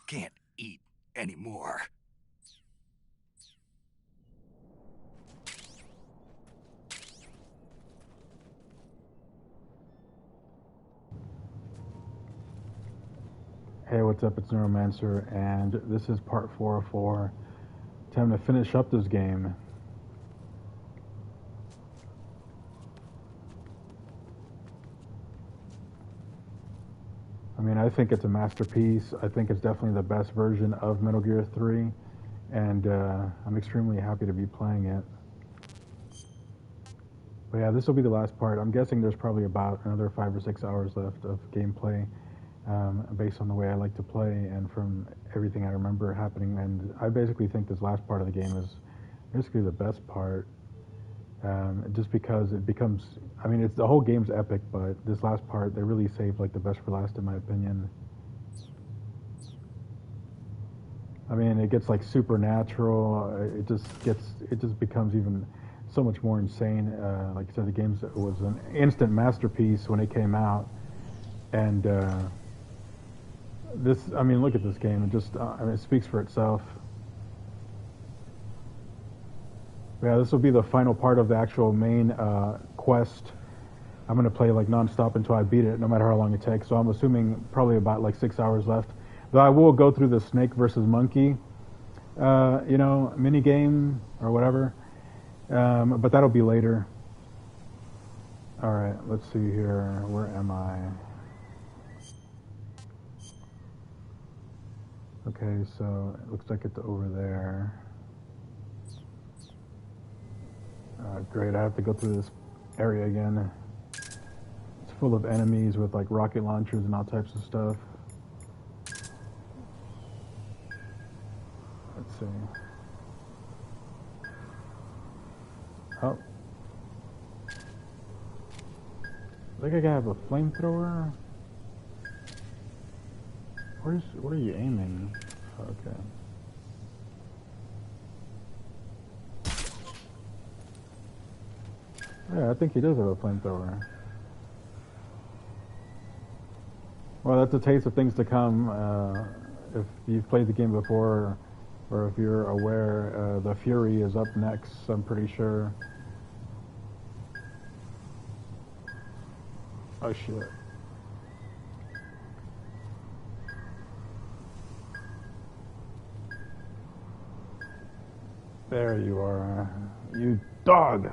can't eat anymore. Hey, what's up? It's Neuromancer, and this is part 4 of 4. Time to finish up this game. I mean, I think it's a masterpiece. I think it's definitely the best version of Metal Gear 3, and I'm extremely happy to be playing it. But yeah, this will be the last part. I'm guessing there's probably about another 5 or 6 hours left of gameplay. Based on the way I like to play and from everything I remember happening. And I basically think this last part of the game is basically the best part, just because it becomes, I mean, the whole game's epic, but this last part, they really saved like the best for last in my opinion. I mean, it gets like supernatural, it just becomes even so much more insane. Like I said, the game was an instant masterpiece when it came out, and I mean, look at this game. It just, I mean, it speaks for itself. Yeah, this will be the final part of the actual main quest. I'm going to play like non-stop until I beat it, no matter how long it takes. So I'm assuming probably about like 6 hours left. Though I will go through the snake versus monkey, mini game or whatever. But that'll be later. All right, let's see here. Where am I? Okay, so it looks like it's over there. Great, I have to go through this area again. It's full of enemies with like rocket launchers and all types of stuff. Let's see. Oh. I think I gotta have a flamethrower. What are you aiming? Okay. Yeah, I think he does have a flamethrower. Well, that's a taste of things to come. If you've played the game before, or if you're aware, the Fury is up next, I'm pretty sure. Oh shit. There you are, you dog!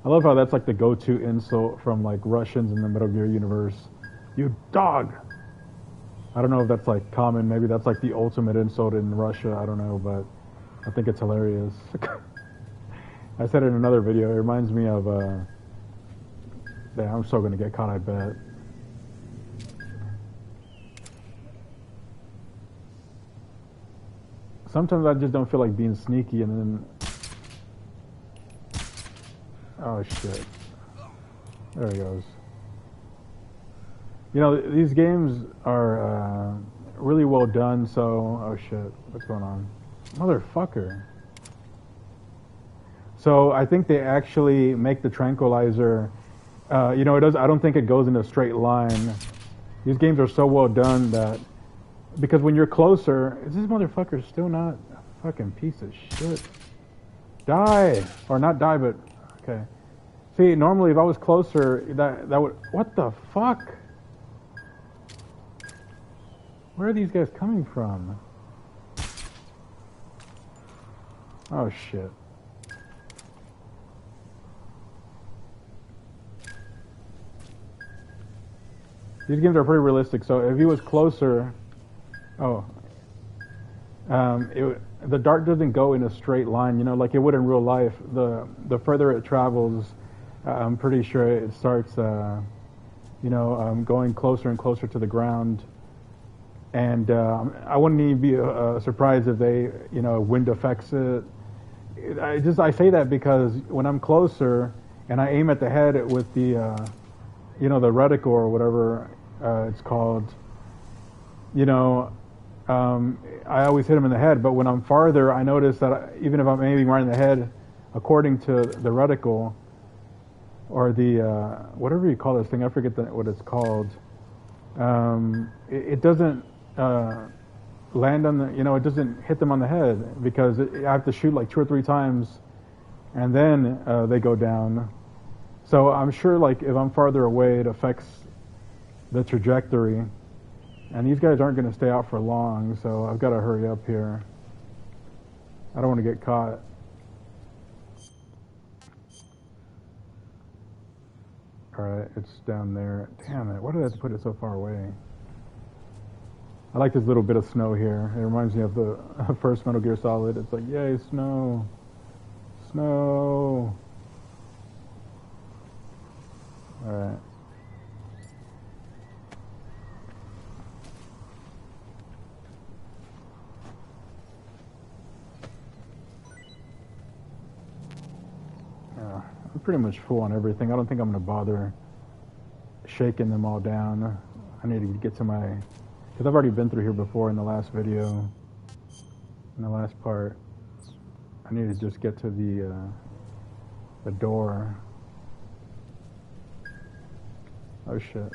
I love how that's like the go-to insult from like Russians in the Metal Gear universe. You dog! I don't know if that's like common, maybe that's like the ultimate insult in Russia, I don't know, but I think it's hilarious. I said it in another video, it reminds me of, I'm so gonna get caught, I bet. Sometimes I just don't feel like being sneaky, and then... Oh shit. There he goes. You know, these games are really well done, so... Oh shit, what's going on? Motherfucker. So I think they actually make the tranquilizer... I don't think it goes in a straight line. These games are so well done that... Because when you're closer, is this motherfucker still not a fucking piece of shit? Die! Or not die, but... Okay. See, normally if I was closer, that would... What the fuck? Where are these guys coming from? Oh, shit. These games are pretty realistic, so if he was closer... Oh. The dart doesn't go in a straight line, like it would in real life. The further it travels, I'm pretty sure it starts, going closer and closer to the ground. And I wouldn't even be surprised if they, wind affects it. I say that because when I'm closer and I aim at the head with the, the reticle or whatever it's called, I always hit him in the head, but when I'm farther, I notice that even if I'm aiming right in the head, according to the reticle, or the, whatever you call this thing, I forget what it's called, It doesn't land on the, it doesn't hit them on the head because I have to shoot like 2 or 3 times and then they go down. So I'm sure like if I'm farther away, it affects the trajectory. And these guys aren't going to stay out for long, so I've got to hurry up here. I don't want to get caught. Alright, it's down there. Damn it, why did I have to put it so far away? I like this little bit of snow here. It reminds me of the first Metal Gear Solid. It's like, yay, snow. Snow. Alright. I'm pretty much full on everything. I don't think I'm going to bother shaking them all down. I need to get to my... Because I've already been through here before in the last video. In the last part. I need to just get to the door. Oh shit.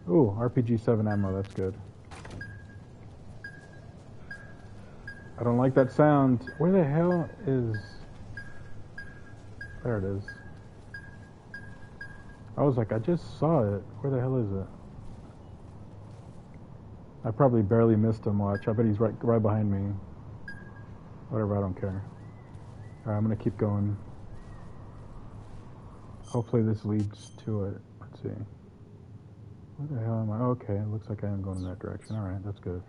Ooh, RPG-7 ammo, that's good. I don't like that sound. Where the hell is... There it is. I was like, I just saw it. Where the hell is it? I probably barely missed him, watch. I bet he's right behind me. Whatever, I don't care. Alright, I'm gonna keep going. Hopefully this leads to it. Let's see. Where the hell am I? Okay, it looks like I am going in that direction. Alright, that's good.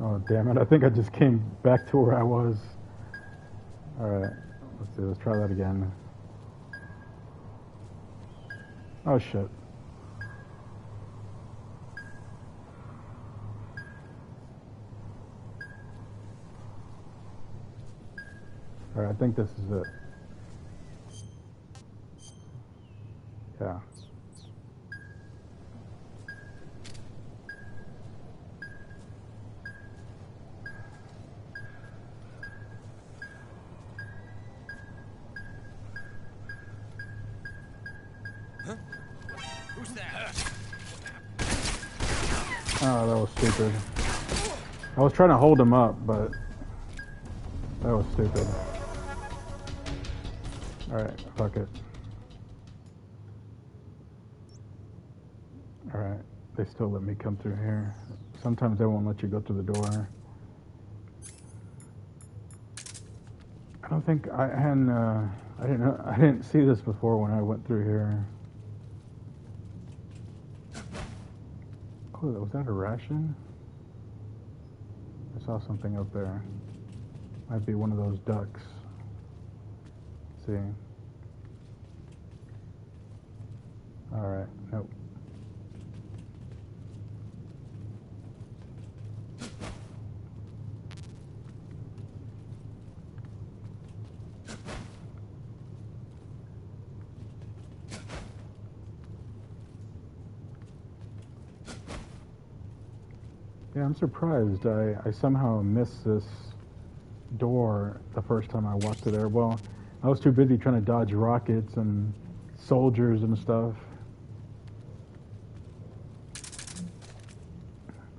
Oh, damn it. I think I just came back to where I was. Alright, let's see. Let's try that again. Oh, shit. Alright, I think this is it. Yeah. Who's that? Oh, that was stupid. I was trying to hold him up, but that was stupid. Alright, fuck it. Alright, they still let me come through here. Sometimes they won't let you go through the door. I don't think I didn't see this before when I went through here. Oh, was that a ration? I saw something up there. Might be one of those ducks. Let's see. Alright, nope. Yeah, I'm surprised. I somehow missed this door the first time I walked through there. Well, I was too busy trying to dodge rockets and soldiers and stuff.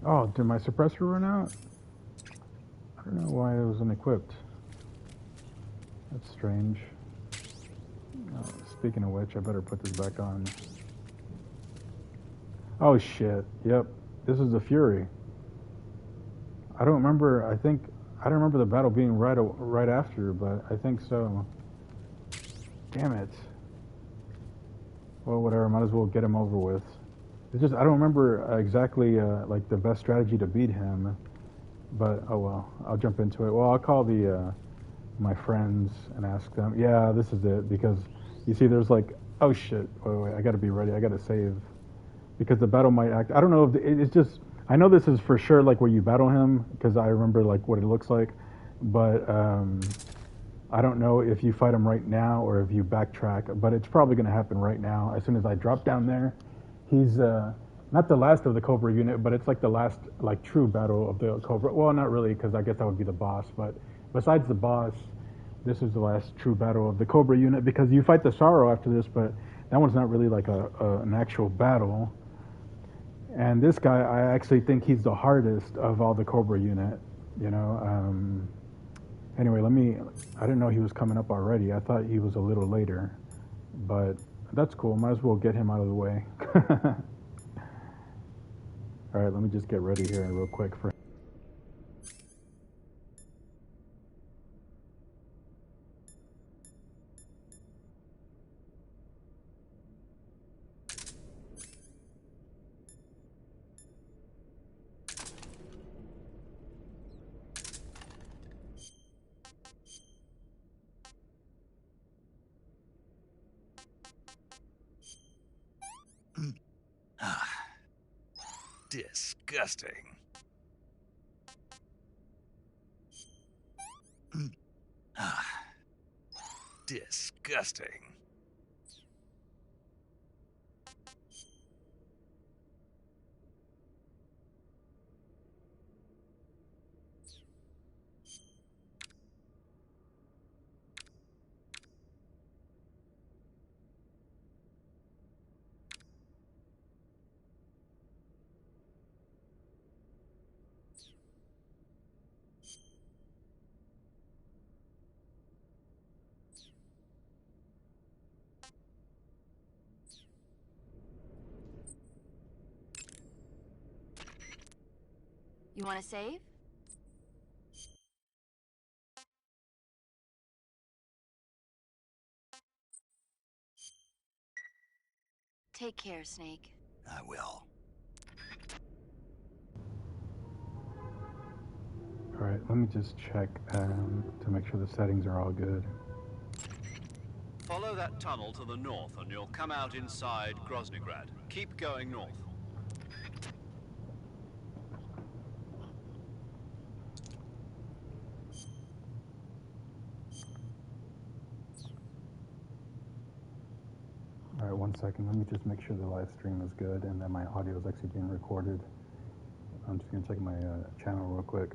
Oh, did my suppressor run out? I don't know why it wasn't equipped. That's strange. Speaking of which, I better put this back on. Oh shit. Yep. This is the Fury. I don't remember. I don't remember the battle being right after, but I think so. Damn it. Well, whatever. Might as well get him over with. It's just I don't remember exactly like the best strategy to beat him. But oh well. I'll jump into it. Well, I'll call the my friends and ask them. Yeah, this is it because you see, there's like oh shit. Wait. I got to be ready. I got to save because the battle might act. I don't know if it's just. I know this is for sure like where you battle him because I remember like what it looks like, but I don't know if you fight him right now or if you backtrack. But it's probably going to happen right now. As soon as I drop down there, he's not the last of the Cobra unit, but it's like the last like true battle of the Cobra. Well, not really because I guess that would be the boss. But besides the boss, this is the last true battle of the Cobra unit because you fight the Sorrow after this, but that one's not really like an actual battle. And this guy, I actually think he's the hardest of all the Cobra unit. You know. Anyway, I didn't know he was coming up already. I thought he was a little later, but that's cool. Might as well get him out of the way. All right, let me just get ready here real quick for. Ah, disgusting. Ah, disgusting. You want to save? Take care, Snake. I will. All right, let me just check to make sure the settings are all good. Follow that tunnel to the north and you'll come out inside Groznygrad. Keep going north. All right, 1 second. Let me just make sure the live stream is good and that my audio is actually being recorded. I'm just gonna check my channel real quick.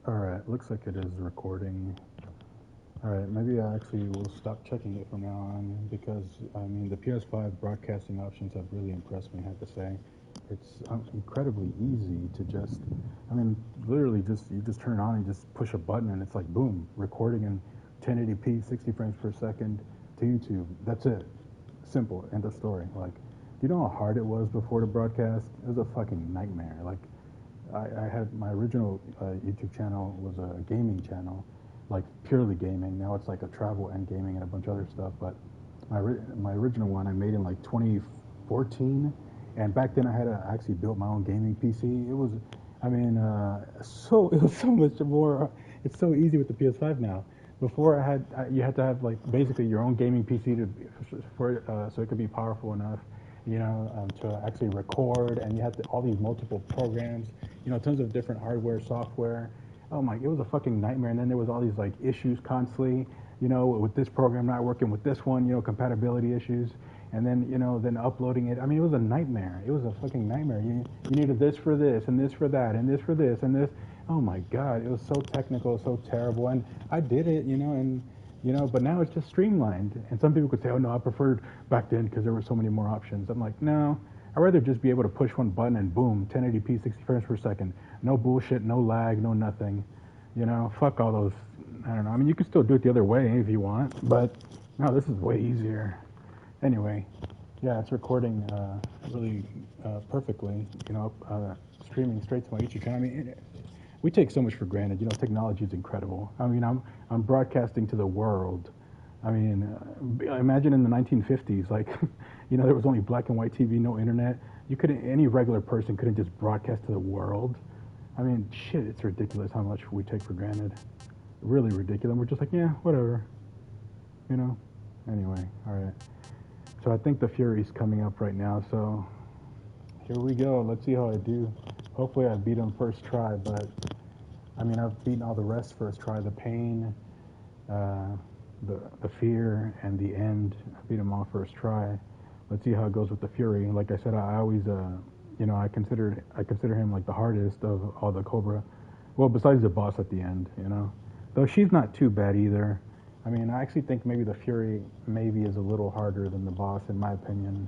Alright, looks like it is recording. Alright, maybe I actually will stop checking it from now on because, I mean, the PS5 broadcasting options have really impressed me, I have to say. It's incredibly easy to just, I mean, literally just, you just turn it on and just push a button and it's like, boom, recording in 1080p, 60 frames per second to YouTube. That's it. Simple, end of story. Like, do you know how hard it was before to broadcast? It was a fucking nightmare. Like, I had my original YouTube channel was a gaming channel, like purely gaming. Now it's like a travel and gaming and a bunch of other stuff. But my original one I made in like 2014, and back then I had actually built my own gaming PC. It was, I mean, it was so much more. It's so easy with the PS5 now. Before you had to have like basically your own gaming PC so it could be powerful enough, to actually record, and you had all these multiple programs, tons of different hardware, software. Oh my, it was a fucking nightmare. And then there was all these like issues constantly, with this program not working with this one, compatibility issues. And then, then uploading it. I mean, it was a nightmare. It was a fucking nightmare. You needed this for this, and this for that, and this for this, and this. Oh my God, it was so technical, so terrible. And I did it, but now it's just streamlined. And some people could say, oh no, I preferred back then because there were so many more options. I'm like, no, I'd rather just be able to push one button and boom, 1080p, 60 frames per second. No bullshit, no lag, no nothing. Fuck all those, I don't know. I mean, you can still do it the other way if you want, but no, this is way easier. Anyway, yeah, it's recording really perfectly, streaming straight to my YouTube channel. I mean, we take so much for granted. Technology is incredible. I mean, I'm broadcasting to the world. I mean, imagine in the 1950s, like, there was only black and white TV, no internet. Any regular person couldn't just broadcast to the world. I mean, shit, it's ridiculous how much we take for granted. Really ridiculous. We're just like, yeah, whatever. Anyway, all right. So I think the Fury's coming up right now. So here we go. Let's see how I do. Hopefully I beat him first try, but I mean, I've beaten all the rest first try. The pain, the fear, and the end. I beat them all first try. Let's see how it goes with the Fury. Like I said, I always, I consider him like the hardest of all the Cobra. Well, besides the boss at the end, Though she's not too bad either. I mean, I actually think maybe the Fury maybe is a little harder than the boss, in my opinion.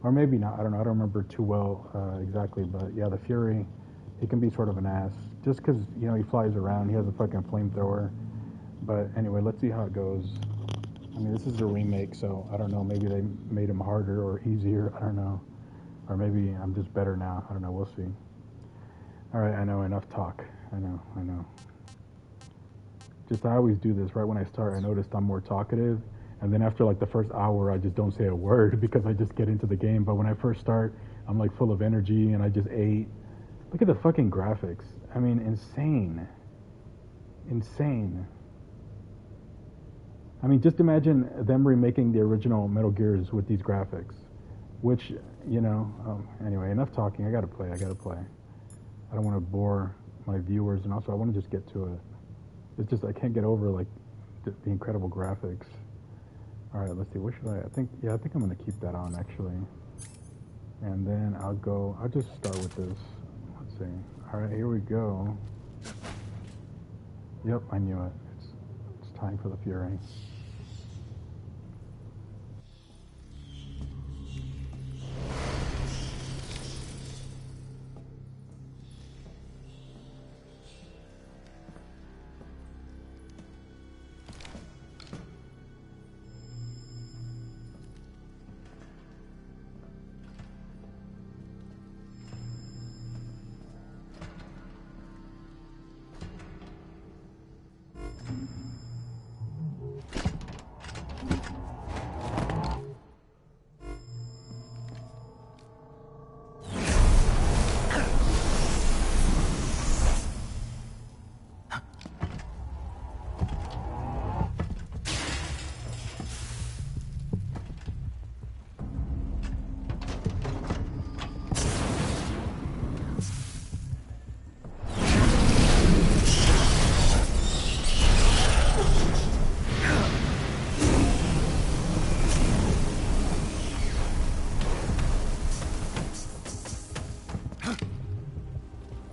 Or maybe not. I don't know. I don't remember too well exactly. But yeah, the Fury, he can be sort of an ass. Just because, he flies around. He has a fucking flamethrower. But anyway, let's see how it goes. I mean, this is a remake, so I don't know. Maybe they made him harder or easier. I don't know. Or maybe I'm just better now. I don't know. We'll see. All right, I know. Enough talk. I know. Just I always do this. Right when I start, I noticed I'm more talkative. And then after like the first hour, I just don't say a word because I just get into the game. But when I first start, I'm like full of energy and I just ate. Look at the fucking graphics. I mean, insane. I mean, just imagine them remaking the original Metal Gears with these graphics. Which, anyway, enough talking. I gotta play. I don't want to bore my viewers, and also I want to just get to it. It's just I can't get over like the incredible graphics. All right, let's see. What should I think I'm gonna keep that on actually. And then I'll just start with this. Let's see. All right, here we go. Yep, I knew it. It's time for the Fury.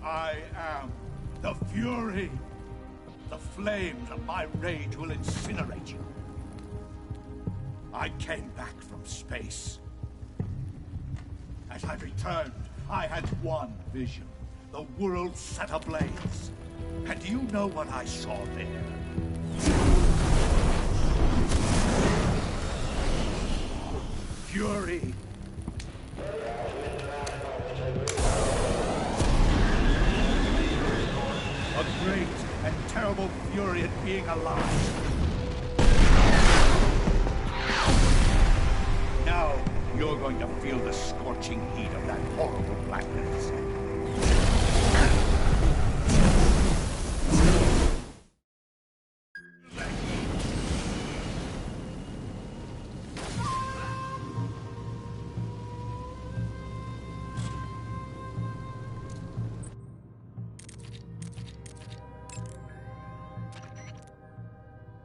I am the Fury. The flames of my rage will incinerate you. I came back from space. As I returned, I had one vision. The world set ablaze. And do you know what I saw there? Fury. A great and terrible fury at being alive. Now, you're going to feel the scorching heat of that horrible blackness.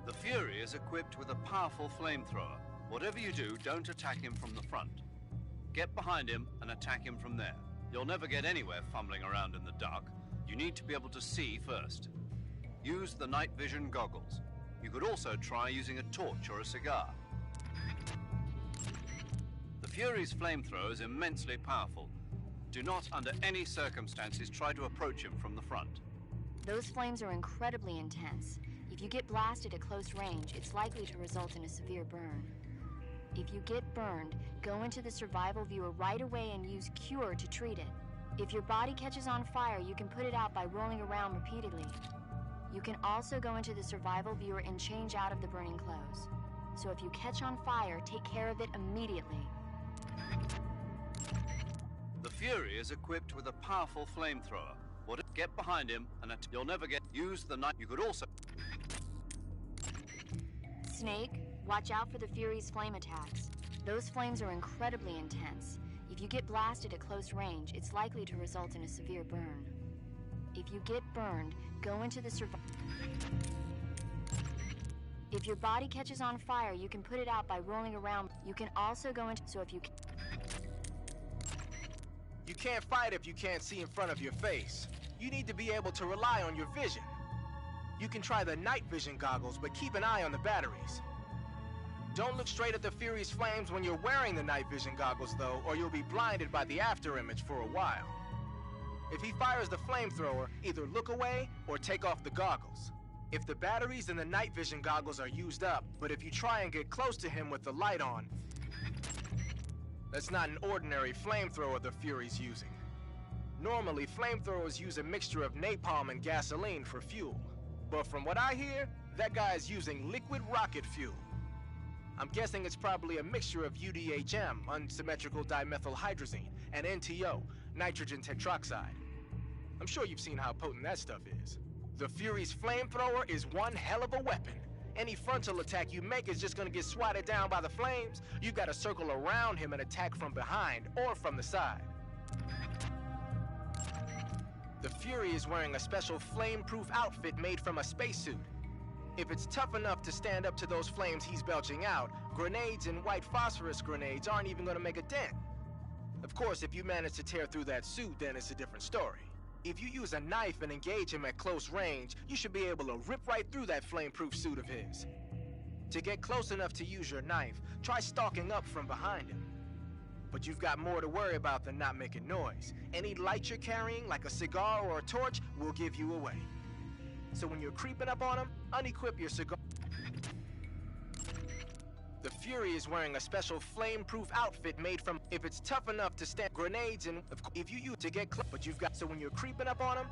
The Fury is equipped with a powerful flamethrower. Whatever you do, don't attack him from the front. Get behind him and attack him from there. You'll never get anywhere fumbling around in the dark. You need to be able to see first. Use the night vision goggles. You could also try using a torch or a cigar. The Fury's flamethrower is immensely powerful. Do not, under any circumstances, try to approach him from the front. Those flames are incredibly intense. If you get blasted at close range, it's likely to result in a severe burn. If you get burned, go into the survival viewer right away and use Cure to treat it. If your body catches on fire, you can put it out by rolling around repeatedly. You can also go into the survival viewer and change out of the burning clothes. So if you catch on fire, take care of it immediately. The Fury is equipped with a powerful flamethrower. Get behind him and you'll never get... Use the night... You could also... Snake, watch out for the Fury's flame attacks. Those flames are incredibly intense. If you get blasted at close range, it's likely to result in a severe burn. If you get burned, go into the If your body catches on fire, you can put it out by rolling around. You can also go into... So if you... You can't fight if you can't see in front of your face. You need to be able to rely on your vision. You can try the night vision goggles, but keep an eye on the batteries. Don't look straight at the Fury's flames when you're wearing the night vision goggles, though, or you'll be blinded by the after image for a while. If he fires the flamethrower, either look away or take off the goggles. If the batteries in the night vision goggles are used up, but if you try and get close to him with the light on, that's not an ordinary flamethrower the Fury's using. Normally, flamethrowers use a mixture of napalm and gasoline for fuel. But from what I hear, that guy is using liquid rocket fuel. I'm guessing it's probably a mixture of UDHM, unsymmetrical dimethylhydrazine, and NTO, nitrogen tetroxide. I'm sure you've seen how potent that stuff is. The Fury's flamethrower is one hell of a weapon. Any frontal attack you make is just gonna get swatted down by the flames. You've got to circle around him and attack from behind or from the side. The Fury is wearing a special flame-proof outfit made from a spacesuit. If it's tough enough to stand up to those flames he's belching out, grenades and white phosphorus grenades aren't even gonna make a dent. Of course, if you manage to tear through that suit, then it's a different story. If you use a knife and engage him at close range, you should be able to rip right through that flame-proof suit of his. To get close enough to use your knife, try stalking up from behind him. But you've got more to worry about than not making noise. Any light you're carrying, like a cigar or a torch, will give you away. So when you're creeping up on him, unequip your cigar. The Fury is wearing a special flame-proof outfit made from... If it's tough enough to stand grenades and... If you use to get close, but you've got... So when you're creeping up on him...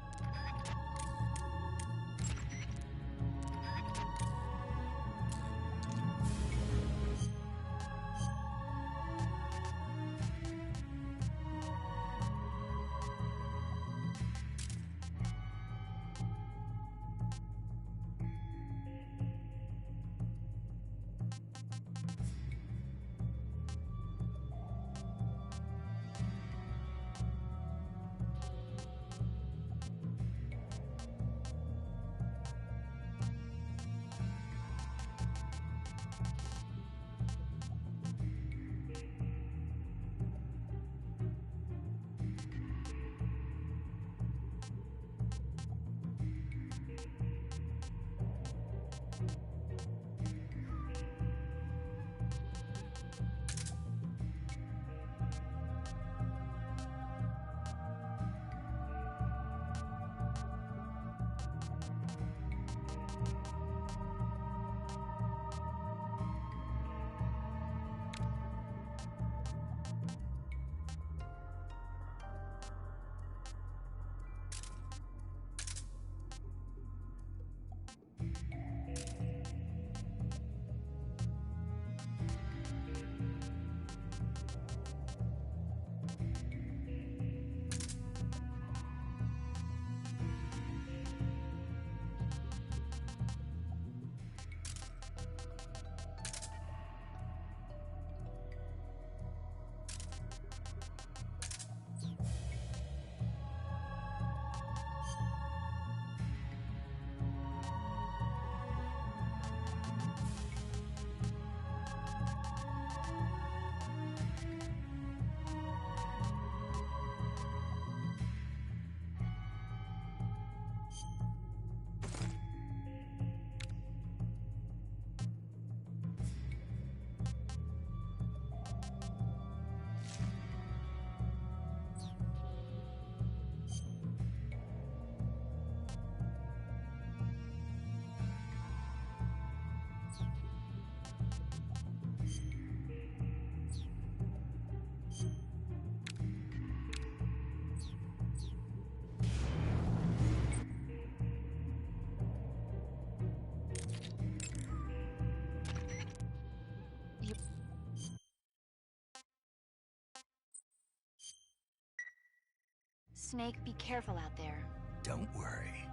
Snake, be careful out there. Don't worry.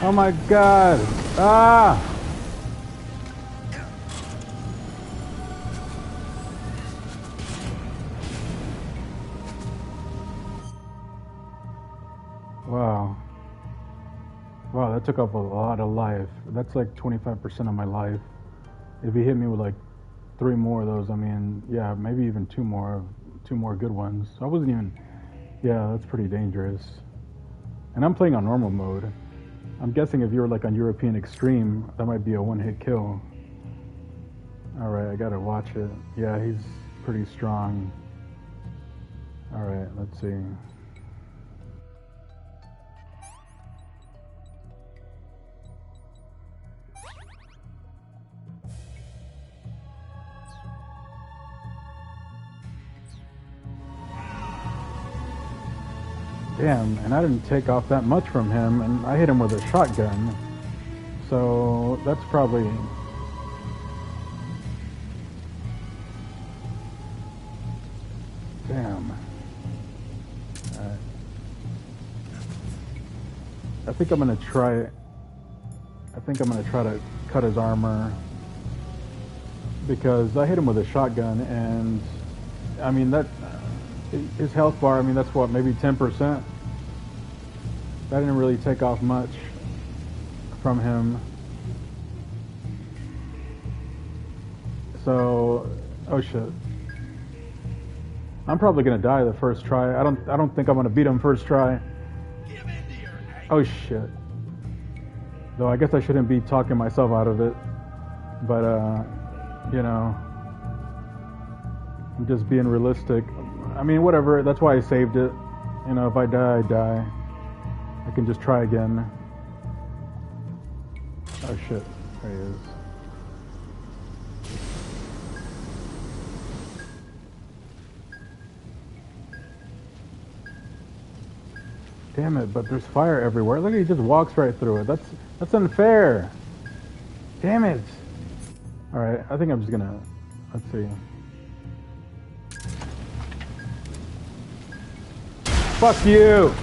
Oh my god! Ah! Wow. Wow, that took up a lot of life. That's like 25% of my life. If he hit me with like 3 more of those, I mean, yeah, maybe even 2 more good ones. I wasn't even, yeah, that's pretty dangerous. And I'm playing on normal mode. I'm guessing if you're like on European Extreme, that might be a 1-hit kill. Alright, I gotta watch it. Yeah, he's pretty strong. Alright, let's see. Damn, and I didn't take off that much from him, and I hit him with a shotgun. So, that's probably... Damn. Alright. I think I'm gonna try to cut his armor. Because I hit him with a shotgun, and... I mean, that... his health bar, I mean, that's what, maybe 10%? That didn't really take off much from him. So, oh shit. I'm probably gonna die the first try. I don't think I'm gonna beat him first try. Oh shit. Though I guess I shouldn't be talking myself out of it. But you know, I'm just being realistic. I mean, whatever, that's why I saved it. You know, if I die, I die. I can just try again. Oh shit, there he is. Damn it, but there's fire everywhere. Look, he just walks right through it. That's unfair. Damn it. Alright, I think I'm just gonna, let's see. Fuck you!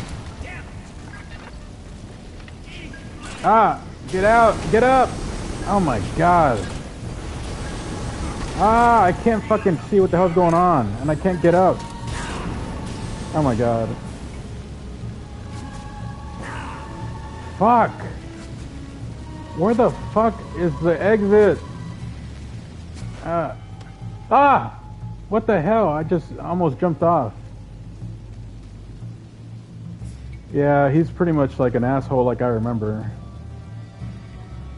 Ah! Get out! Get up! Oh my god. Ah! I can't fucking see what the hell's going on. And I can't get up. Oh my god. Fuck! Where the fuck is the exit? Ah! What the hell? I just almost jumped off. Yeah, he's pretty much like an asshole like I remember.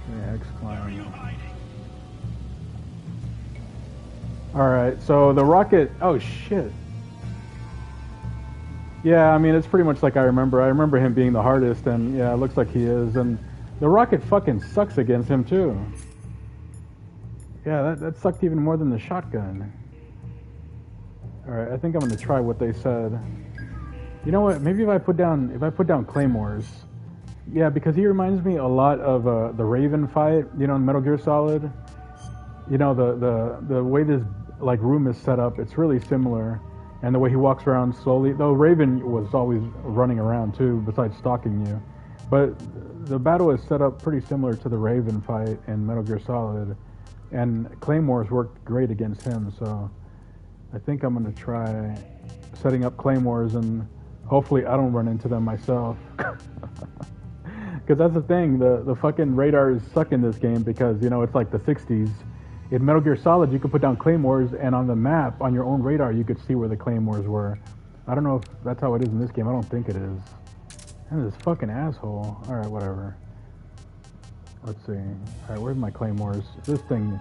Yeah, X-Climb. Alright, so the rocket... Oh, shit. Yeah, I mean, it's pretty much like I remember. I remember him being the hardest, and yeah, it looks like he is. And The rocket fucking sucks against him too. Yeah, that sucked even more than the shotgun. Alright, I think I'm gonna try what they said. You know what? Maybe if I put down claymores. Yeah, because he reminds me a lot of the Raven fight, you know, in Metal Gear Solid. You know, the way this like room is set up, it's really similar. And the way he walks around slowly, though Raven was always running around too, besides stalking you. But the battle is set up pretty similar to the Raven fight in Metal Gear Solid. And claymores worked great against him, so I think I'm gonna try setting up claymores and hopefully I don't run into them myself. Because that's the thing, the fucking radars suck in this game because, you know, it's like the 60s. In Metal Gear Solid, you could put down claymores, and on the map, on your own radar, you could see where the claymores were. I don't know if that's how it is in this game. I don't think it is. And this fucking asshole. Alright, whatever. Let's see. Alright, where's my claymores? This thing,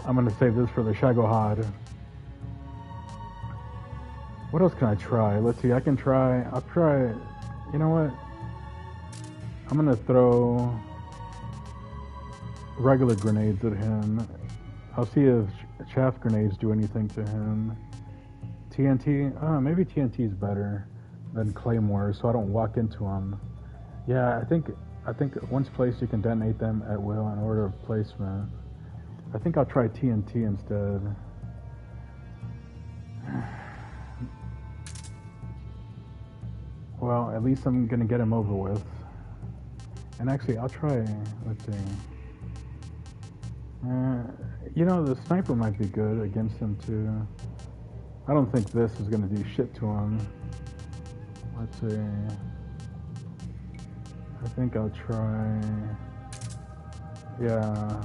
I'm gonna save this for the Shagohad. What else can I try? Let's see, I'll try, you know what? I'm gonna throw regular grenades at him. I'll see if chaff grenades do anything to him. TNT? Maybe TNT is better than claymores, so I don't walk into them. Yeah, I think once placed you can detonate them at will in order of placement. I think I'll try TNT instead. Well, at least I'm gonna get him over with. And actually, I'll try, let's see. You know, the sniper might be good against him too. I don't think this is gonna do shit to him. Let's see. I think I'll try. Yeah.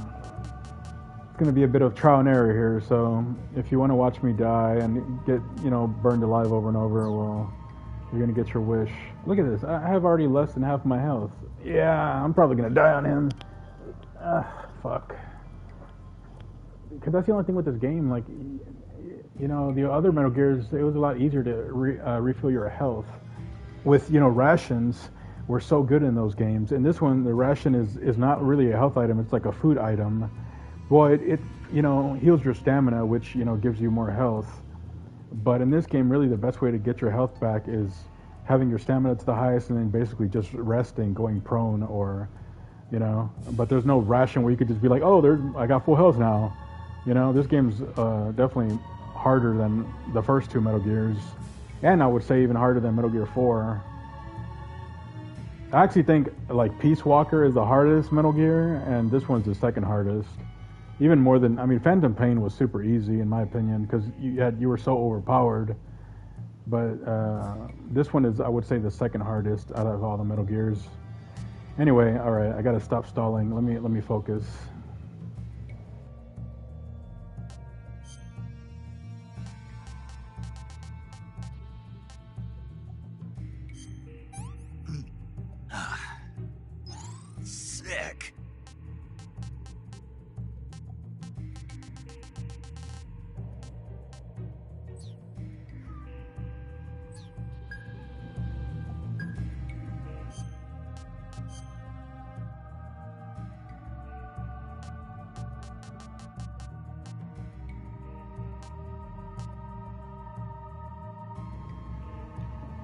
It's gonna be a bit of trial and error here, so if you want to watch me die and get, you know, burned alive over and over, well, you're gonna get your wish. Look at this. I have already less than half my health. Yeah, I'm probably gonna die on him. Fuck. Because that's the only thing with this game. Like, you know, the other Metal Gears, it was a lot easier to refill your health. With, you know, rations were so good in those games. In this one, the ration is not really a health item. It's like a food item. Well, it you know, heals your stamina, which, you know, gives you more health. But in this game, really the best way to get your health back is having your stamina to the highest and then basically just resting, going prone, or, you know. But there's no ration where you could just be like, oh, I got full health now. You know, this game's definitely harder than the first two Metal Gears. And I would say even harder than Metal Gear 4. I actually think, like, Peace Walker is the hardest Metal Gear, and this one's the second hardest. Even more than, I mean, Phantom Pain was super easy in my opinion, because you were so overpowered. But this one is, I would say, the second hardest out of all the Metal Gears. Anyway, all right, I gotta stop stalling. Let me focus. Sick.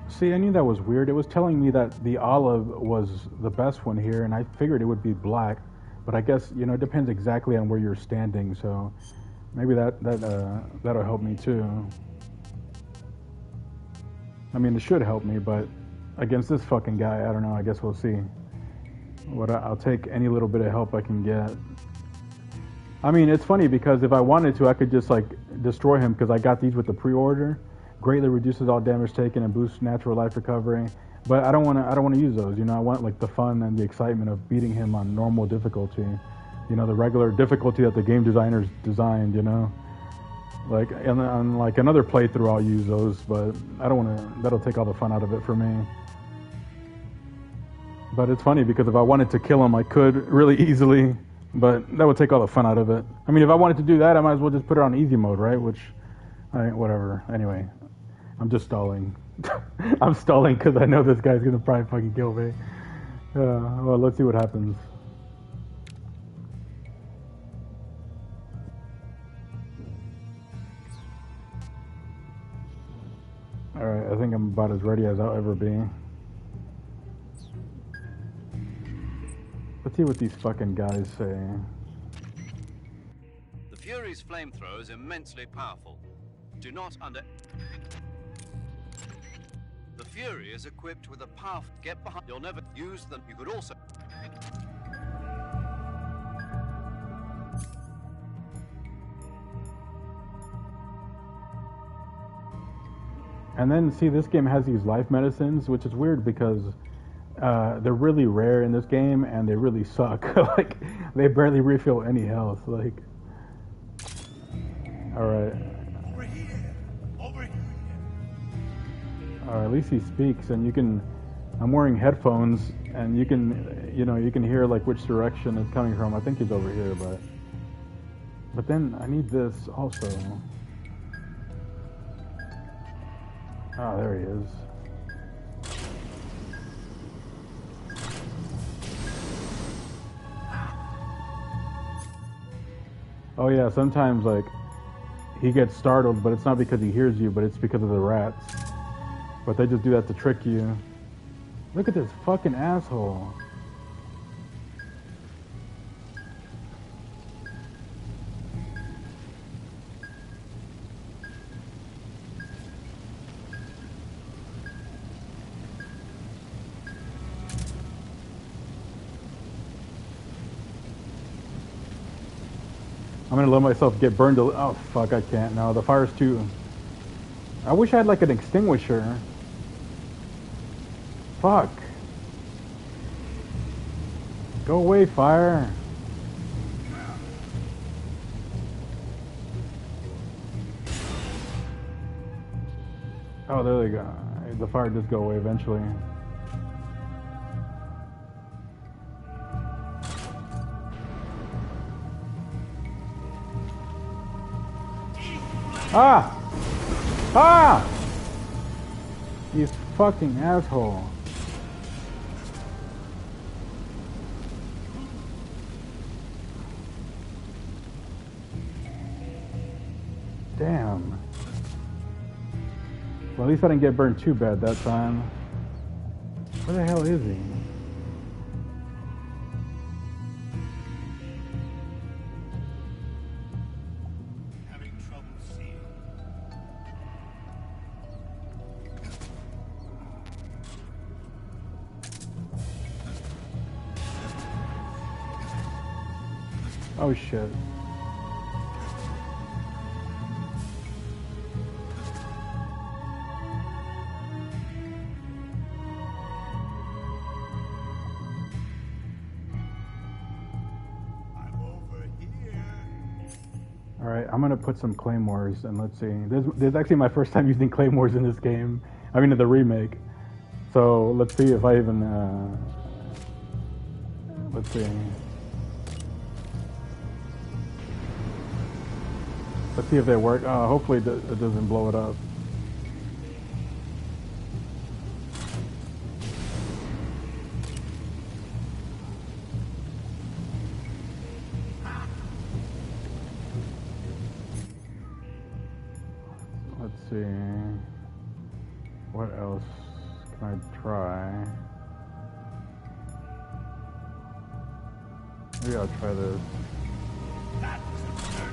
See, I knew that was weird. It was telling me that the olive was the best one here, and I figured it would be black. But I guess, you know, it depends exactly on where you're standing, so maybe that'll help me too. I mean, it should help me, but against this fucking guy, I don't know. I guess we'll see. I'll take any little bit of help I can get. I mean, it's funny because if I wanted to, I could just like destroy him because I got these with the pre-order. Greatly reduces all damage taken and boosts natural life recovery. But I don't want to use those. You know, I want like the fun and the excitement of beating him on normal difficulty. You know, the regular difficulty that the game designers designed. You know, like on like another playthrough, I'll use those. But I don't want to. That'll take all the fun out of it for me. But it's funny because if I wanted to kill him, I could really easily. But that would take all the fun out of it. I mean, if I wanted to do that, I might as well just put it on easy mode, right? Which, whatever. Anyway, I'm just stalling. I'm stalling because I know this guy's gonna probably fucking kill me. Well, let's see what happens. Alright, I think I'm about as ready as I'll ever be. Let's see what these fucking guys say. The Fury's flamethrower is immensely powerful. Do not under... The Fury is equipped with a powerful... Get behind... You'll never use them. You could also... And then, see, this game has these life medicines, which is weird because they're really rare in this game and they really suck. Like, they barely refill any health. Like, alright. Over here! Over here! At least he speaks, and you can... I'm wearing headphones, and you can, you know, you can hear, like, which direction it's coming from. I think he's over here, but... But then, I need this also. Oh, there he is. Oh yeah, sometimes like he gets startled, but it's not because he hears you, but it's because of the rats. But they just do that to trick you. Look at this fucking asshole. I'm gonna let myself get burned. Oh fuck, I can't. No, the fire's too... I wish I had like an extinguisher. Fuck. Go away, fire. Oh, there they go. The fire does go away eventually. Ah! Ah! You fucking asshole. Damn. Well, at least I didn't get burned too bad that time. Where the hell is he? Oh shit. I'm over here. Alright, I'm gonna put some claymores and let's see. This is actually my first time using claymores in this game. I mean in the remake. So let's see if I even let's see. Let's see if they work. Hopefully it doesn't blow it up. Let's see. What else can I try? Maybe I'll try this. That was absurd.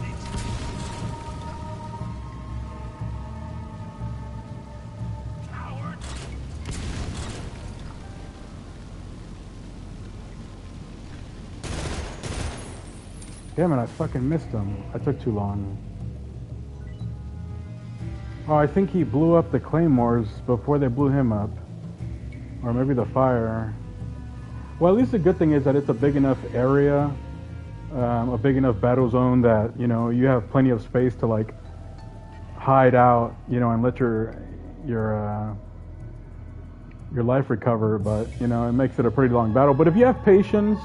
Coward! Damn it, I fucking missed him. I took too long. Oh, I think he blew up the claymores before they blew him up. Or maybe the fire. Well, at least the good thing is that it's a big enough area, a big enough battle zone that, you know, you have plenty of space to, like, hide out, you know, and let your life recover. But, you know, it makes it a pretty long battle. But if you have patience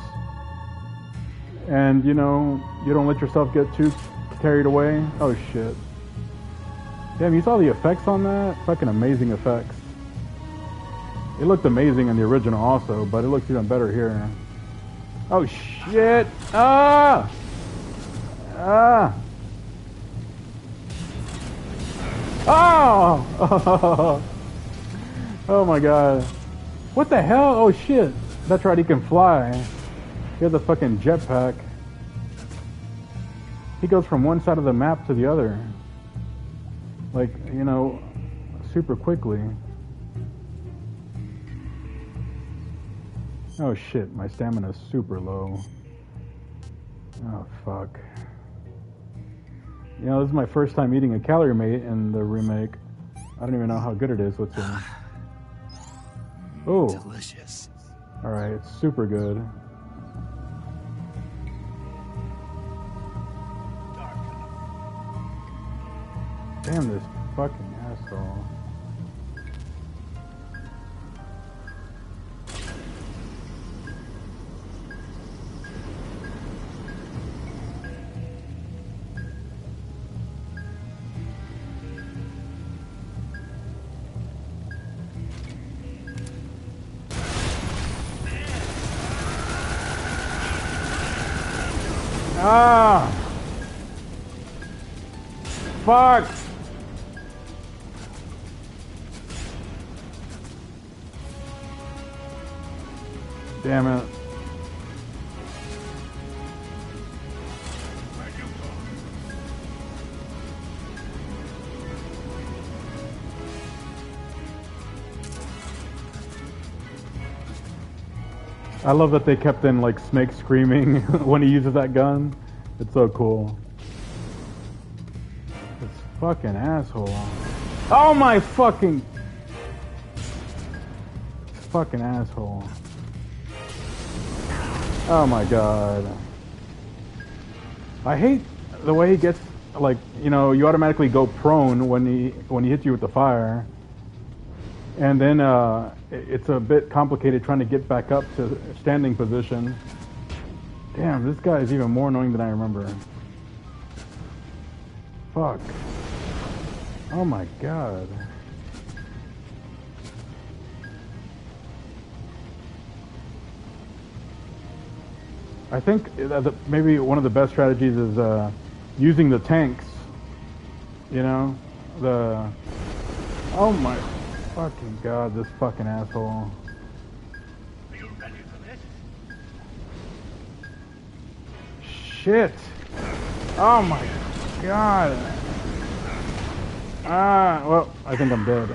and, you know, you don't let yourself get too carried away. Oh, shit. Damn, you saw the effects on that? Fucking amazing effects. It looked amazing in the original also, but it looks even better here. Oh shit! Ah! Ah! Oh! Oh my god. What the hell? Oh shit. That's right, he can fly. He has a fucking jetpack. He goes from one side of the map to the other. Like, you know, super quickly. Oh shit, my stamina's super low. Oh fuck. You know, this is my first time eating a calorie mate in the remake. I don't even know how good it is. What's in? Oh, delicious. All right, it's super good. Damn this fucking asshole. Ah! Fuck! Damn it. I love that they kept in like Snake screaming when he uses that gun. It's so cool. This fucking asshole. Oh my fucking... Fucking asshole. Oh my god. I hate the way he gets, like, you know, you automatically go prone when he hits you with the fire. And then it's a bit complicated trying to get back up to standing position. Damn, this guy is even more annoying than I remember. Fuck. Oh my god. I think maybe one of the best strategies is using the tanks. You know? Oh my fucking god, this fucking asshole. Are you ready for this? Shit! Oh my god! Ah, well, I think I'm dead.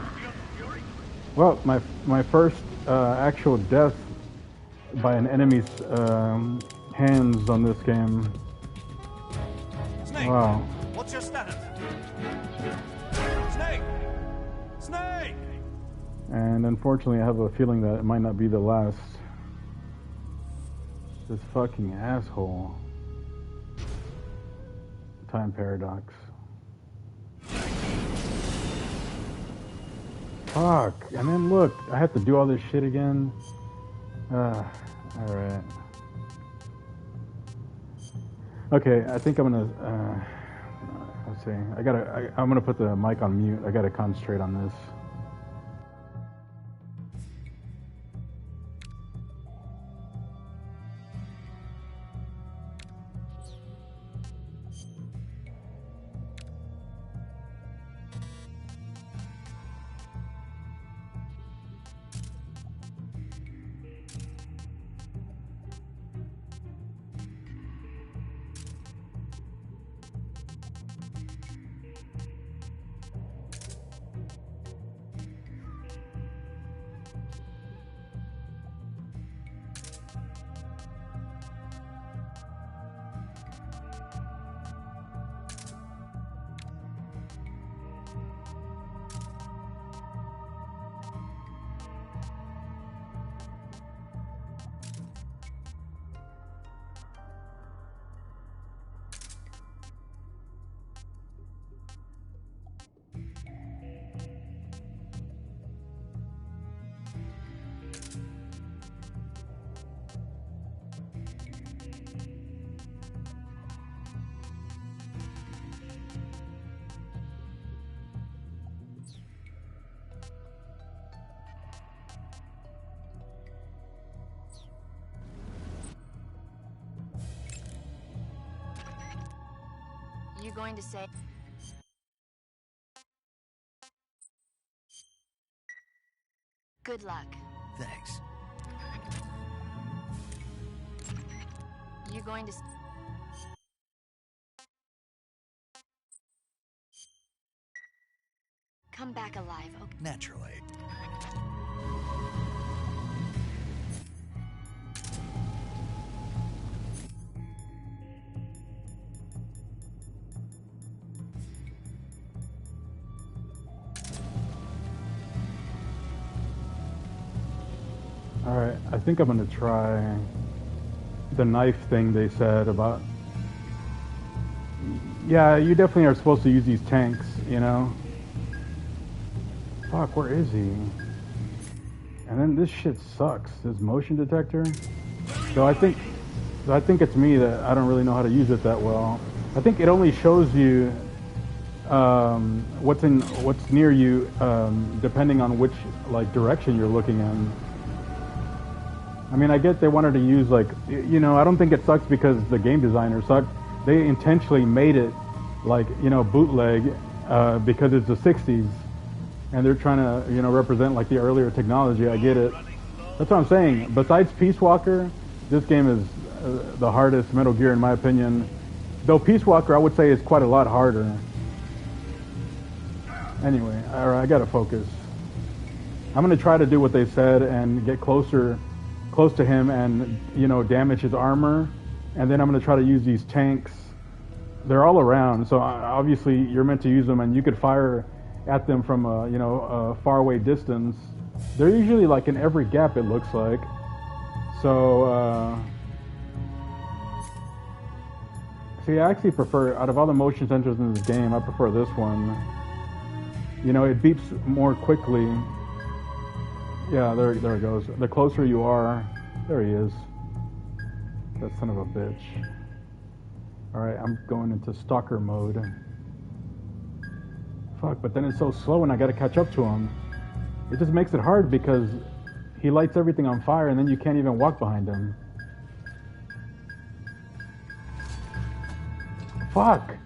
Well, my first actual death by an enemy's hands on this game. Snake, Wow. what's your status? Snake! Snake! And unfortunately, I have a feeling that it might not be the last. This fucking asshole. Time paradox. Fuck. And then look, I have to do all this shit again. Alright. Okay, I think I'm gonna, let's see. I'm gonna put the mic on mute. I gotta concentrate on this. You going to say... Good luck. Thanks. You going to... Come back alive, okay? Naturally. Alright, I think I'm gonna try the knife thing they said about... Yeah, you definitely are supposed to use these tanks, you know? Fuck, where is he? And then this shit sucks, this motion detector. So I think it's me that I don't really know how to use it that well. I think it only shows you what's near you depending on which like direction you're looking in. I mean, I get they wanted to use like, you know, I don't think it sucks because the game designer sucked. They intentionally made it like, you know, bootleg because it's the 60s and they're trying to, you know, represent like the earlier technology. I get it. That's what I'm saying. Besides Peace Walker, this game is the hardest Metal Gear in my opinion. Though Peace Walker I would say is quite a lot harder. Anyway, alright, I gotta focus. I'm gonna try to do what they said and get close to him and, you know, damage his armor. And then I'm going to try to use these tanks. They're all around, so obviously you're meant to use them and you could fire at them from a, you know, a far away distance. They're usually like in every gap it looks like. So, see, I actually prefer, out of all the motion sensors in this game, I prefer this one. You know, it beeps more quickly. Yeah, there it goes. The closer you are, there he is. That son of a bitch. Alright, I'm going into stalker mode. Fuck, but then it's so slow and I gotta catch up to him. It just makes it hard because he lights everything on fire and then you can't even walk behind him. Fuck!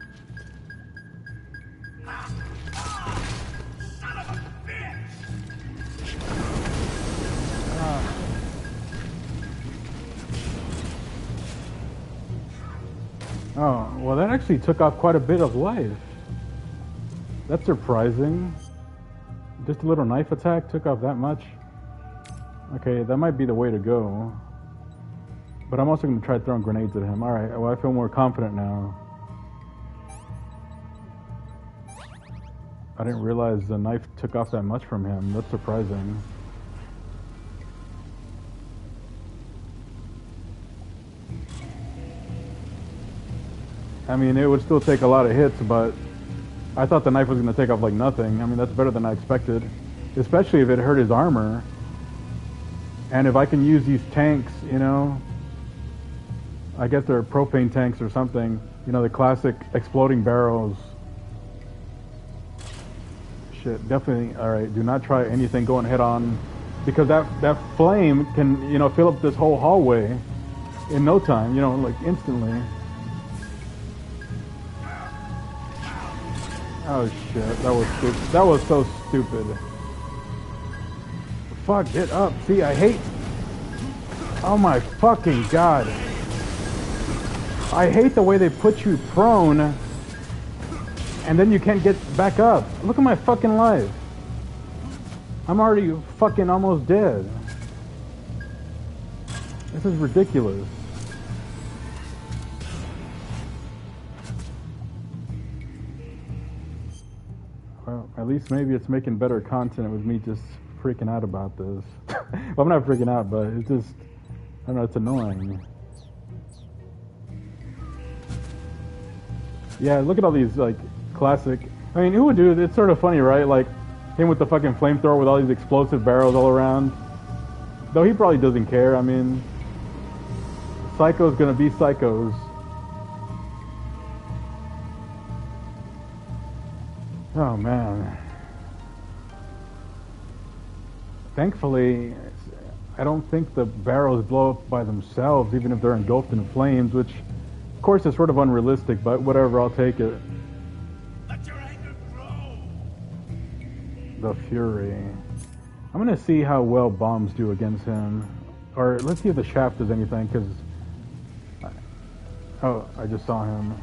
Oh, well that actually took off quite a bit of life. That's surprising. Just a little knife attack took off that much. Okay, that might be the way to go. But I'm also going to try throwing grenades at him. Alright, well I feel more confident now. I didn't realize the knife took off that much from him. That's surprising. I mean, it would still take a lot of hits, but I thought the knife was going to take off like nothing. I mean, that's better than I expected. Especially if it hurt his armor. And if I can use these tanks, you know, I guess they're propane tanks or something. You know, the classic exploding barrels. Shit, definitely, alright, do not try anything going head on. Because that flame can, you know, fill up this whole hallway in no time, you know, like instantly. Oh shit, that was stupid. That was so stupid. Fuck, get up. See, I hate... Oh my fucking god. I hate the way they put you prone and then you can't get back up. Look at my fucking life. I'm already fucking almost dead. This is ridiculous. Well, at least maybe it's making better content with me just freaking out about this. Well, I'm not freaking out, but it's just, I don't know, it's annoying. Yeah, look at all these, like, classic, I mean, who would do it? It's sort of funny, right? Like, him with the fucking flamethrower with all these explosive barrels all around. Though he probably doesn't care, I mean, Psycho's gonna be psychos. Oh man. Thankfully, I don't think the barrels blow up by themselves, even if they're engulfed in flames, which, of course, is sort of unrealistic, but whatever, I'll take it. Let your anger grow. The Fury. I'm gonna see how well bombs do against him, or let's see if the shaft does anything. Cause oh, I just saw him.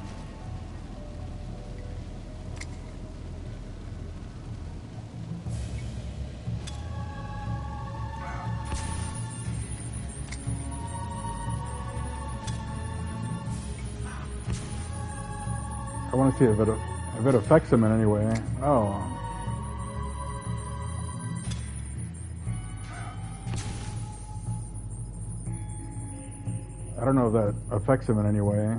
I want to see if it affects him in any way. Oh. I don't know if that affects him in any way.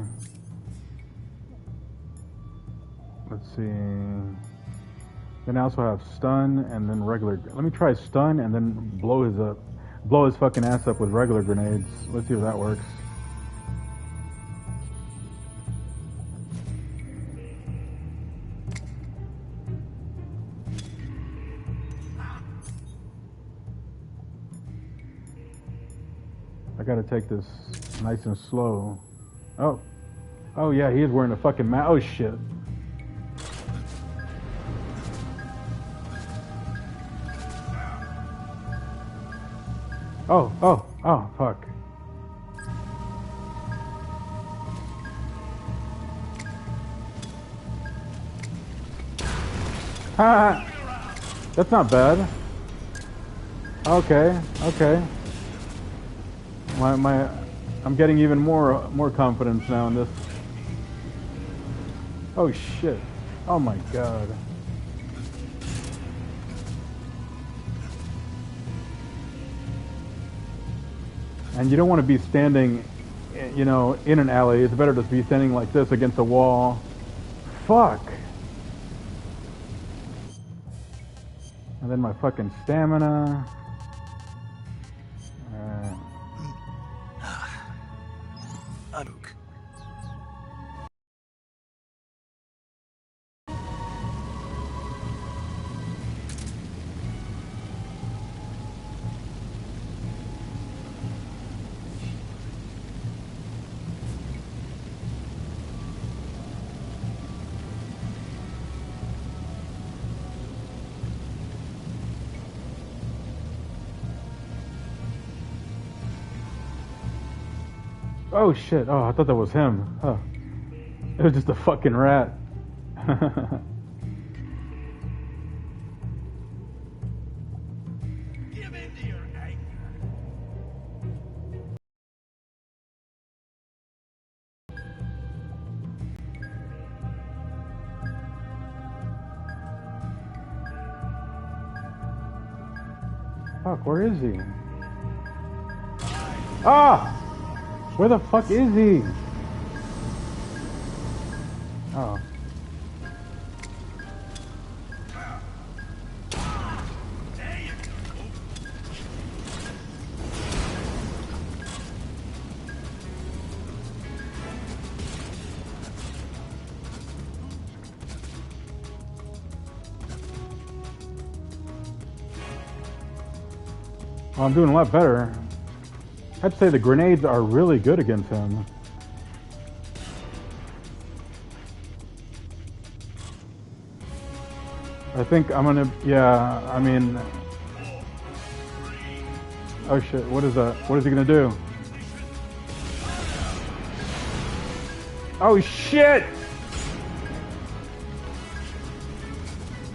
Let's see. Then I also have stun and then regular. Let me try stun and then blow his fucking ass up with regular grenades. Let's see if that works. I gotta take this nice and slow. Oh. Oh yeah, he is wearing a fucking mask. Oh shit. Oh, fuck. Ha! That's not bad. Okay. I'm getting even more confidence now in this. Oh shit. Oh my god. And you don't want to be standing, you know, in an alley. It's better to be standing like this against a wall. Fuck. And then my fucking stamina. Oh shit, oh I thought that was him. Oh. It was just a fucking rat. Give in to your anger. Fuck, where is he? Ah! Where the fuck is he? Oh. Well, I'm doing a lot better. I'd say the grenades are really good against him. I think I'm gonna, yeah, I mean... Oh shit, what is that? What is he gonna do? Oh shit!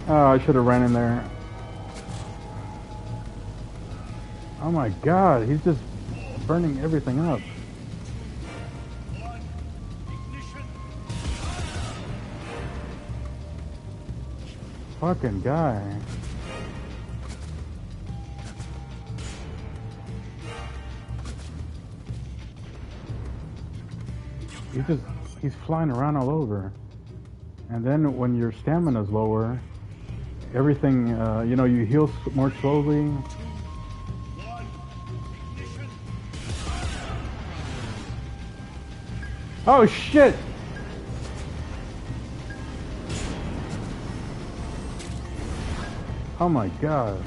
Oh, I should have ran in there. Oh my god, he's just burning everything up. Fucking guy. He's flying around all over. And then when your stamina's lower, everything, you know, you heal more slowly. Oh shit! Oh my god.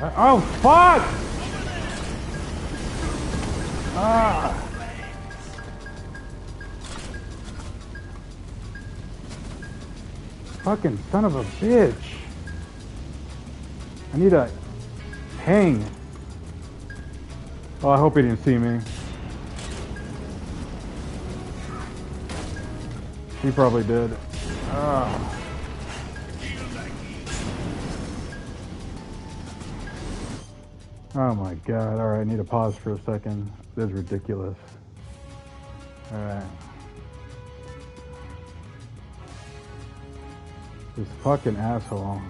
Oh fuck! Ah! Fucking son of a bitch. I need to hang. Oh, I hope he didn't see me. He probably did. Oh. Oh my god. Alright, I need to pause for a second. This is ridiculous. Alright. This fucking asshole.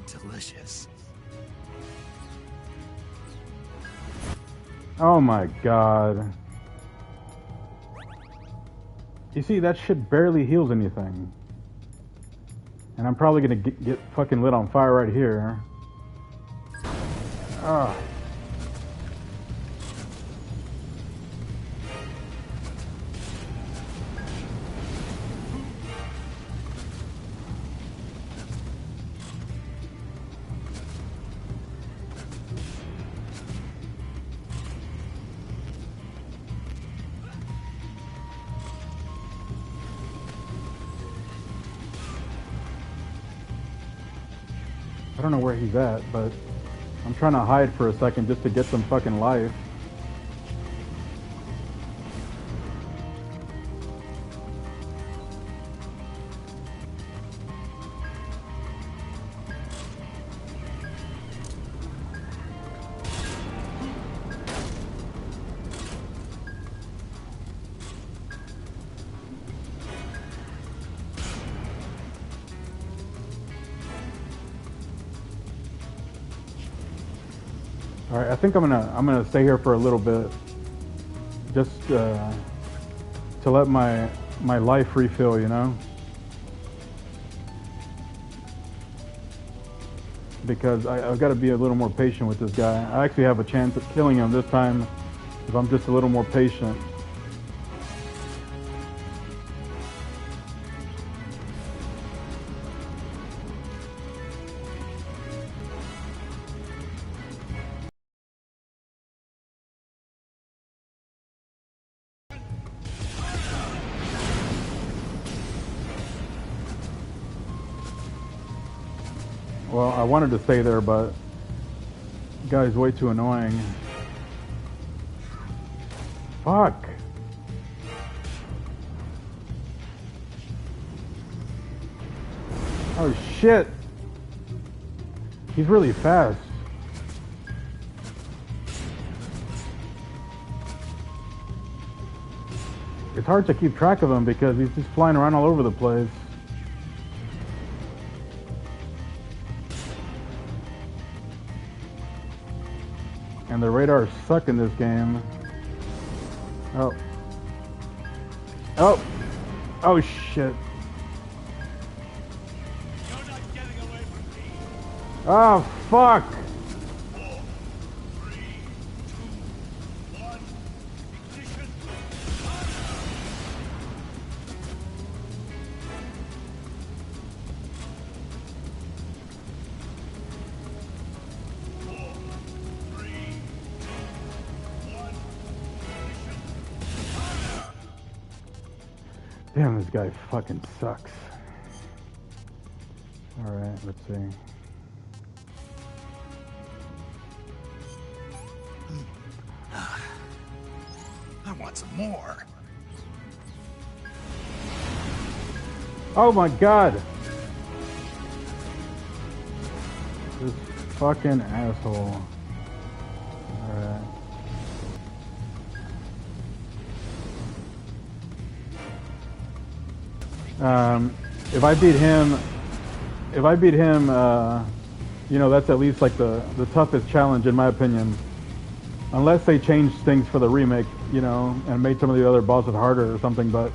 Delicious. Oh my god. You see, that shit barely heals anything. And I'm probably gonna get fucking lit on fire right here. Ah. I don't know where he's at, but I'm trying to hide for a second just to get some fucking life. All right, I think I'm gonna stay here for a little bit, just to let my life refill, you know, because I've got to be a little more patient with this guy. I actually have a chance of killing him this time if I'm just a little more patient. Well, I wanted to stay there, but the guy's way too annoying. Fuck. Oh shit. He's really fast. It's hard to keep track of him because he's just flying around all over the place. And the radars suck in this game. Oh. Oh. Oh shit. You're not getting away from me. Oh fuck. 4, 3, 2, 1. Ignition. Damn, this guy fucking sucks. Alright, let's see. I want some more. Oh my god! This fucking asshole. Alright. If I beat him, you know, that's at least like the toughest challenge in my opinion. Unless they changed things for the remake, you know, and made some of the other bosses harder or something. But,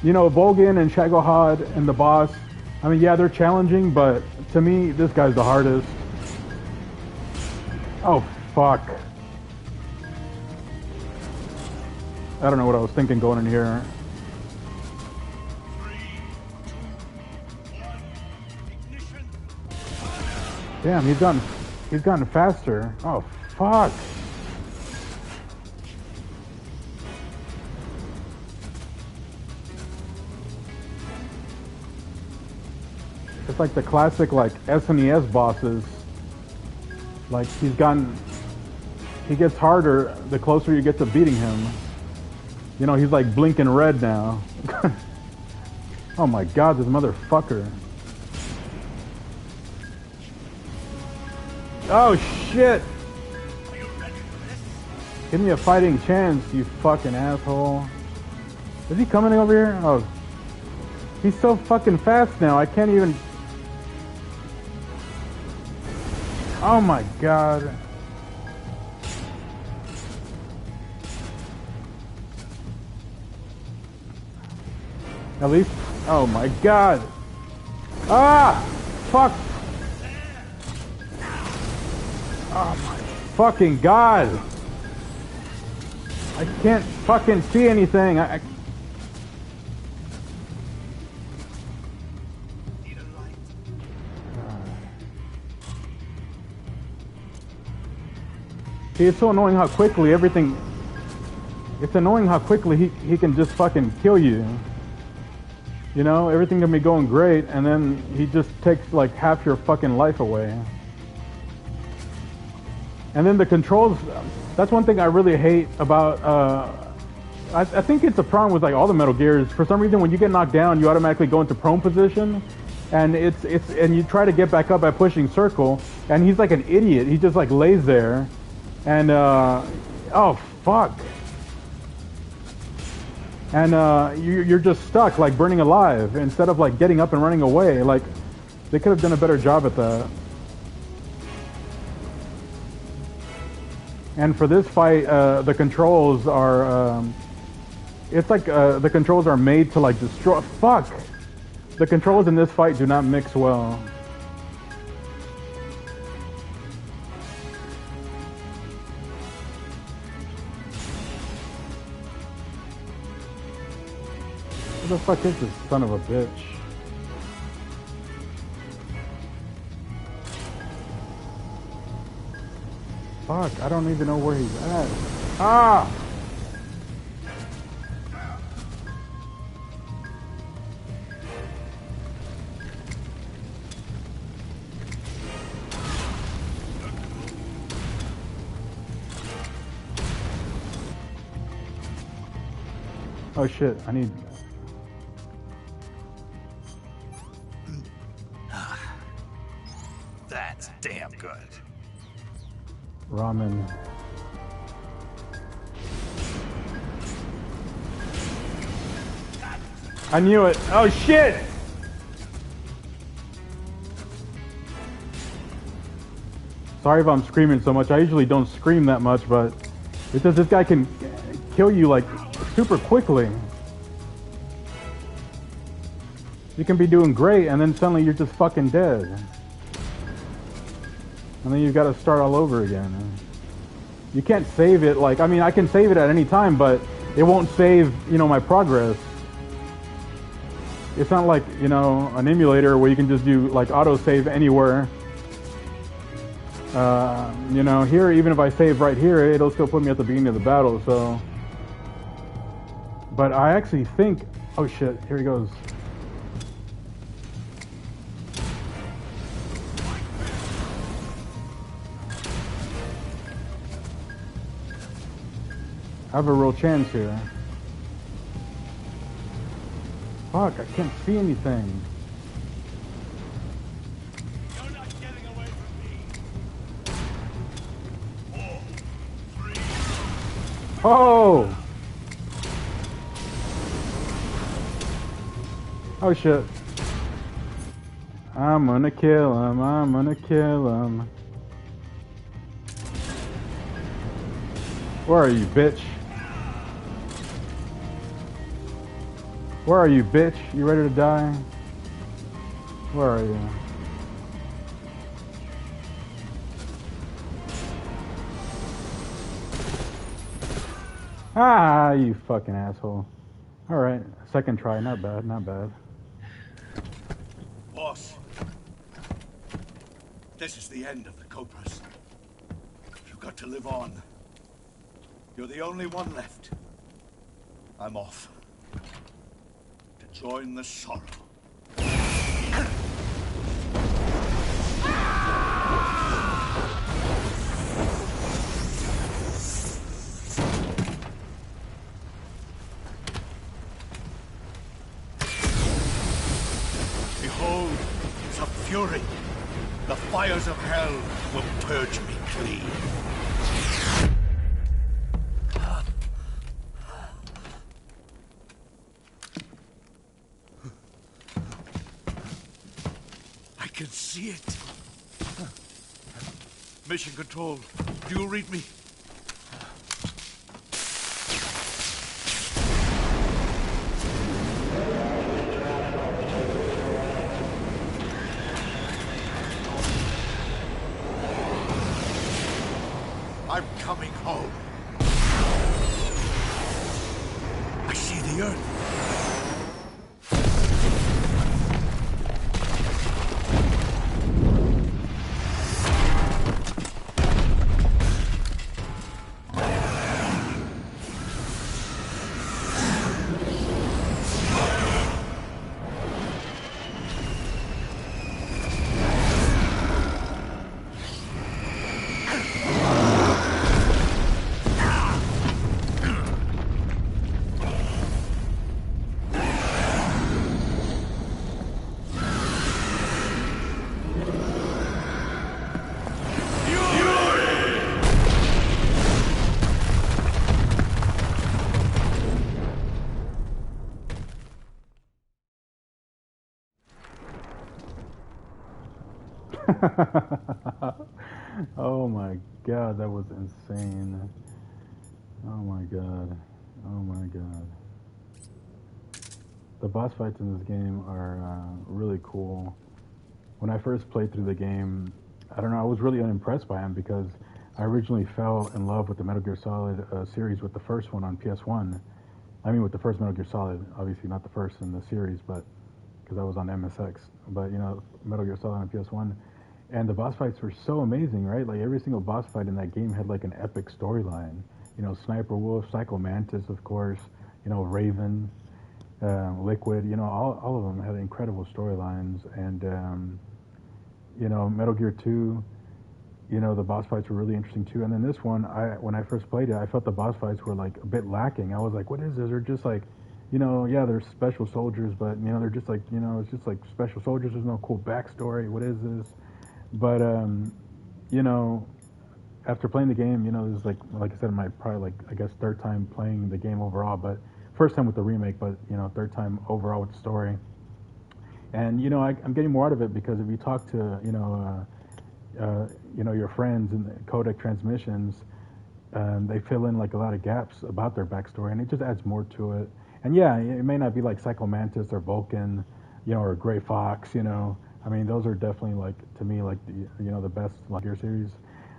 you know, Volgin and Shagohod and the boss, I mean, yeah, they're challenging, but to me, this guy's the hardest. Oh, fuck. I don't know what I was thinking going in here. 3, 2, 1. Ignition. Damn, he's gotten faster. Oh, fuck. It's like the classic like SNES bosses. Like he gets harder the closer you get to beating him. You know, he's like blinking red now. Oh my god, this motherfucker. Oh shit! Give me a fighting chance, you fucking asshole. Is he coming over here? Oh. He's so fucking fast now, I can't even... Oh my god. At least... Oh my god. Ah! Fuck! Oh my fucking god! I can't fucking see anything. See, it's so annoying how quickly everything... It's annoying how quickly he can just fucking kill you. You know, everything can be going great, and then he just takes like half your fucking life away. And then the controls, that's one thing I really hate about, I think it's a problem with like all the Metal Gears. For some reason, when you get knocked down, you automatically go into prone position, and and you try to get back up by pushing circle, and he's like an idiot. He just like lays there, and oh fuck, and you're just stuck like burning alive instead of like getting up and running away. Like they could have done a better job at that. And for this fight, the controls are, it's like the controls are made to like destroy, fuck! The controls in this fight do not mix well. Who the fuck is this son of a bitch? Fuck, I don't even know where he's at. Ah! Oh shit, I need... That's damn good. Ramen. I knew it. Oh shit! Sorry if I'm screaming so much. I usually don't scream that much, but it's just this guy can kill you like super quickly. You can be doing great and then suddenly you're just fucking dead. And then you've got to start all over again. You can't save it like, I mean, I can save it at any time, but it won't save, you know, my progress. It's not like, you know, an emulator where you can just do like auto-save anywhere. You know, here, even if I save right here, it'll still put me at the beginning of the battle, so. But I actually think, oh shit, here he goes. I have a real chance here. Fuck, I can't see anything. You're not getting away from me. 4, 3. Oh! Oh shit. I'm gonna kill him, I'm gonna kill him. Where are you, bitch? Where are you, bitch? You ready to die? Where are you? Ah, you fucking asshole. Alright, second try, not bad, not bad. Boss, this is the end of the Cobras. You've got to live on. You're the only one left. I'm off. To join the sorrow. fires of hell will purge me clean. I can see it. Mission Control, do you read me? I'm coming home. I see the Earth. Oh my god, that was insane. Oh my god. Oh my god. The boss fights in this game are really cool. When I first played through the game, I don't know, I was really unimpressed by them because I originally fell in love with the Metal Gear Solid series with the first one on PS1. I mean, with the first Metal Gear Solid, obviously not the first in the series, but because I was on MSX. But you know, Metal Gear Solid on PS1, and the boss fights were so amazing, right? Like every single boss fight in that game had like an epic storyline. You know, Sniper Wolf, Psycho Mantis, of course. You know, Raven, Liquid. You know, all of them had incredible storylines, and you know, Metal Gear 2. You know, the boss fights were really interesting too. And then this one, when I first played it, I felt the boss fights were like a bit lacking. I was like, what is this? They're just like, you know, yeah, they're special soldiers, but you know, they're just like, you know, it's just like special soldiers. There's no cool backstory. What is this? But you know, after playing the game, you know, this is like I said, my probably like I guess third time playing the game overall, but first time with the remake, but you know, third time overall with the story. And you know, I'm getting more out of it because if you talk to you know, your friends in the codec transmissions, they fill in like a lot of gaps about their backstory, and it just adds more to it. And yeah, it may not be like Psycho Mantis or Vulcan, you know, or Gray Fox, you know. I mean, those are definitely like to me like you know the best like Gear series.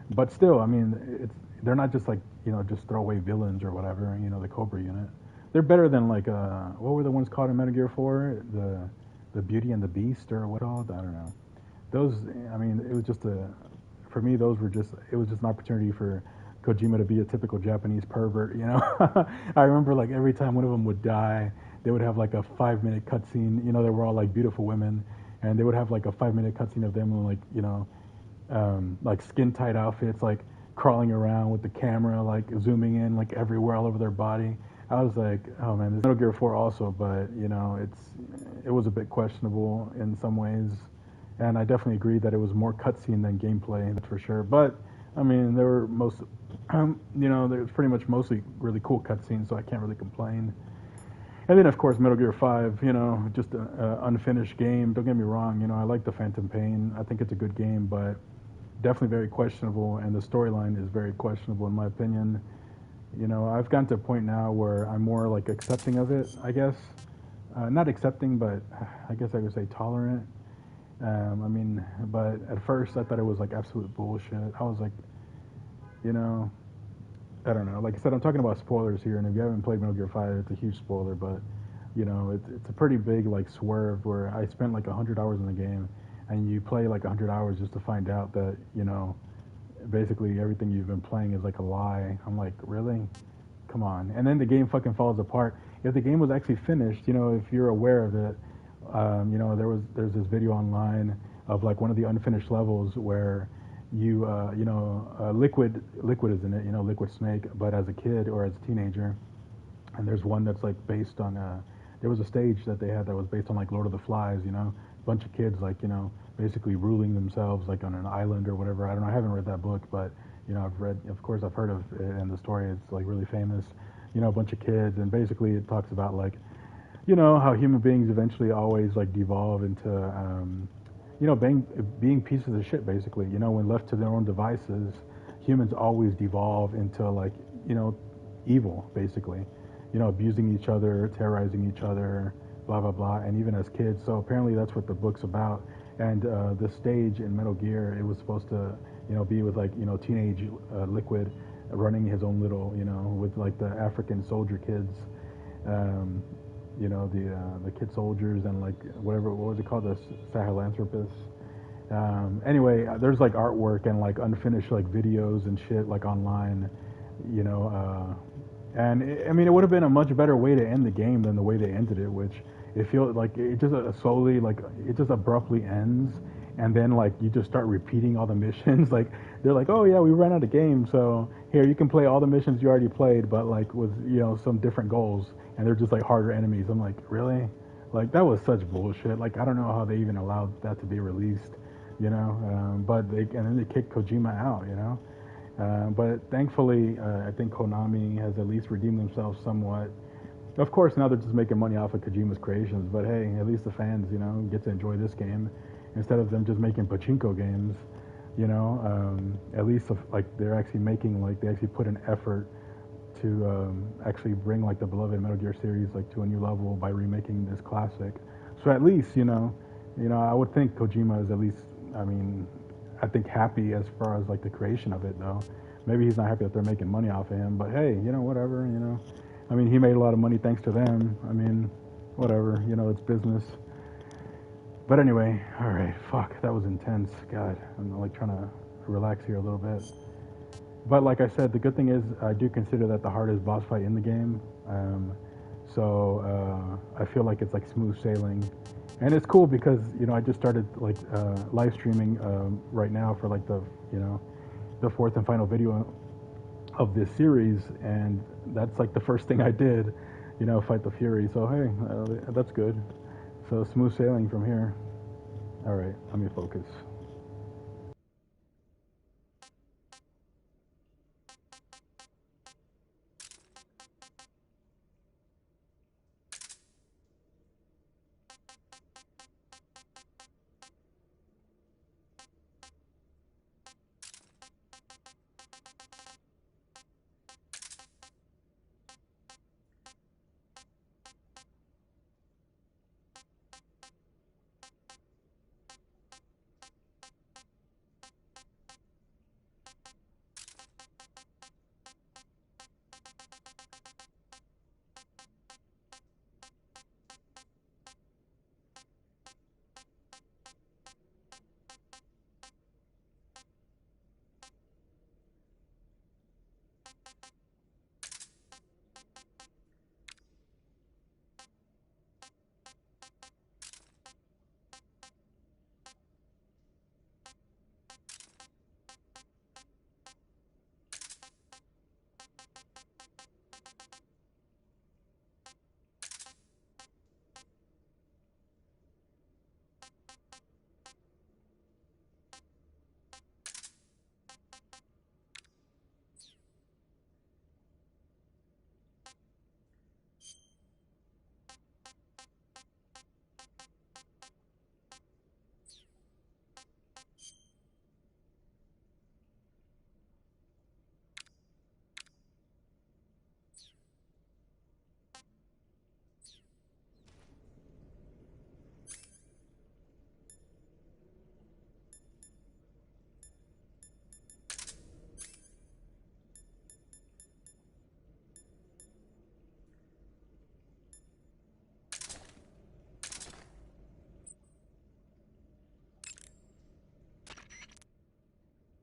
But still, I mean, they're not just like you know just throwaway villains or whatever. You know, the Cobra unit, they're better than like what were the ones called in Metal Gear 4? The Beauty and the Beast or what called? I don't know. Those, I mean, it was just for me, those were just, it was just an opportunity for Kojima to be a typical Japanese pervert, you know? I remember like every time one of them would die, they would have like a 5-minute cutscene, you know, they were all like beautiful women, and they would have like a 5-minute cutscene of them in like, you know, like skin tight outfits, like crawling around with the camera, like zooming in like everywhere all over their body. I was like, oh man, this Metal Gear 4 also, but you know, it was a bit questionable in some ways. And I definitely agree that it was more cutscene than gameplay, that's for sure. But I mean, there were you know, there was pretty much mostly really cool cutscenes, so I can't really complain. And then, of course, Metal Gear 5, you know, just an unfinished game. Don't get me wrong, you know, I like the Phantom Pain. I think it's a good game, but definitely very questionable, and the storyline is very questionable in my opinion. You know, I've gotten to a point now where I'm more like accepting of it, I guess. Not accepting, but I guess I would say tolerant. I mean, but at first I thought it was like absolute bullshit. I was like, you know, I don't know. Like I said, I'm talking about spoilers here, and if you haven't played Metal Gear 5, it's a huge spoiler, but, you know, it's a pretty big, like, swerve where I spent like 100 hours in the game, and you play like 100 hours just to find out that, you know, basically everything you've been playing is like a lie. I'm like, really? Come on. And then the game fucking falls apart. If the game was actually finished, you know, if you're aware of it, you know, there's this video online of like one of the unfinished levels where you know, Liquid is in it, you know, Liquid Snake, but as a kid or as a teenager. And there's one that's like based on there was a stage that they had that was based on like Lord of the Flies, you know, a bunch of kids like, you know, basically ruling themselves like on an island or whatever. I don't know. I haven't read that book, but I've read. Of course, I've heard of it, and the story is like really famous. A bunch of kids, and basically it talks about like how human beings eventually always like devolve into being pieces of shit basically. When left to their own devices, humans always devolve into like evil basically. Abusing each other, terrorizing each other, blah blah blah, and even as kids. So apparently that's what the book's about. And the stage in Metal Gear, it was supposed to be with like teenage Liquid running his own little with like the African soldier kids. The kid soldiers and like what was it called, the Sahelanthropus. Anyway, there's like artwork and like unfinished like videos and shit like online, and I mean it would have been a much better way to end the game than the way they ended it, which it feels like it just solely like it just abruptly ends, and then like you just start repeating all the missions. Like they're like, oh yeah, we ran out of game, so here you can play all the missions you already played, but like with some different goals, and they're just like harder enemies. I'm like, really? Like that was such bullshit. Like I don't know how they even allowed that to be released, but and then they kicked Kojima out, but thankfully I think Konami has at least redeemed themselves somewhat. Of course, now they're just making money off of Kojima's creations, but hey, at least the fans, get to enjoy this game instead of them just making pachinko games. At least like they're actually making like they actually put an effort to actually bring like the beloved Metal Gear series like to a new level by remaking this classic. So at least I would think Kojima is at least, I mean, I think happy as far as like the creation of it though. Maybe he's not happy that they're making money off of him, but hey, whatever. I mean, he made a lot of money thanks to them. I mean, whatever. It's business. But anyway, all right. Fuck, that was intense. God, I'm like trying to relax here a little bit. But like I said, the good thing is I do consider that the hardest boss fight in the game. So I feel like it's like smooth sailing, and it's cool because I just started like live streaming right now for like the fourth and final video of this series, and that's like the first thing I did, fight the Fury. So hey, that's good. So smooth sailing from here. All right, let me focus.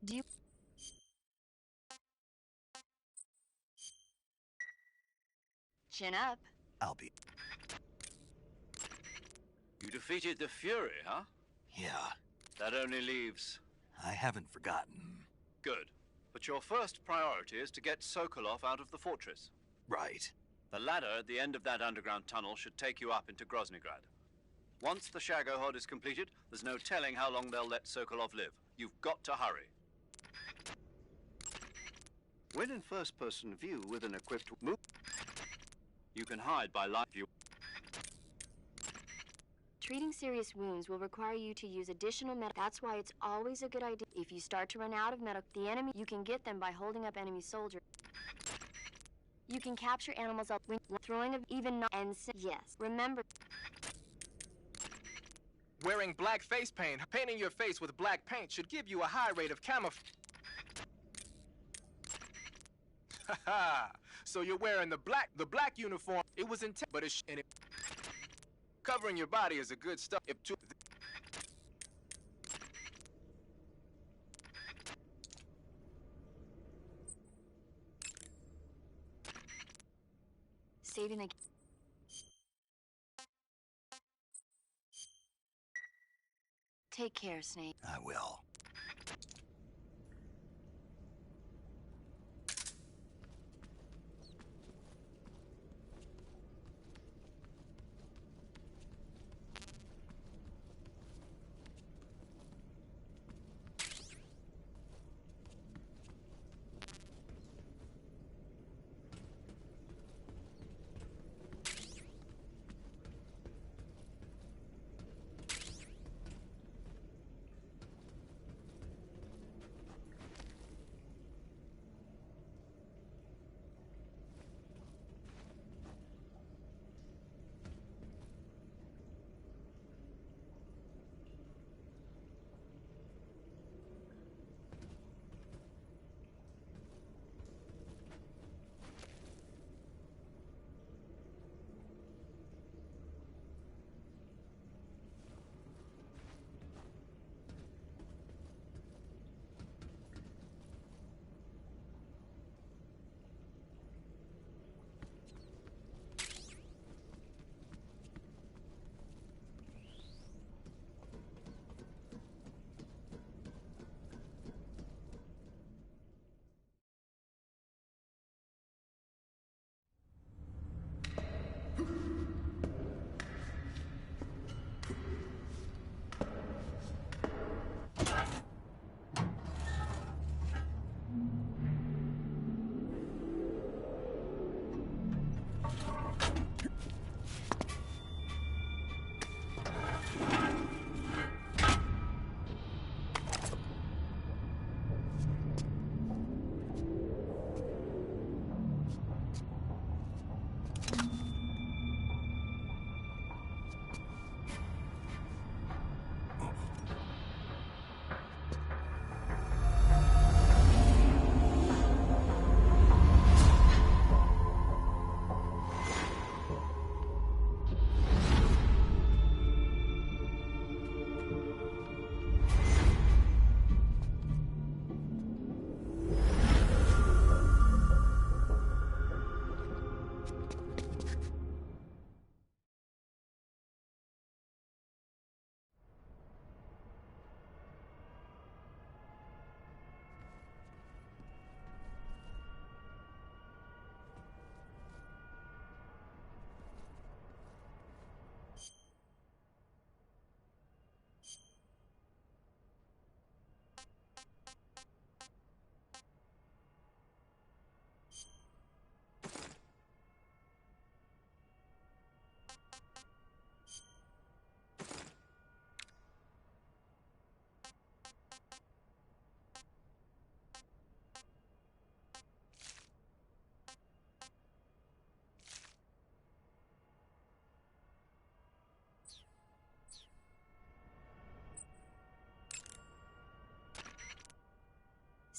Do you... Chin up. I'll be... You defeated the Fury, huh? Yeah, That only leaves... I haven't forgotten. Good. But your first priority is to get Sokolov out of the fortress. Right. The ladder at the end of that underground tunnel should take you up into Groznygrad. Once the Shagohod is completed, there's no telling how long they'll let Sokolov live. You've got to hurry. When in first-person view with an equipped move, you can hide by live view. Treating serious wounds will require you to use additional medical. That's why it's always a good idea. If you start to run out of the enemy, you can get them by holding up enemy soldiers. You can capture animals up when throwing even not and yes. Remember, Wearing black face paint, painting your face with black paint should give you a high rate of camouflage. Haha. So you're wearing the black uniform. It was intense, but covering your body is a good stuff. saving the. Take care, Snake. I will.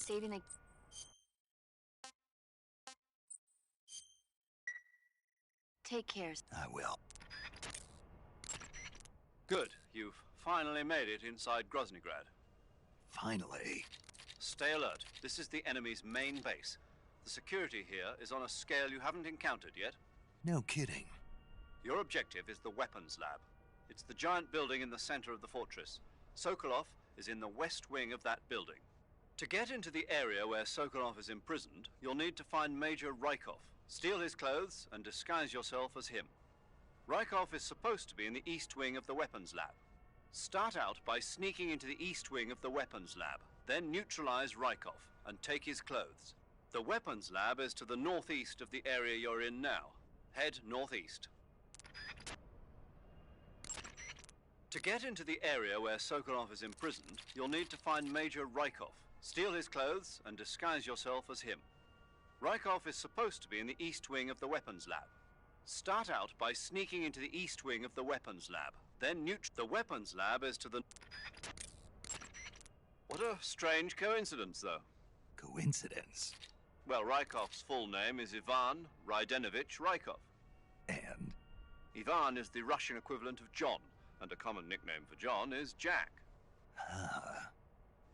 Saving the. Take care. I will. Good. You've finally made it inside Groznygrad. Finally. Stay alert. This is the enemy's main base. The security here is on a scale you haven't encountered yet. No kidding. Your objective is the weapons lab. It's the giant building in the center of the fortress. Sokolov is in the west wing of that building. To get into the area where Sokolov is imprisoned, you'll need to find Major Rykov, steal his clothes, and disguise yourself as him. Rykov is supposed to be in the east wing of the weapons lab. Start out by sneaking into the east wing of the weapons lab, then neutralize Rykov and take his clothes. The weapons lab is to the northeast of the area you're in now. Head northeast. To get into the area where Sokolov is imprisoned, you'll need to find Major Rykov, steal his clothes, and disguise yourself as him. Rykov is supposed to be in the east wing of the weapons lab. Start out by sneaking into the east wing of the weapons lab, then the weapons lab is to the... What a strange coincidence, though. Coincidence? Well, Rykov's full name is Ivan Rydenovich Rykov. And? Ivan is the Russian equivalent of John, and a common nickname for John is Jack. Ah.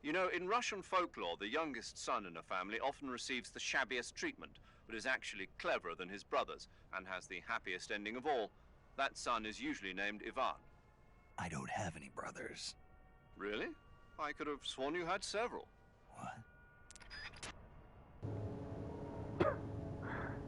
You know, in Russian folklore, the youngest son in a family often receives the shabbiest treatment, but is actually cleverer than his brothers, and has the happiest ending of all. That son is usually named Ivan. I don't have any brothers. Really? I could have sworn you had several. What?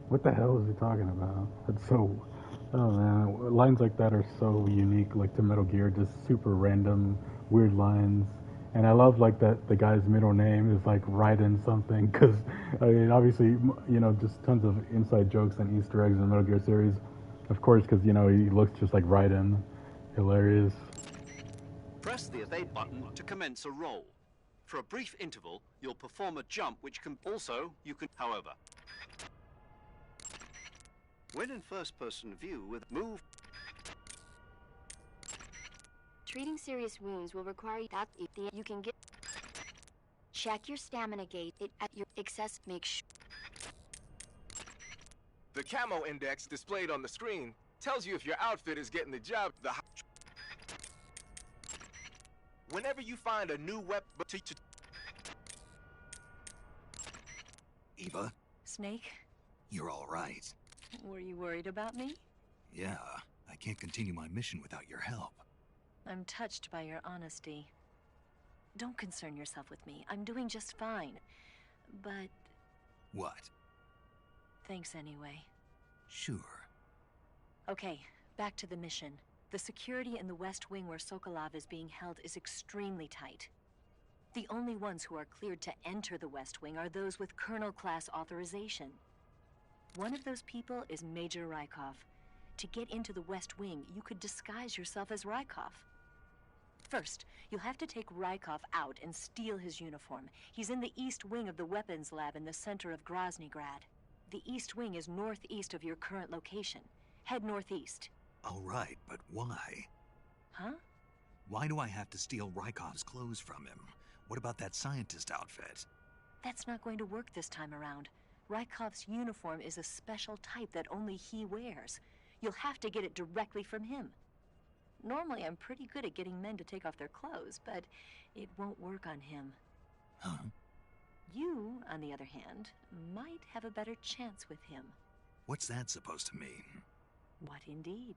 What the hell is he talking about? That's so... Oh man, lines like that are so unique, like to Metal Gear, just super random, weird lines. And I love like that the guy's middle name is like Raiden something, because I mean obviously, you know, just tons of inside jokes and Easter eggs in the Metal Gear series. Of course, because you know he looks just like Raiden. Hilarious. Press the evade button to commence a roll. For a brief interval, you'll perform a jump which can also, however. When in first-person view with move... Treating serious wounds will require that you can get... Check your stamina gauge at your excess. Make sure... The camo index displayed on the screen tells you if your outfit is getting the job. Whenever you find a new weapon... Eva, Snake, you're all right. were you worried about me? Yeah, I can't continue my mission without your help. I'm touched by your honesty. Don't concern yourself with me. I'm doing just fine. But What? thanks anyway. Sure. Okay, back to the mission. The security in the West Wing where Sokolov is being held is extremely tight. The only ones who are cleared to enter the West Wing are those with Colonel-class authorization. One of those people is Major Rykov. To get into the West Wing, you could disguise yourself as Rykov. First, you'll have to take Rykov out and steal his uniform. He's in the East Wing of the weapons lab in the center of Groznygrad. The East Wing is northeast of your current location. Head northeast. All right, but why? Huh? Why do I have to steal Rykov's clothes from him? What about that scientist outfit? That's not going to work this time around. Rykov's uniform is a special type that only he wears. You'll have to get it directly from him. Normally, I'm pretty good at getting men to take off their clothes, but it won't work on him. Huh? You, on the other hand, might have a better chance with him. What's that supposed to mean? What indeed?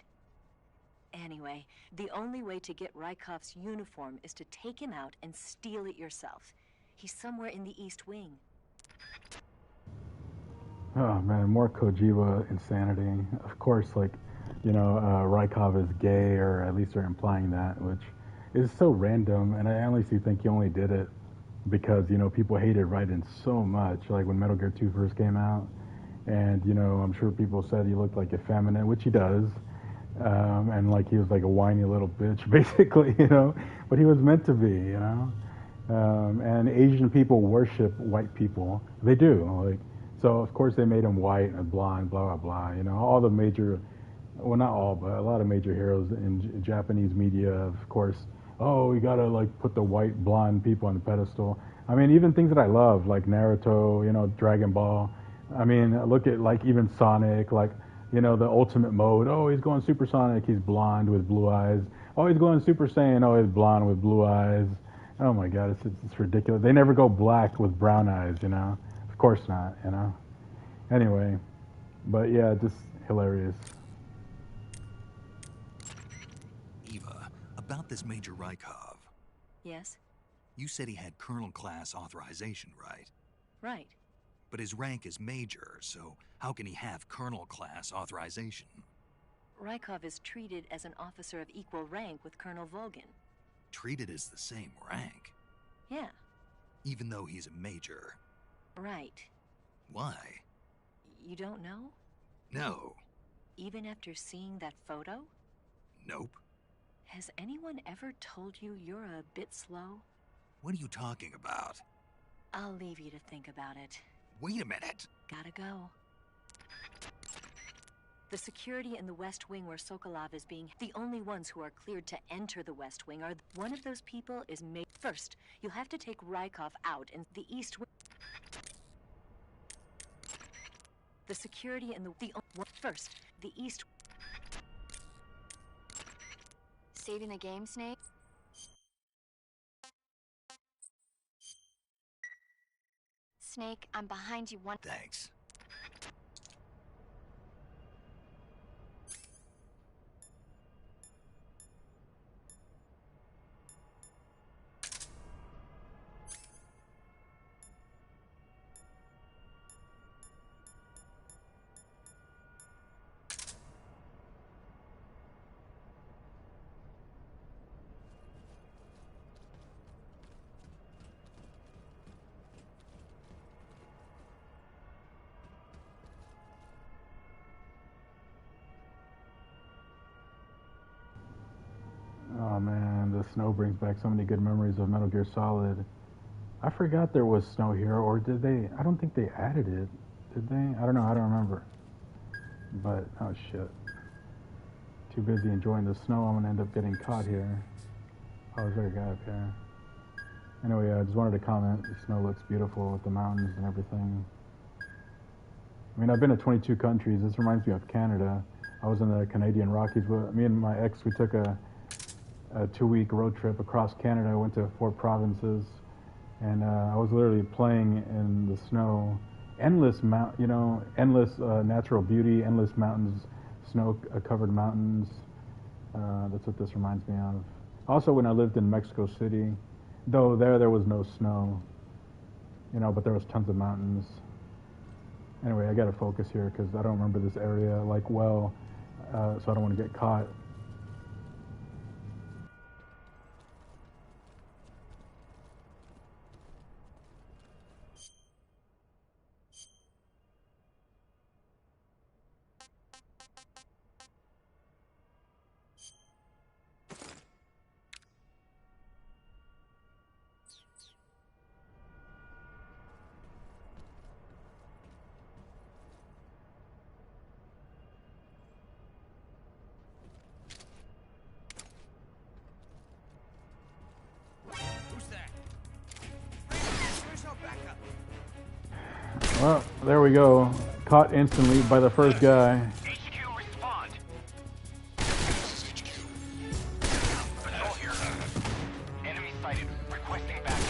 Anyway, the only way to get Rykov's uniform is to take him out and steal it yourself. He's somewhere in the East Wing. Oh man, more Kojima insanity. Of course, like, you know, Rykov is gay, or at least they're implying that, which is so random. And I honestly think he only did it because, you know, people hated Raiden so much, like when Metal Gear 2 first came out. And, you know, I'm sure people said he looked like effeminate, which he does. And like he was like a whiny little bitch, basically, you know. But he was meant to be, you know. And Asian people worship white people. They do, like. So of course they made him white and blonde, blah blah blah. You know, all the major, well not all, but a lot of major heroes in Japanese media, of course. Oh, we gotta like put the white blonde people on the pedestal. I mean, even things that I love, like Naruto, you know, Dragon Ball. I mean, look at like even Sonic, like, you know, the ultimate mode. Oh, he's going Super Sonic, he's blonde with blue eyes. Oh, he's going Super Saiyan, oh, he's blonde with blue eyes. Oh my God, it's ridiculous. They never go black with brown eyes, you know. Of course not, you know. Anyway, but yeah, just hilarious. Eva, about this Major Rykov. Yes? You said he had Colonel-class authorization, right? Right. But his rank is Major, so how can he have Colonel-class authorization? Rykov is treated as an officer of equal rank with Colonel Volgin. Treated as the same rank? Yeah, Even though he's a major? right. Why? You don't know? No. Even after seeing that photo? Nope. Has anyone ever told you you're a bit slow? What are you talking about? I'll leave you to think about it. Wait a minute. Gotta go. The security in the West Wing where Sokolov is being... The only ones who are cleared to enter the West Wing are... One of those people is made... First, you'll have to take Rykov out in the East Wing. The security in the... First, the East... Saving the game, Snake? Snake, I'm behind you one... Thanks. Oh man, the snow brings back so many good memories of Metal Gear Solid. I forgot there was snow here, or did they? I don't think they added it. Did they? I don't know, I don't remember. But, oh shit. Too busy enjoying the snow, I'm gonna end up getting caught here. Oh, there's a guy up here. Anyway, I just wanted to comment. The snow looks beautiful with the mountains and everything. I mean, I've been to 22 countries. This reminds me of Canada. I was in the Canadian Rockies. Me and my ex, we took a 2-week road trip across Canada. I went to 4 provinces, and I was literally playing in the snow. Endless endless natural beauty, endless mountains, snow-covered mountains. That's what this reminds me of. Also, when I lived in Mexico City, though there was no snow, but there was tons of mountains. Anyway, I gotta focus here because I don't remember this area well, so I don't want to get caught. Well, there we go. Caught instantly by the first guy. HQ, respond. This is HQ. Patrol here. Enemy sighted. Requesting backup.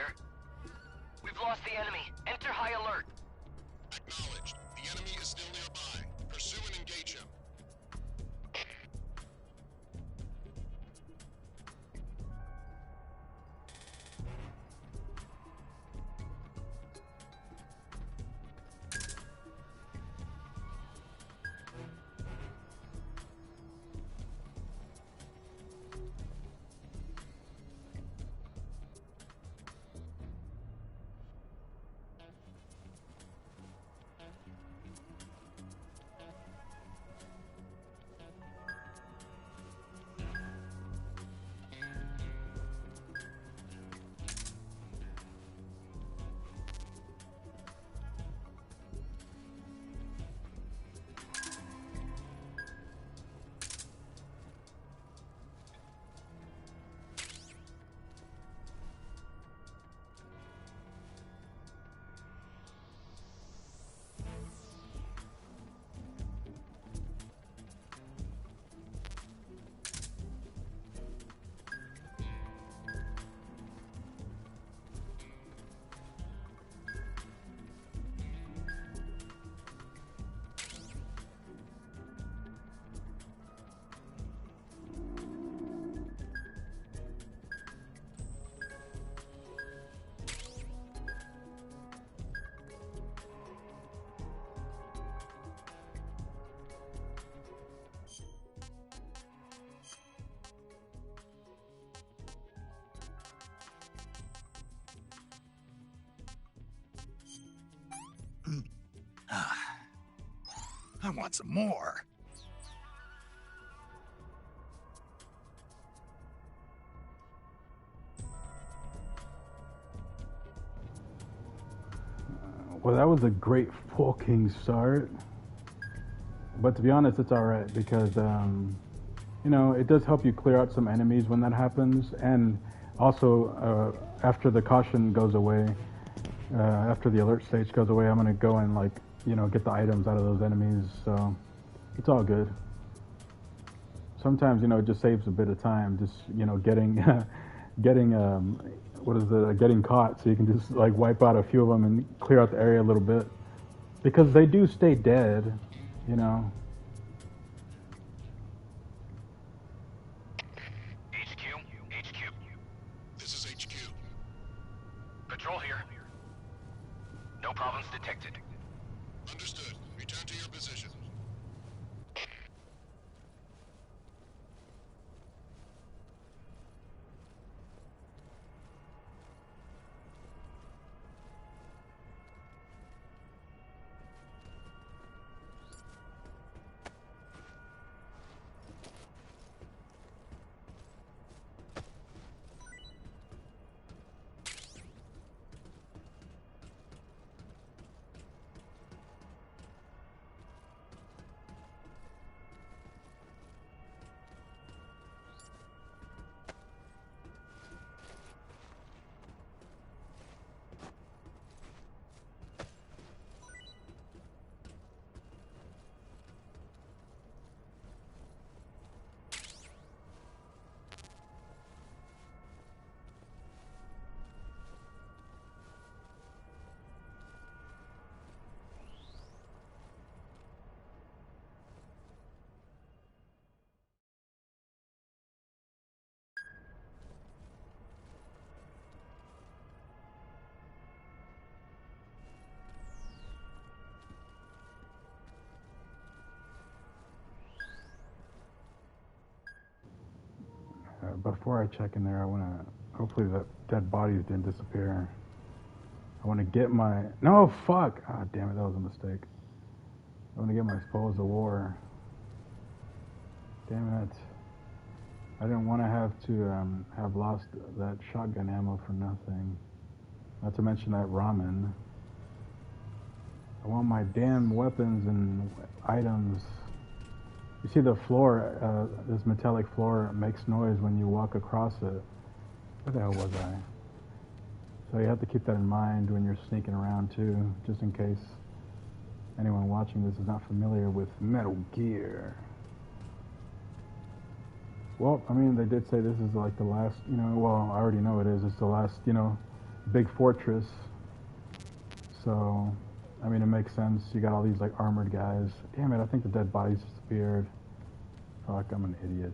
here. We've lost the enemy. Enter high alert. Acknowledged. The enemy is still nearby. Pursue and engage him. I want some more. Well, that was a great fucking start. But to be honest, it's alright because, you know, it does help you clear out some enemies when that happens. And also, after the caution goes away, after the alert stage goes away, I'm going to go and, like, you know, get the items out of those enemies. So it's all good. Sometimes, you know, it just saves a bit of time, just, you know, getting getting caught, so you can just like wipe out a few of them and clear out the area a little bit, because they do stay dead, you know. HQ. This is HQ. Patrol here. No problems detected. Understood. Return to your position. Before I check in there, I want to, hopefully that dead bodies didn't disappear. I want to get my, no, fuck! Ah, damn it, that was a mistake. I want to get my spoils of war. Damn it. I didn't want to have lost that shotgun ammo for nothing. Not to mention that ramen. I want my damn weapons and items. You see the floor, this metallic floor makes noise when you walk across it. Where the hell was I? So you have to keep that in mind when you're sneaking around too, just in case anyone watching this is not familiar with Metal Gear. Well, I mean, they did say this is like the last, you know, well, I already know it is. It's the last, you know, big fortress. So, I mean, it makes sense. You got all these like armored guys. Damn it! I think the dead bodies disappeared. Fuck, I'm an idiot.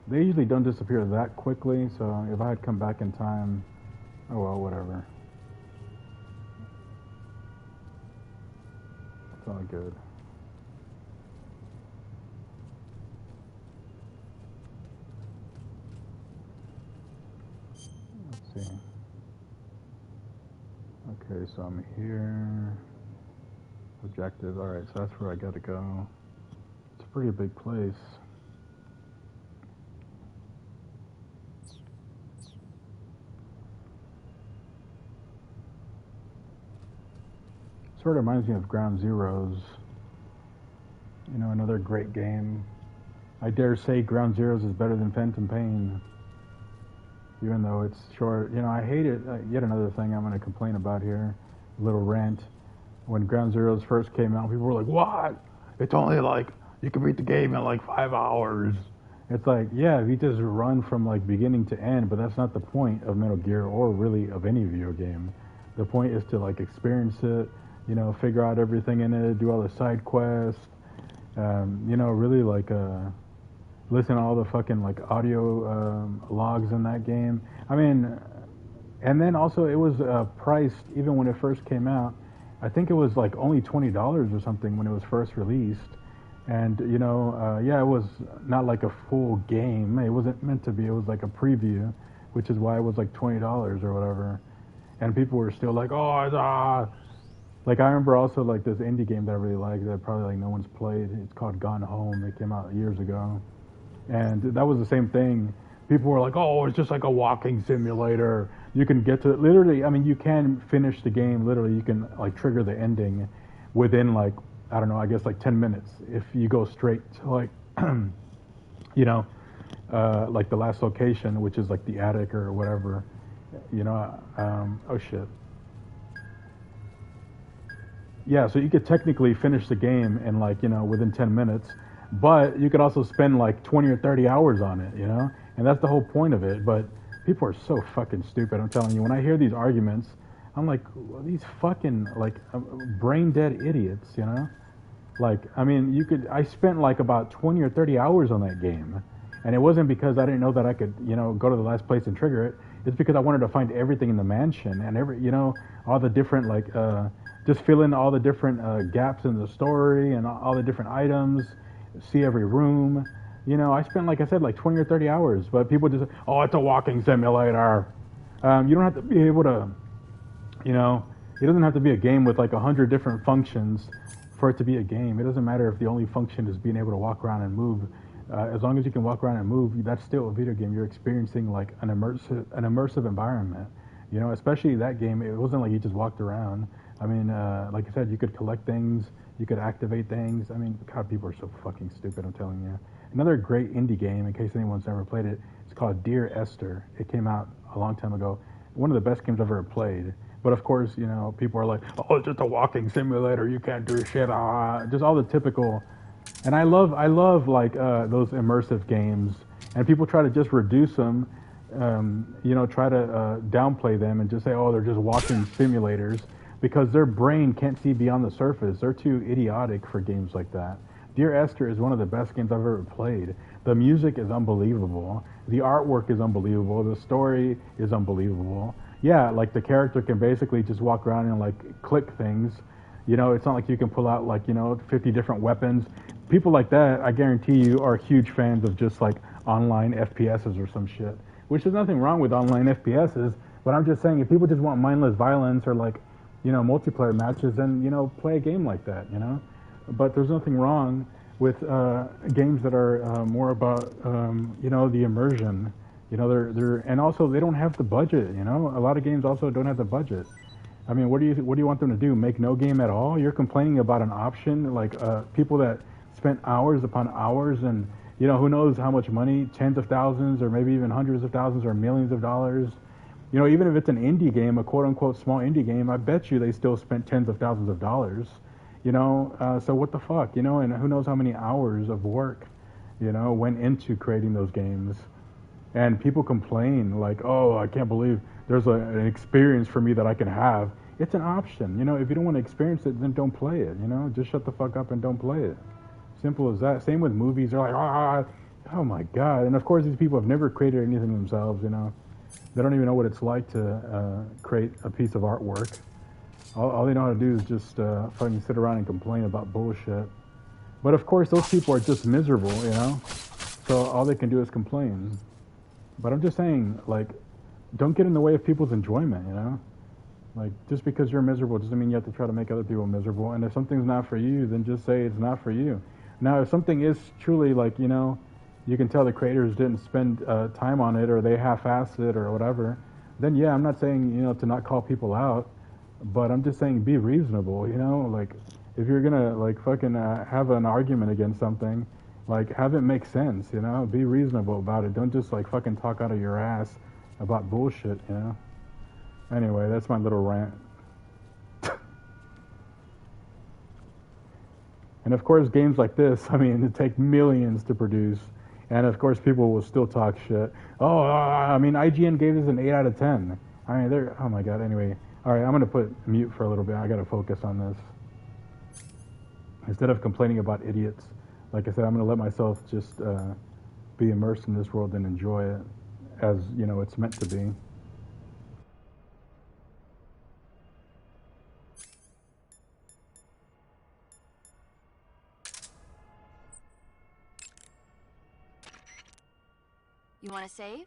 They usually don't disappear that quickly, so if I had come back in time, oh well, whatever. It's all good. Let's see. Okay, so I'm here. Objective. Alright, so that's where I gotta go. It's a pretty big place. Sort of reminds me of Ground Zeroes. You know, another great game. I dare say Ground Zeroes is better than Phantom Pain. Even though it's short. You know, I hate it. Yet another thing I'm going to complain about here. A little rant. When Ground Zeroes first came out, people were like, what? It's only like, you can beat the game in like 5 hours. It's like, yeah, you just run from like beginning to end, but that's not the point of Metal Gear or really of any video game. The point is to like experience it, you know, figure out everything in it, do all the side quests, you know, really like listen to all the fucking like audio logs in that game. I mean, and then also it was priced, even when it first came out, I think it was like only $20 or something when it was first released. And, you know, yeah, it was not like a full game. It wasn't meant to be. It was like a preview, which is why it was like $20 or whatever. And people were still like, oh, it's, like I remember also like this indie game that I really liked that probably like no one's played. It's called Gone Home. It came out years ago. And that was the same thing. People were like, oh, it's just like a walking simulator. You can get to it. Literally, I mean, you can finish the game. Literally, you can like trigger the ending within like, I don't know, I guess like 10 minutes if you go straight to like, you know, like the last location, which is like the attic or whatever, you know, oh shit. Yeah, so you could technically finish the game in like, you know, within 10 minutes, but you could also spend like 20 or 30 hours on it, you know, and that's the whole point of it. But people are so fucking stupid. I'm telling you, when I hear these arguments, I'm like, well, these fucking like brain dead idiots, you know? Like, I mean, I spent like about 20 or 30 hours on that game. And it wasn't because I didn't know that I could, you know, go to the last place and trigger it. It's because I wanted to find everything in the mansion and you know, all the different like, just fill in all the different gaps in the story and all the different items, see every room. You know, I spent, like I said, like 20 or 30 hours. But people just, oh, it's a walking simulator. You don't have to be able to, you know, it doesn't have to be a game with like 100 different functions for it to be a game. It doesn't matter if the only function is being able to walk around and move. As long as you can walk around and move, that's still a video game. You're experiencing like an immersive environment. You know, especially that game, it wasn't like you just walked around. I mean, like I said, you could collect things, you could activate things. I mean, God, people are so fucking stupid, I'm telling you. Another great indie game, in case anyone's never played it, it's called Dear Esther. It came out a long time ago. One of the best games I've ever played. But of course, you know, people are like, oh, it's just a walking simulator, you can't do shit, just all the typical. And I love like those immersive games, and people try to just reduce them, you know, try to downplay them and just say, oh, they're just walking simulators, because their brain can't see beyond the surface. They're too idiotic for games like that. Dear Esther is one of the best games I've ever played. The music is unbelievable. The artwork is unbelievable. The story is unbelievable. Yeah, like the character can basically just walk around and like click things. You know, it's not like you can pull out like, you know, 50 different weapons. People like that, I guarantee you, are huge fans of just like online FPSs or some shit. Which there's nothing wrong with online FPSs, but I'm just saying if people just want mindless violence or like, you know, multiplayer matches, then, you know, play a game like that, you know? But there's nothing wrong with games that are more about, you know, the immersion. You know, and also they don't have the budget, you know? A lot of games also don't have the budget. I mean, what do you want them to do? Make no game at all? You're complaining about an option, like people that spent hours upon hours and, you know, who knows how much money, tens of thousands or maybe even hundreds of thousands or millions of dollars. You know, even if it's an indie game, a quote-unquote small indie game, I bet you they still spent tens of thousands of dollars. You know, so what the fuck, you know, and who knows how many hours of work, you know, went into creating those games. And people complain like, oh, I can't believe there's an experience for me that I can have. It's an option. You know, if you don't want to experience it, then don't play it. You know, just shut the fuck up and don't play it. Simple as that. Same with movies. They're like, oh my god. And of course, these people have never created anything themselves. You know, they don't even know what it's like to create a piece of artwork. All they know how to do is just fucking sit around and complain about bullshit. But of course, those people are just miserable. You know, so all they can do is complain. But I'm just saying, like, don't get in the way of people's enjoyment. You know. Like, just because you're miserable doesn't mean you have to try to make other people miserable. And if something's not for you, then just say it's not for you. Now, if something is truly, like, you know, you can tell the creators didn't spend time on it, or they half-assed it, or whatever, then yeah, I'm not saying, you know, to not call people out, but I'm just saying be reasonable, you know? Like, if you're gonna, like, fucking have an argument against something, like, have it make sense, you know? Be reasonable about it. Don't just, like, fucking talk out of your ass about bullshit, you know? Anyway, that's my little rant. And of course, games like this, I mean, it take millions to produce. And of course, people will still talk shit. Oh, I mean, IGN gave this an 8 out of 10. I mean, they're, oh my god, anyway. All right, I'm going to put mute for a little bit. I got to focus on this. Instead of complaining about idiots, like I said, I'm going to let myself just be immersed in this world and enjoy it as, you know, it's meant to be. You want to save?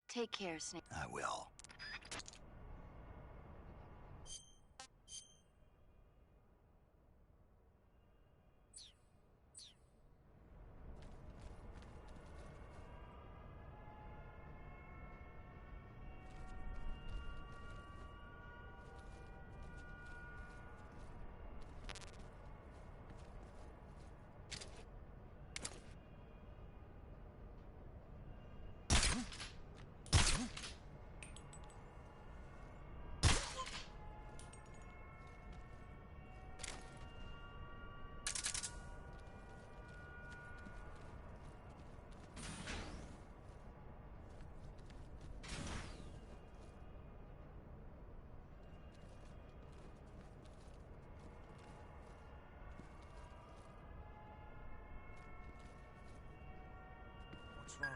Take care, Snake. I will. What's wrong?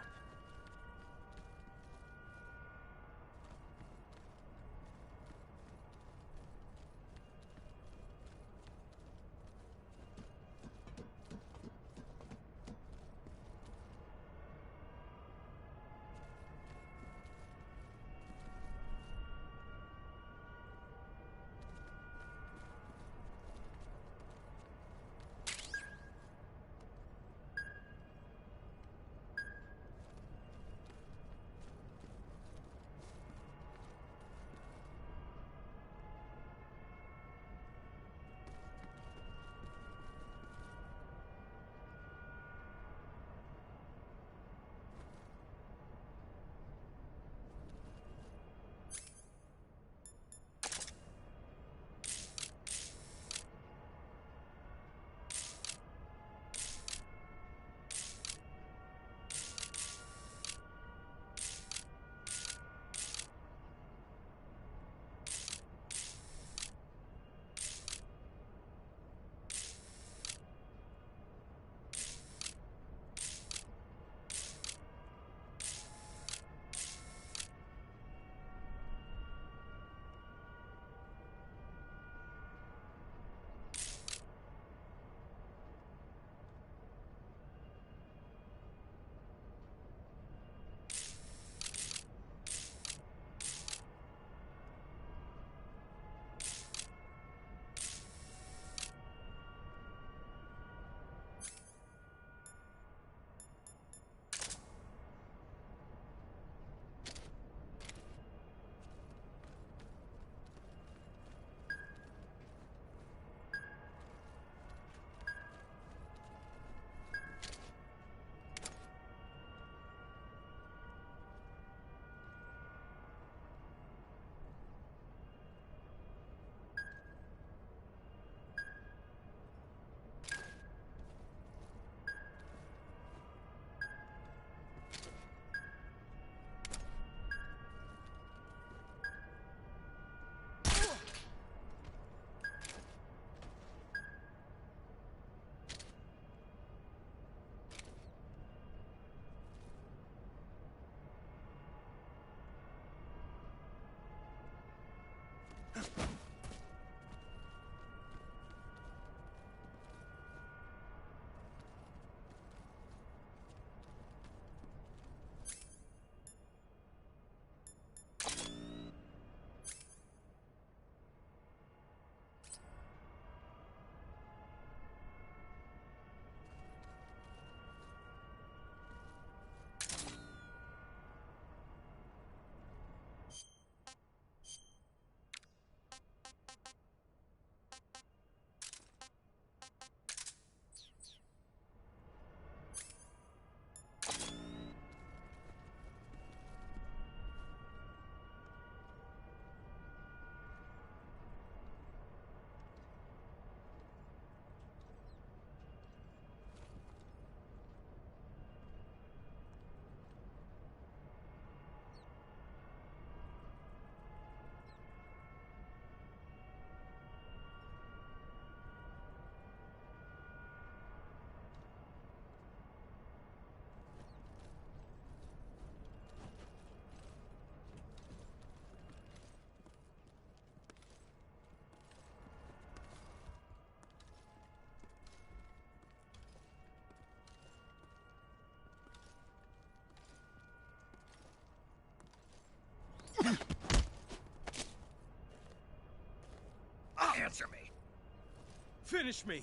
Finish me!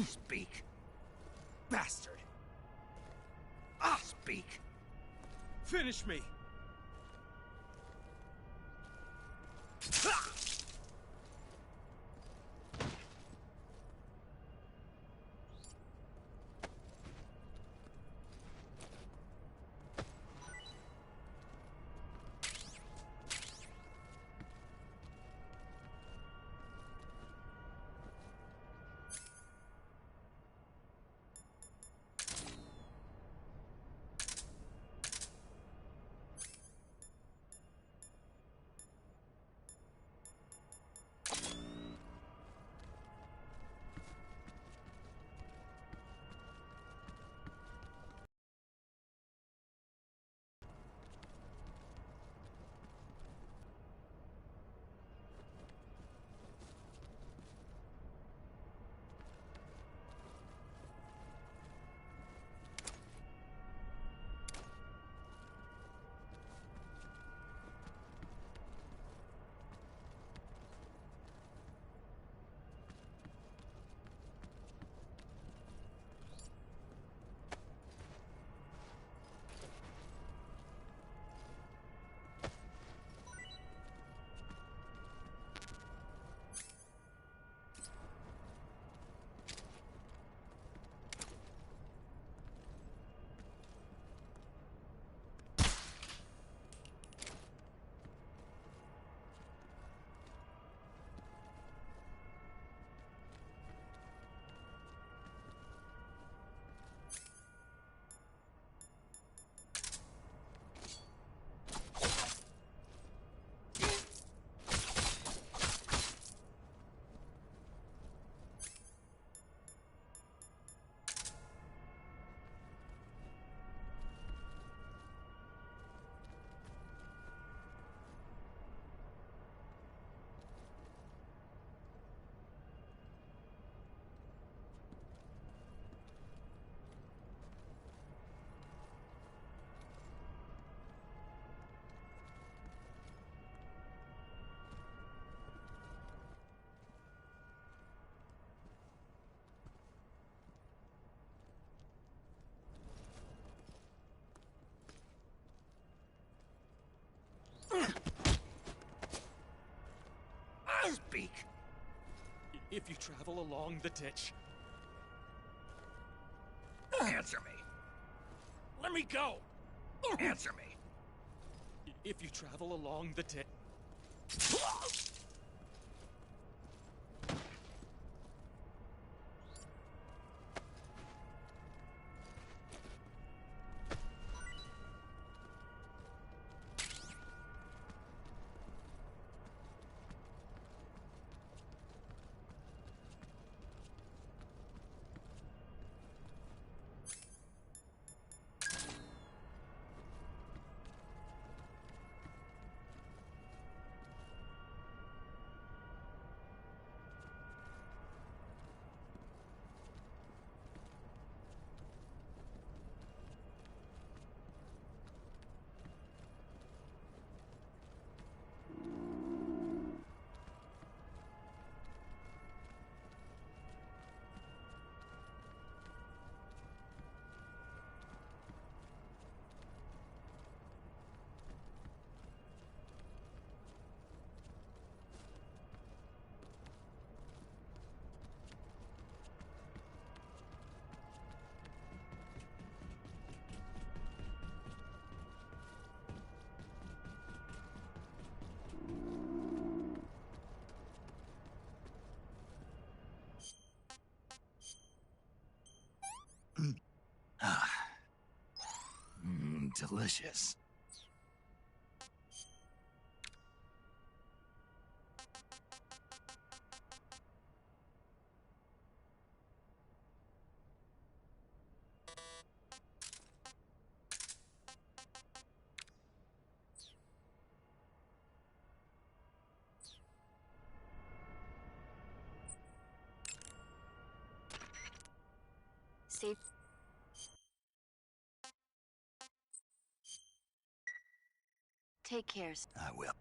Speak. Bastard! Speak. Finish me! Speak. If you travel along the ditch... Answer me. Let me go! Answer me. If you travel along the ditch... Delicious. Safe. Take care. I will.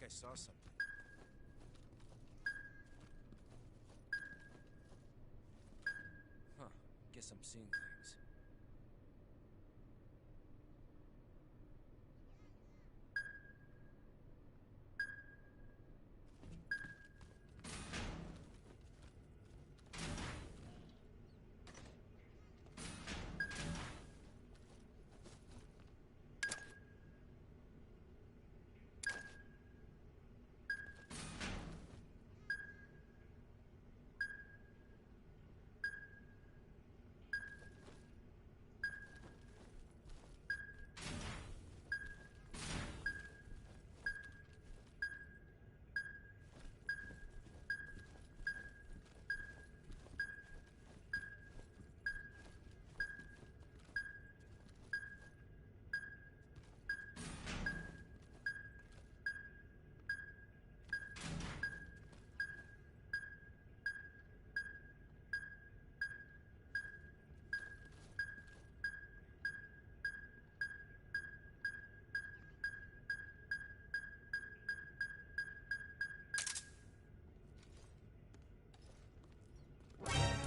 I saw something. Huh. Guess I'm seeing things.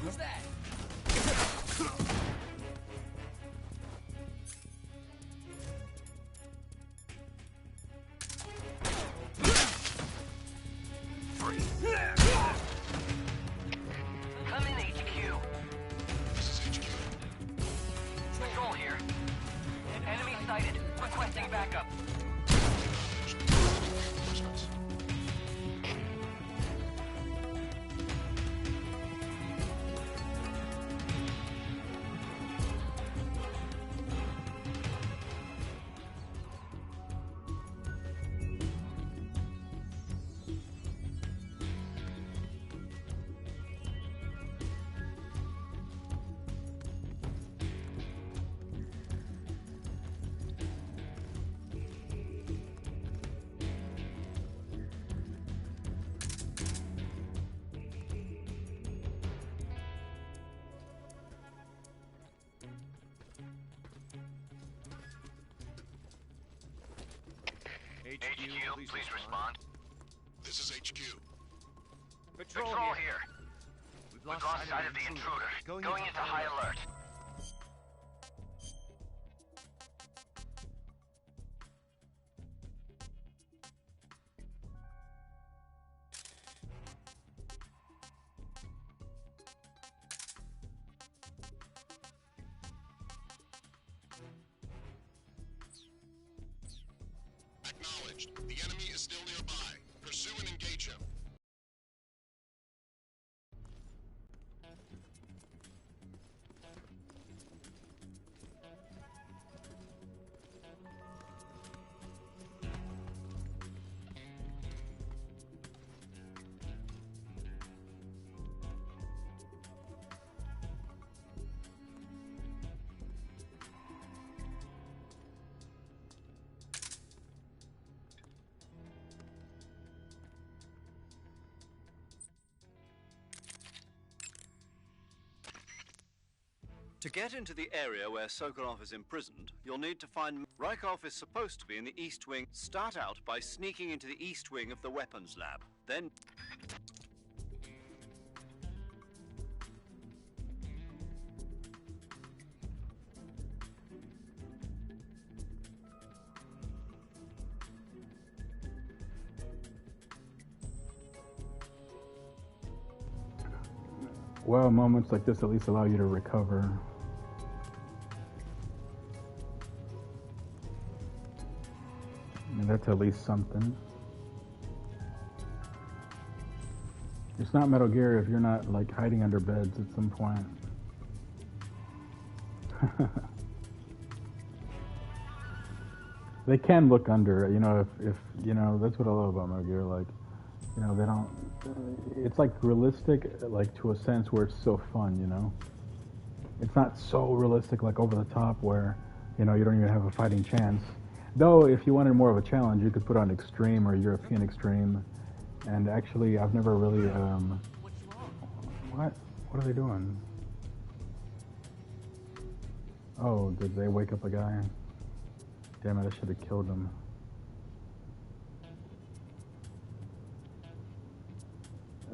Who's that? Come in, HQ. This is HQ. Control here. Enemy sighted. Requesting backup. Reinforcements. HQ, please respond. This is HQ. Patrol here. We've lost sight of the intruder. Going into high alert. Acknowledged. The enemy is still nearby. Pursue and engage him. To get into the area where Sokolov is imprisoned, you'll need to find... Rykov is supposed to be in the East Wing. Start out by sneaking into the East Wing of the weapons lab. Then... Well, moments like this at least allow you to recover. And that's at least something. It's not Metal Gear if you're not like hiding under beds at some point. They can look under, you know, if you know, that's what I love about Metal Gear, like, you know, they don't, it's like realistic, like to a sense where it's so fun, you know. It's not so realistic, like over the top where, you know, you don't even have a fighting chance. Though, if you wanted more of a challenge, you could put on Extreme or European Extreme. And actually, I've never really, what? What are they doing? Oh, did they wake up a guy? Damn it, I should have killed him.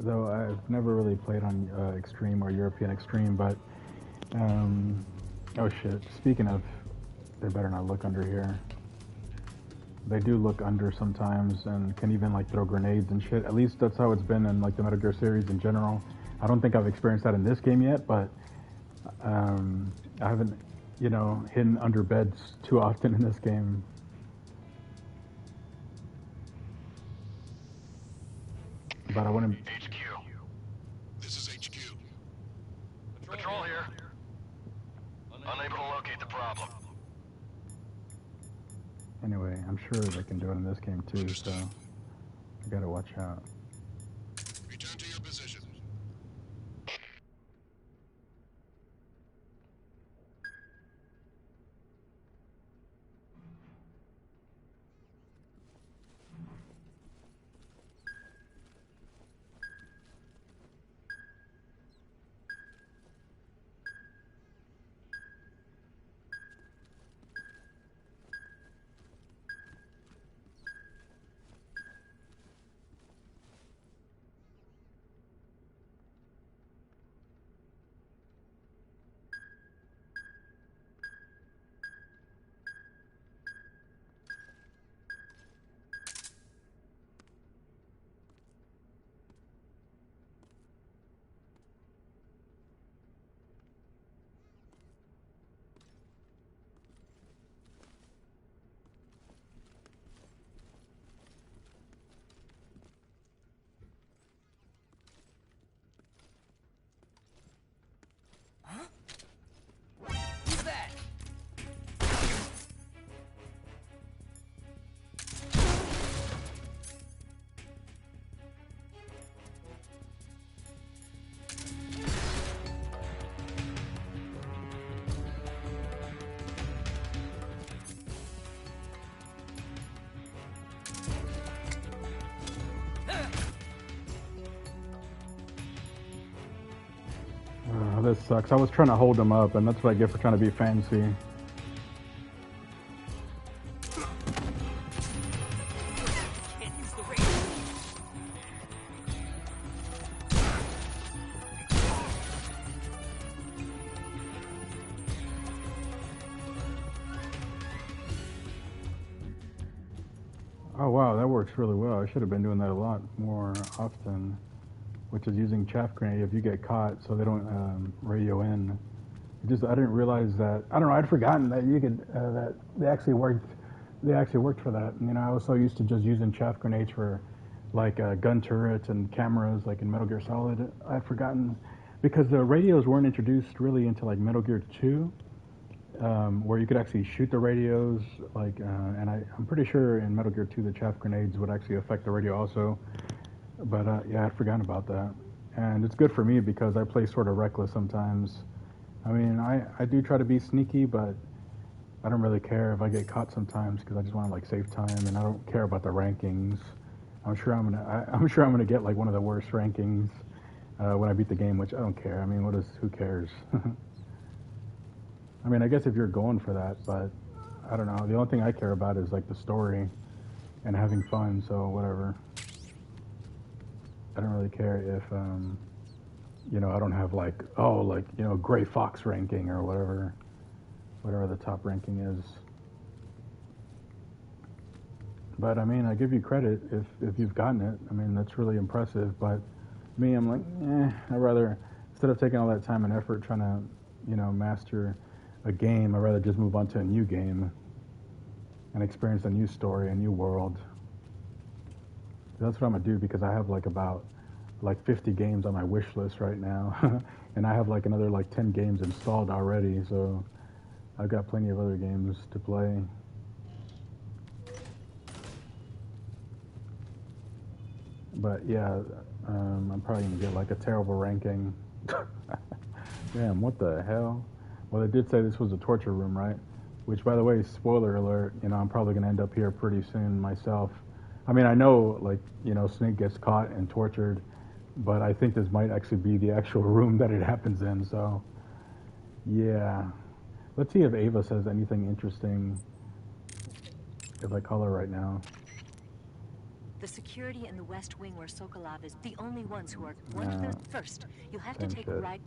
though I've never really played on Extreme or European Extreme, but oh shit. Speaking of, they better not look under here. They do look under sometimes and can even like throw grenades and shit. At least that's how it's been in like the Metal Gear series in general. I don't think I've experienced that in this game yet, but I haven't, you know, hidden under beds too often in this game. But I want to. HQ. This is HQ. Patrol here. Unable to locate the problem. Anyway, I'm sure they can do it in this game too, so I gotta watch out. Return to your position. This sucks. I was trying to hold them up, and that's what I get for trying to be fancy. Oh wow, that works really well. I should have been doing that a lot more often, which is using chaff grenade if you get caught, so they don't radio in. I didn't realize that. I don't know. I'd forgotten that you could that they actually worked. They actually worked for that. You know, I was so used to just using chaff grenades for like gun turrets and cameras, like in Metal Gear Solid. I'd forgotten because the radios weren't introduced really into like Metal Gear 2. Where you could actually shoot the radios, like, and I'm pretty sure in Metal Gear 2 the chaff grenades would actually affect the radio also. But yeah, I'd forgotten about that. And it's good for me because I play sort of reckless sometimes. I mean, I do try to be sneaky, but I don't really care if I get caught sometimes because I just want to like save time, and I don't care about the rankings. I'm sure I'm gonna get like one of the worst rankings when I beat the game, which I don't care. I mean, who cares? I mean, I guess if you're going for that, but I don't know. The only thing I care about is like the story and having fun, so whatever. I don't really care if, you know, I don't have like, you know, Gray Fox ranking or whatever the top ranking is. But I mean, I give you credit if you've gotten it. I mean, that's really impressive. But me, I'm like, I'd rather, instead of taking all that time and effort trying to, you know, master a game, I'd rather just move on to a new game and experience a new story, a new world. That's what I'm gonna do because I have like about 50 games on my wish list right now, and I have like another like 10 games installed already, so I've got plenty of other games to play. But yeah, I'm probably gonna get like a terrible ranking. Damn, what the hell? Well, they did say this was a torture room, right? Which, by the way, spoiler alert, you know, I'm probably gonna end up here pretty soon myself. I mean, I know, like, you know, Snake gets caught and tortured, but I think this might actually be the actual room that it happens in, so, yeah. Let's see if Ava says anything interesting if I call her right now. The security in the West Wing where Sokolov is the only ones who are one of those. First, you'll have to Same take a shit. ride.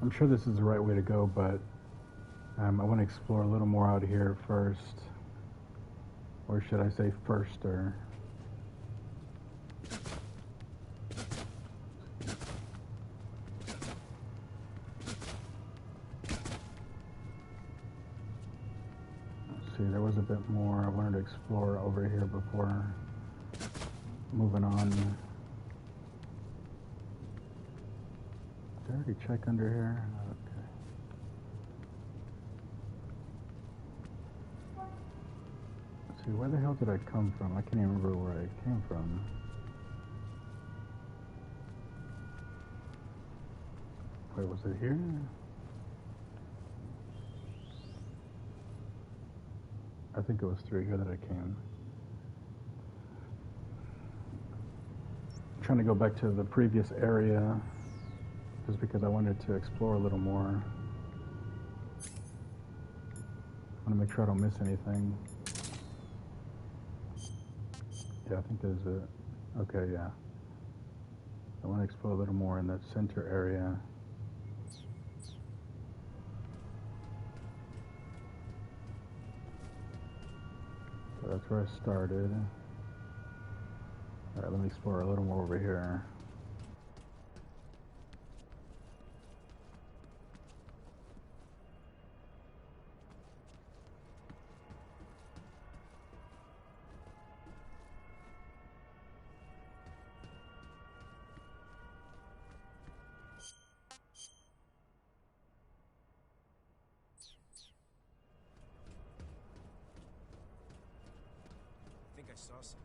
I'm sure this is the right way to go, but I want to explore a little more out here first. Or should I say first, or... Let's see, there was a bit more I wanted to explore over here before moving on. Did I already check under here? Okay. Let's see, where the hell did I come from? I can't even remember where I came from. Wait, was it here? I think it was through here that I came. I'm trying to go back to the previous area just because I wanted to explore a little more. I want to make sure I don't miss anything. Yeah, I think there's a... Okay, yeah. I want to explore a little more in that center area. So that's where I started. Alright, let me explore a little more over here. I think I saw something.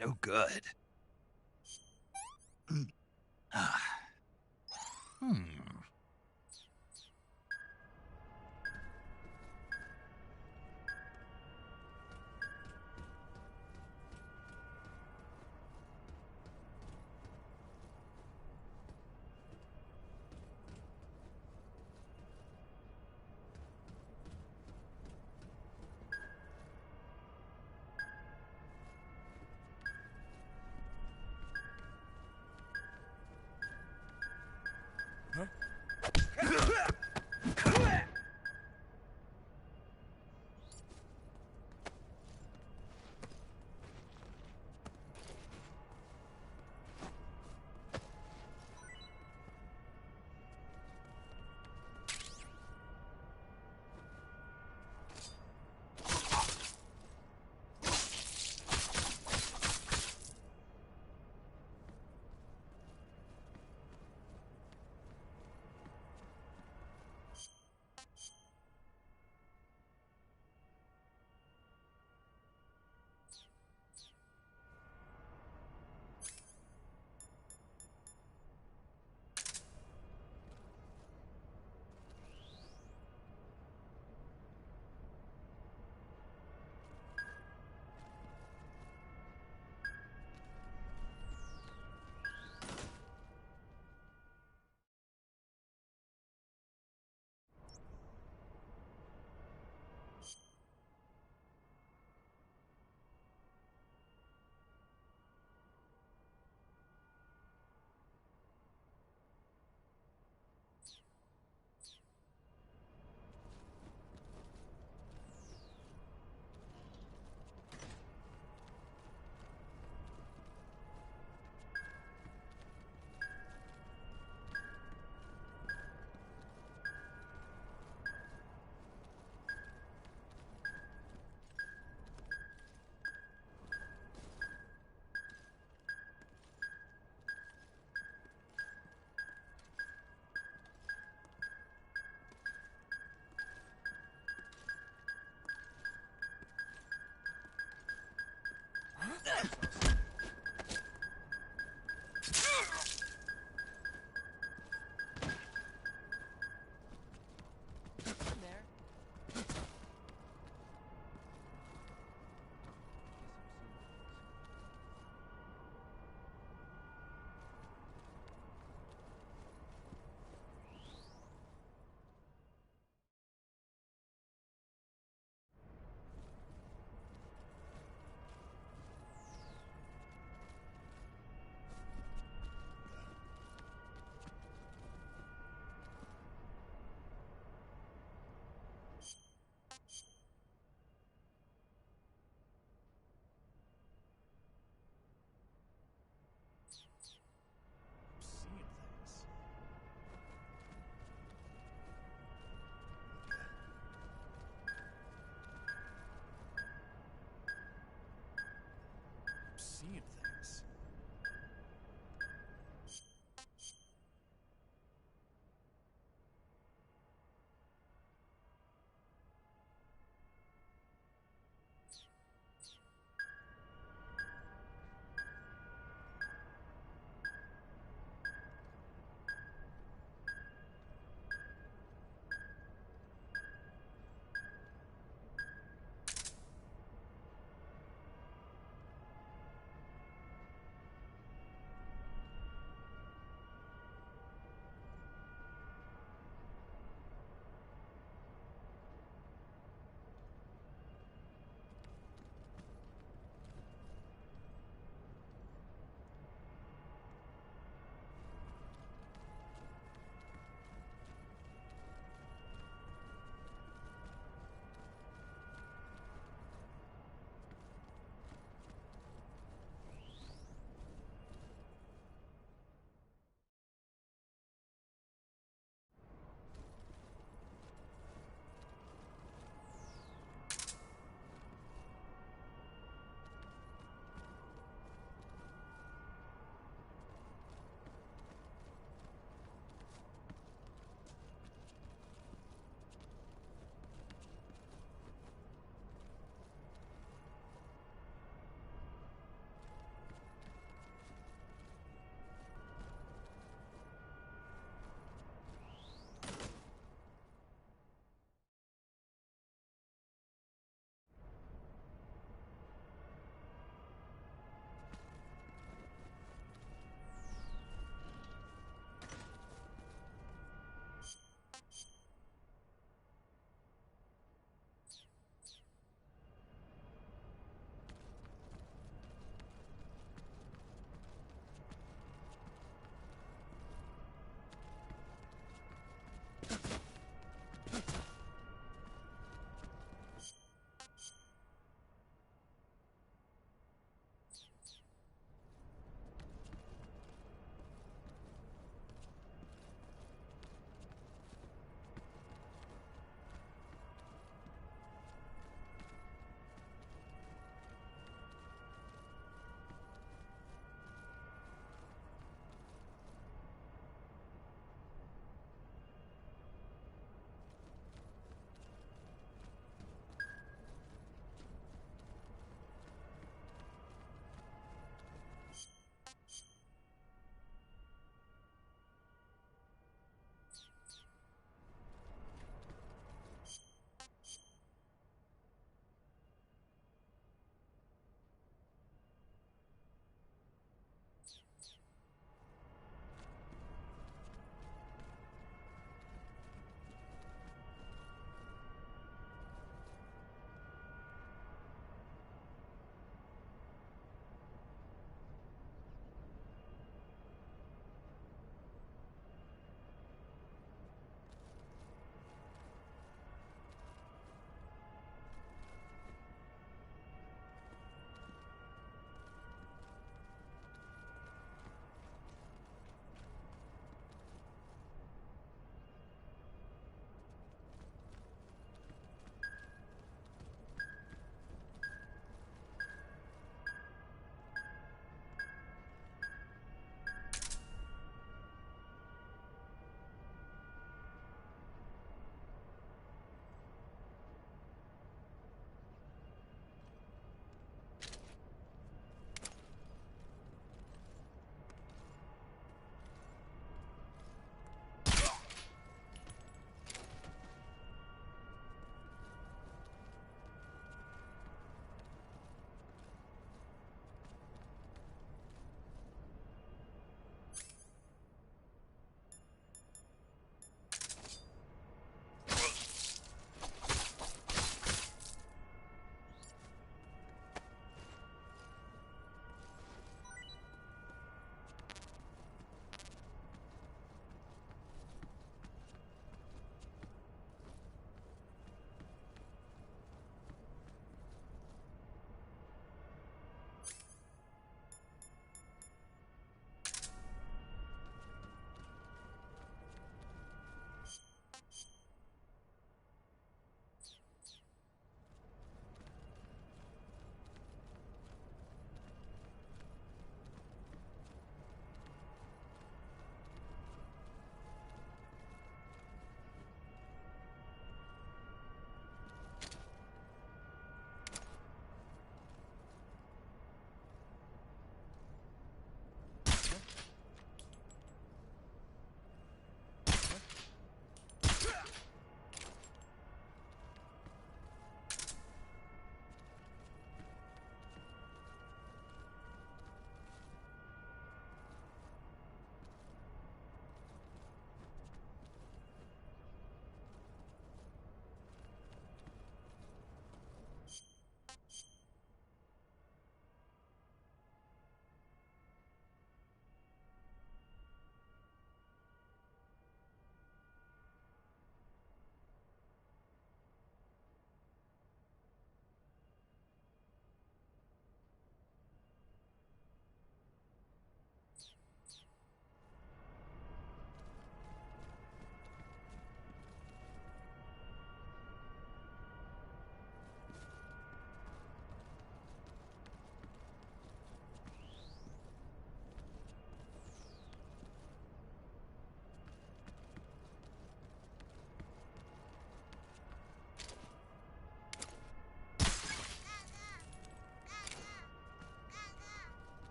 No good. Huh?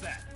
that?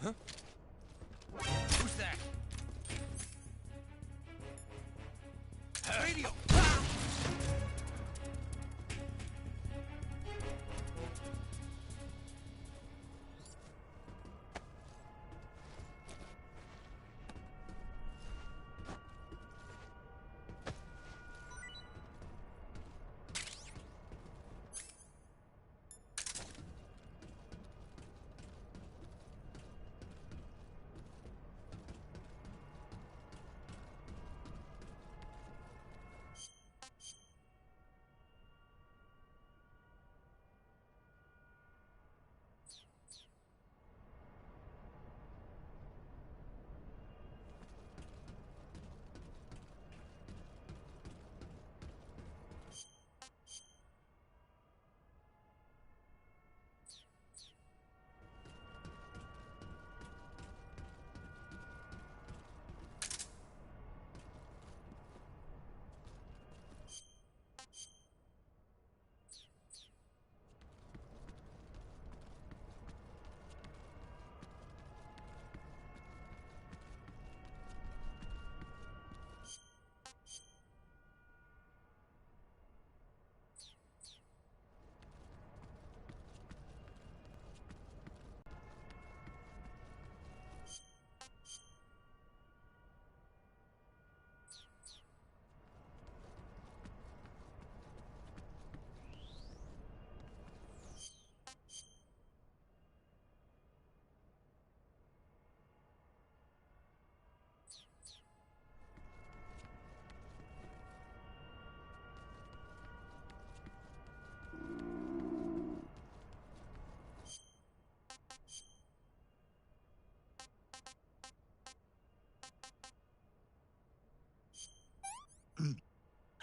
Huh? Who's that? Radio!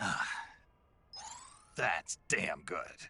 Ah! That's damn good.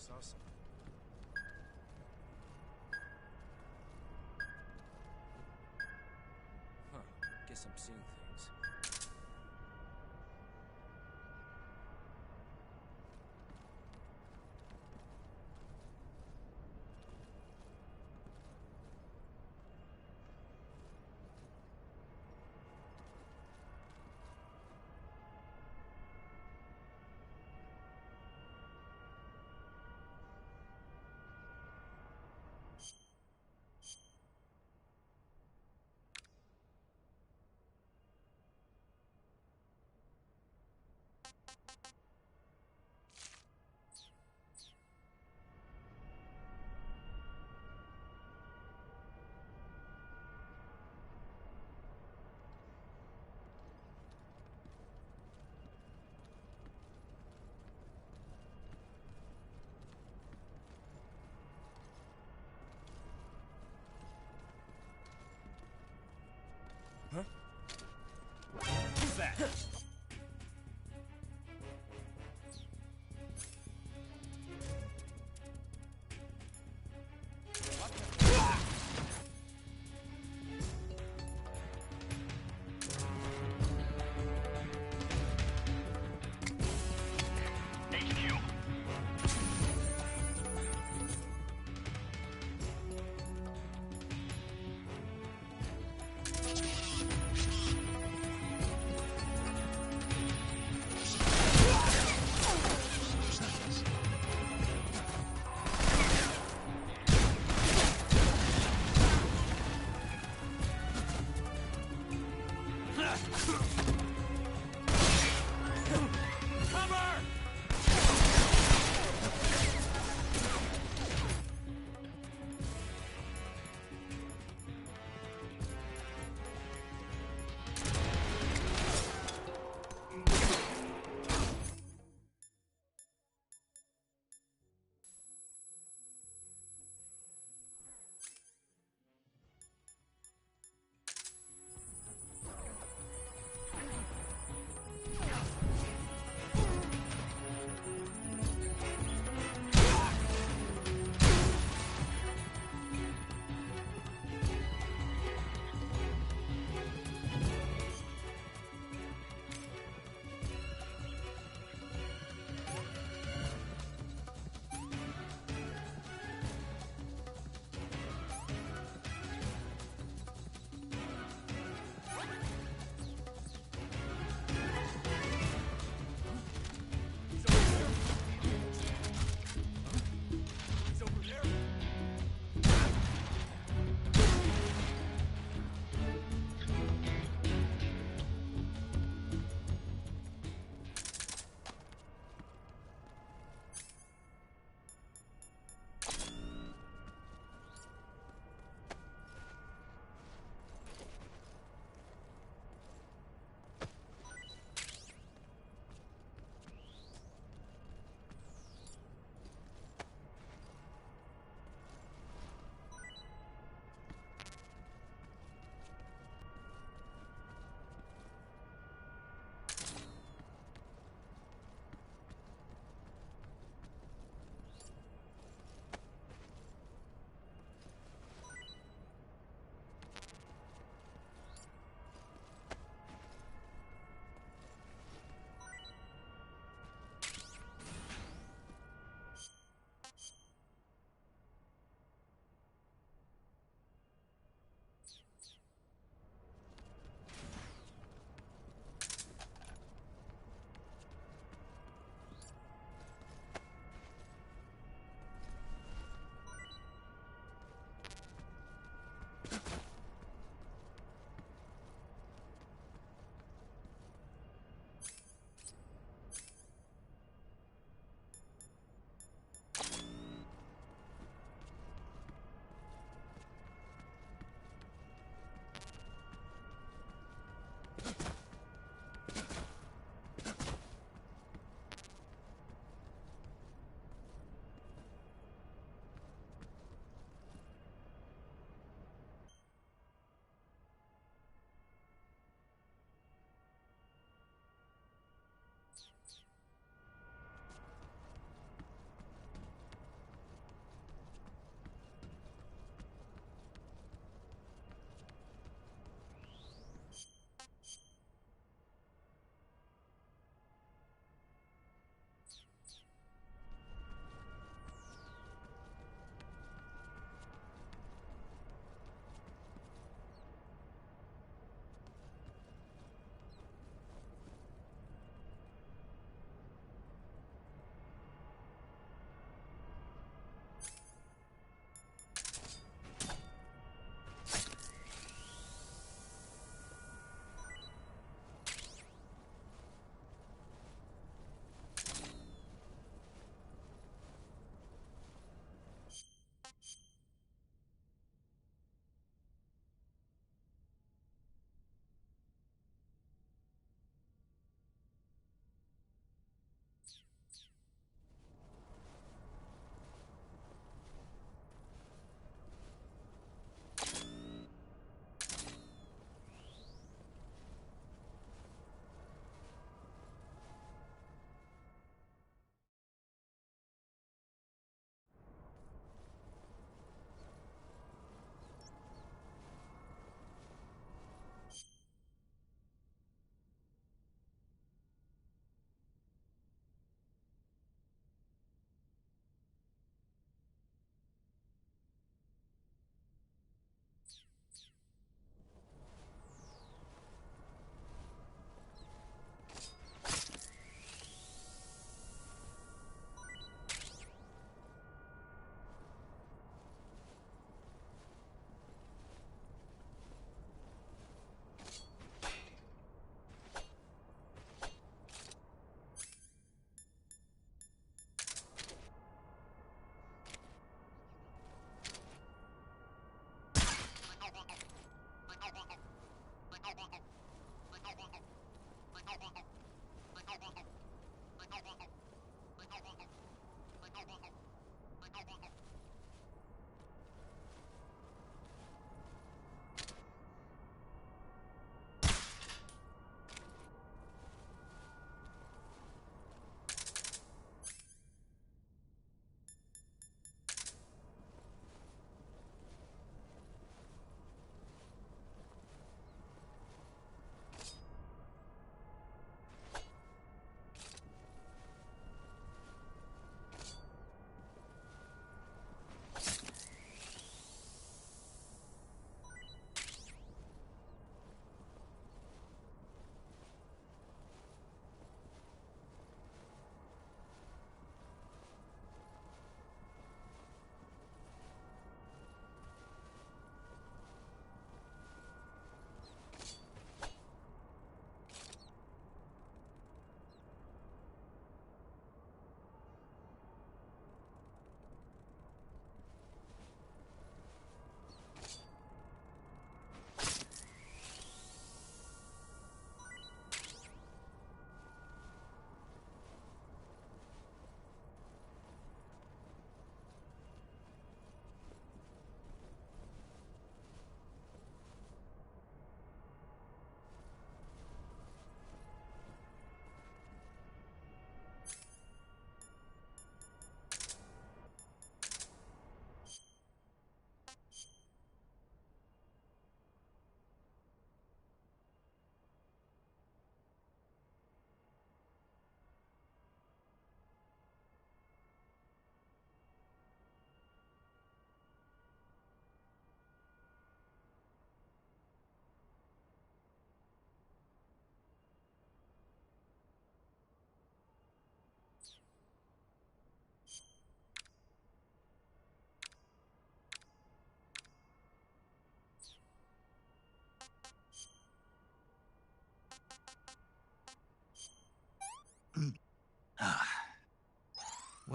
saw something. Huh. Guess I'm seeing things.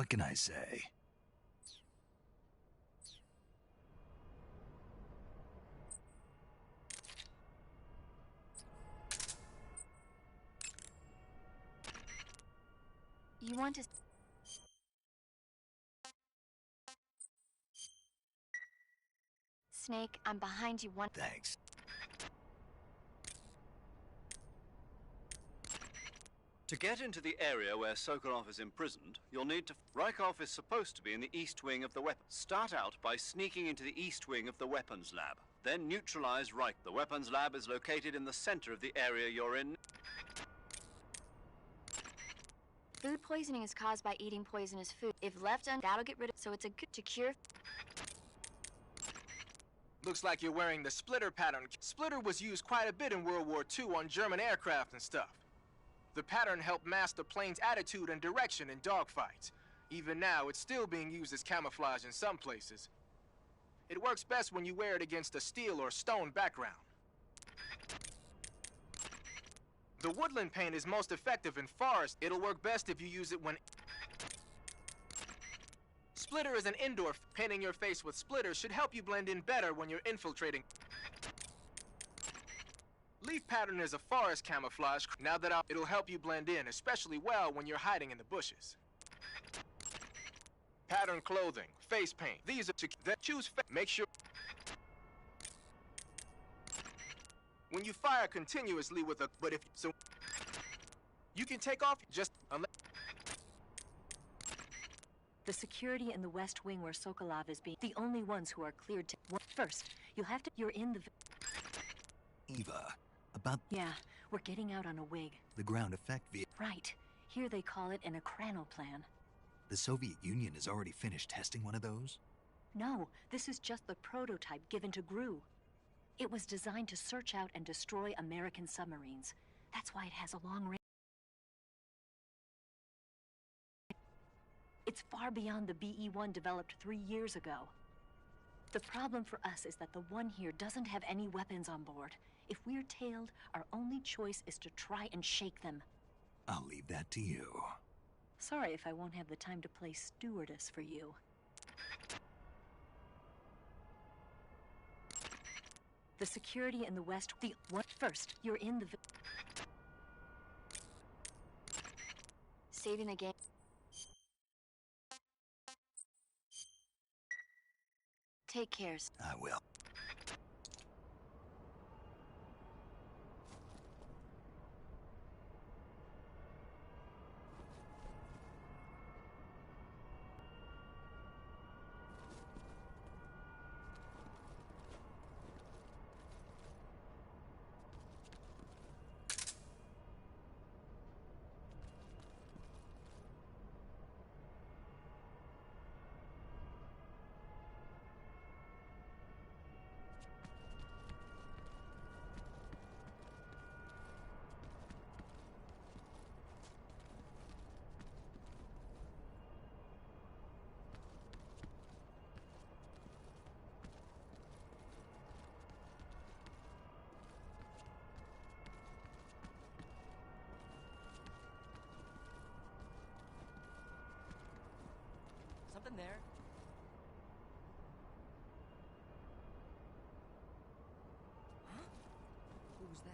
What can I say? You want to... Snake, I'm behind you one... Thanks. To get into the area where Sokolov is imprisoned, you'll need to... Rykov is supposed to be in the east wing of the weapons. Start out by sneaking into the east wing of the weapons lab. Then neutralize Ryk. The weapons lab is located in the center of the area you're in. Food poisoning is caused by eating poisonous food. If left that'll get rid of... So it's a good to cure... Looks like you're wearing the splitter pattern. Splitter was used quite a bit in World War II on German aircraft and stuff. The pattern helped mask the plane's attitude and direction in dogfights. Even now, it's still being used as camouflage in some places. It works best when you wear it against a steel or stone background. The woodland paint is most effective in forest. It'll work best if you use it when... Splitter is an indoor. Painting your face with splitter should help you blend in better when you're infiltrating. Leaf pattern is a forest camouflage. Now that it'll help you blend in, especially well when you're hiding in the bushes. Pattern clothing, face paint. These are that choose. Make sure. When you fire continuously with a, but if so, you can take off just unless. The security in the West Wing where Sokolov is being the only ones who are cleared to... First, you'll have to... You're in the... Eva, about... Yeah, we're getting out on a wig. The ground effect via... Right. Here they call it an Akranoplan. The Soviet Union has already finished testing one of those? No, this is just the prototype given to GRU. It was designed to search out and destroy American submarines. That's why it has a long range. It's far beyond the BE-1 developed 3 years ago. The problem for us is that the one here doesn't have any weapons on board. If we're tailed, our only choice is to try and shake them. I'll leave that to you. Sorry if I won't have the time to play stewardess for you. The security in the West... What? First, you're in the... Saving the game... Take care. I will. Something there? Huh? Who was that?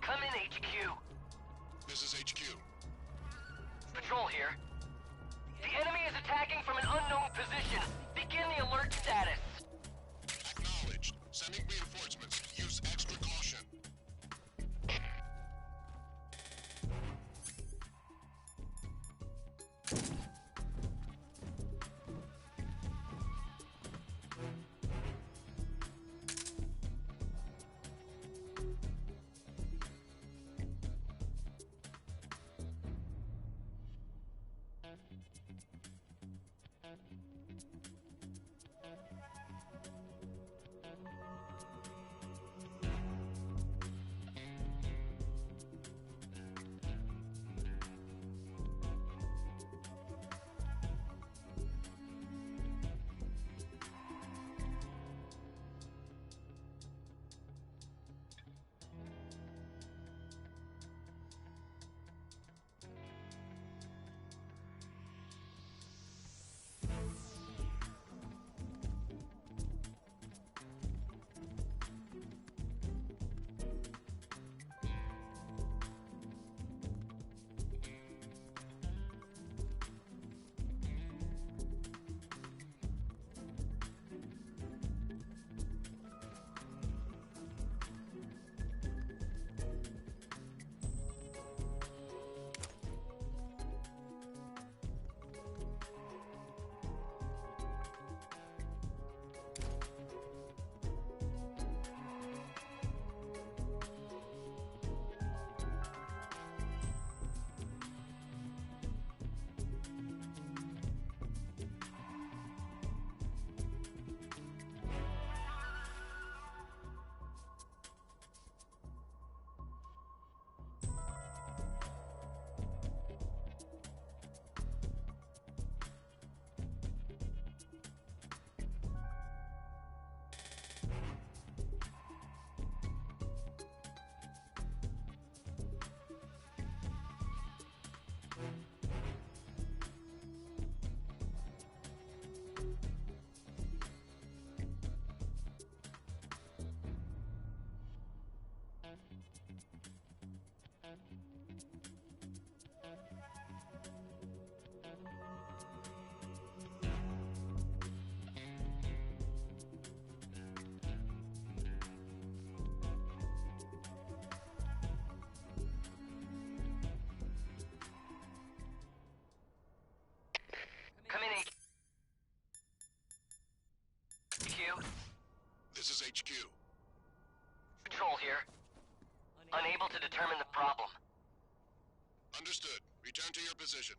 Come in, HQ. This is HQ. Patrol here. The enemy is attacking from an unknown position. Begin the alert status. Acknowledged. Sending reinforcements. Use extra caution. Patrol here. Unable to determine the problem. Understood. Return to your position.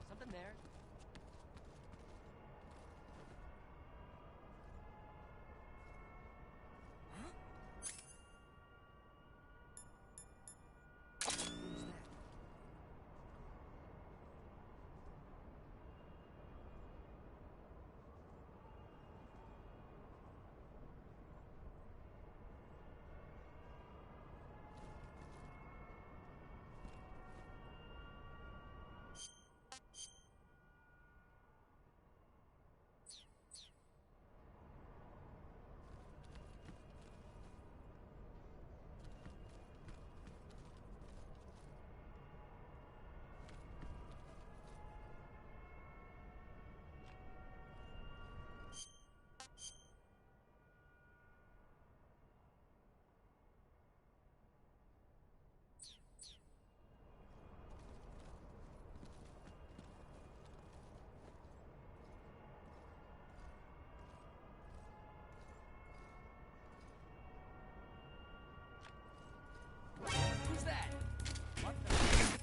Something there. Huh? Who's that? Who's that? What the?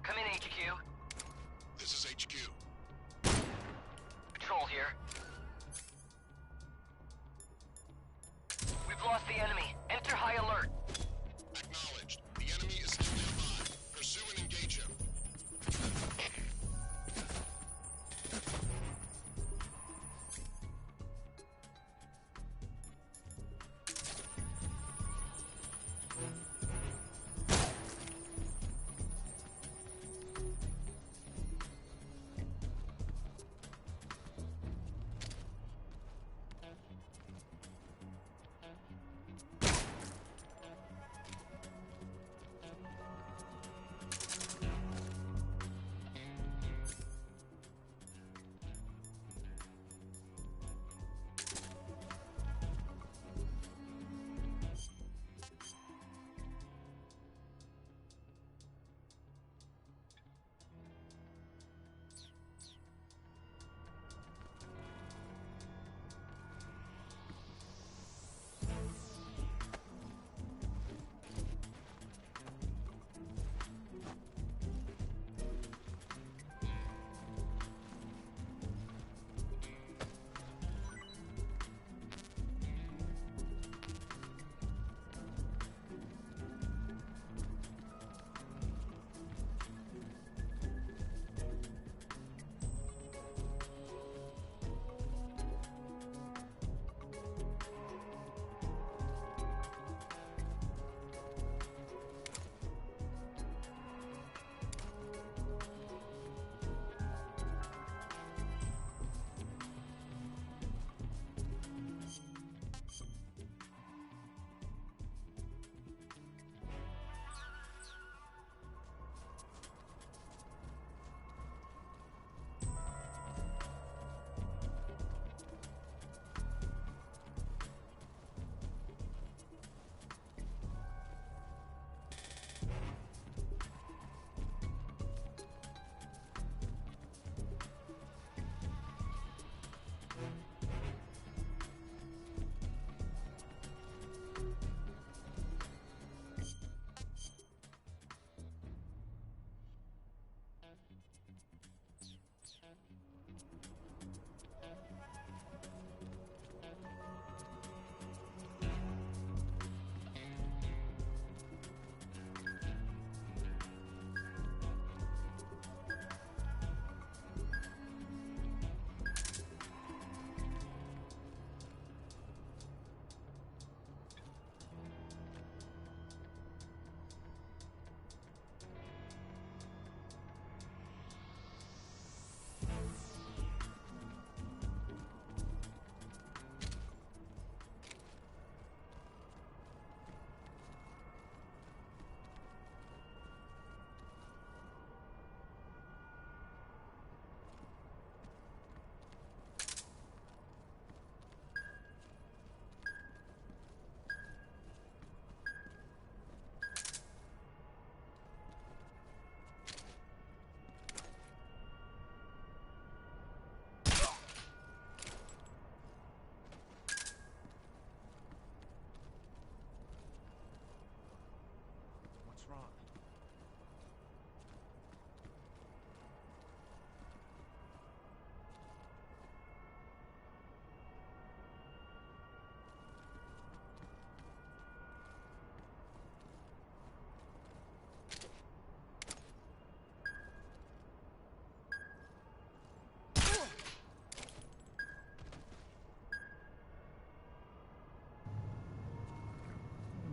Come in, HQ. This is HQ. Patrol here. We've lost the enemy. Enter high alert. Acknowledged. The enemy is still nearby. Pursue and engage him.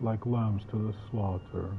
like lambs to the slaughter.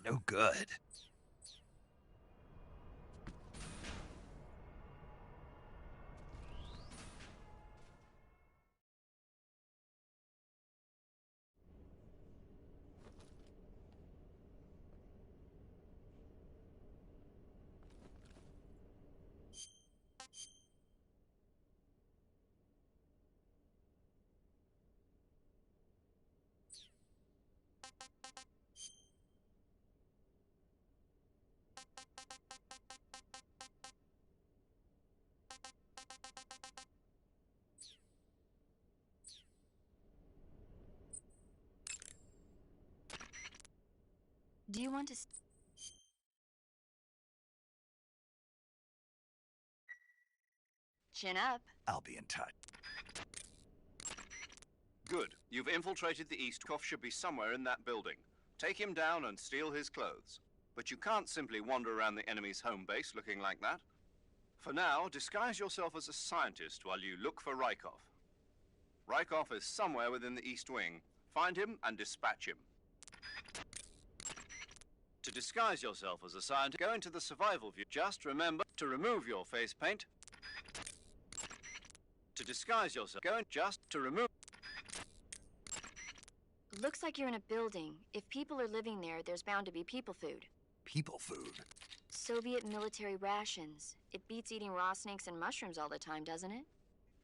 No good. Do you want to... Chin up. I'll be in touch. Good. You've infiltrated the East. Koff should be somewhere in that building. Take him down and steal his clothes. But you can't simply wander around the enemy's home base looking like that. For now, disguise yourself as a scientist while you look for Rykov. Rykov is somewhere within the East Wing. Find him and dispatch him. To disguise yourself as a scientist, go into the survival view. Just remember to remove your face paint. To disguise yourself, go in just to remove... Looks like you're in a building. If people are living there, there's bound to be people food. People food? Soviet military rations. It beats eating raw snakes and mushrooms all the time, doesn't it?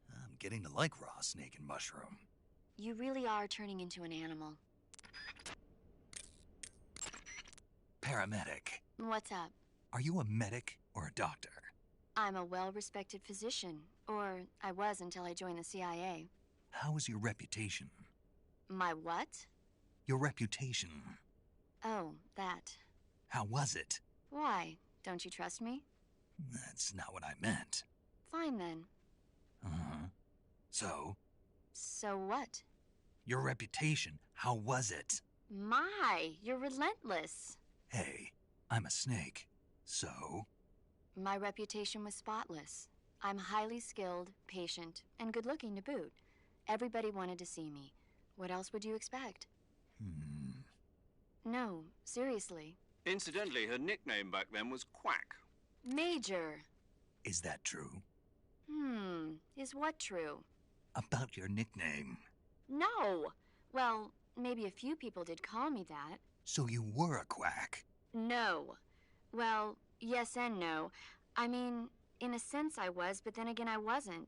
I'm getting to like raw snake and mushroom. You really are turning into an animal. Paramedic. What's up? Are you a medic or a doctor? I'm a well-respected physician. Or I was until I joined the CIA. How is your reputation? My what? Your reputation. Oh, that. How was it? Why? Don't you trust me? That's not what I meant. Fine then. Uh-huh. So? So what? Your reputation, how was it? My, you're relentless. Hey, I'm a snake. So? My reputation was spotless. I'm highly skilled, patient, and good-looking to boot. Everybody wanted to see me. What else would you expect? No, seriously. Incidentally, her nickname back then was Quack. Major. Is that true? Is what true? About your nickname. No. Well, maybe a few people did call me that. So you were a quack? No. Well, yes and no. I mean, in a sense I was, but then again I wasn't.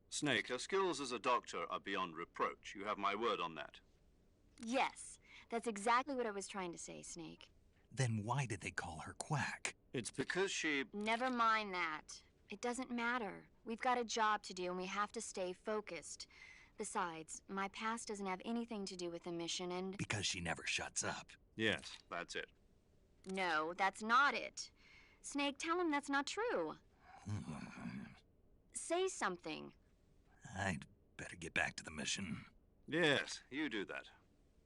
Snake, her skills as a doctor are beyond reproach. You have my word on that. Yes, that's exactly what I was trying to say, Snake. Then why did they call her Quack? It's because she... Never mind that. It doesn't matter. We've got a job to do and we have to stay focused. Besides, my past doesn't have anything to do with the mission and... Because she never shuts up. Yes, that's it. No, that's not it. Snake, tell him that's not true. Say something. I'd better get back to the mission. Yes, you do that.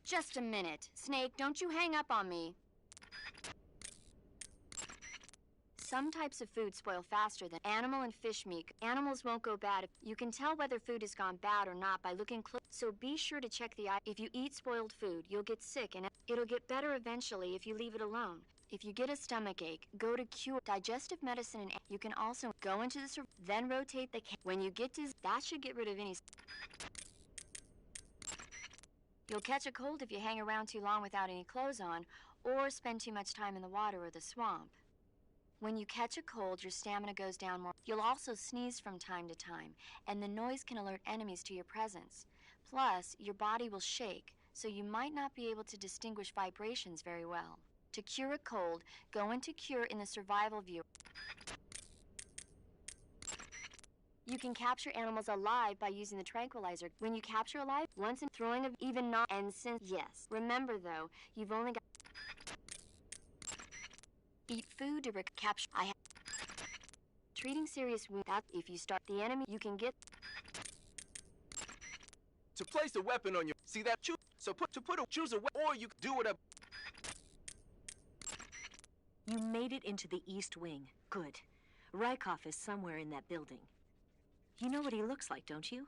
Just a minute. Snake, don't you hang up on me. Some types of food spoil faster than animal and fish meat. Animals won't go bad. You can tell whether food has gone bad or not by looking close. So be sure to check the eye. If you eat spoiled food, you'll get sick, and it'll get better eventually if you leave it alone. If you get a stomach ache, go to Cure Digestive Medicine, and you can also go into the then rotate the when you get to that should get rid of any. You'll catch a cold if you hang around too long without any clothes on, or spend too much time in the water or the swamp. When you catch a cold, your stamina goes down more. You'll also sneeze from time to time, and the noise can alert enemies to your presence. Plus, your body will shake, so you might not be able to distinguish vibrations very well. To cure a cold, go into Cure in the survival view. You can capture animals alive by using the tranquilizer. When you capture alive, once in throwing of even not, and since, yes. Remember though, you've only got... Eat food to capture. Treating serious wounds. If you start the enemy, you can get. To place a weapon on you, see that? Choose a weapon, or you do whatever. You made it into the East Wing. Good. Rykov is somewhere in that building. You know what he looks like, don't you?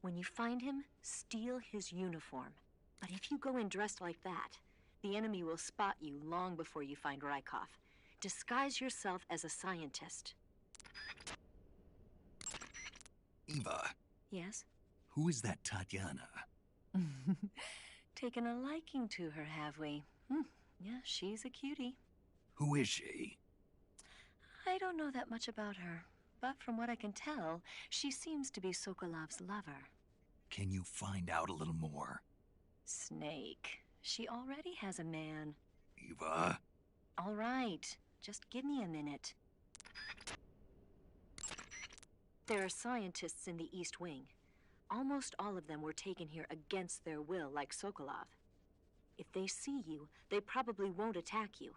When you find him, steal his uniform. But if you go in dressed like that, The enemy will spot you long before you find Rykov. Disguise yourself as a scientist. Eva, Yes? who is that Tatiana? Taken a liking to her, have we? Yeah, she's a cutie. Who is she? I don't know that much about her, but from what I can tell, she seems to be Sokolov's lover. Can you find out a little more? Snake. She already has a man. Eva? All right, just give me a minute. There are scientists in the East Wing. Almost all of them were taken here against their will, like Sokolov. If they see you, they probably won't attack you.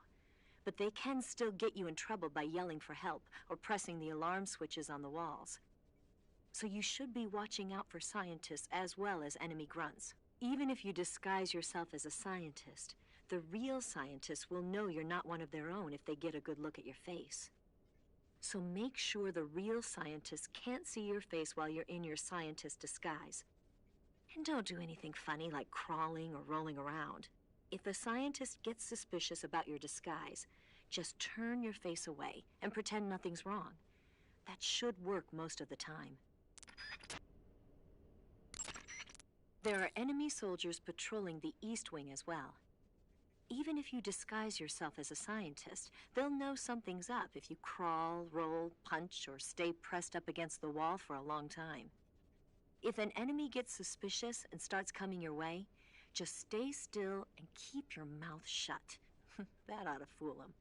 But they can still get you in trouble by yelling for help or pressing the alarm switches on the walls. So you should be watching out for scientists as well as enemy grunts. Even if you disguise yourself as a scientist, the real scientists will know you're not one of their own if they get a good look at your face. So make sure the real scientists can't see your face while you're in your scientist disguise. And don't do anything funny like crawling or rolling around. If a scientist gets suspicious about your disguise, just turn your face away and pretend nothing's wrong. That should work most of the time. There are enemy soldiers patrolling the East Wing as well. Even if you disguise yourself as a scientist, they'll know something's up if you crawl, roll, punch, or stay pressed up against the wall for a long time. If an enemy gets suspicious and starts coming your way, just stay still and keep your mouth shut. That ought to fool them.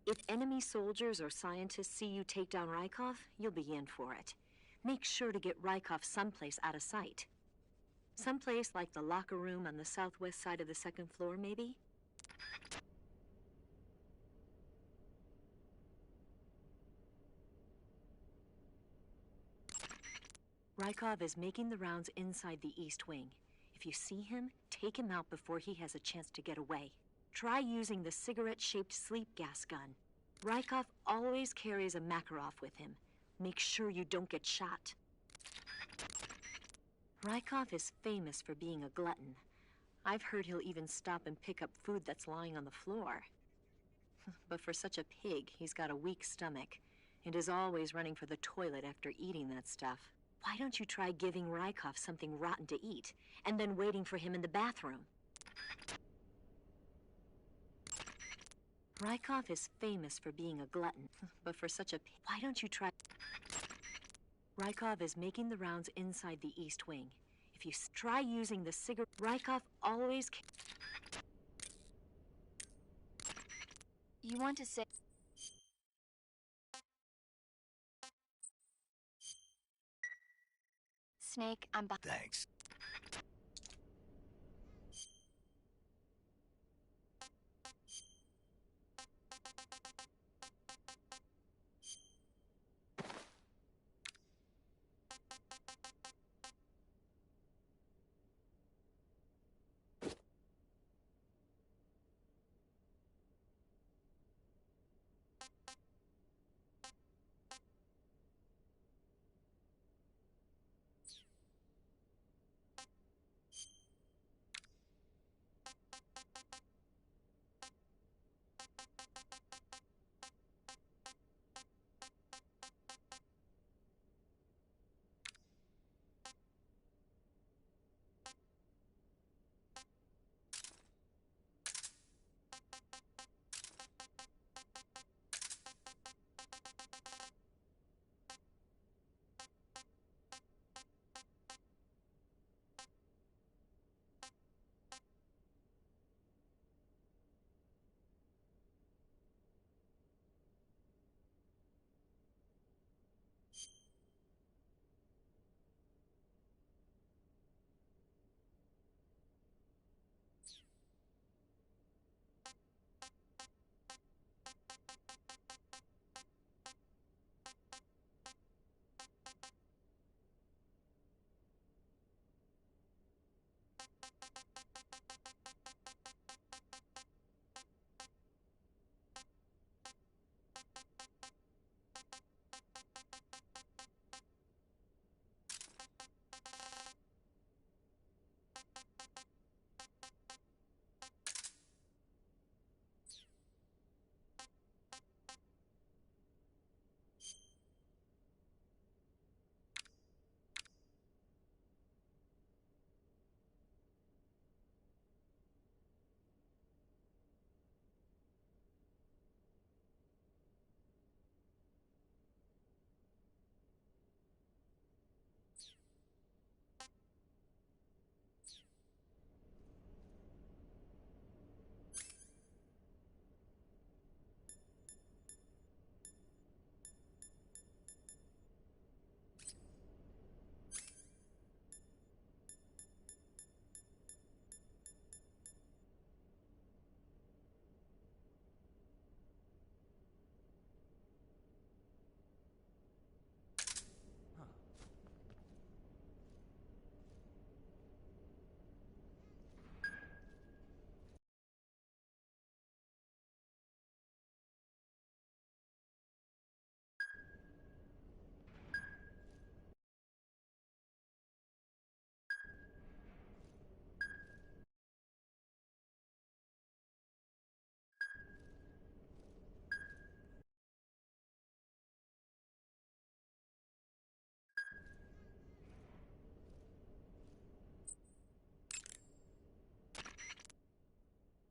If enemy soldiers or scientists see you take down Rykov, you'll be in for it. Make sure to get Rykov someplace out of sight. Someplace like the locker room on the southwest side of the second floor, maybe? Rykov is making the rounds inside the East Wing. If you see him, take him out before he has a chance to get away. Try using the cigarette-shaped sleep gas gun. Rykov always carries a Makarov with him. Make sure you don't get shot. Rykov is famous for being a glutton. I've heard he'll even stop and pick up food that's lying on the floor. But for such a pig, he's got a weak stomach and is always running for the toilet after eating that stuff. Why don't you try giving Rykov something rotten to eat and then waiting for him in the bathroom? Rykov is famous for being a glutton, but for such a why don't you try... Rykov is making the rounds inside the East Wing. If you try using the cigarette... Rykov always... You want to say... Snake, I'm back. Thanks.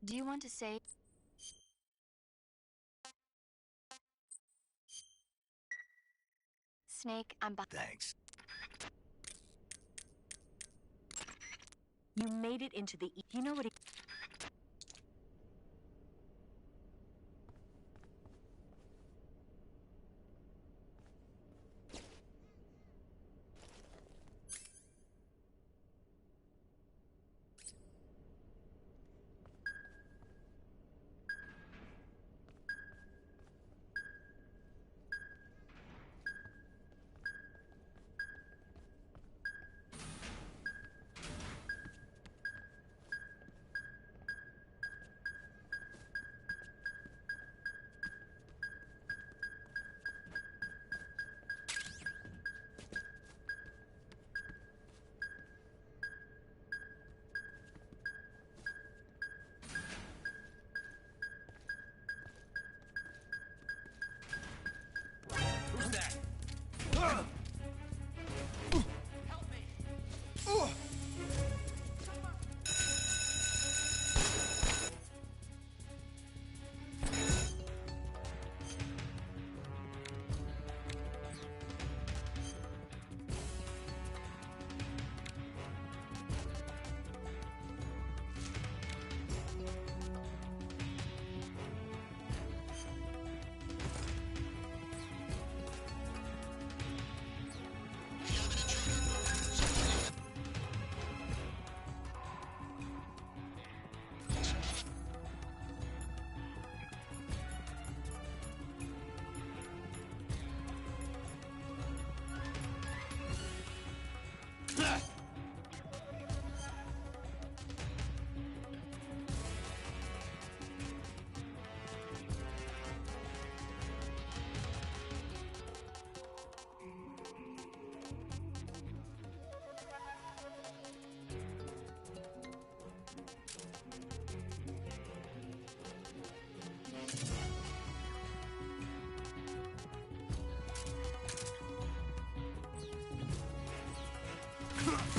Do you want to say? Snake, I'm back. Thanks. You made it into the... You know what... Who's that? Help me! Huh!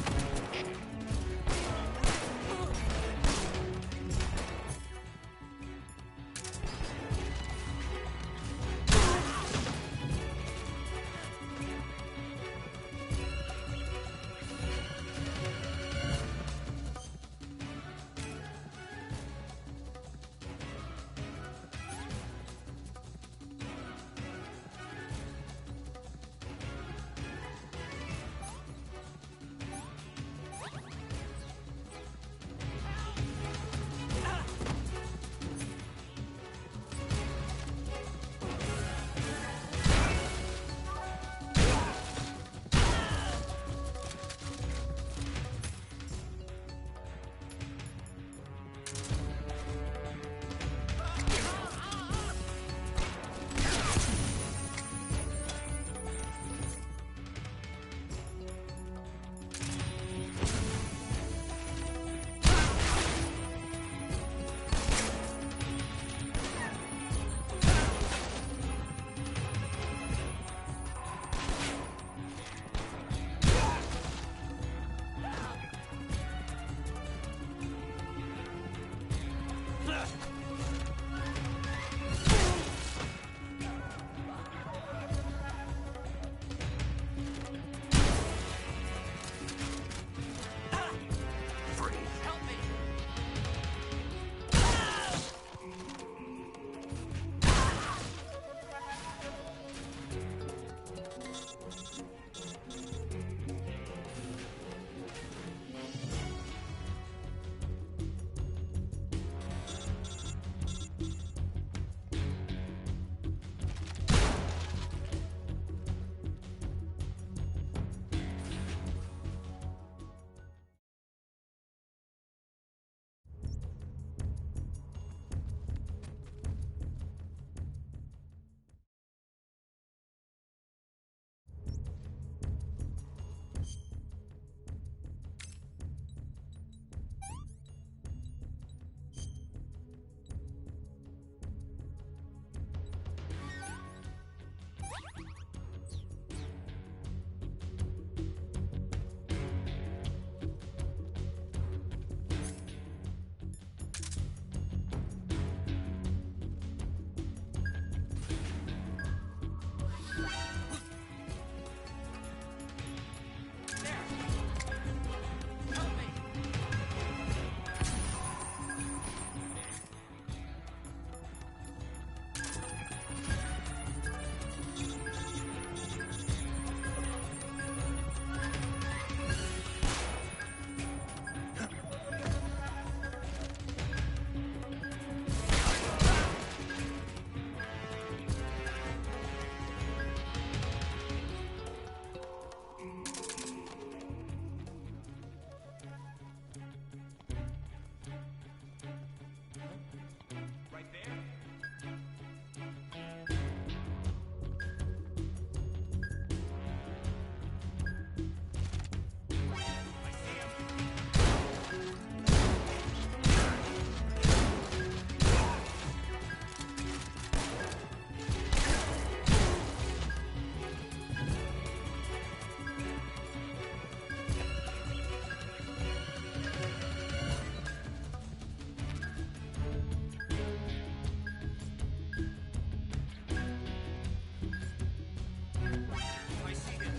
I see him.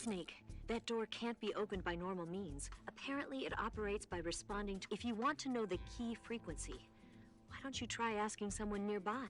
Snake, that door can't be opened by normal means. Apparently, it operates by responding to... If you want to know the key frequency, why don't you try asking someone nearby?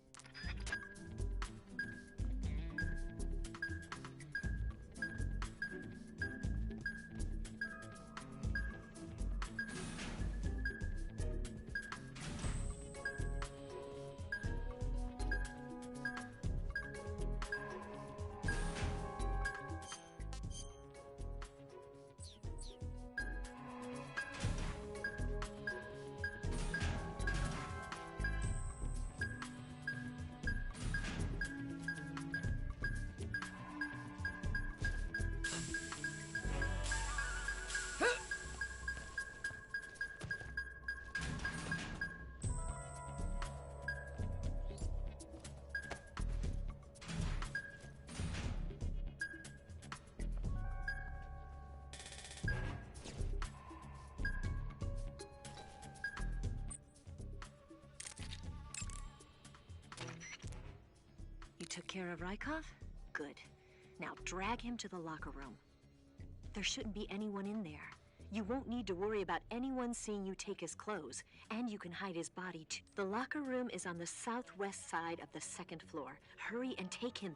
You took care of Rykov? Good. Now drag him to the locker room. There shouldn't be anyone in there. You won't need to worry about anyone seeing you take his clothes, and you can hide his body too. The locker room is on the southwest side of the second floor. Hurry and take him.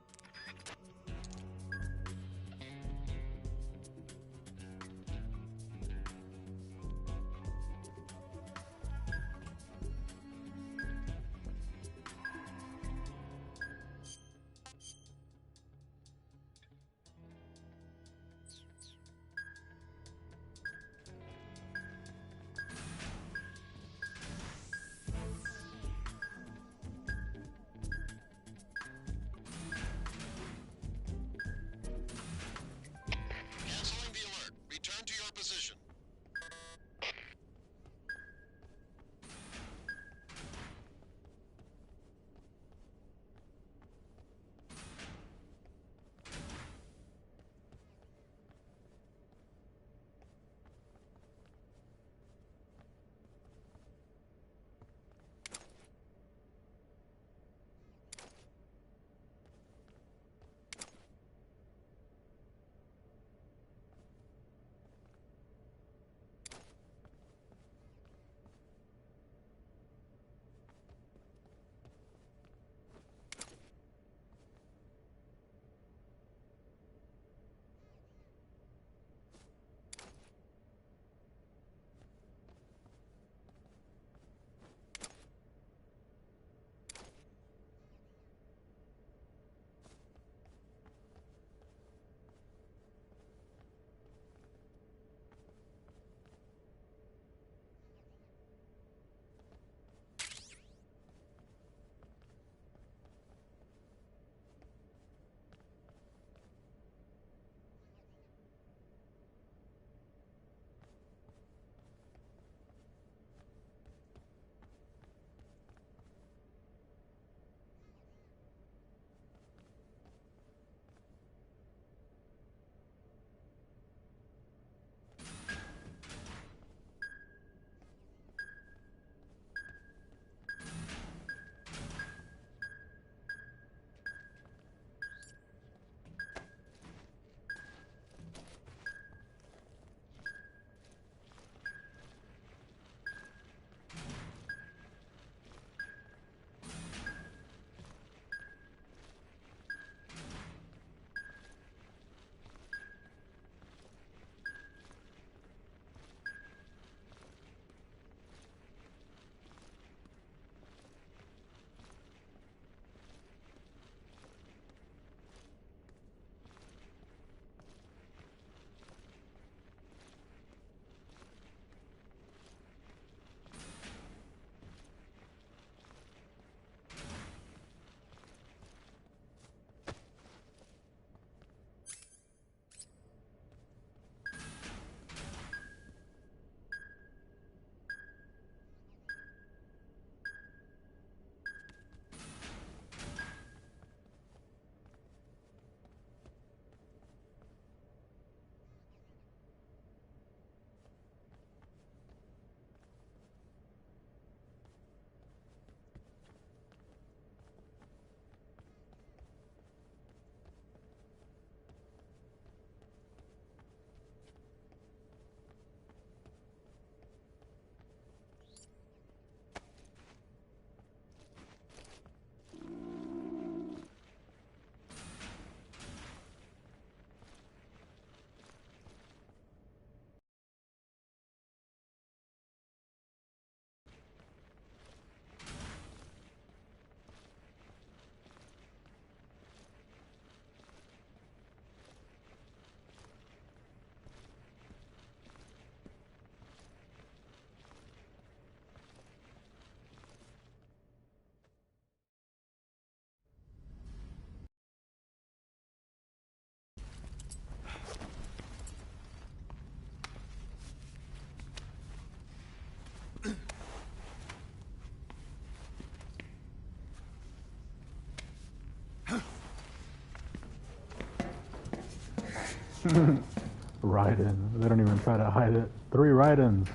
Ride-in. They don't even try to hide it. 3 ride-ins.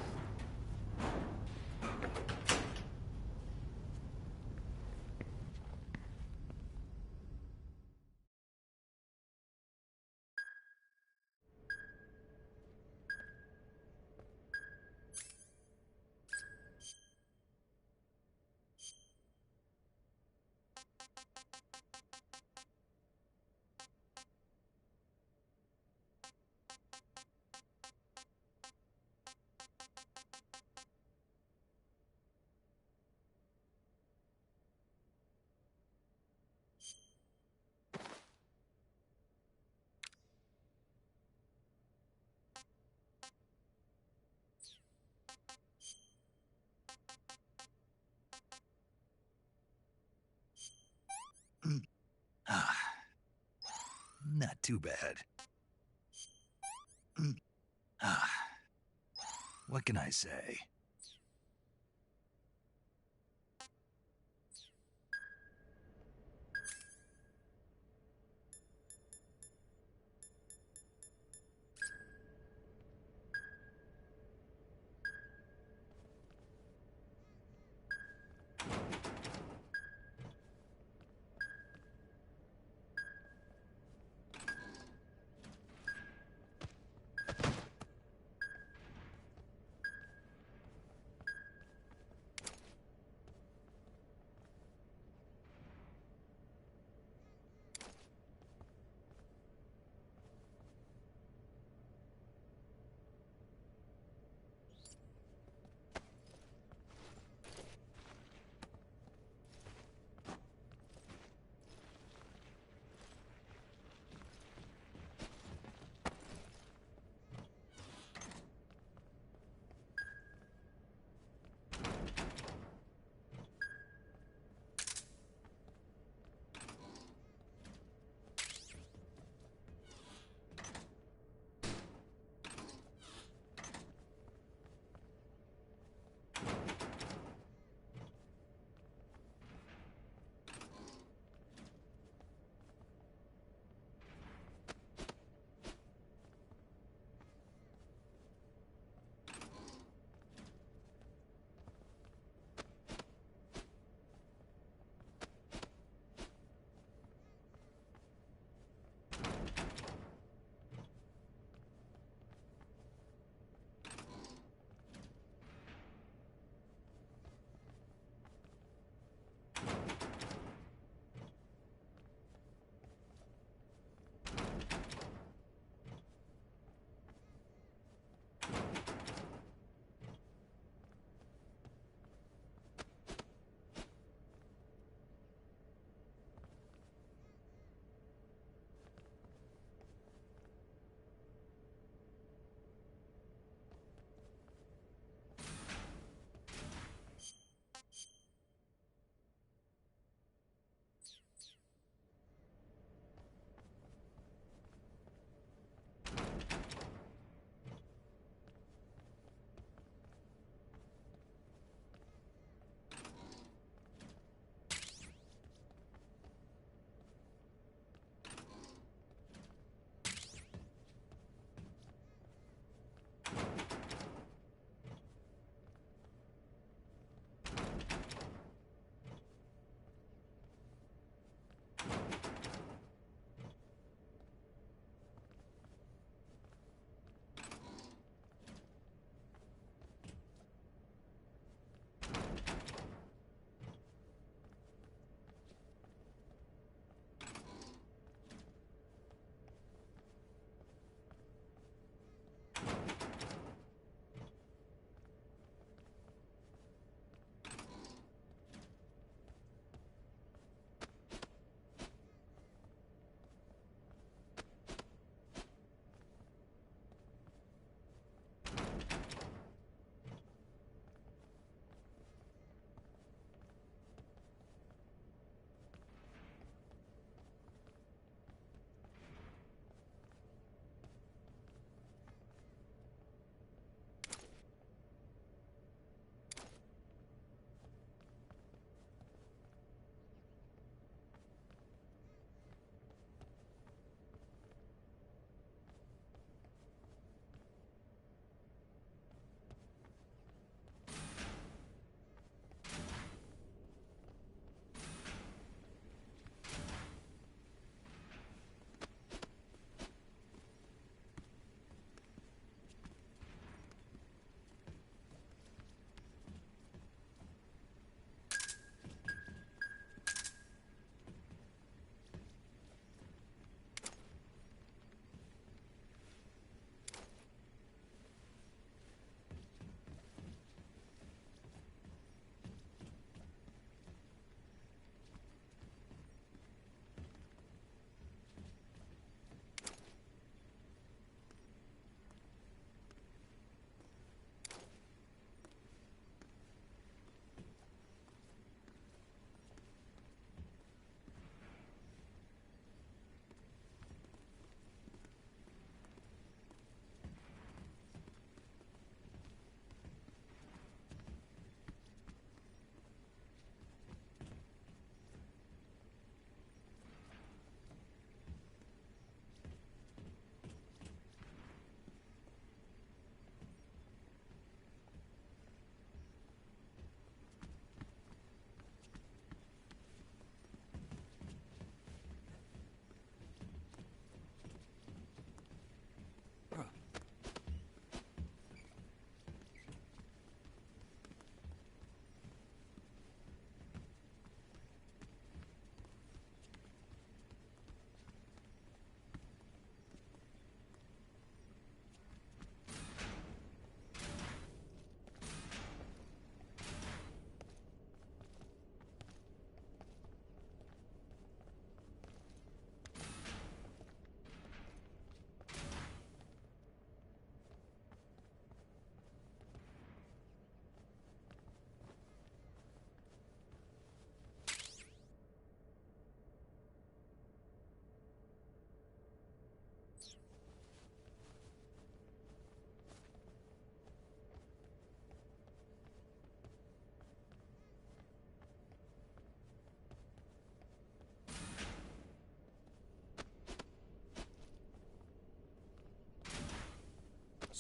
Not too bad. What can I say?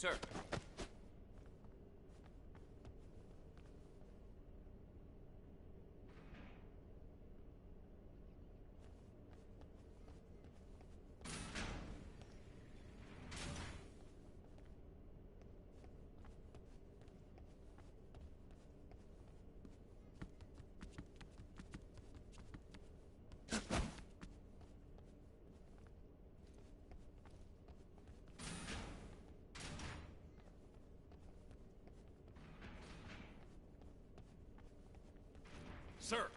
Sir. Sir.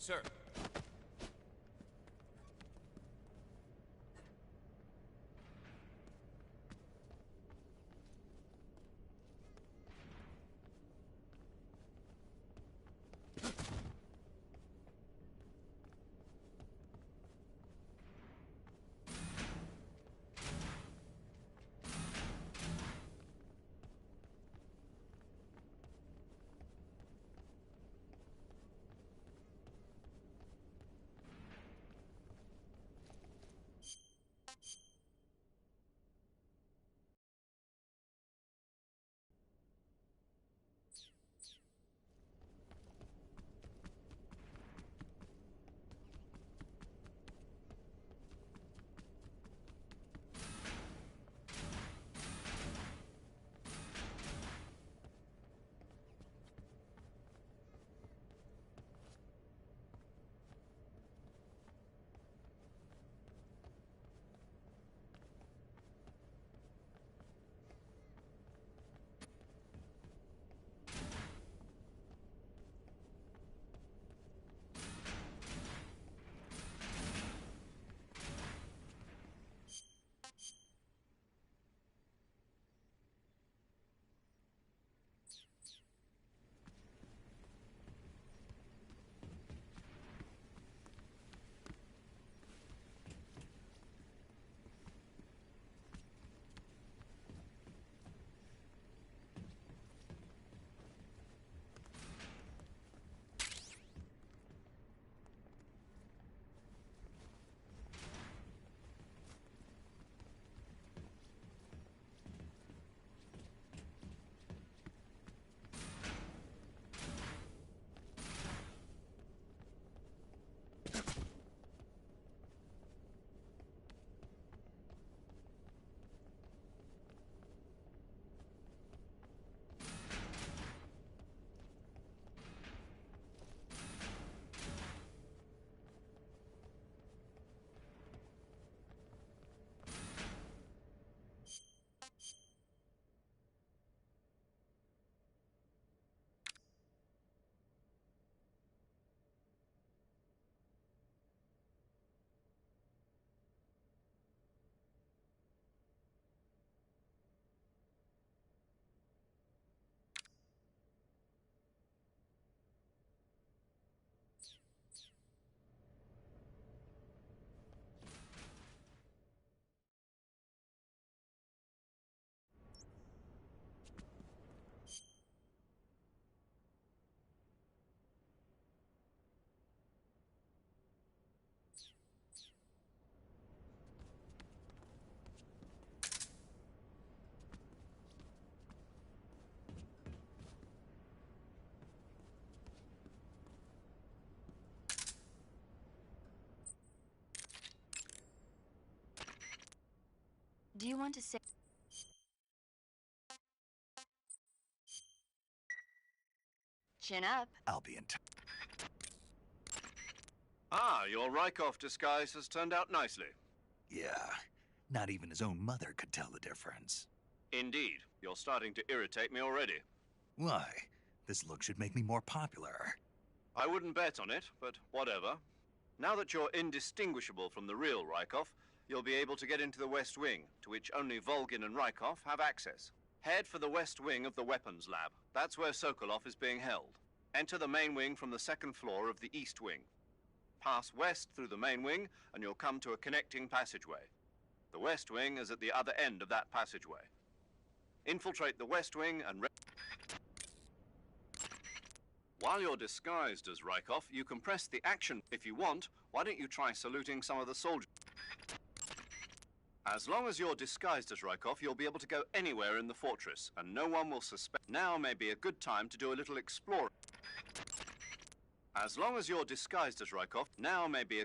Sir. Do you want to say... Chin up. I'll be in touch. Ah, your Rykov disguise has turned out nicely. Yeah, not even his own mother could tell the difference. Indeed. You're starting to irritate me already. Why? This look should make me more popular. I wouldn't bet on it, but whatever. Now that you're indistinguishable from the real Rykov, you'll be able to get into the West Wing, to which only Volgin and Rykov have access. Head for the West Wing of the Weapons Lab. That's where Sokolov is being held. Enter the main wing from the second floor of the East Wing. Pass west through the main wing, and you'll come to a connecting passageway. The West Wing is at the other end of that passageway. Infiltrate the West Wing and... While you're disguised as Rykov, you can press the action. If you want, why don't you try saluting some of the soldiers? As long as you're disguised as Rykov, you'll be able to go anywhere in the fortress, and no one will suspect. Now may be a good time to do a little exploring. As long as you're disguised as Rykov, now may be a...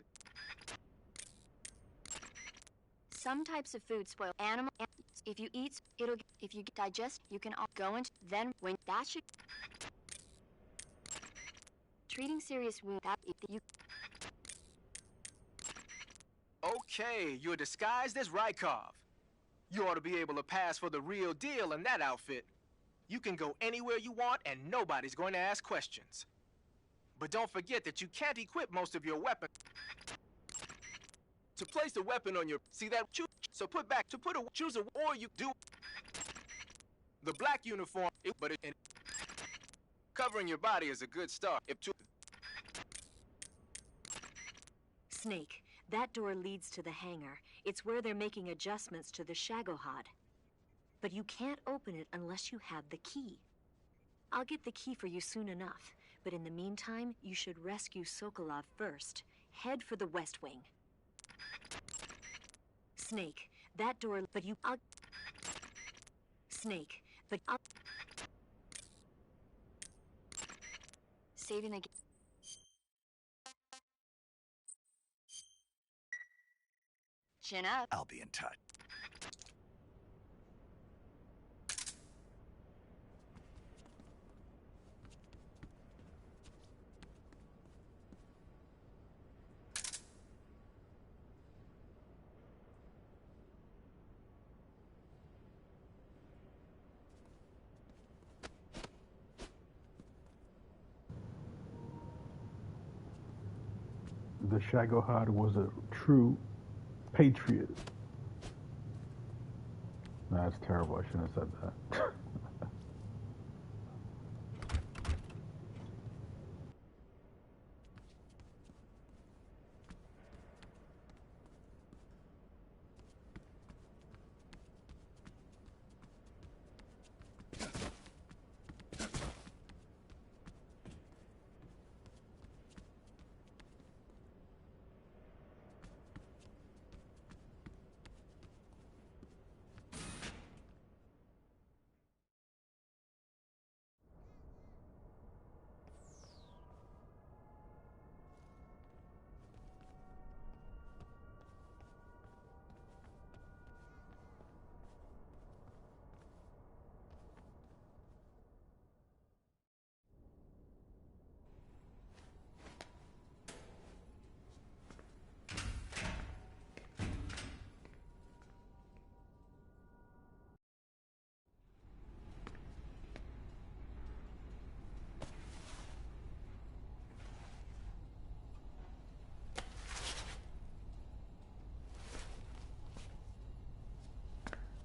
Some types of food spoil animal. If you eat, if you digest, you can go into. Then when that should. Treating serious wounds. You. Okay, you're disguised as Rykov. You ought to be able to pass for the real deal in that outfit. You can go anywhere you want and nobody's going to ask questions. But don't forget that you can't equip most of your weapons. To place the weapon on your... See that? Choose a... Or you do... The black uniform... Covering your body is a good start. Snake, that door leads to the hangar. It's where they're making adjustments to the Shagohod. But you can't open it unless you have the key. I'll get the key for you soon enough. But in the meantime, you should rescue Sokolov first. Head for the West Wing. Snake, that door... But you... Snake, but I'll... Saving the... Chin up. I'll be in touch. The Shagohod was a true patriot. That's terrible. I shouldn't have said that.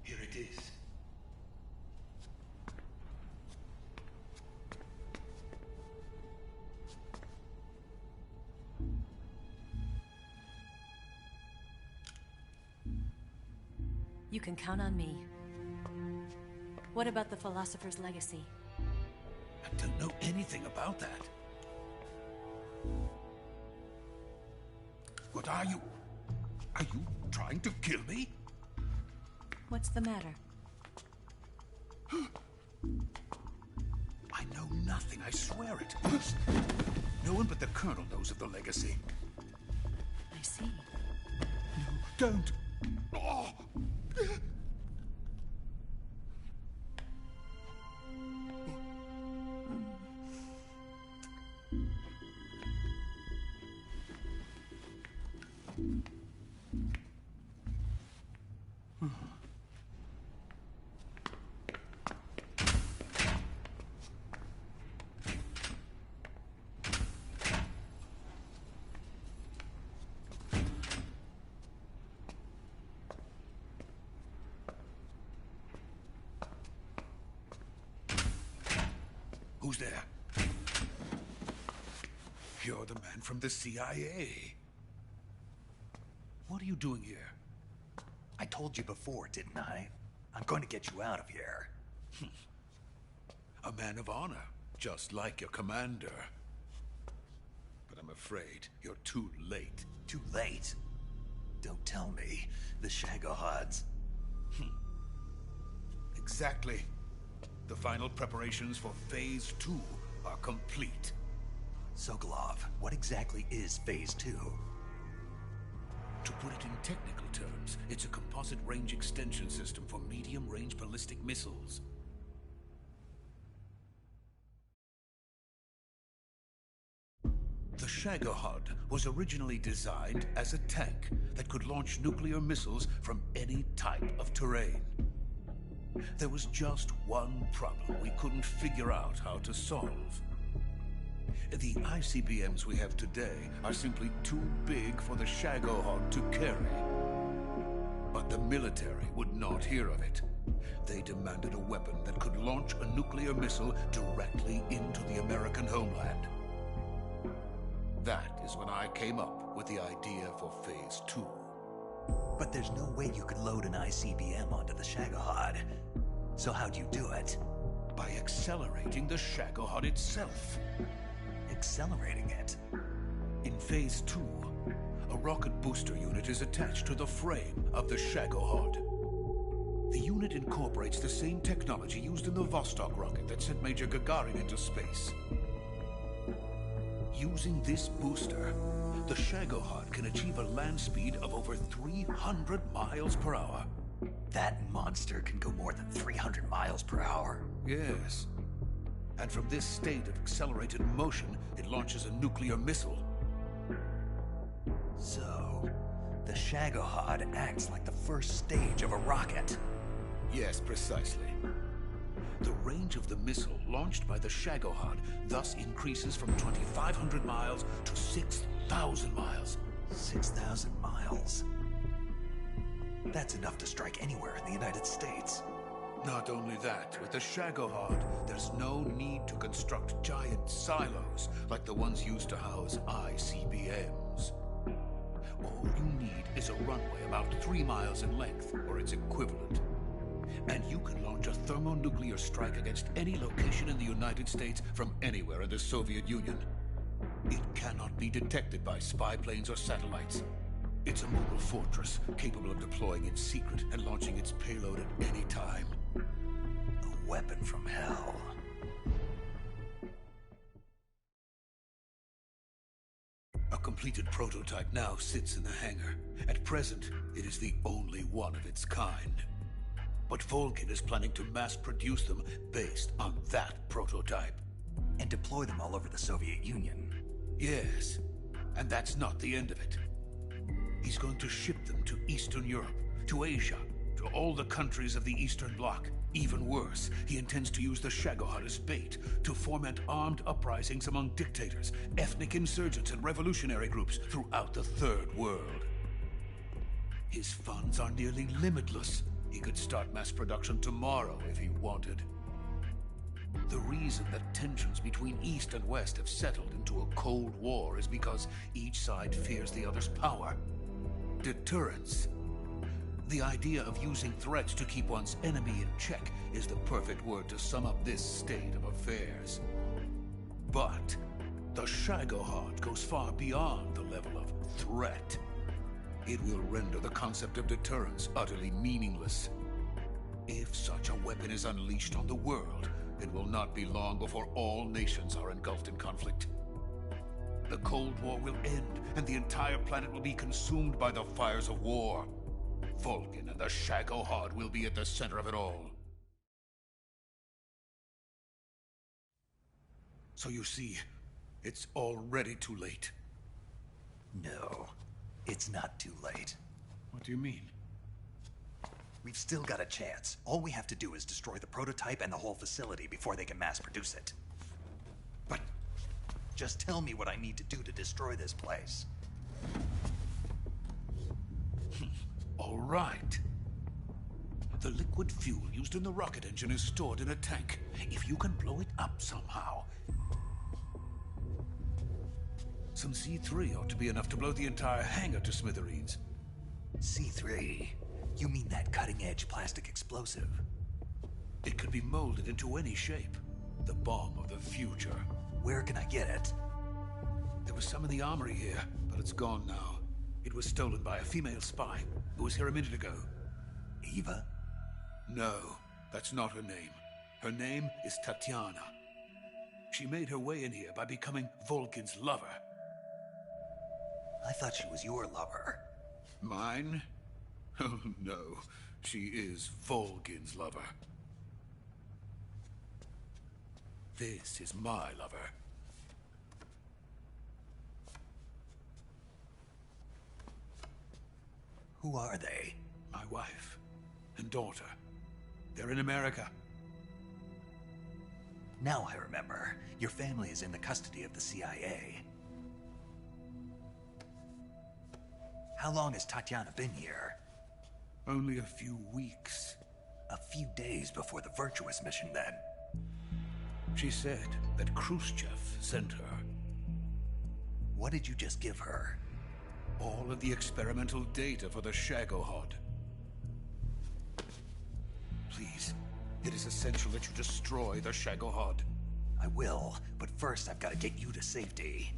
Here it is. You can count on me. What about the Philosopher's Legacy? I don't know anything about that. What are you? Are you trying to kill me? What's the matter? I know nothing, I swear it. No one but the Colonel knows of the legacy. I see. No, don't! Oh. Who's there? You're the man from the CIA. What are you doing here? I told you before, didn't I? I'm going to get you out of here. A man of honor, just like your commander. But I'm afraid you're too late. Too late? Don't tell me. The Shagohods. Exactly. The final preparations for Phase 2 are complete. Sokolov, what exactly is Phase 2? To put it in technical terms, it's a composite range extension system for medium-range ballistic missiles. The Shagohod was originally designed as a tank that could launch nuclear missiles from any type of terrain. There was just one problem we couldn't figure out how to solve. The ICBMs we have today are simply too big for the Shagohod to carry. But the military would not hear of it. They demanded a weapon that could launch a nuclear missile directly into the American homeland. That is when I came up with the idea for Phase 2. But there's no way you could load an ICBM onto the Shagohod. So how'd you do it? By accelerating the Shagohod itself. Accelerating it? In Phase 2, a rocket booster unit is attached to the frame of the Shagohod. The unit incorporates the same technology used in the Vostok rocket that sent Major Gagarin into space. Using this booster, the Shagohod can achieve a land speed of over 300 miles per hour. That monster can go more than 300 miles per hour. Yes. And from this state of accelerated motion, it launches a nuclear missile. So, the Shagohod acts like the first stage of a rocket. Yes, precisely. The range of the missile launched by the Shagohod thus increases from 2,500 miles to 6,000 miles. 6,000 miles? That's enough to strike anywhere in the United States. Not only that, with the Shagohod, there's no need to construct giant silos like the ones used to house ICBMs. All you need is a runway about 3 miles in length, or its equivalent. And you can launch a thermonuclear strike against any location in the United States from anywhere in the Soviet Union. It cannot be detected by spy planes or satellites. It's a mobile fortress, capable of deploying in secret and launching its payload at any time. A weapon from hell. A completed prototype now sits in the hangar. At present, it is the only one of its kind. But Volgin is planning to mass-produce them based on that prototype. And deploy them all over the Soviet Union. Yes, and that's not the end of it. He's going to ship them to Eastern Europe, to Asia, to all the countries of the Eastern Bloc. Even worse, he intends to use the Shagohod as bait to foment armed uprisings among dictators, ethnic insurgents, and revolutionary groups throughout the Third World. His funds are nearly limitless. He could start mass production tomorrow if he wanted. The reason that tensions between East and West have settled into a Cold War is because each side fears the other's power. Deterrence. The idea of using threats to keep one's enemy in check is the perfect word to sum up this state of affairs. But the Shagohod goes far beyond the level of threat. It will render the concept of deterrence utterly meaningless. If such a weapon is unleashed on the world, it will not be long before all nations are engulfed in conflict. The Cold War will end, and the entire planet will be consumed by the fires of war. Volgin and the Shagohod will be at the center of it all. So you see, it's already too late. No, it's not too late. What do you mean? We've still got a chance. All we have to do is destroy the prototype and the whole facility before they can mass produce it. But just tell me what I need to do to destroy this place. All right. The liquid fuel used in the rocket engine is stored in a tank. If you can blow it up somehow... Some C3 ought to be enough to blow the entire hangar to smithereens. C3? You mean that cutting-edge plastic explosive? It could be molded into any shape. The bomb of the future. Where can I get it? There was some in the armory here, but it's gone now. It was stolen by a female spy who was here a minute ago. Eva? No, that's not her name. Her name is Tatiana. She made her way in here by becoming Volkin's lover. I thought she was your lover. Mine? Oh, no. She is Volkin's lover. This is my lover. Who are they? My wife and daughter. They're in America. Now I remember. Your family is in the custody of the CIA. How long has Tatiana been here? Only a few weeks. A few days before the Virtuous mission, then. She said that Khrushchev sent her. What did you just give her? All of the experimental data for the Shagohod. Please, it is essential that you destroy the Shagohod. I will, but first I've got to get you to safety.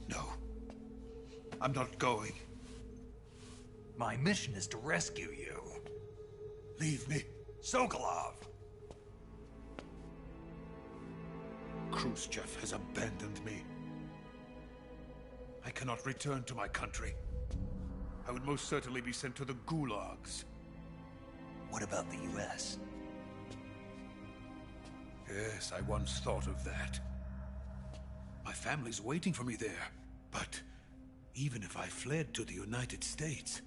No. I'm not going. My mission is to rescue you. Leave me. Sokolov! Khrushchev has abandoned me. I cannot return to my country. I would most certainly be sent to the gulags. What about the US? Yes, I once thought of that. My family's waiting for me there. But even if I fled to the United States,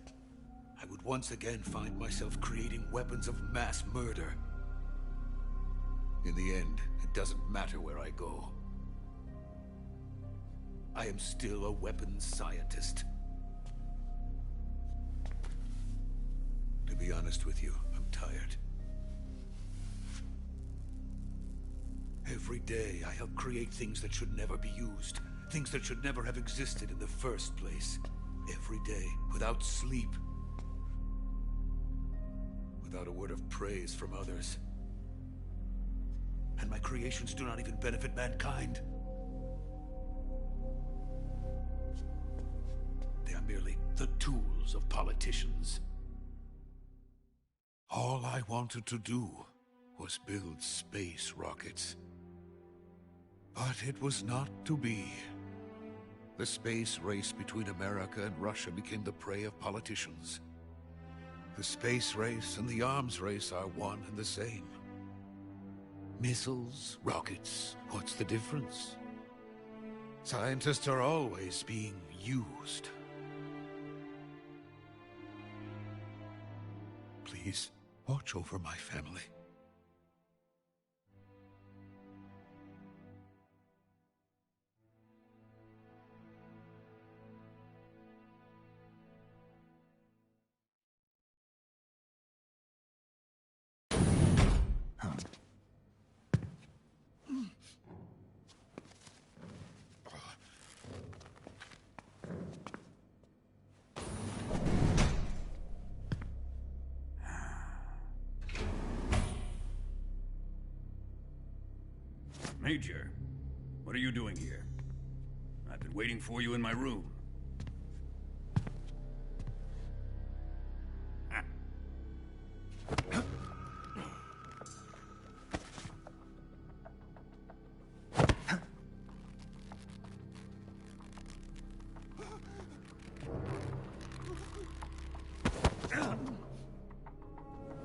I would once again find myself creating weapons of mass murder. In the end, it doesn't matter where I go. I am still a weapons scientist. To be honest with you, I'm tired. Every day, I help create things that should never be used. Things that should never have existed in the first place. Every day, without sleep. Without a word of praise from others. And my creations do not even benefit mankind. They are merely the tools of politicians. All I wanted to do was build space rockets. But it was not to be. The space race between America and Russia became the prey of politicians. The space race and the arms race are one and the same. Missiles, rockets, what's the difference? Scientists are always being used. Please, watch over my family. Major, what are you doing here? I've been waiting for you in my room.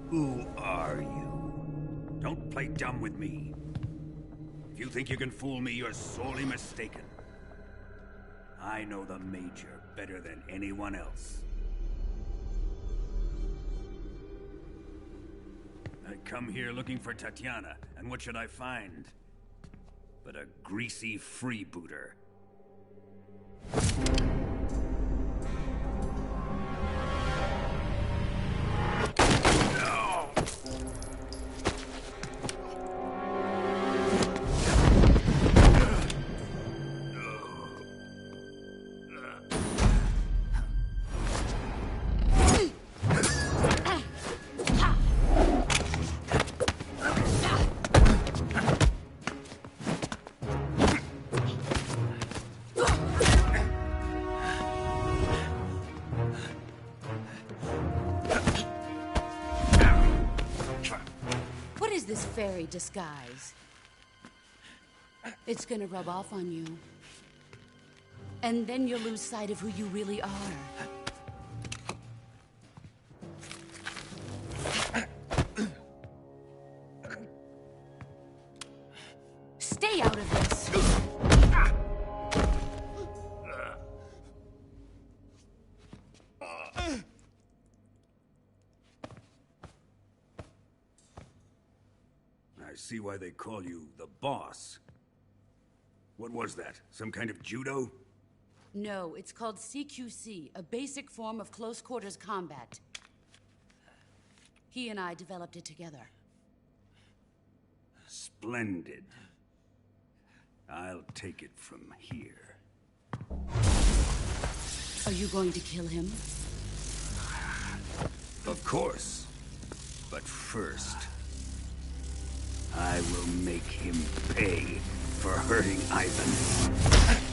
Who are you? Don't play dumb with me. If you think you can fool me, you're sorely mistaken. I know the Major better than anyone else. I come here looking for Tatiana, and what should I find? But a greasy freebooter. is this fairy disguise? It's gonna rub off on you. And then you'll lose sight of who you really are. Stay out of this! I see why they call you the boss. What was that? Some kind of judo? No, it's called CQC, a basic form of close quarters combat. He and I developed it together. Splendid. I'll take it from here. Are you going to kill him? Of course. But first, I will make him pay for hurting Ivan.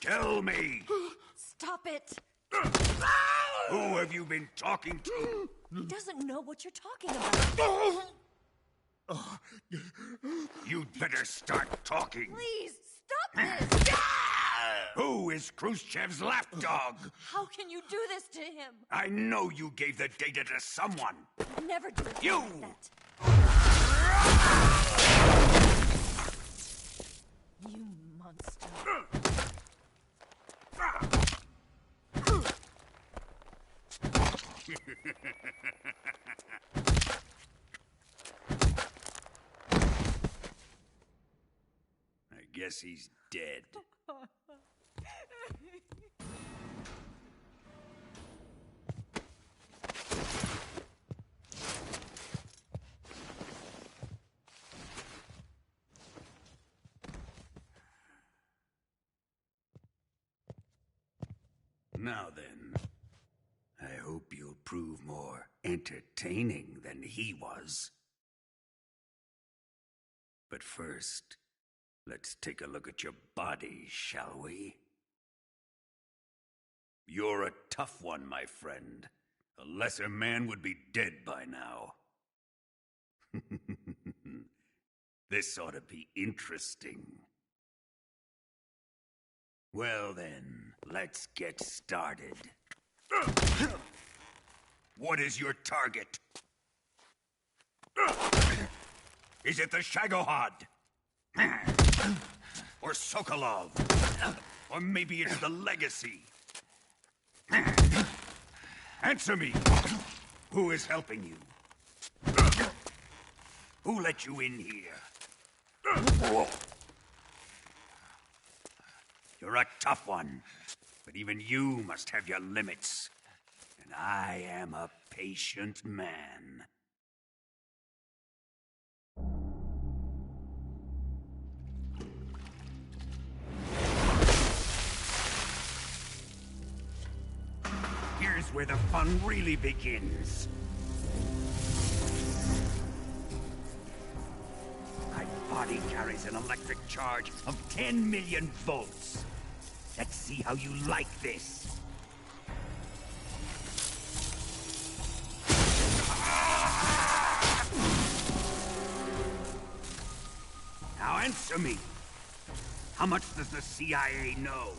Tell me! Stop it! Who have you been talking to? He doesn't know what you're talking about. You'd better start talking. Please, stop this! Who is Khrushchev's lapdog? How can you do this to him? I know you gave the data to someone. I'd never do it You! like that. You monster. I guess he's dead. Now then, I hope you'll prove more entertaining than he was. But first, let's take a look at your body, shall we? You're a tough one, my friend. A lesser man would be dead by now. This ought to be interesting. Well then, let's get started. What is your target? Is it the Shagohod? Or Sokolov? Or maybe it's the legacy. Answer me. Who is helping you? Who let you in here? You're a tough one, but even you must have your limits. And I am a patient man. Here's where the fun really begins. My body carries an electric charge of 10 million volts. Let's see how you like this. Now answer me. How much does the CIA know?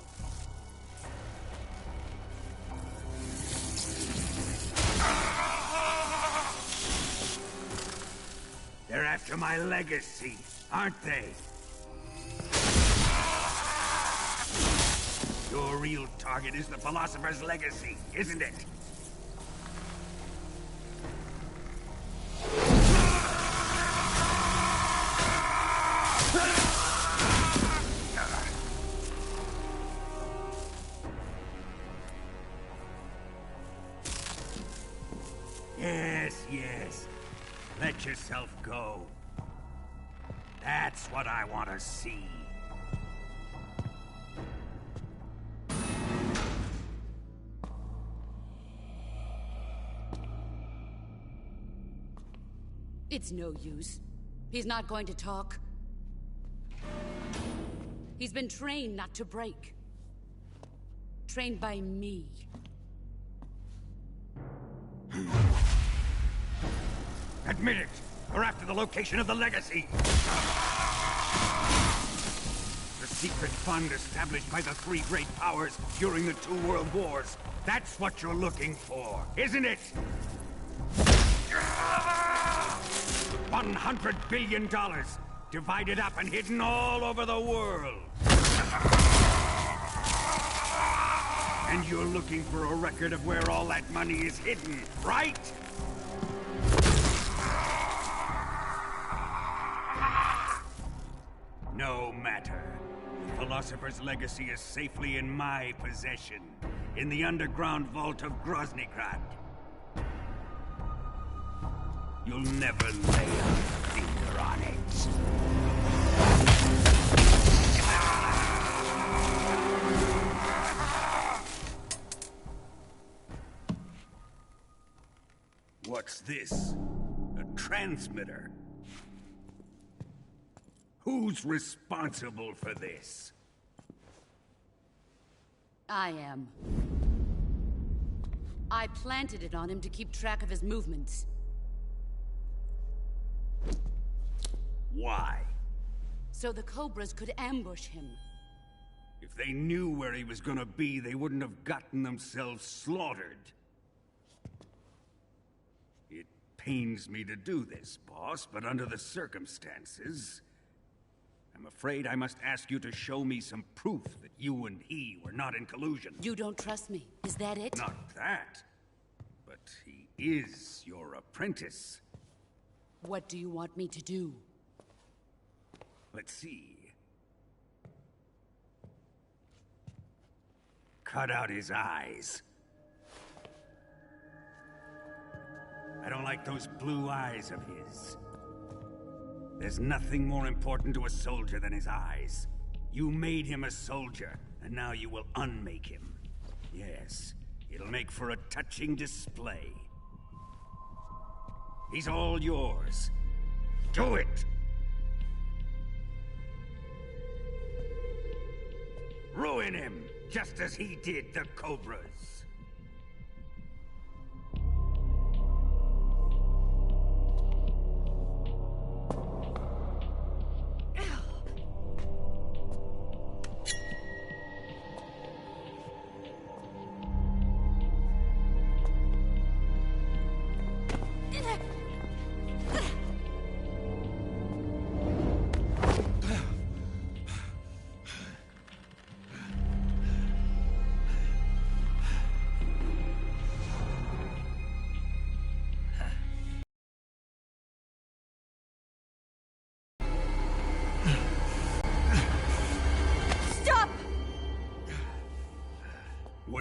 They're after my legacy, aren't they? Your real target is the Philosopher's legacy, isn't it? Yes. Let yourself go. That's what I want to see. It's no use. He's not going to talk. He's been trained not to break. Trained by me. Admit it! We're after the location of the legacy! The secret fund established by the three great powers during the 2 world wars. That's what you're looking for, isn't it? $100 billion, divided up and hidden all over the world. And you're looking for a record of where all that money is hidden, right? No matter. The Philosopher's legacy is safely in my possession, in the underground vault of Groznygrad. You'll never lay a finger on it. What's this? A transmitter? Who's responsible for this? I am. I planted it on him to keep track of his movements. Why? So the Cobras could ambush him. If they knew where he was gonna be, they wouldn't have gotten themselves slaughtered. It pains me to do this, boss, but under the circumstances, I'm afraid I must ask you to show me some proof that you and he were not in collusion. You don't trust me, is that it? Not that. But he is your apprentice. What do you want me to do? Let's see. Cut out his eyes. I don't like those blue eyes of his. There's nothing more important to a soldier than his eyes. You made him a soldier, and now you will unmake him. Yes, it'll make for a touching display. He's all yours. Do it! Ruin him, just as he did the Cobras.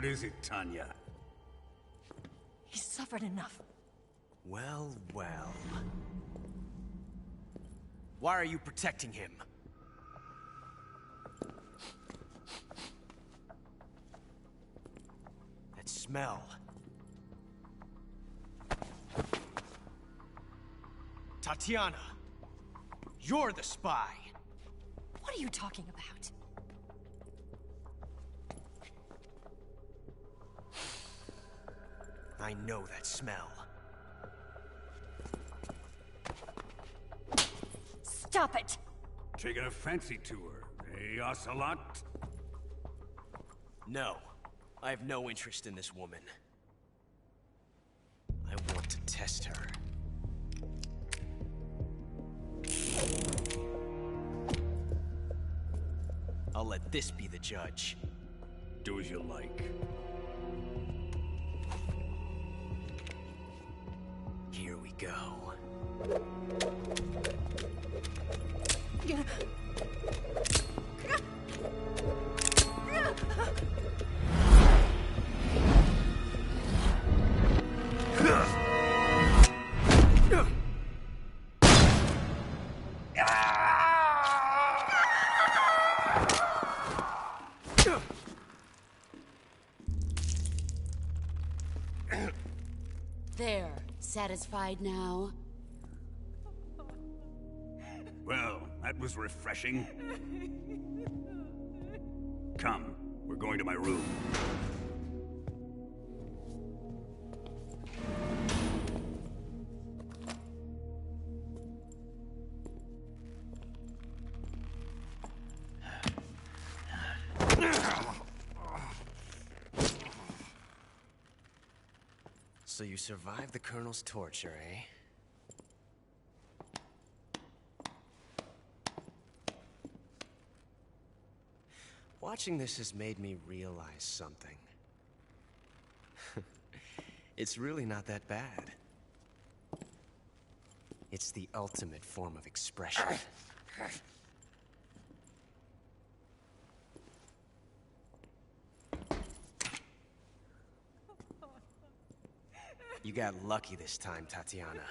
What is it, Tanya? He's suffered enough. Well, well. Why are you protecting him? That smell. Tatiana, you're the spy. What are you talking about? I know that smell. Stop it! Taking a fancy to her, eh, Ocelot? No. I have no interest in this woman. I want to test her. I'll let this be the judge. Do as you like. Here we go. There. Satisfied now? Well, that was refreshing. Come, we're going to my room. So you survived the Colonel's torture, eh? Watching this has made me realize something. It's really not that bad. It's the ultimate form of expression. You got lucky this time, Tatiana.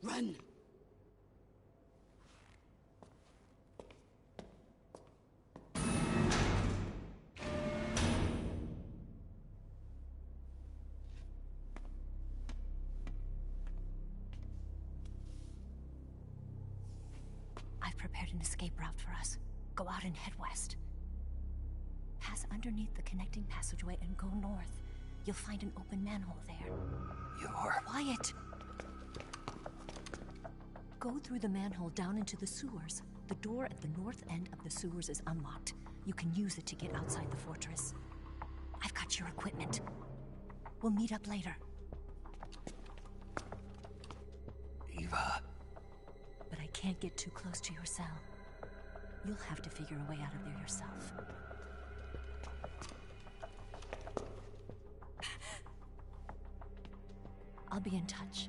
Run! I've prepared an escape route for us. Go out and head west. Pass underneath the connecting passageway and go north. You'll find an open manhole there. You're... Quiet! Go through the manhole down into the sewers. The door at the north end of the sewers is unlocked. You can use it to get outside the fortress. I've got your equipment. We'll meet up later. Eva... But I can't get too close to your cell. You'll have to figure a way out of there yourself. I'll be in touch.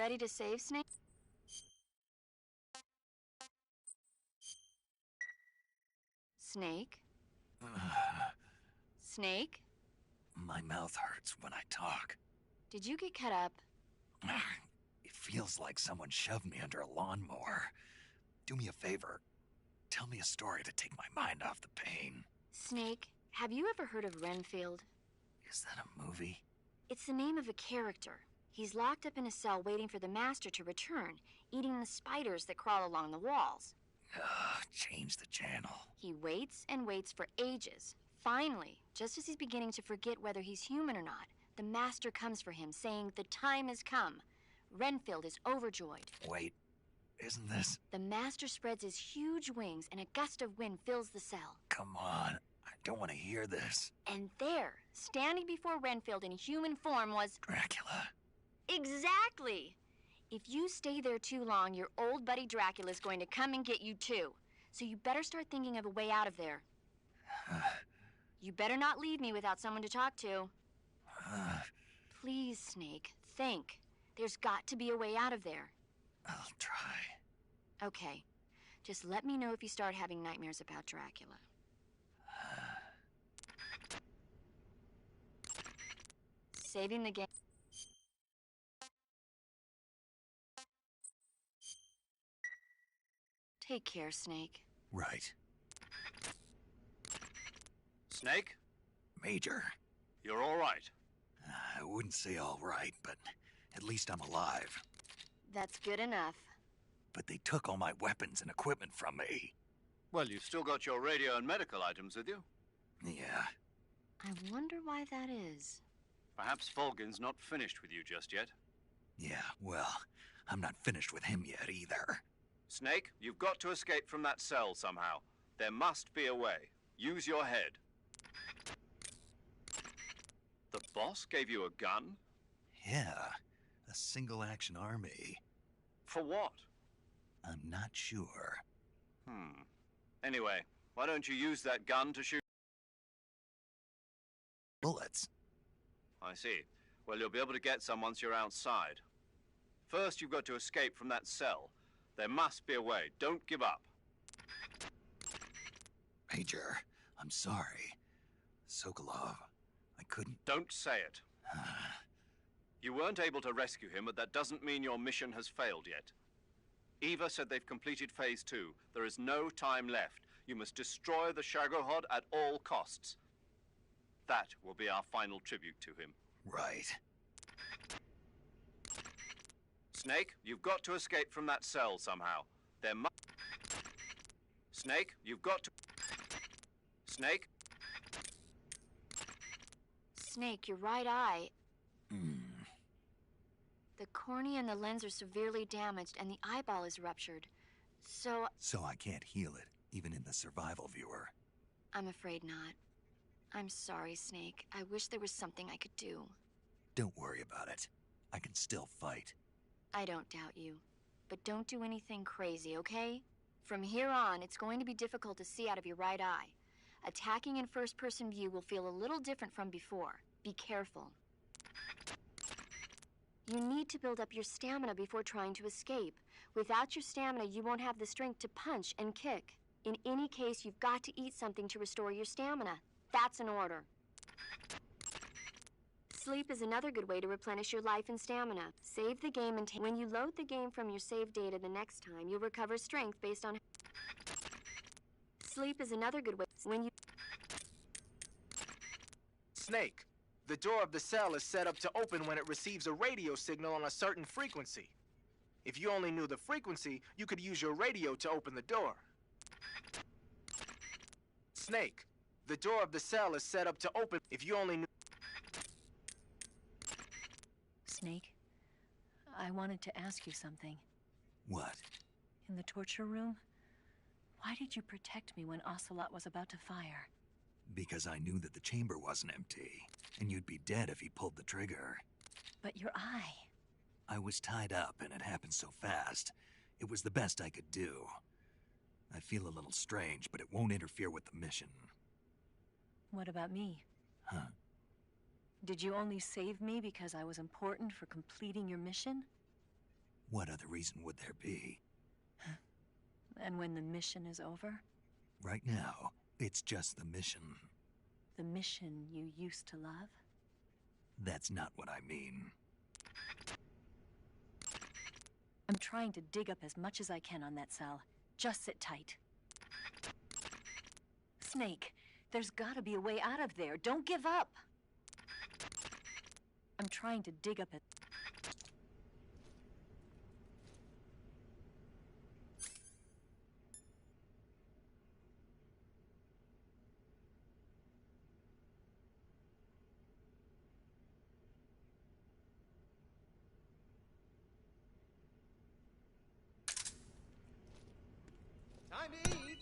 ready to save, Snake? Snake? Snake? My mouth hurts when I talk. Did you get cut up? It feels like someone shoved me under a lawnmower. Do me a favor. Tell me a story to take my mind off the pain. Snake, have you ever heard of Renfield? Is that a movie? It's the name of a character. He's locked up in a cell waiting for the master to return, eating the spiders that crawl along the walls. Change the channel. He waits and waits for ages. Finally, just as he's beginning to forget whether he's human or not, the master comes for him, saying the time has come. Renfield is overjoyed. Wait, isn't this... The master spreads his huge wings and a gust of wind fills the cell. Come on, I don't want to hear this. And there, standing before Renfield in human form was... Dracula. Exactly! If you stay there too long, your old buddy Dracula's going to come and get you too. So you better start thinking of a way out of there. You better not leave me without someone to talk to. Please, Snake, think. There's got to be a way out of there. I'll try. Okay. Just let me know if you start having nightmares about Dracula. Saving the game. Take care, Snake. Right. Snake? Major. You're all right. I wouldn't say all right, but at least I'm alive. That's good enough. But they took all my weapons and equipment from me. Well, you've still got your radio and medical items with you. Yeah. I wonder why that is. Perhaps Volgin's not finished with you just yet. Yeah, well, I'm not finished with him yet either. Snake, you've got to escape from that cell somehow. There must be a way. Use your head. The boss gave you a gun? Yeah, a single-action army. For what? I'm not sure. Anyway, why don't you use that gun to shoot... Bullets. I see. Well, you'll be able to get some once you're outside. First, you've got to escape from that cell. There must be a way. Don't give up. Major, I'm sorry. Sokolov, I couldn't... Don't say it. You weren't able to rescue him, but that doesn't mean your mission has failed yet. Eva said they've completed Phase 2. There is no time left. You must destroy the Shagohod at all costs. That will be our final tribute to him. Right. Snake, you've got to escape from that cell somehow. There must... Snake, you've got to... Snake? Snake, your right eye... The cornea and the lens are severely damaged, and the eyeball is ruptured. So I can't heal it, even in the survival viewer. I'm afraid not. I'm sorry, Snake. I wish there was something I could do. Don't worry about it. I can still fight. I don't doubt you. But don't do anything crazy, okay? From here on, it's going to be difficult to see out of your right eye. Attacking in first-person view will feel a little different from before. Be careful. You need to build up your stamina before trying to escape. Without your stamina, you won't have the strength to punch and kick. In any case, you've got to eat something to restore your stamina. That's an order. Sleep is another good way to replenish your life and stamina. Save the game and when you load the game from your save data the next time, you'll recover strength based on... Sleep is another good way when you... Snake, the door of the cell is set up to open when it receives a radio signal on a certain frequency. If you only knew the frequency, you could use your radio to open the door. Snake, the door of the cell is set up to open if you only knew... Snake, I wanted to ask you something. What? In the torture room, why did you protect me when Ocelot was about to fire? Because I knew that the chamber wasn't empty, and you'd be dead if he pulled the trigger. But your eye... I was tied up, and it happened so fast. It was the best I could do. I feel a little strange, but it won't interfere with the mission. What about me? Huh? Did you only save me because I was important for completing your mission? What other reason would there be? And when the mission is over? Right now, it's just the mission. The mission you used to love? That's not what I mean. I'm trying to dig up as much as I can on that cell. Just sit tight. Snake, there's gotta be a way out of there. Don't give up! I'm trying to dig up a... Time to eat!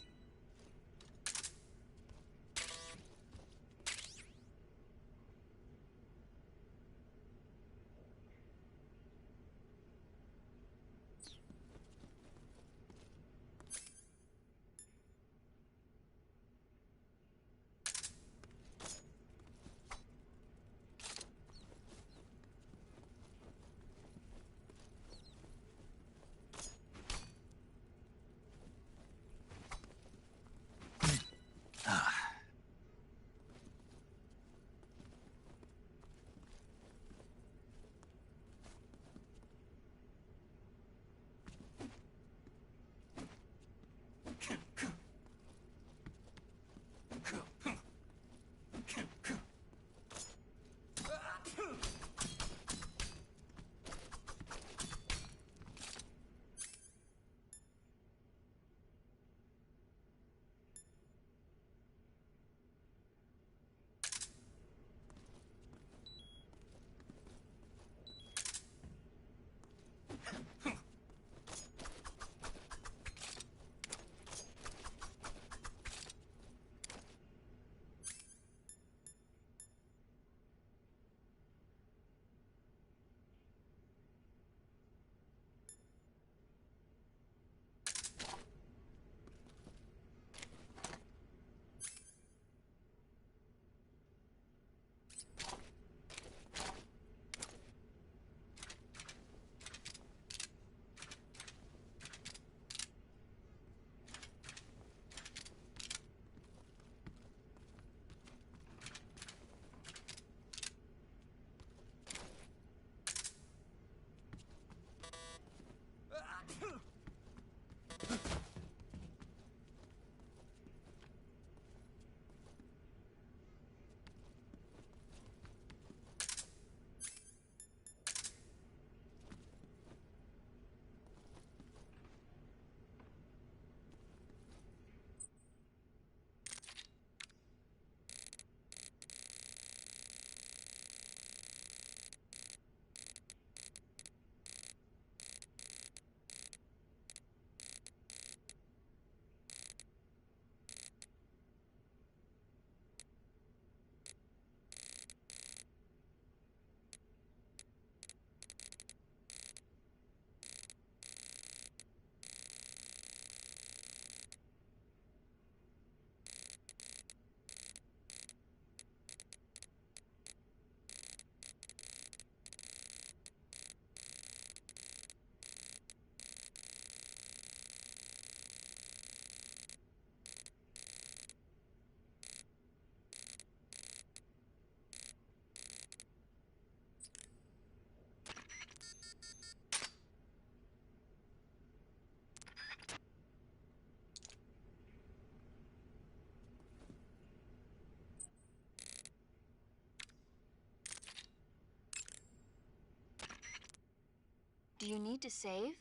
Do you need to save?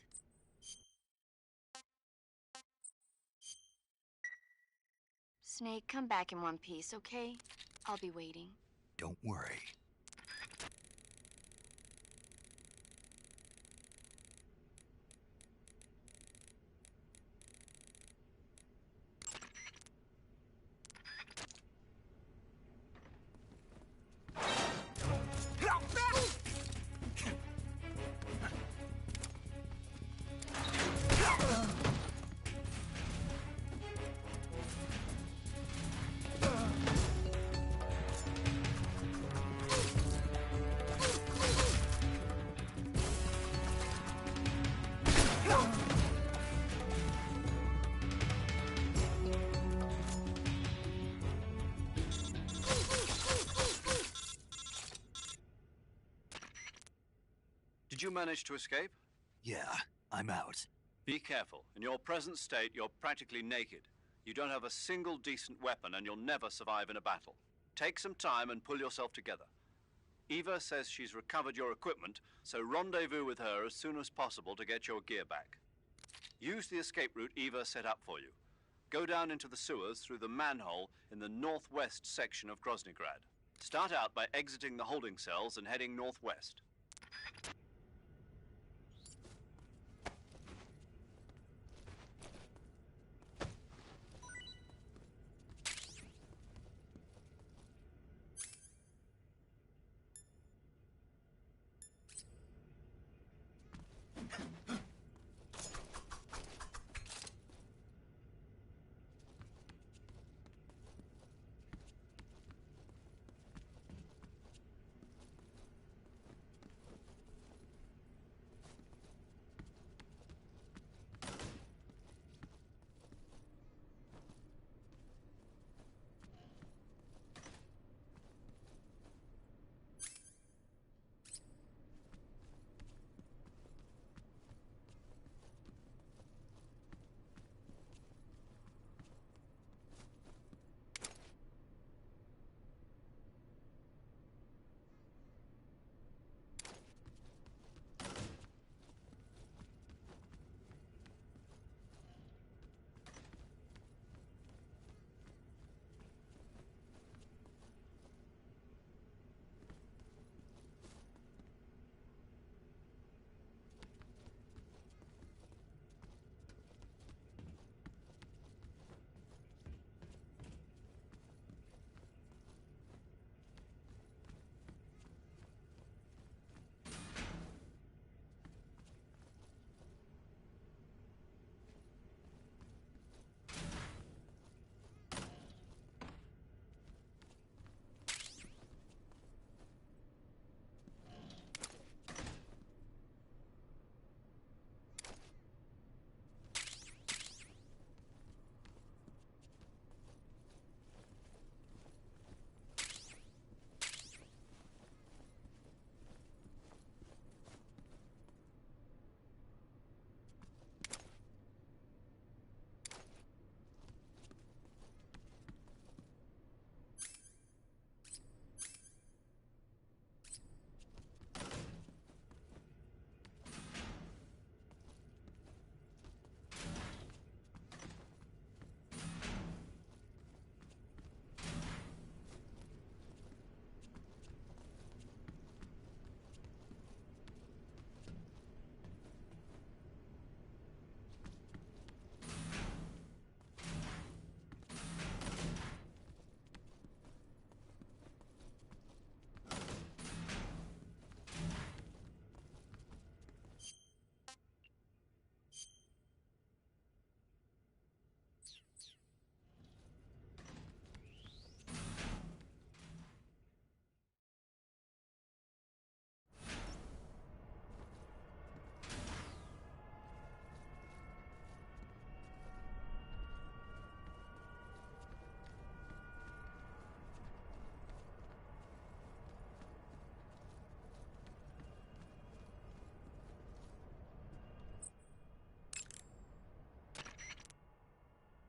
Snake, come back in one piece, okay? I'll be waiting. Don't worry. you manage to escape? Yeah, I'm out. Be careful. In your present state, you're practically naked. You don't have a single decent weapon, and you'll never survive in a battle. Take some time and pull yourself together. Eva says she's recovered your equipment, so rendezvous with her as soon as possible to get your gear back. Use the escape route Eva set up for you. Go down into the sewers through the manhole in the northwest section of Groznygrad. Start out by exiting the holding cells and heading northwest.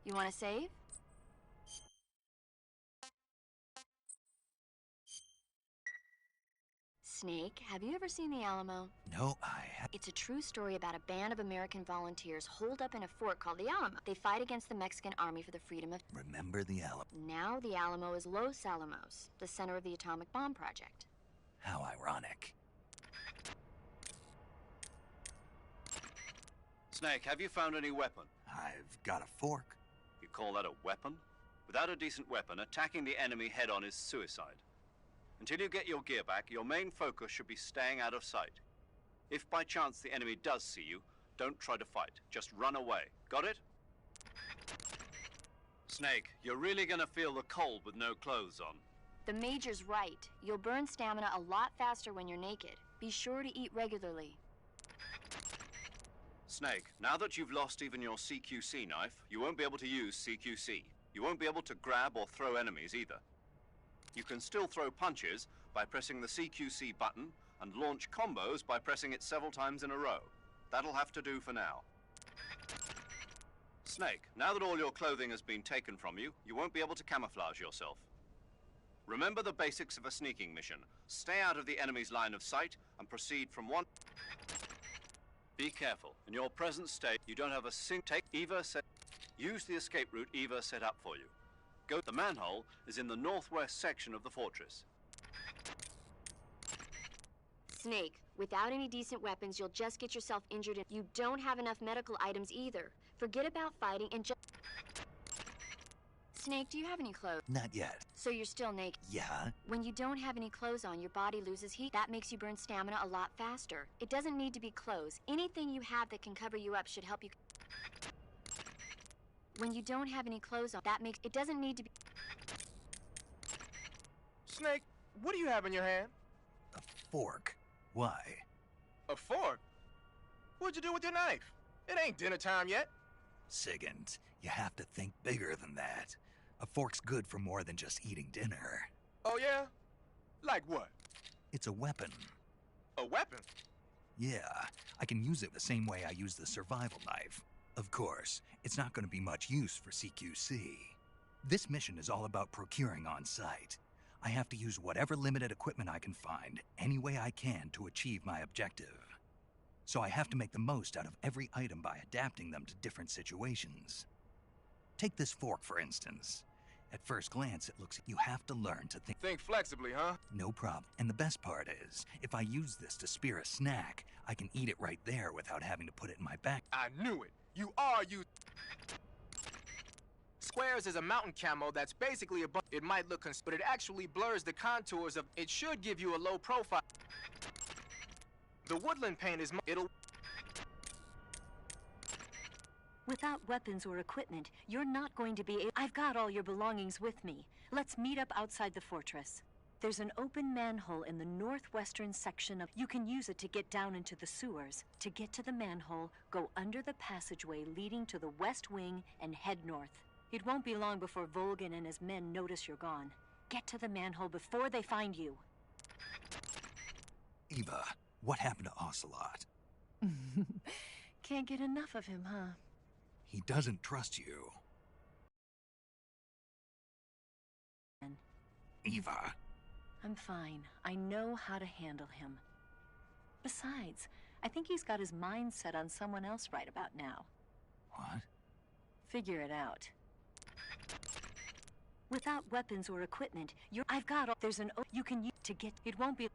You want to save? Snake, have you ever seen the Alamo? No, I haven't. It's a true story about a band of American volunteers holed up in a fort called the Alamo. They fight against the Mexican army for the freedom of... Remember the Alamo. Now the Alamo is Los Alamos, the center of the atomic bomb project. How ironic. Snake, have you found any weapon? I've got a fork. You call that a weapon? Without a decent weapon, attacking the enemy head-on is suicide. Until you get your gear back, your main focus should be staying out of sight. If by chance the enemy does see you, don't try to fight. Just run away. Got it? Snake, you're really gonna feel the cold with no clothes on. The Major's right. You'll burn stamina a lot faster when you're naked. Be sure to eat regularly. Snake, now that you've lost even your CQC knife, you won't be able to use CQC. You won't be able to grab or throw enemies either. You can still throw punches by pressing the CQC button, and launch combos by pressing it several times in a row. That'll have to do for now. Snake, now that all your clothing has been taken from you, you won't be able to camouflage yourself. Remember the basics of a sneaking mission. Stay out of the enemy's line of sight and proceed from one... Be careful. In your present state, you don't have a Use the escape route Eva set up for you. The manhole is in the northwest section of the fortress. Snake, without any decent weapons, you'll just get yourself injured, and you don't have enough medical items either. Forget about fighting and just... Snake, do you have any clothes? Not yet. So you're still naked? Yeah? When you don't have any clothes on, your body loses heat. That makes you burn stamina a lot faster. It doesn't need to be clothes. Anything you have that can cover you up should help you... When you don't have any clothes on, it doesn't need to be... Snake, what do you have in your hand? A fork. Why? A fork? What'd you do with your knife? It ain't dinner time yet. Sigint, you have to think bigger than that. A fork's good for more than just eating dinner. Oh yeah? Like what? It's a weapon. A weapon? Yeah, I can use it the same way I use the survival knife. Of course, it's not going to be much use for CQC. This mission is all about procuring on site. I have to use whatever limited equipment I can find, any way I can, to achieve my objective. So I have to make the most out of every item by adapting them to different situations. Take this fork, for instance. At first glance, it looks... You have to learn to think... Think flexibly, huh? No problem. And the best part is, if I use this to spear a snack, I can eat it right there without having to put it in my back. I knew it. Squares is a mountain camo that's basically a... It might look but it actually blurs the contours of... It should give you a low profile. The woodland paint is... It'll... Without weapons or equipment, you're not going to be able... I've got all your belongings with me. Let's meet up outside the fortress. There's an open manhole in the northwestern section of... You can use it to get down into the sewers. To get to the manhole, go under the passageway leading to the west wing and head north. It won't be long before Volgin and his men notice you're gone. Get to the manhole before they find you. Eva, what happened to Ocelot? Can't get enough of him, huh? He doesn't trust you. Eva. I'm fine. I know how to handle him. Besides, I think he's got his mind set on someone else right about now. What? Figure it out. Without weapons or equipment, I've got all... There's an... You can use to get... It won't be...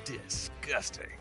Disgusting.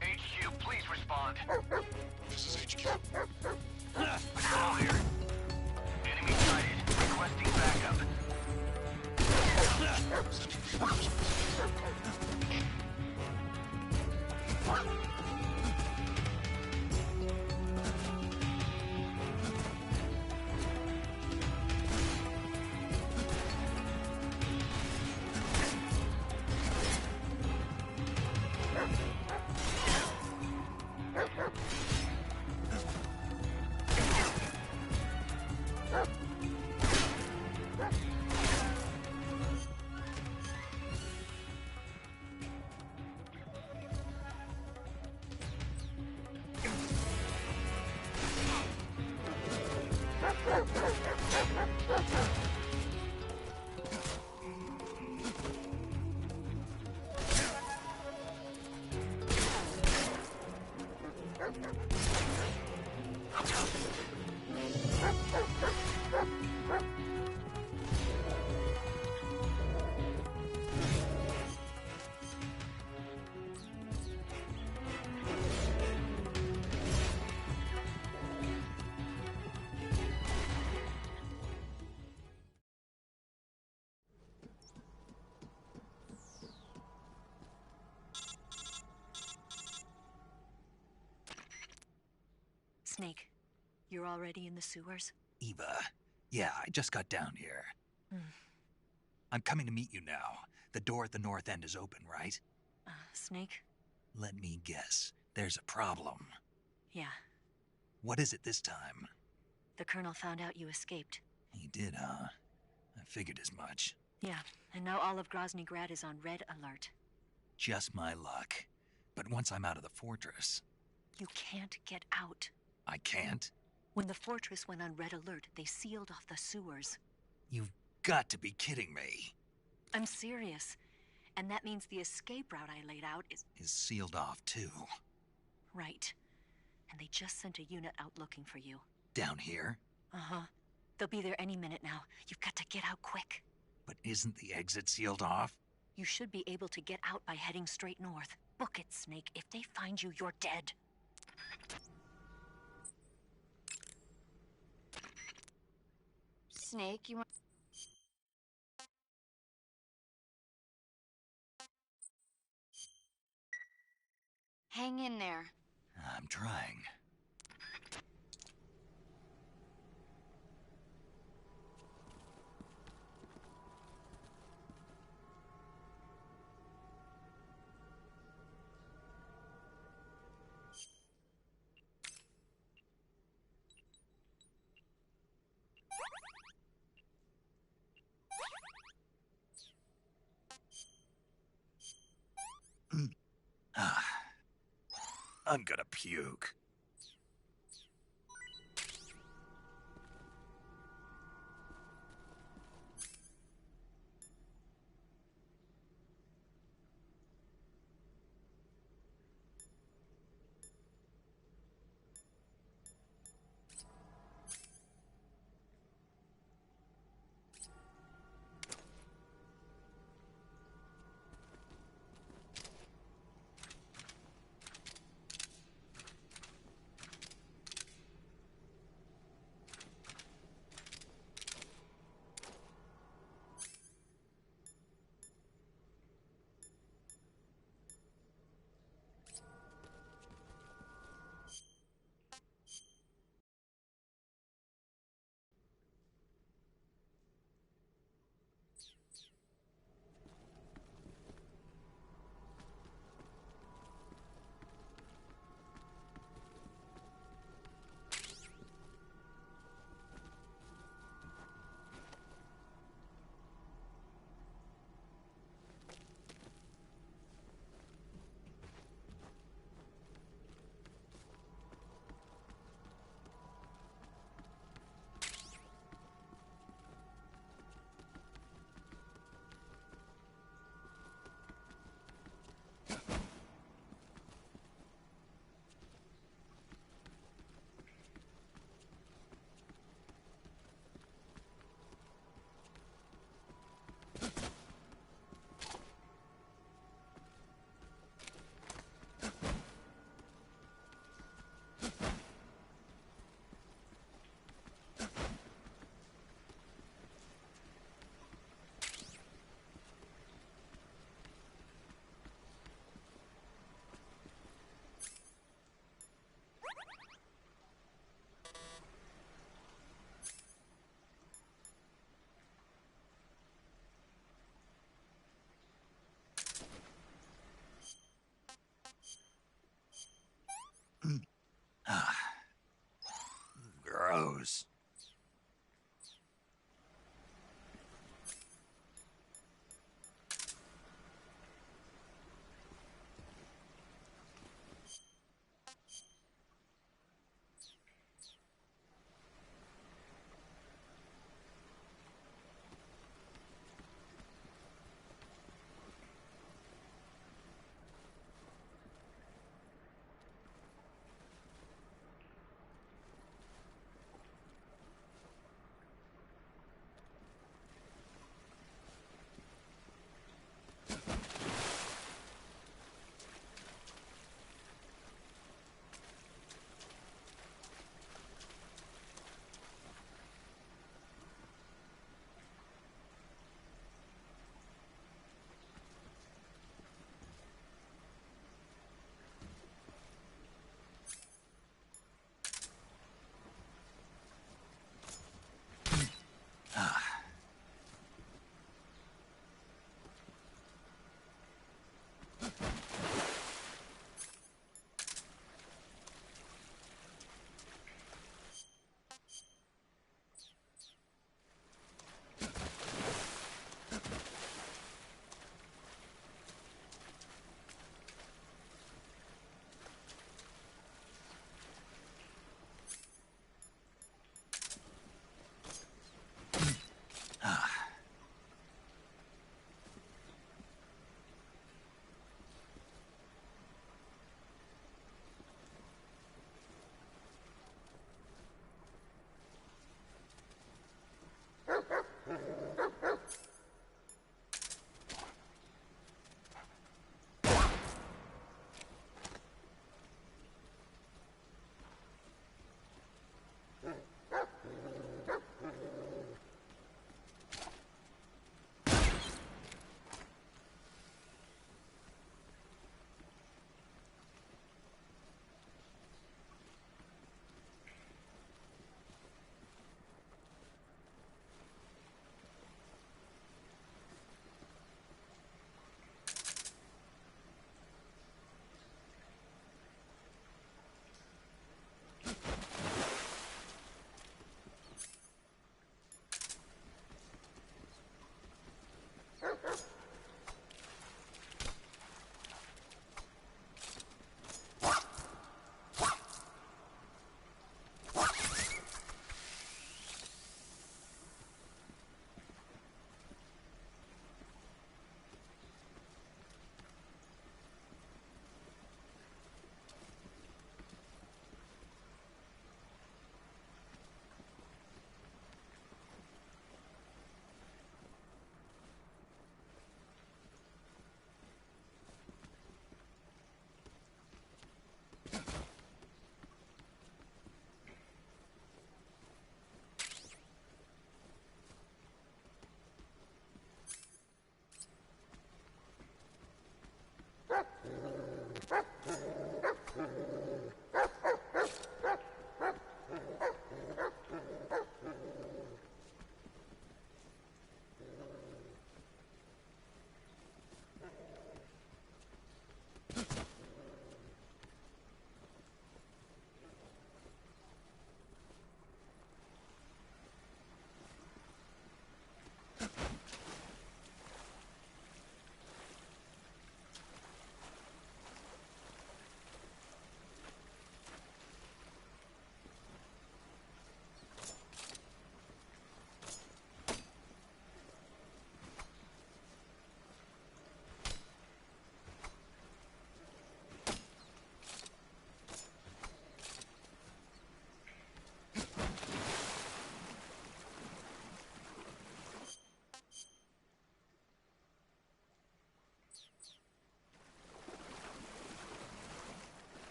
HQ, please respond. This is HQ. Patrol here. Enemy sighted. Requesting backup. Snake, you're already in the sewers? Eva, yeah, I just got down here. I'm coming to meet you now. The door at the north end is open, right? Snake? Let me guess. There's a problem. Yeah. What is it this time? The Colonel found out you escaped. He did, huh? I figured as much. Yeah, and now all of Grozny Grad is on red alert. Just my luck. But once I'm out of the fortress... You can't get out. I can't? When the fortress went on red alert, they sealed off the sewers. You've got to be kidding me. I'm serious. And that means the escape route I laid out is sealed off, too. Right. And they just sent a unit out looking for you. Down here? Uh-huh. They'll be there any minute now. You've got to get out quick. But isn't the exit sealed off? You should be able to get out by heading straight north. Book it, Snake. If they find you, you're dead. Snake, you want... Hang in there. I'm trying. I'm gonna puke.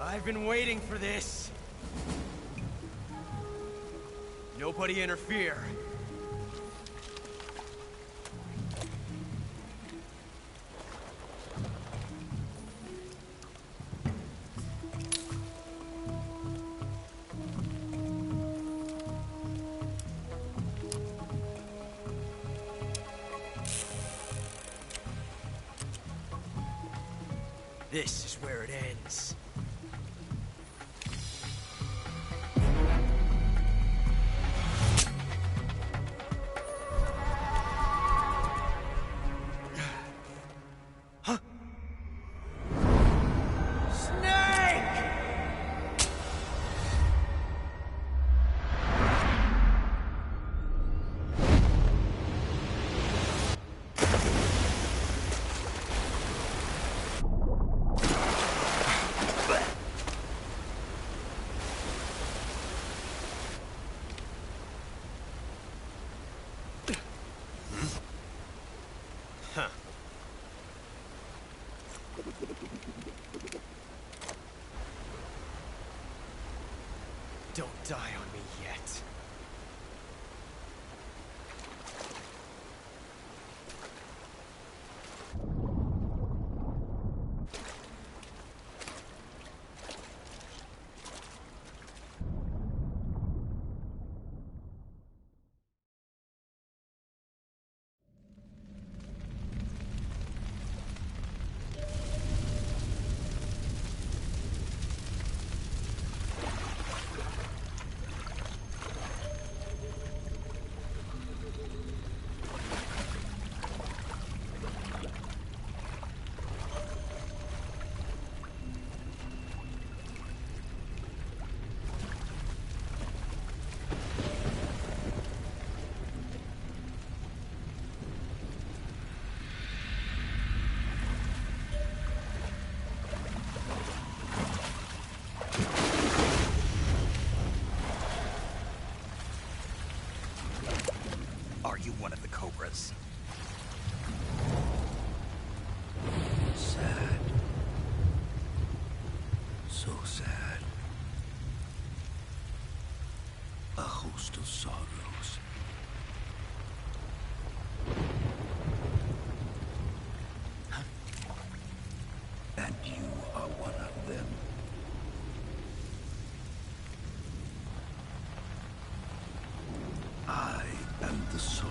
I've been waiting for this. Nobody interfere. This is where it ends. Don't die on me yet. Are you one of the Cobras? Sad. So sad. A host of sorrows. And you are one of them. I am the sorrow.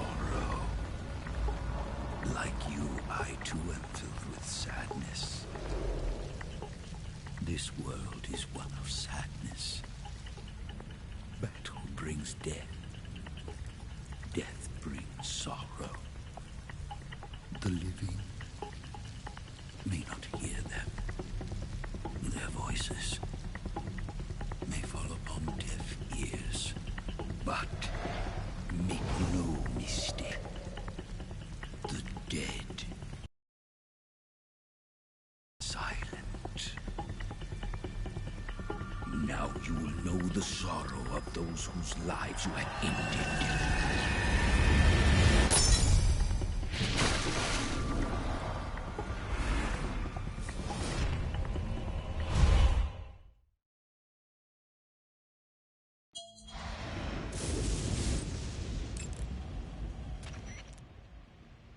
Like you, I too am filled with sadness. This world is one of sadness. Battle brings death. Death brings sorrow. The living may not hear them. Their voices may fall upon deaf ears. But make no mistake, the dead silent. Now you will know the sorrow of those whose lives you had ended.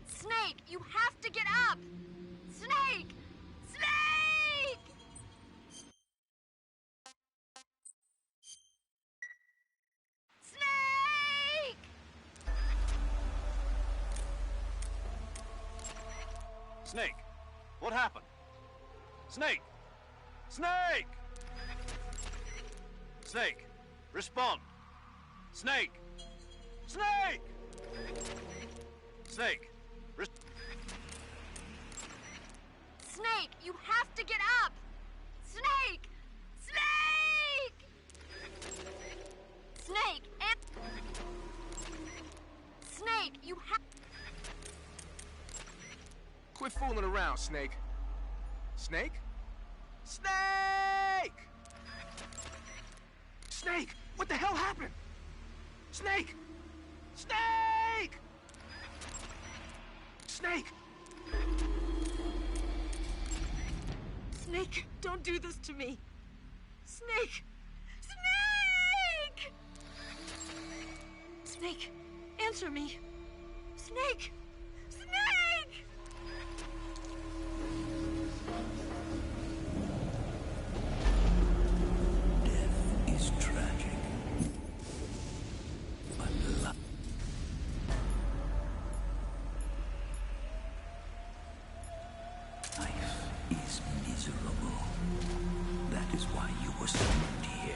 Snake, you have to get up! Snake! Snake! Snake! Snake, what happened? Snake! Snake! Snake, respond! Snake! Snake! Snake! Snake, you have to get up! Snake! Snake! Snake, Snake, you have... Quit fooling around, Snake. Snake? Snake! Snake! What the hell happened? Snake! Snake! Snake! Snake, don't do this to me. Snake! Snake! Snake, answer me. Snake! Snake! Death is tragic, but life is miserable. That is why you were summoned here.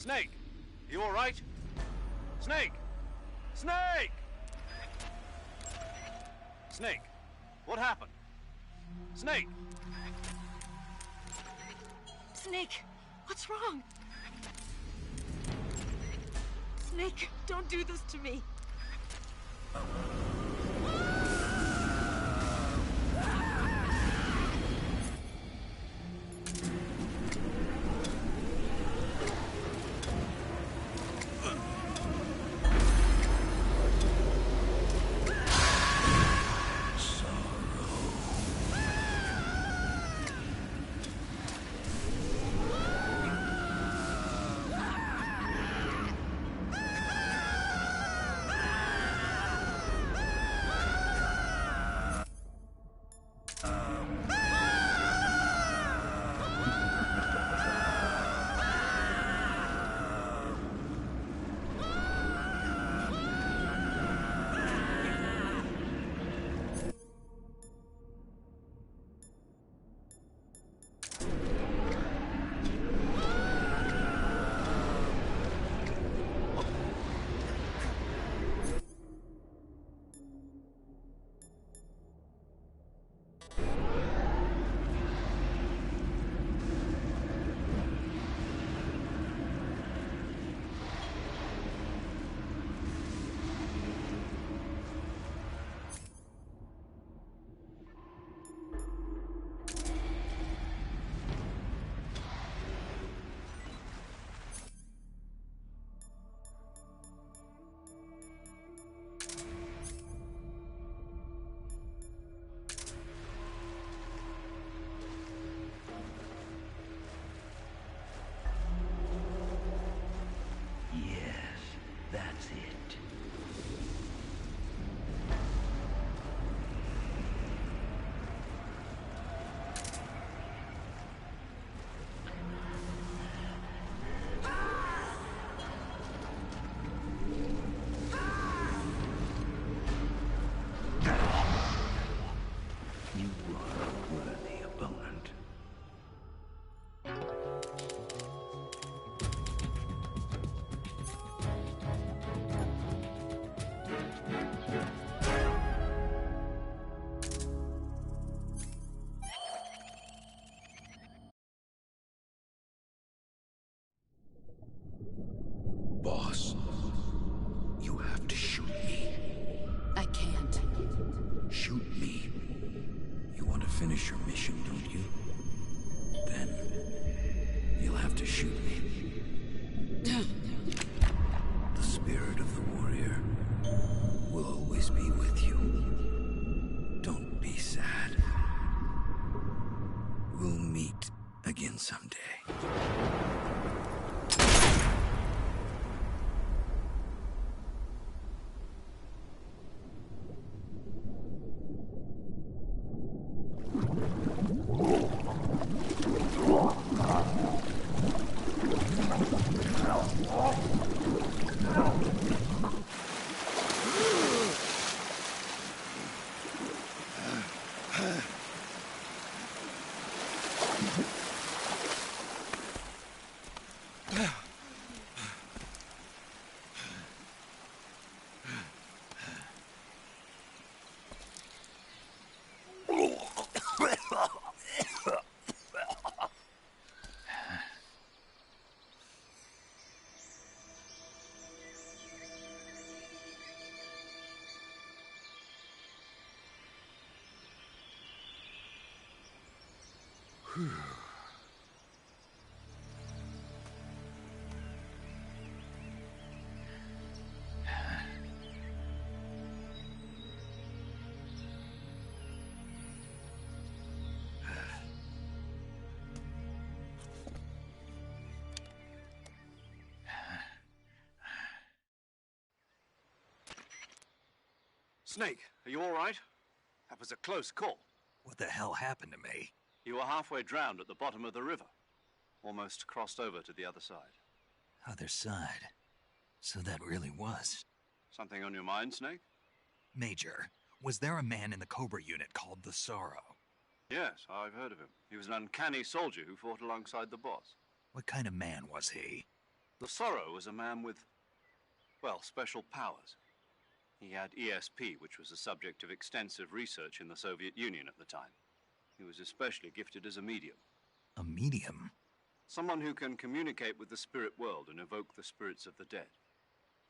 Snake! You alright? Snake! Snake! Snake! What happened? Snake! Snake, what's wrong? Snake, don't do this to me. That's it. You are a worthy opponent. Boss, you have to shoot me. I can't. Shoot me. You want to finish your mission, don't you? Then you'll have to shoot me. The spirit of the warrior will always be with you. Don't be sad. We'll meet again someday. Snake, are you all right? That was a close call. What the hell happened to me? You were halfway drowned at the bottom of the river. Almost crossed over to the other side. Other side? So that really was. Something on your mind, Snake? Major, was there a man in the Cobra unit called the Sorrow? Yes, I've heard of him. He was an uncanny soldier who fought alongside the boss. What kind of man was he? The Sorrow was a man with, well, special powers. He had ESP, which was the subject of extensive research in the Soviet Union at the time. He was especially gifted as a medium. A medium? Someone who can communicate with the spirit world and evoke the spirits of the dead.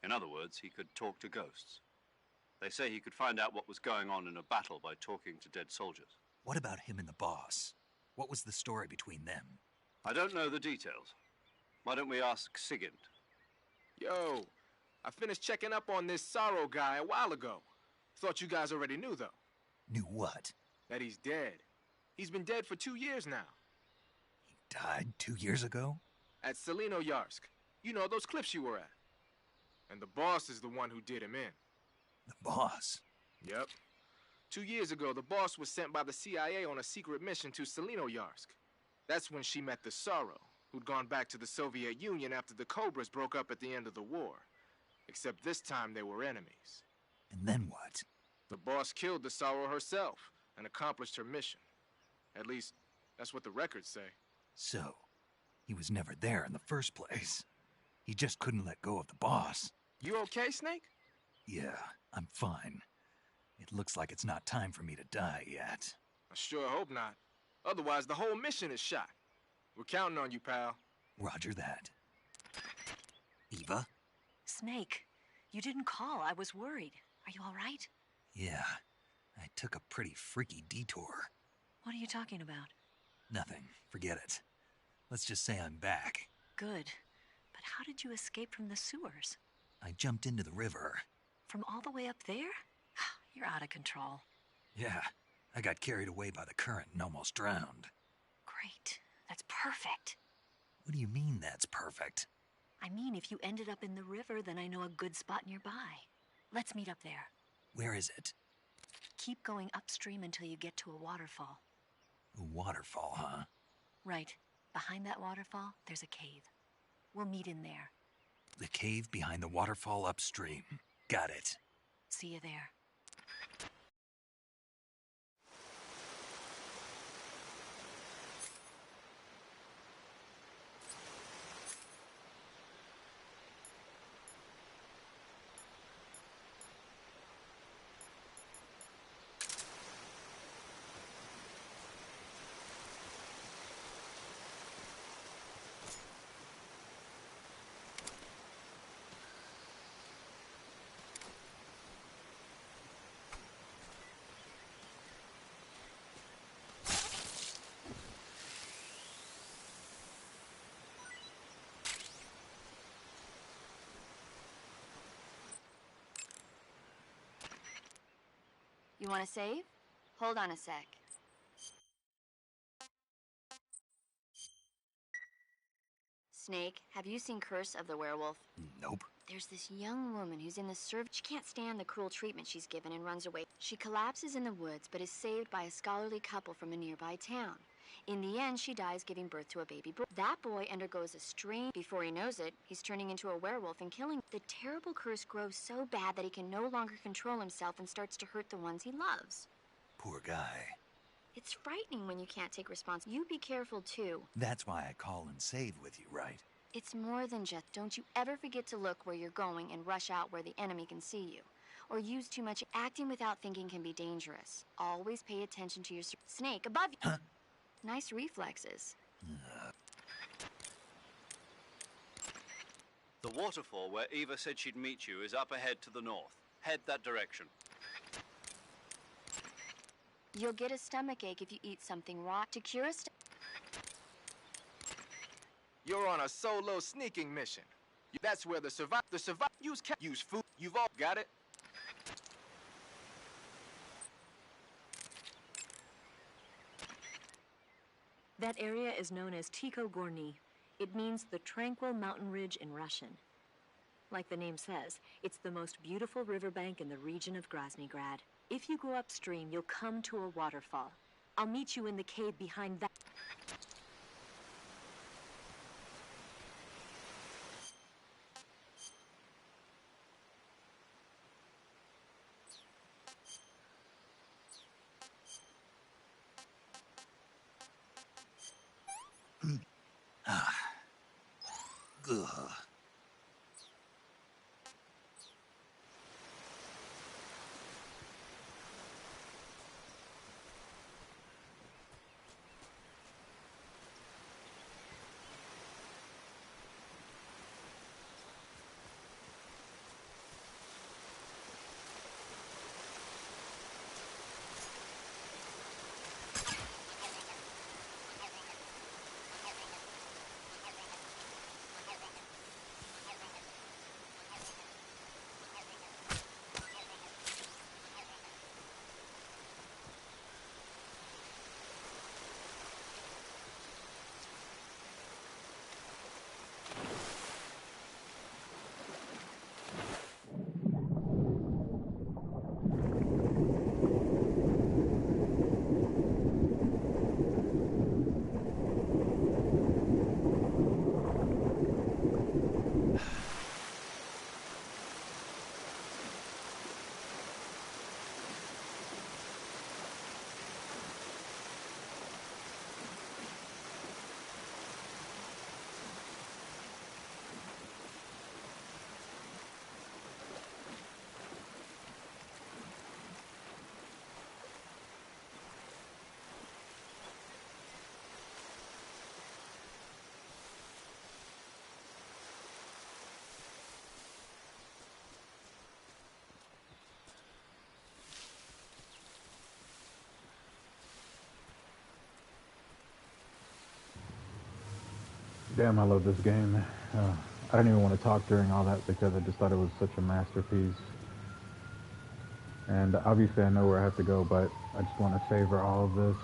In other words, he could talk to ghosts. They say he could find out what was going on in a battle by talking to dead soldiers. What about him and the boss? What was the story between them? I don't know the details. Why don't we ask Sigint? Yo, I finished checking up on this Sorrow guy a while ago. Thought you guys already knew, though. Knew what? That he's dead. He's been dead for 2 years now. He died 2 years ago? At Yarsk. You know, those cliffs you were at. And the boss is the one who did him in. The boss? Yep. 2 years ago, the boss was sent by the CIA on a secret mission to Yarsk. That's when she met the Sorrow, who'd gone back to the Soviet Union after the Cobras broke up at the end of the war. Except this time they were enemies. And then what? The boss killed the Sorrow herself and accomplished her mission. At least, that's what the records say. So, he was never there in the first place. He just couldn't let go of the boss. You okay, Snake? Yeah, I'm fine. It looks like it's not time for me to die yet. I sure hope not. Otherwise, the whole mission is shot. We're counting on you, pal. Roger that. Eva? Snake, you didn't call. I was worried. Are you all right? Yeah, I took a pretty freaky detour. What are you talking about? Nothing. Forget it. Let's just say I'm back. Good. But how did you escape from the sewers? I jumped into the river. From all the way up there? You're out of control. Yeah, I got carried away by the current and almost drowned. Great. That's perfect. What do you mean that's perfect? I mean, if you ended up in the river, then I know a good spot nearby. Let's meet up there. Where is it? Keep going upstream until you get to a waterfall. A waterfall, huh? Right. Behind that waterfall, there's a cave. We'll meet in there. The cave behind the waterfall upstream. Got it. See you there. You want to save? Hold on a sec. Snake, have you seen Curse of the Werewolf? Nope. There's this young woman who's in the She can't stand the cruel treatment she's given and runs away. She collapses in the woods, but is saved by a scholarly couple from a nearby town. In the end, she dies giving birth to a baby boy. That boy undergoes a strange... Before he knows it, he's turning into a werewolf and killing. The terrible curse grows so bad that he can no longer control himself and starts to hurt the ones he loves. Poor guy. It's frightening when you can't take responsibility. You be careful, too. That's why I call and save with you, right? It's more than just... Don't you ever forget to look where you're going and rush out where the enemy can see you. Or use too much. Acting without thinking can be dangerous. Always pay attention to your... Snake, above you! Huh? Nice reflexes. The waterfall where Eva said she'd meet you is up ahead to the north. Head that direction. You'll get a stomachache if you eat something raw. To cure a You're on a solo sneaking mission. That's where the use food. You've all got it. That area is known as Ticho Gorny. It means the tranquil mountain ridge in Russian. Like the name says, it's the most beautiful riverbank in the region of Groznygrad. If you go upstream, you'll come to a waterfall. I'll meet you in the cave behind that. Ugh. Damn, I love this game. I didn't even want to talk during all that because I just thought it was such a masterpiece. And obviously I know where I have to go, but I just want to savor all of this.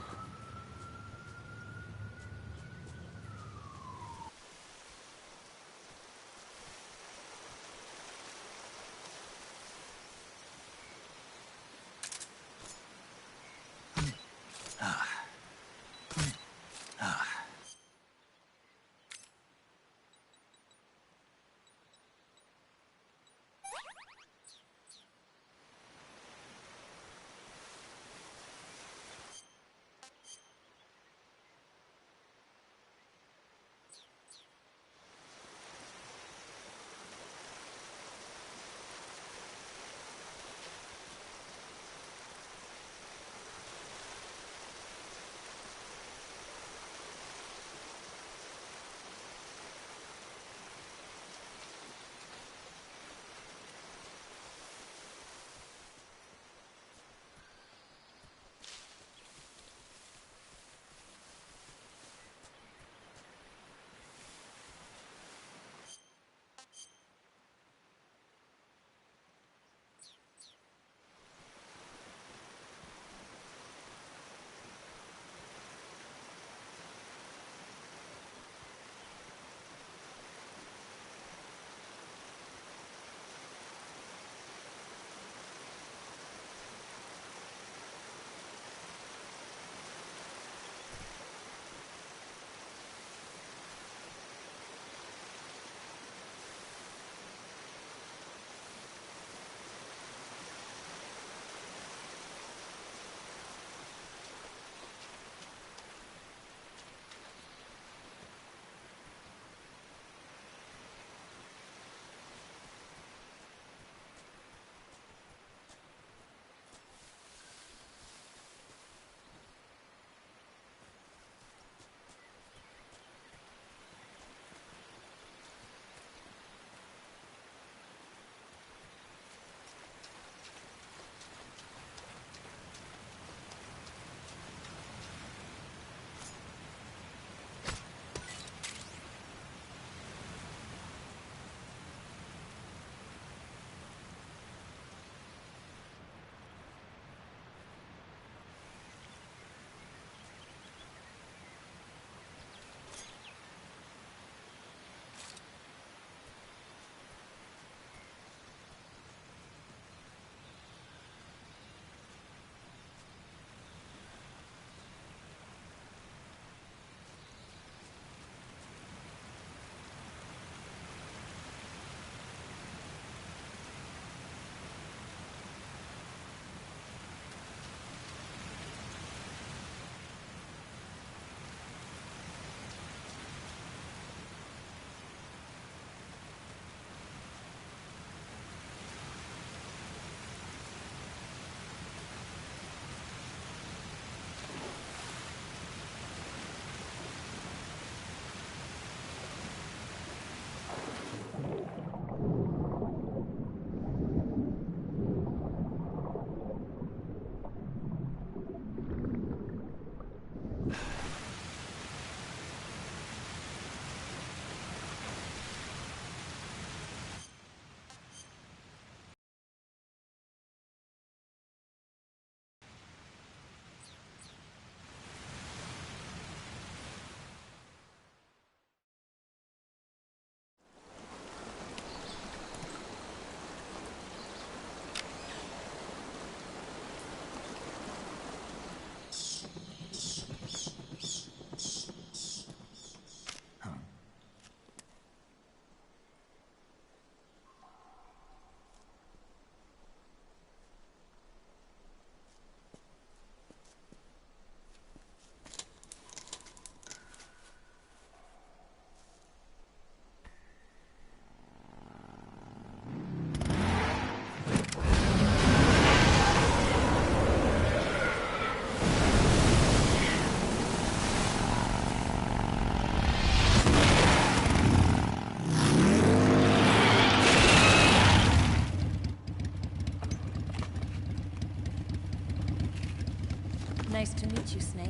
Nice to meet you, Snake.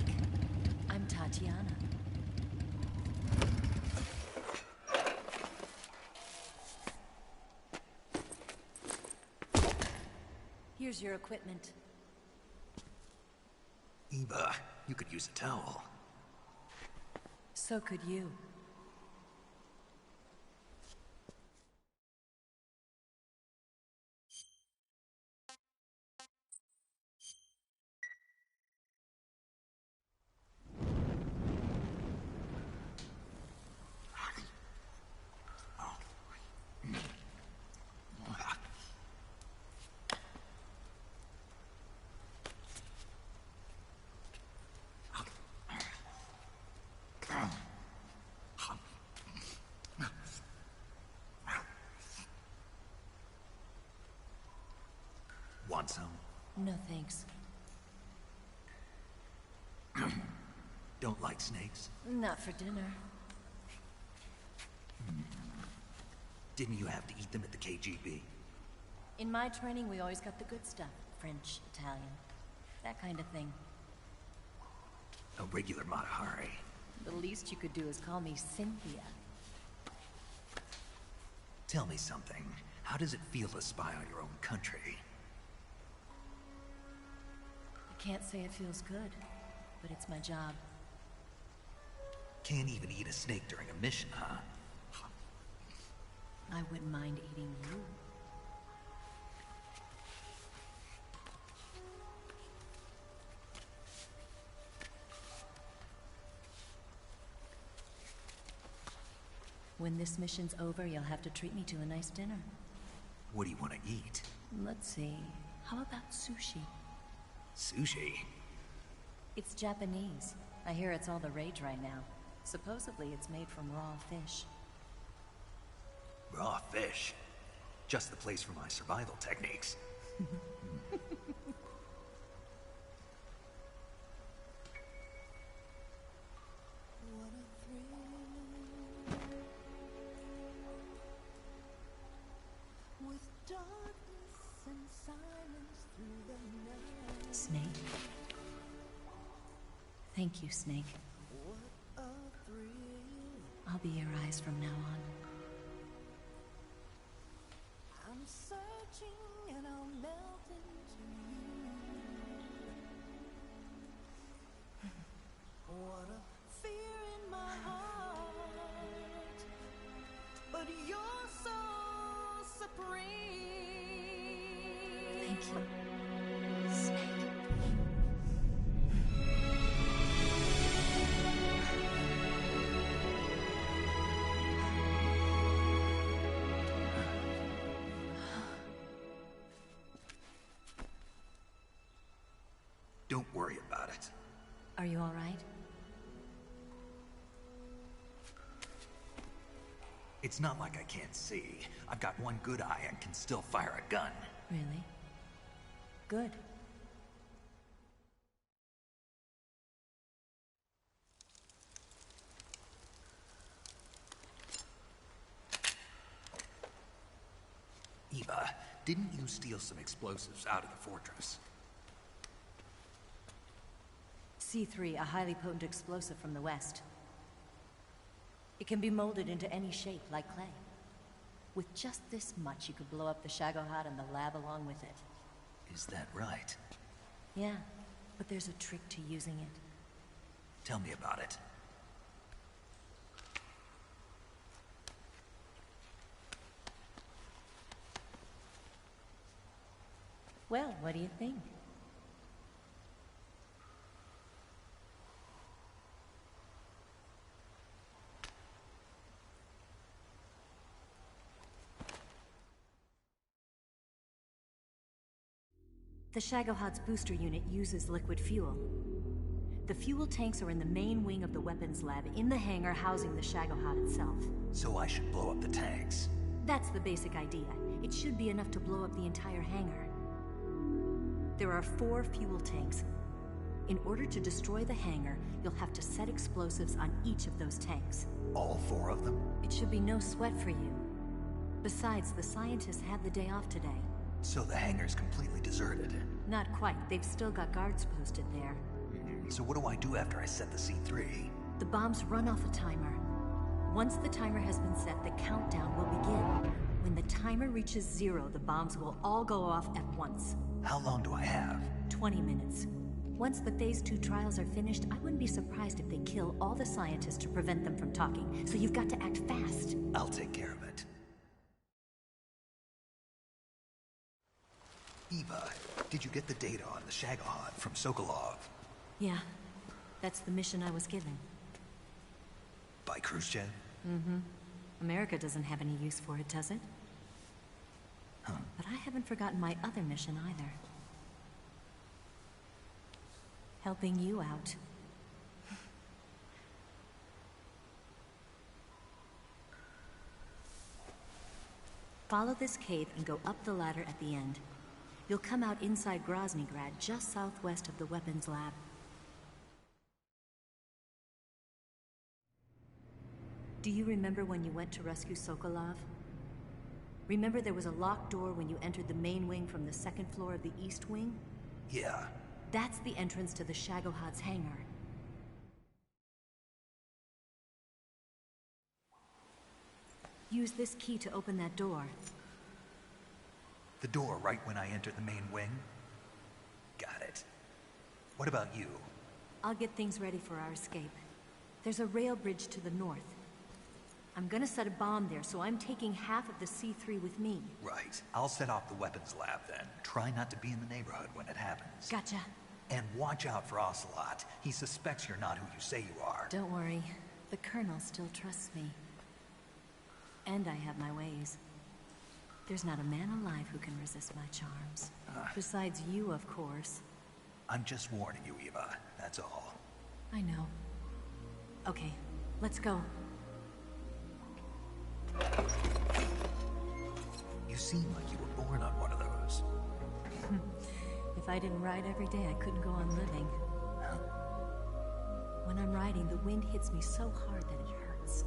I'm Tatiana. Here's your equipment. Eva, you could use a towel. So could you. Want some? No thanks. Don't like snakes? Not for dinner. Didn't you have to eat them at the KGB? In my training, we always got the good stuff. French, Italian, that kind of thing. A regular Matahari. The least you could do is call me Cynthia. Tell me something. How does it feel to spy on your own country? I can't say it feels good, but it's my job. Can't even eat a snake during a mission, huh? I wouldn't mind eating you. When this mission's over, you'll have to treat me to a nice dinner. What do you want to eat? Let's see. How about sushi? Sushi? It's Japanese. I hear it's all the rage right now. Supposedly it's made from raw fish. Raw fish? Just the place for my survival techniques. Snake. Thank you, Snake. I'll be your eyes from now on. I'm searching and I'll melt into you. What a fear in my heart, but you're so supreme. Thank you. Don't worry about it. Are you all right? It's not like I can't see. I've got one good eye and can still fire a gun. Really? Good. Eva, didn't you steal some explosives out of the fortress? C3, a highly potent explosive from the west. It can be molded into any shape, like clay. With just this much, you could blow up the Shagohod and the lab along with it. Is that right? Yeah, but there's a trick to using it. Tell me about it. Well, what do you think? The Shagohod's booster unit uses liquid fuel. The fuel tanks are in the main wing of the weapons lab in the hangar housing the Shagohod itself. So I should blow up the tanks? That's the basic idea. It should be enough to blow up the entire hangar. There are 4 fuel tanks. In order to destroy the hangar, you'll have to set explosives on each of those tanks. All 4 of them? It should be no sweat for you. Besides, the scientists had the day off today. So the hangar's completely deserted? Not quite. They've still got guards posted there. So what do I do after I set the C3? The bombs run off a timer. Once the timer has been set, the countdown will begin. When the timer reaches 0, the bombs will all go off at once. How long do I have? 20 minutes. Once the Phase 2 trials are finished, I wouldn't be surprised if they kill all the scientists to prevent them from talking. So you've got to act fast. I'll take care of it. Eva, did you get the data on the Shagohod from Sokolov? Yeah, that's the mission I was given. By Khrushchev? Mm-hmm. America doesn't have any use for it, does it? Huh. But I haven't forgotten my other mission either. Helping you out. Follow this cave and go up the ladder at the end. You'll come out inside Groznygrad, just southwest of the weapons lab. Do you remember when you went to rescue Sokolov? Remember there was a locked door when you entered the main wing from the second floor of the east wing? Yeah. That's the entrance to the Shagohod's hangar. Use this key to open that door. The door right when I enter the main wing? Got it. What about you? I'll get things ready for our escape. There's a rail bridge to the north. I'm gonna set a bomb there, so I'm taking half of the C3 with me. Right. I'll set off the weapons lab then. Try not to be in the neighborhood when it happens. Gotcha. And watch out for Ocelot. He suspects you're not who you say you are. Don't worry. The Colonel still trusts me. And I have my ways. There's not a man alive who can resist my charms. Besides you, of course. I'm just warning you, Eva. That's all. I know. Okay, let's go. You seem like you were born on one of those. If I didn't ride every day, I couldn't go on living. Huh? When I'm riding, the wind hits me so hard that it hurts.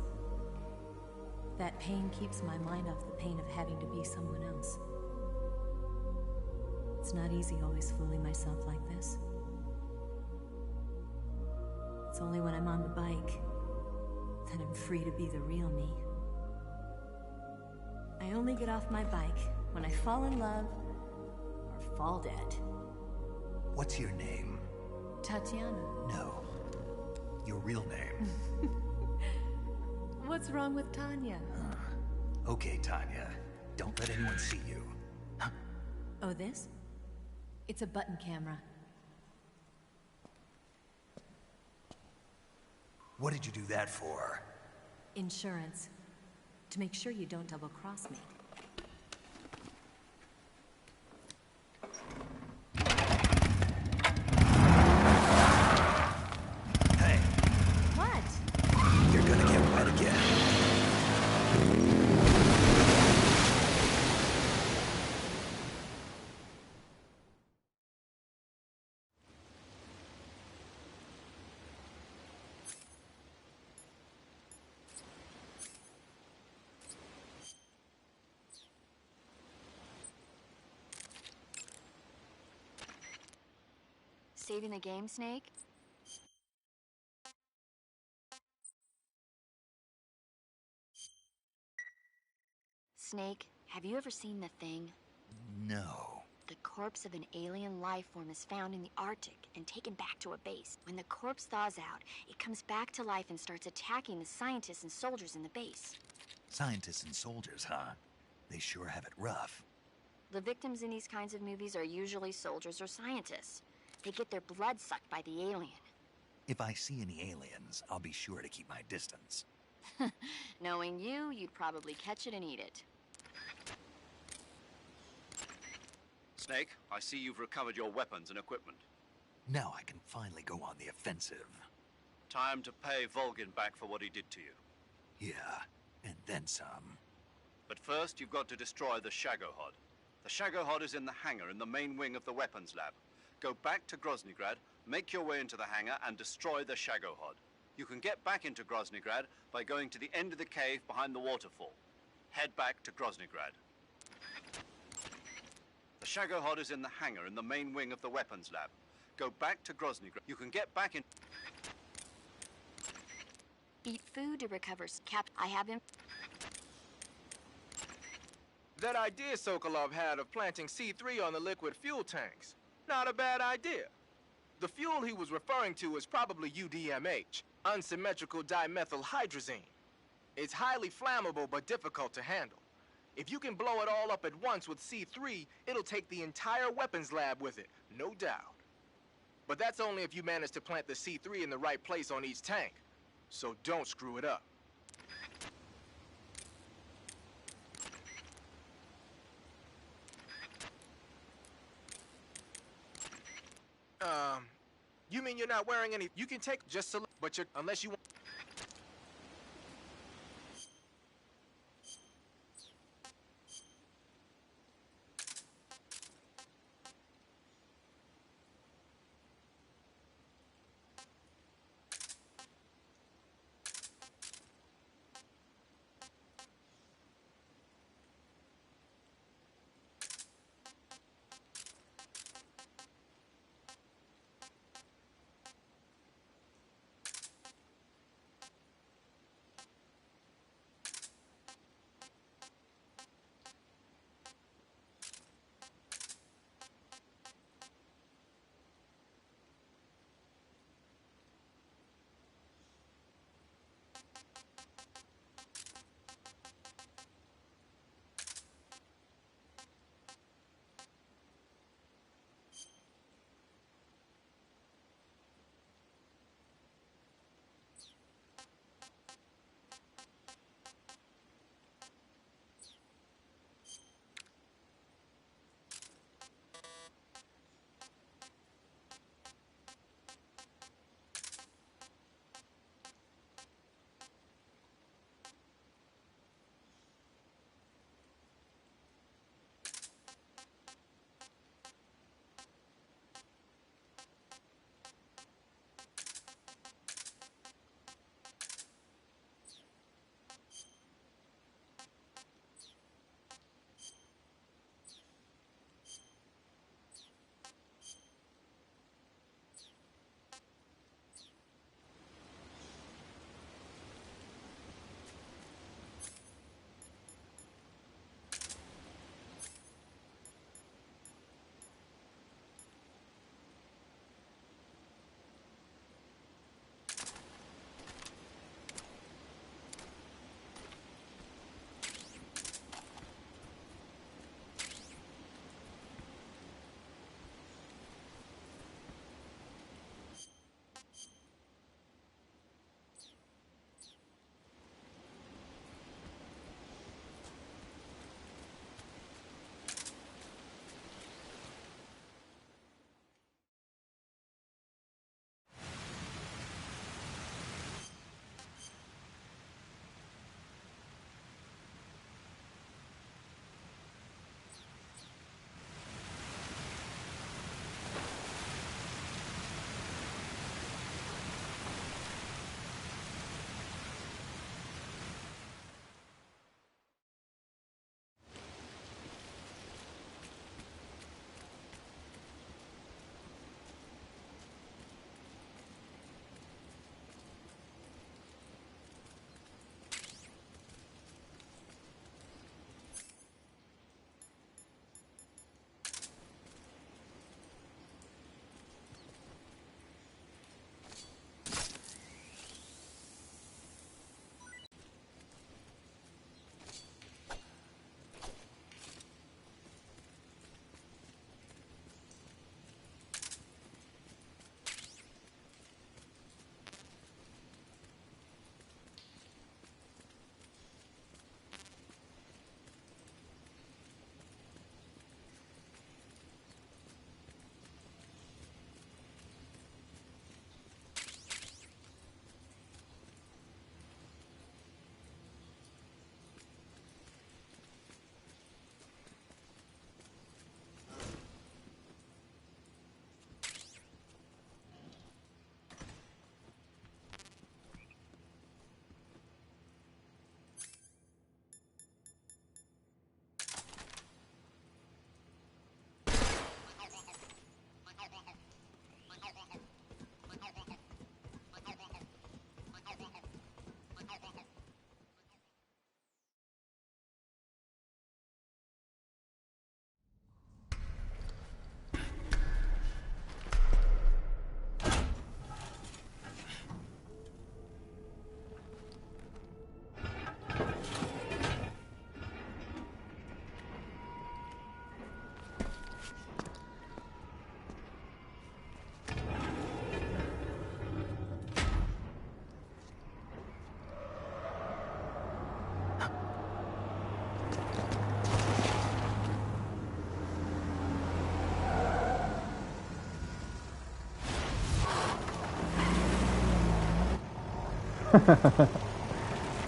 That pain keeps my mind off the pain of having to be someone else. It's not easy always fooling myself like this. It's only when I'm on the bike that I'm free to be the real me. I only get off my bike when I fall in love or fall dead. What's your name? Tatiana. No. Your real name. What's wrong with Tanya? Okay, Tanya. Don't let anyone see you. Oh, this? It's a button camera. What did you do that for? Insurance. To make sure you don't double-cross me. Hey. What? You're gonna get wet again. Saving the game, Snake? Snake, have you ever seen the Thing? No. The corpse of an alien life form is found in the Arctic and taken back to a base. When the corpse thaws out, it comes back to life and starts attacking the scientists and soldiers in the base. Scientists and soldiers, huh? They sure have it rough. The victims in these kinds of movies are usually soldiers or scientists. They get their blood sucked by the alien. If I see any aliens, I'll be sure to keep my distance. Knowing you, you'd probably catch it and eat it. Snake, I see you've recovered your weapons and equipment. Now I can finally go on the offensive. Time to pay Volgin back for what he did to you. Yeah, and then some. But first, you've got to destroy the Shagohod. The Shagohod is in the hangar in the main wing of the weapons lab. Go back to Groznygrad, make your way into the hangar, and destroy the Shagohod. You can get back into Groznygrad by going to the end of the cave behind the waterfall. Head back to Groznygrad. The Shagohod is in the hangar in the main wing of the weapons lab. Go back to Groznygrad. You can get back in... Eat food to recover. Cap, I have him. That idea Sokolov had of planting C3 on the liquid fuel tanks, not a bad idea. The fuel he was referring to is probably UDMH, unsymmetrical dimethylhydrazine. It's highly flammable but difficult to handle. If you can blow it all up at once with C3, it'll take the entire weapons lab with it, no doubt. But that's only if you manage to plant the C3 in the right place on each tank. So don't screw it up. You mean you're not wearing any? You can take just select, but you're, unless you want.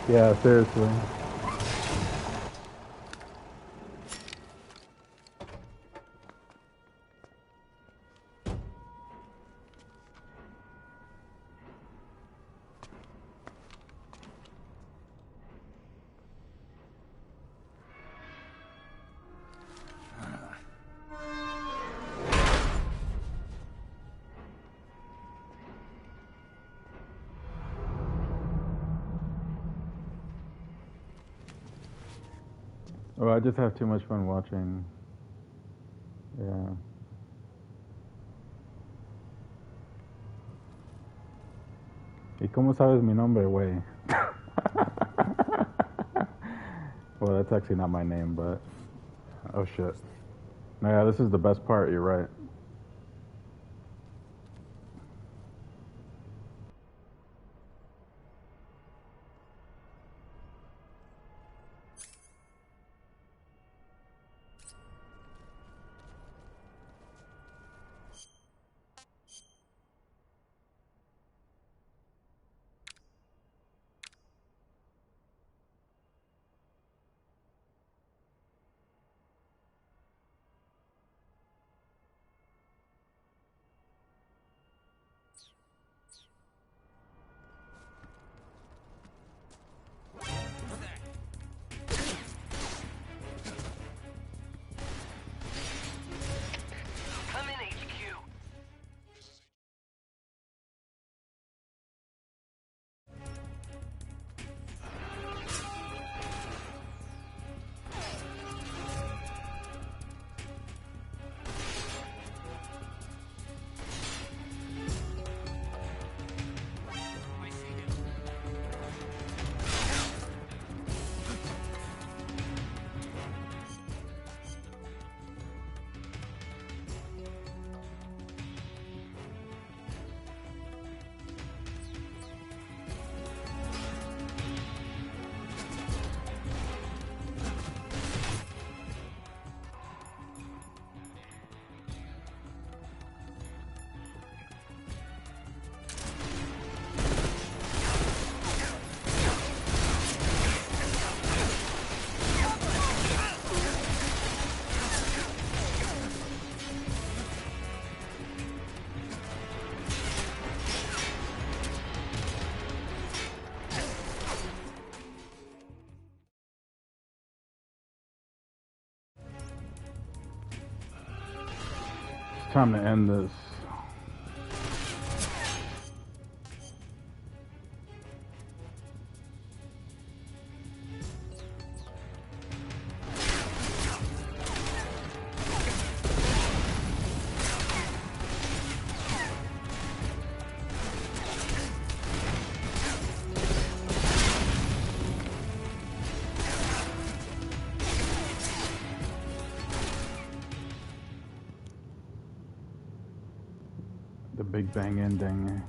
Yeah, seriously. Oh, I just have too much fun watching. Yeah. ¿Y cómo sabes mi nombre, güey? Well, that's actually not my name, but... Oh, shit. No, yeah, this is the best part, you're right. Come in, HQ. It's time to end this. The Big Bang ending.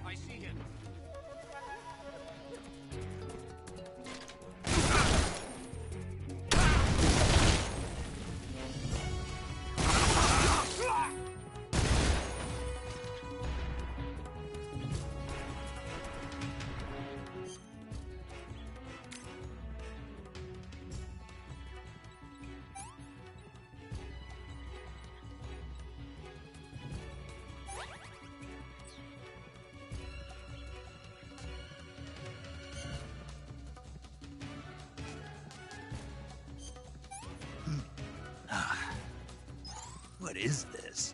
I see him. What is this?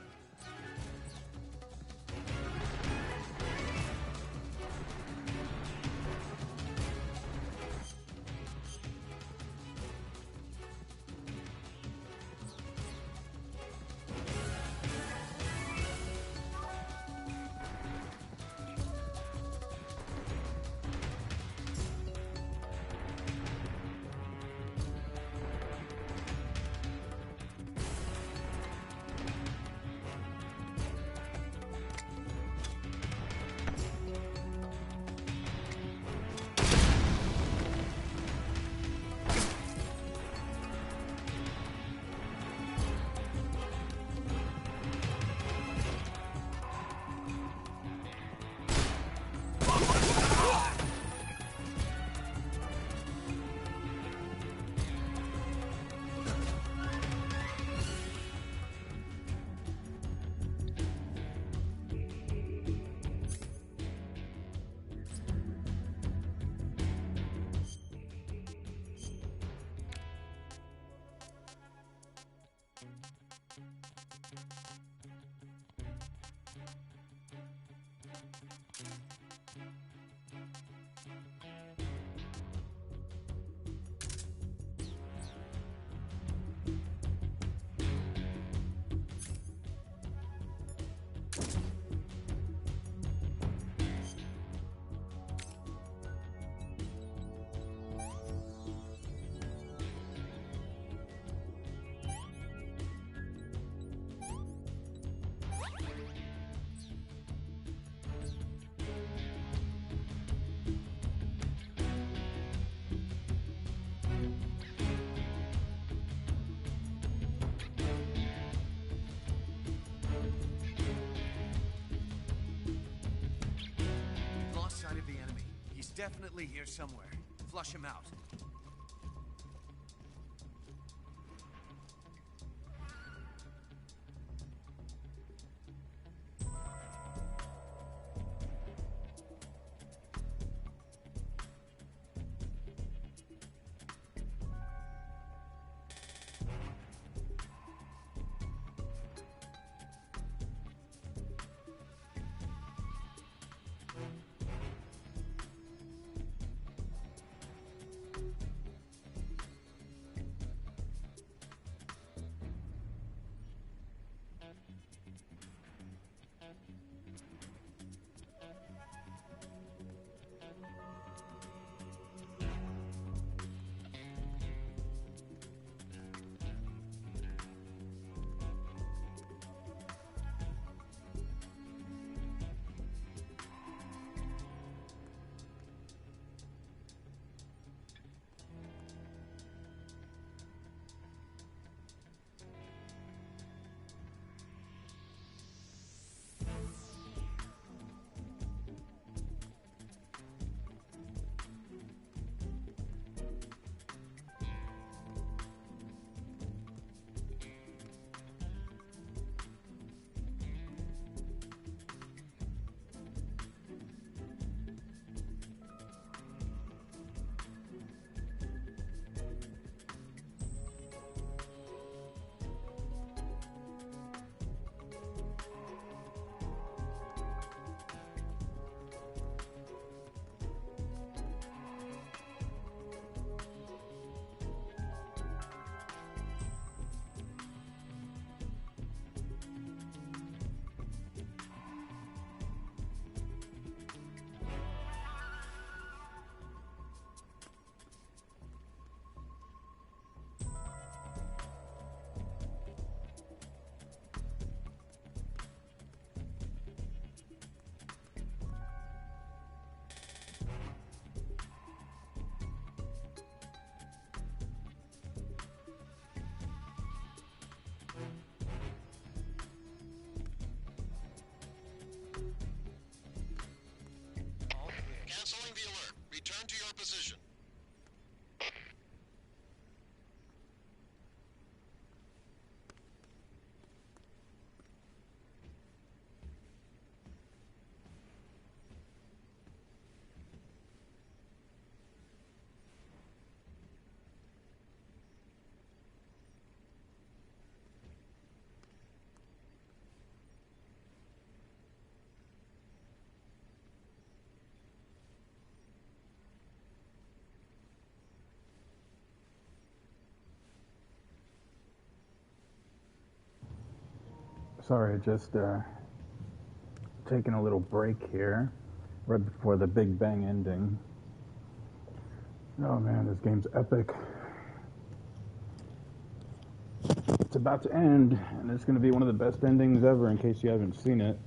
Definitely here somewhere. Flush him out. Canceling the alert. Return to your position. Sorry, just taking a little break here, right before the Big Bang ending. Oh man, this game's epic. It's about to end, and it's going to be one of the best endings ever, in case you haven't seen it.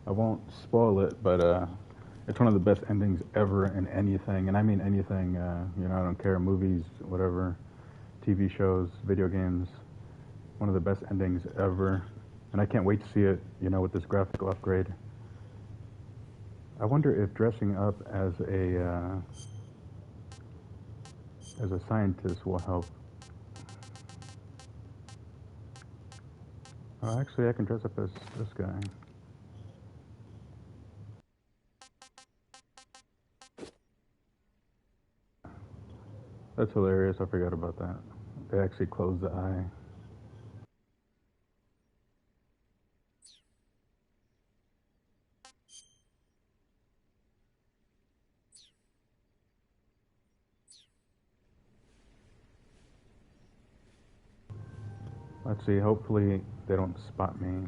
I won't spoil it, but it's one of the best endings ever in anything, and I mean anything. You know, I don't care, movies, whatever, TV shows, video games. One of the best endings ever, and I can't wait to see it, you know, with this graphical upgrade. I wonder if dressing up as a scientist will help. Oh, actually, I can dress up as this guy. That's hilarious. I forgot about that. They actually closed the eye. Let's see. Hopefully, they don't spot me.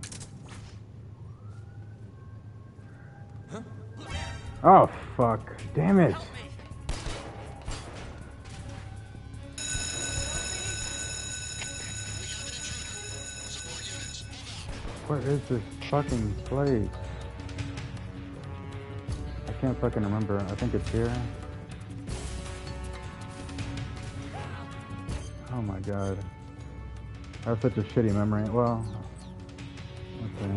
Oh, fuck. Damn it. Where is this fucking place? I can't fucking remember. I think it's here. Oh my god. I have such a shitty memory. Well, okay.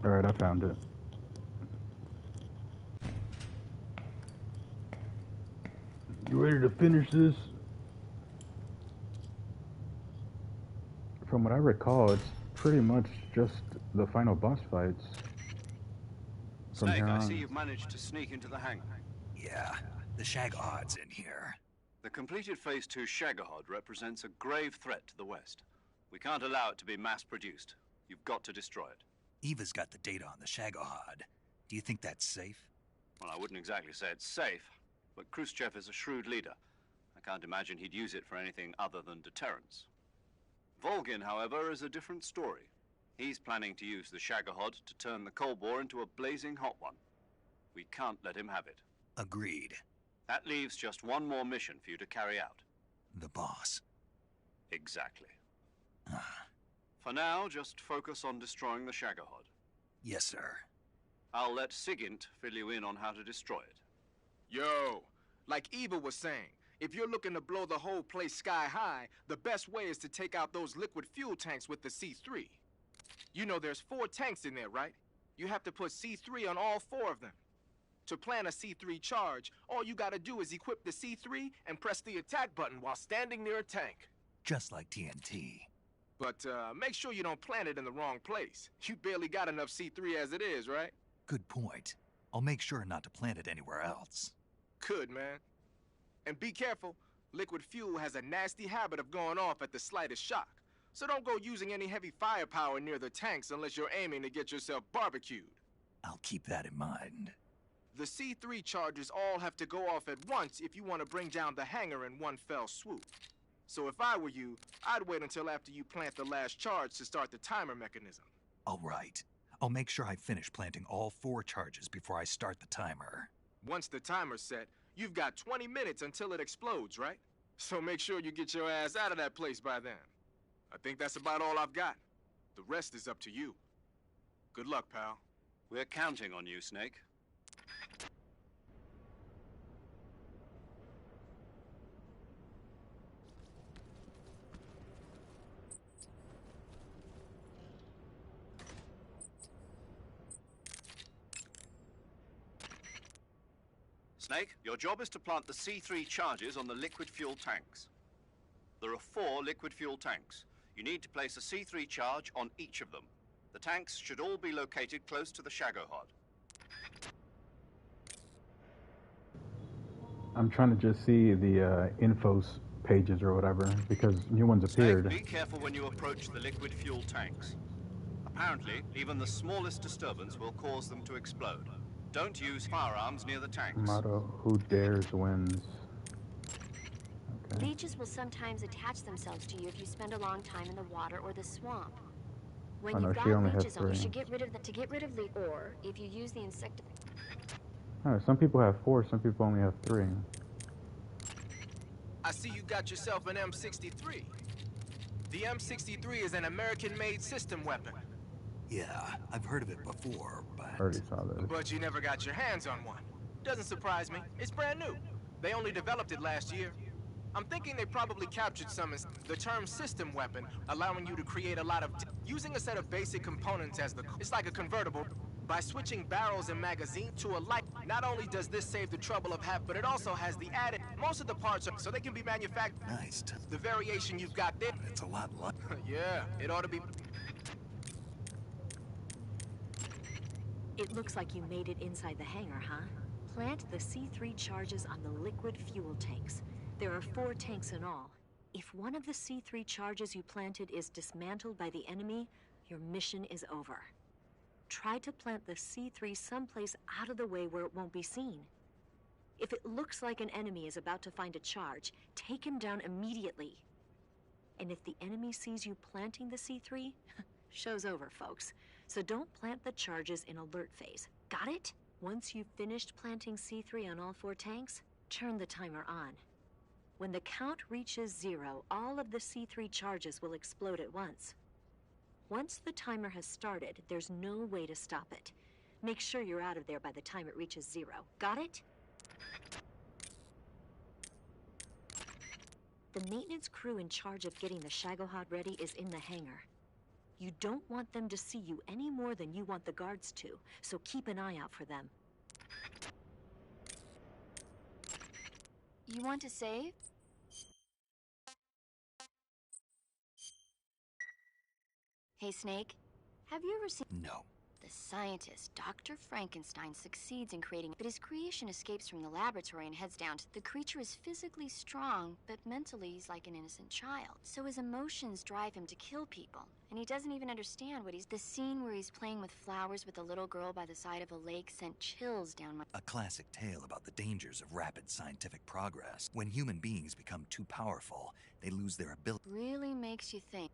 Alright, I found it. You ready to finish this? From what I recall, it's pretty much just the final boss fights. From Snake, here I on. see you've managed to sneak into the hangar. Yeah, the Shagahad's in here. The completed Phase 2 Shagahod represents a grave threat to the West. We can't allow it to be mass-produced. You've got to destroy it. Eva's got the data on the Shagahad. Do you think that's safe? Well, I wouldn't exactly say it's safe, but Khrushchev is a shrewd leader. I can't imagine he'd use it for anything other than deterrence. Volgin, however, is a different story. He's planning to use the Shagahod to turn the Cold War into a blazing hot one. We can't let him have it. Agreed. That leaves just one more mission for you to carry out. The boss. Exactly. For now, just focus on destroying the Shagahod. Yes, sir. I'll let Sigint fill you in on how to destroy it. Yo, like Eva was saying, if you're looking to blow the whole place sky high, the best way is to take out those liquid fuel tanks with the C3. You know there's 4 tanks in there, right? You have to put C3 on all 4 of them. To plan a C3 charge, all you gotta do is equip the C3 and press the attack button while standing near a tank. Just like TNT. But make sure you don't plant it in the wrong place. You barely got enough C3 as it is, right? Good point. I'll make sure not to plant it anywhere else. Good, man. And be careful. Liquid fuel has a nasty habit of going off at the slightest shock. So don't go using any heavy firepower near the tanks unless you're aiming to get yourself barbecued. I'll keep that in mind. The C3 charges all have to go off at once if you want to bring down the hangar in one fell swoop. So if I were you, I'd wait until after you plant the last charge to start the timer mechanism. All right. I'll make sure I finish planting all 4 charges before I start the timer. Once the timer's set, you've got 20 minutes until it explodes, right? So make sure you get your ass out of that place by then. I think that's about all I've got. The rest is up to you. Good luck, pal. We're counting on you, Snake. Snake, your job is to plant the C3 charges on the liquid fuel tanks. There are 4 liquid fuel tanks. You need to place a C3 charge on each of them. The tanks should all be located close to the Shagohod. I'm trying to just see the infos pages or whatever, because new ones appeared. Snake, be careful when you approach the liquid fuel tanks. Apparently, even the smallest disturbance will cause them to explode. Don't use firearms near the tanks. Motto, who dares wins. Okay. Leeches will sometimes attach themselves to you if you spend a long time in the water or the swamp. When Oh, no, you've she got only has leeches on, you 3. should get rid of them to get rid of leech, or if you use the insect. Oh, some people have 4, some people only have 3. I see you got yourself an M63. The M63 is an American-made system weapon. Yeah, I've heard of it before, but... Already saw this. But you never got your hands on one. Doesn't surprise me. It's brand new. They only developed it last year. I'm thinking they probably captured some as the term system weapon, allowing you to create a lot of... Using a set of basic components as it's like a convertible. By switching barrels and magazine to a light, not only does this save the trouble of but it also has the added... Most of the parts are so they can be manufactured. Nice. The variation you've got there... It's a lot like... Yeah, it ought to be... It looks like you made it inside the hangar, huh? Plant the C3 charges on the liquid fuel tanks. There are 4 tanks in all. If one of the C3 charges you planted is dismantled by the enemy, your mission is over. Try to plant the C3 someplace out of the way where it won't be seen. If it looks like an enemy is about to find a charge, take him down immediately. And if the enemy sees you planting the C3, show's over, folks. So don't plant the charges in alert phase. Got it? Once you've finished planting C3 on all 4 tanks, turn the timer on. When the count reaches 0, all of the C3 charges will explode at once. Once the timer has started, there's no way to stop it. Make sure you're out of there by the time it reaches 0. Got it? The maintenance crew in charge of getting the Shagohod ready is in the hangar. You don't want them to see you any more than you want the guards to, so keep an eye out for them. You want to save? Hey, Snake. Have you ever seen... No. The scientist, Dr. Frankenstein, succeeds in creating... But his creation escapes from the laboratory and heads down to... The creature is physically strong, but mentally he's like an innocent child. So his emotions drive him to kill people. And he doesn't even understand what he's... The scene where he's playing with flowers with a little girl by the side of a lake sent chills down my... A classic tale about the dangers of rapid scientific progress. When human beings become too powerful, they lose their ability... Really makes you think.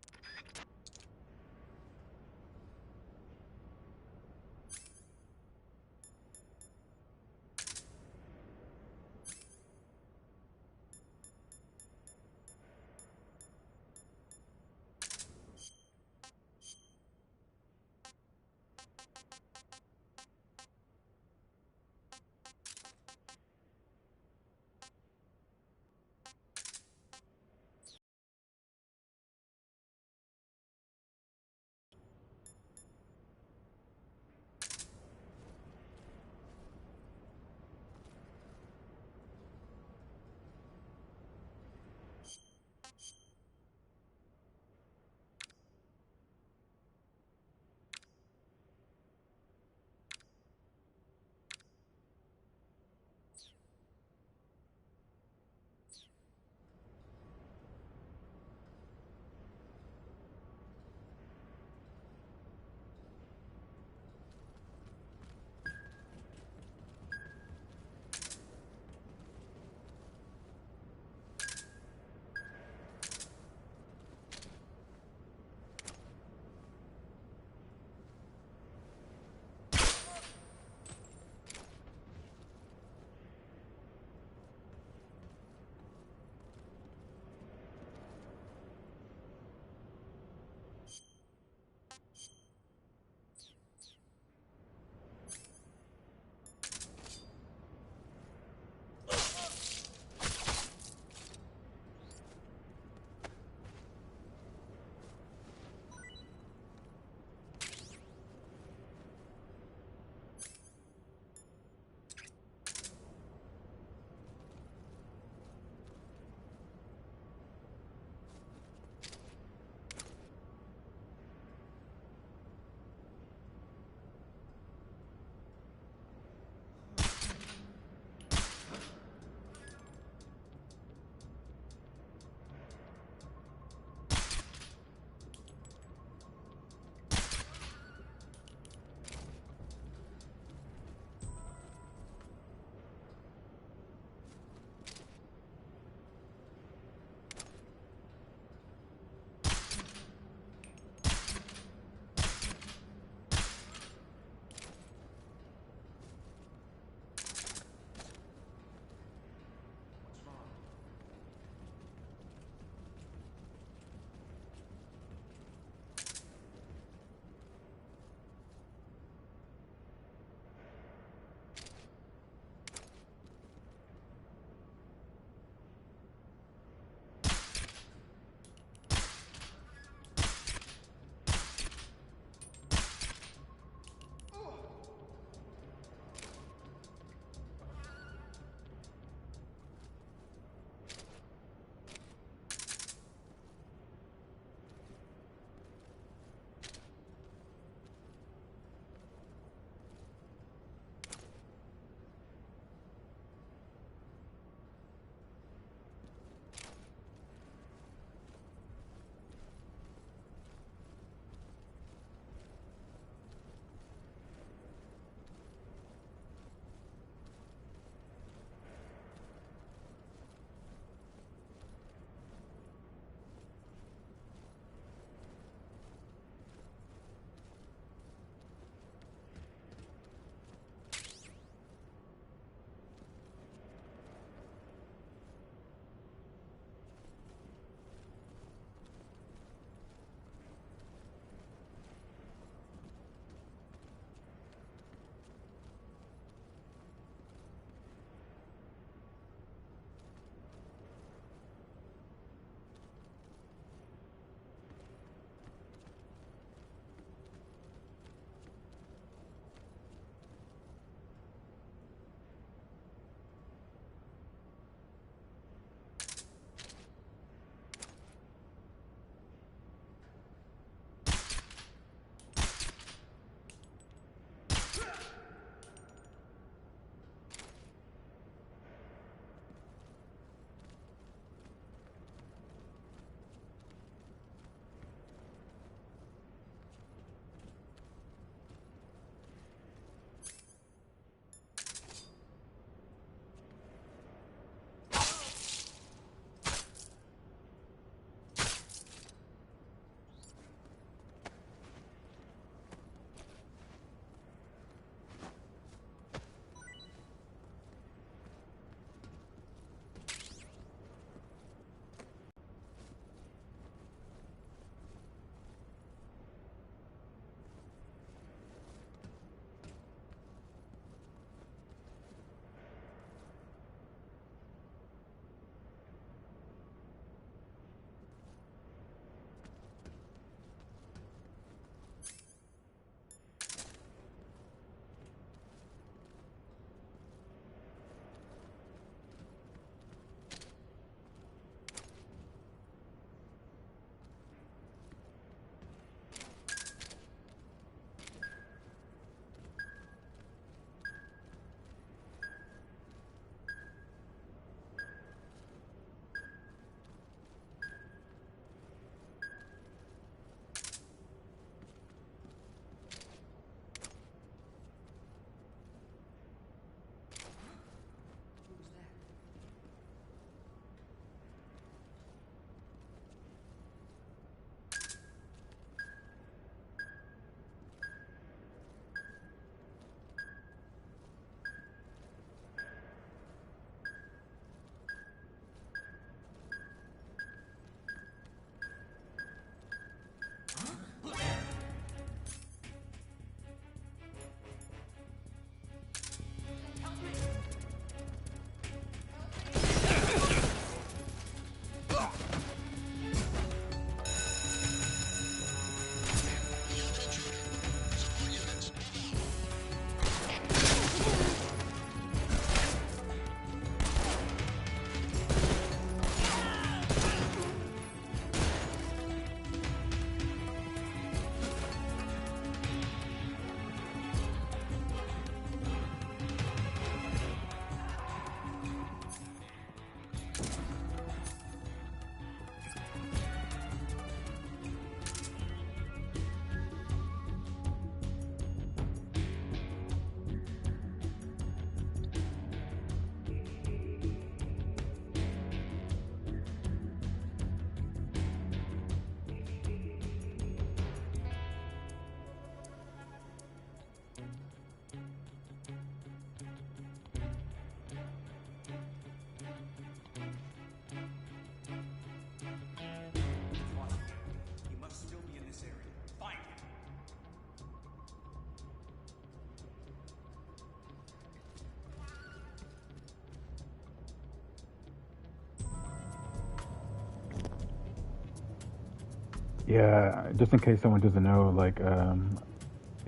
Yeah, just in case someone doesn't know, like,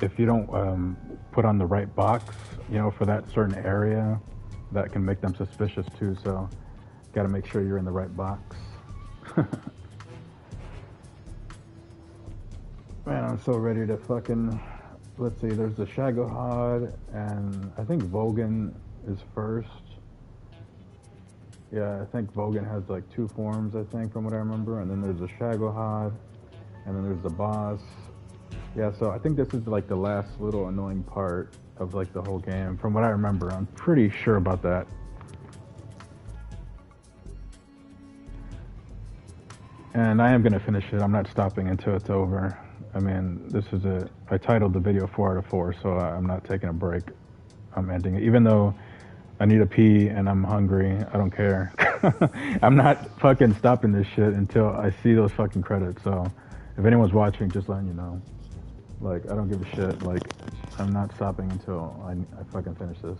if you don't put on the right box, you know, for that certain area, that can make them suspicious too. So, got to make sure you're in the right box. Man, I'm so ready to fucking. Let's see. There's the Shagohod, and I think Vogan is first. Yeah, I think Vogan has like 2 forms, I think, from what I remember. And then there's the Shagohod, and then there's the boss. Yeah, so I think this is like the last little annoying part of like the whole game, from what I remember. I'm pretty sure about that. And I am gonna finish it. I'm not stopping until it's over. I mean, I titled the video 4 out of 4, so I'm not taking a break. I'm ending it, even though I need a pee and I'm hungry. I don't care. I'm not fucking stopping this shit until I see those fucking credits. So, if anyone's watching, just letting you know. Like, I don't give a shit. Like, I'm not stopping until I fucking finish this.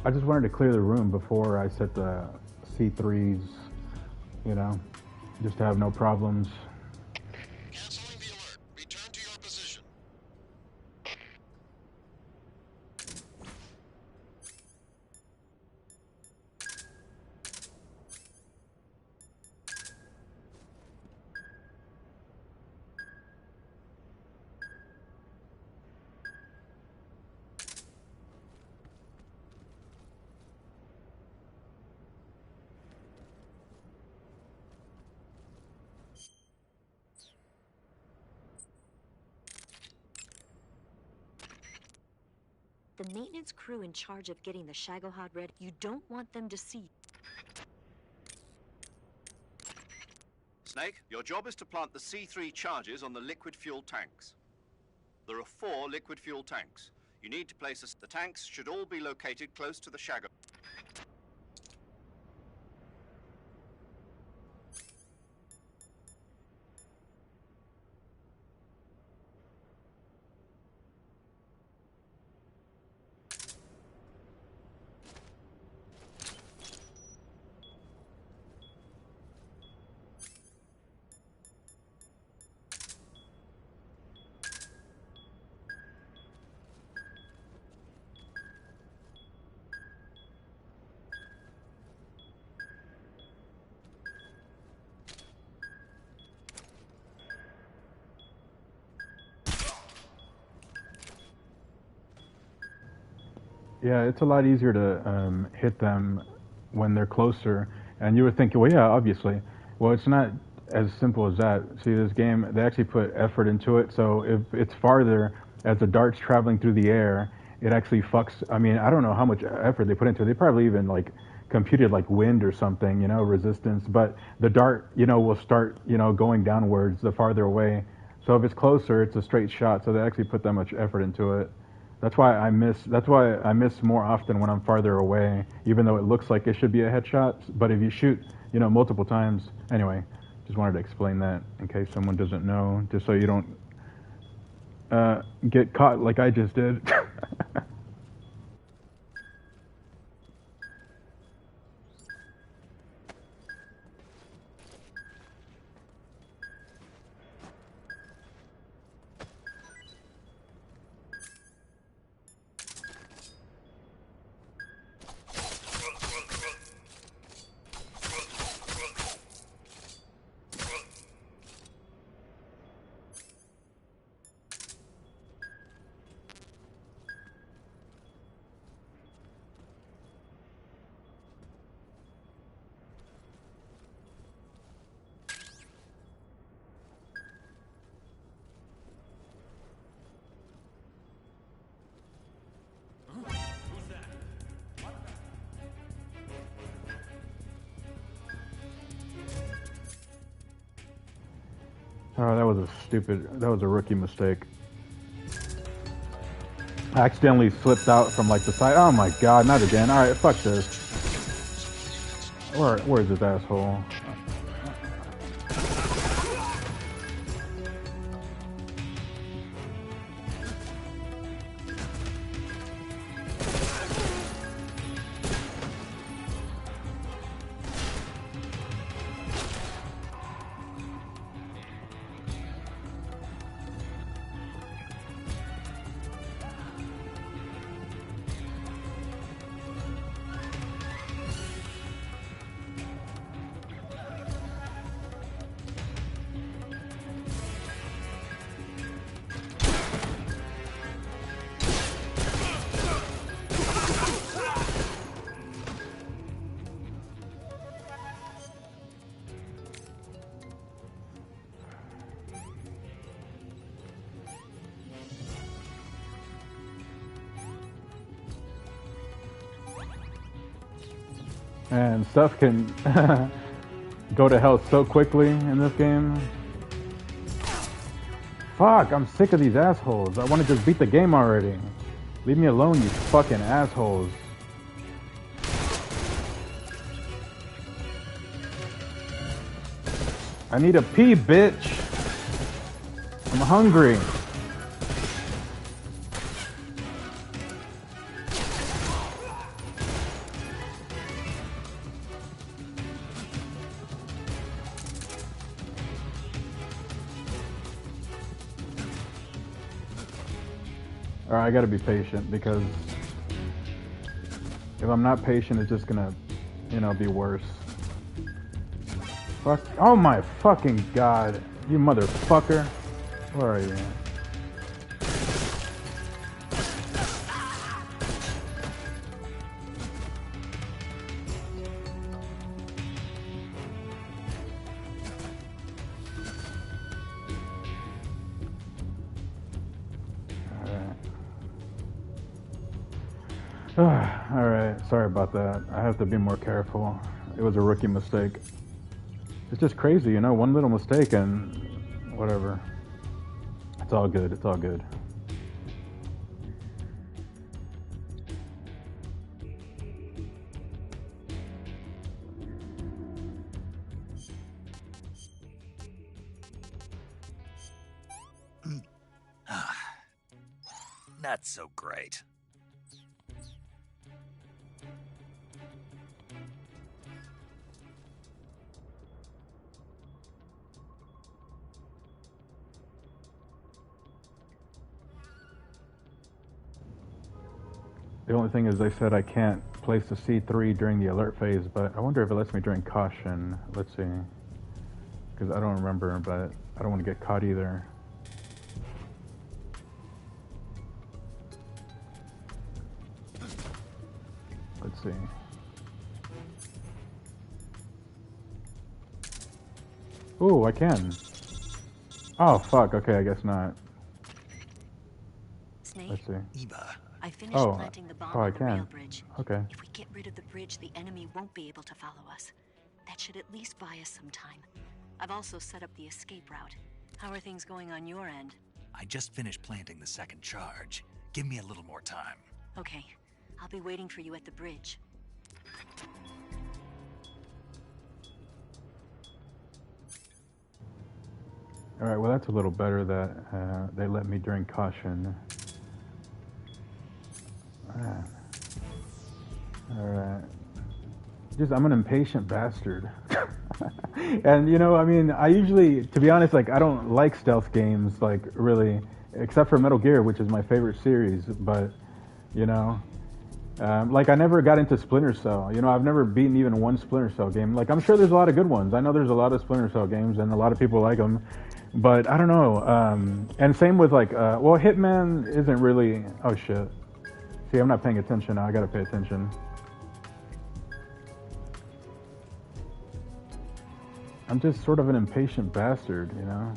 I just wanted to clear the room before I set the C3s, you know, just to have no problems. Canceling the alert. Return to your position. The maintenance crew in charge of getting the Shagohod ready, you don't want them to see. Snake, your job is to plant the C3 charges on the liquid fuel tanks. There are 4 liquid fuel tanks. You need to place the tanks should all be located close to the Shago. Yeah, it's a lot easier to hit them when they're closer. And you would think, well, yeah, obviously. Well, it's not as simple as that. See, this game, they actually put effort into it. So if it's farther, as the dart's traveling through the air, it actually fucks. I mean, I don't know how much effort they put into it. They probably even like computed like wind or something, you know, resistance. But the dart, you know, will start, you know, going downwards the farther away. So if it's closer, it's a straight shot. So they actually put that much effort into it. That's why I miss more often when I'm farther away, even though it looks like it should be a headshot. But if you shoot, you know, multiple times. Anyway, just wanted to explain that in case someone doesn't know, just so you don't get caught like I just did. Oh, that was a rookie mistake. I accidentally slipped out from like the side. Oh my god, not again. Alright, fuck this. Where's this asshole? And stuff can go to hell so quickly in this game. Fuck, I'm sick of these assholes. I want to just beat the game already. Leave me alone, you fucking assholes. I need a pee, bitch. I'm hungry. Alright, I gotta be patient because if I'm not patient, it's just gonna, you know, be worse. Fuck. Oh my fucking god. You motherfucker. Where are you? Alright, sorry about that. I have to be more careful. It was a rookie mistake. It's just crazy, you know, one little mistake and whatever. It's all good, it's all good. Not so great. The only thing is they said I can't place the C3 during the alert phase, but I wonder if it lets me during caution. Let's see. Because I don't remember, but I don't want to get caught either. Let's see. Ooh, I can. Oh, fuck. Okay, I guess not. Snake? Let's see. Eva. I finished planting the bomb on the rail bridge. Okay. If we get rid of the bridge, the enemy won't be able to follow us. That should at least buy us some time. I've also set up the escape route. How are things going on your end? I just finished planting the second charge. Give me a little more time. Okay. I'll be waiting for you at the bridge. Alright, well that's a little better that they let me during caution. Alright. I'm an impatient bastard. And you know, I mean, I usually, to be honest, like I don't like stealth games, like really, except for Metal Gear, which is my favorite series, but you know, like I never got into Splinter Cell. You know, I've never beaten even one Splinter Cell game. Like I'm sure there's a lot of good ones. I know there's a lot of Splinter Cell games and a lot of people like them, but I don't know. And same with like, well, Hitman isn't really, oh shit. See, I'm not paying attention now. I gotta pay attention. I'm just sort of an impatient bastard, you know?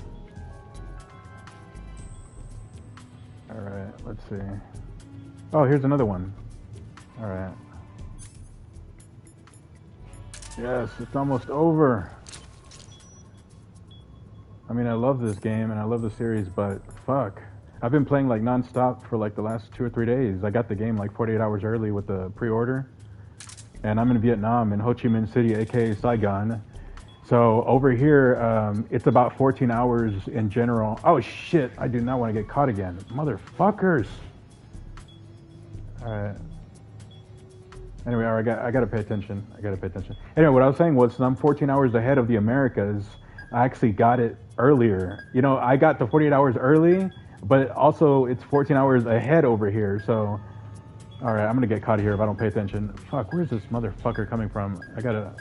Alright, let's see. Oh, here's another one. Alright. Yes, it's almost over. I mean, I love this game and I love the series, but fuck. I've been playing like non-stop for like the last 2 or 3 days. I got the game like 48 hours early with the pre-order. And I'm in Vietnam, in Ho Chi Minh City, aka Saigon. So over here, it's about 14 hours in general. Oh shit, I do not want to get caught again. Motherfuckers. Alright. Anyway, I gotta pay attention. Anyway, what I was saying was I'm 14 hours ahead of the Americas. I actually got it earlier. You know, I got the 48 hours early, but also it's 14 hours ahead over here. So, all right, I'm gonna get caught here if I don't pay attention. Fuck, where's this motherfucker coming from? I gotta.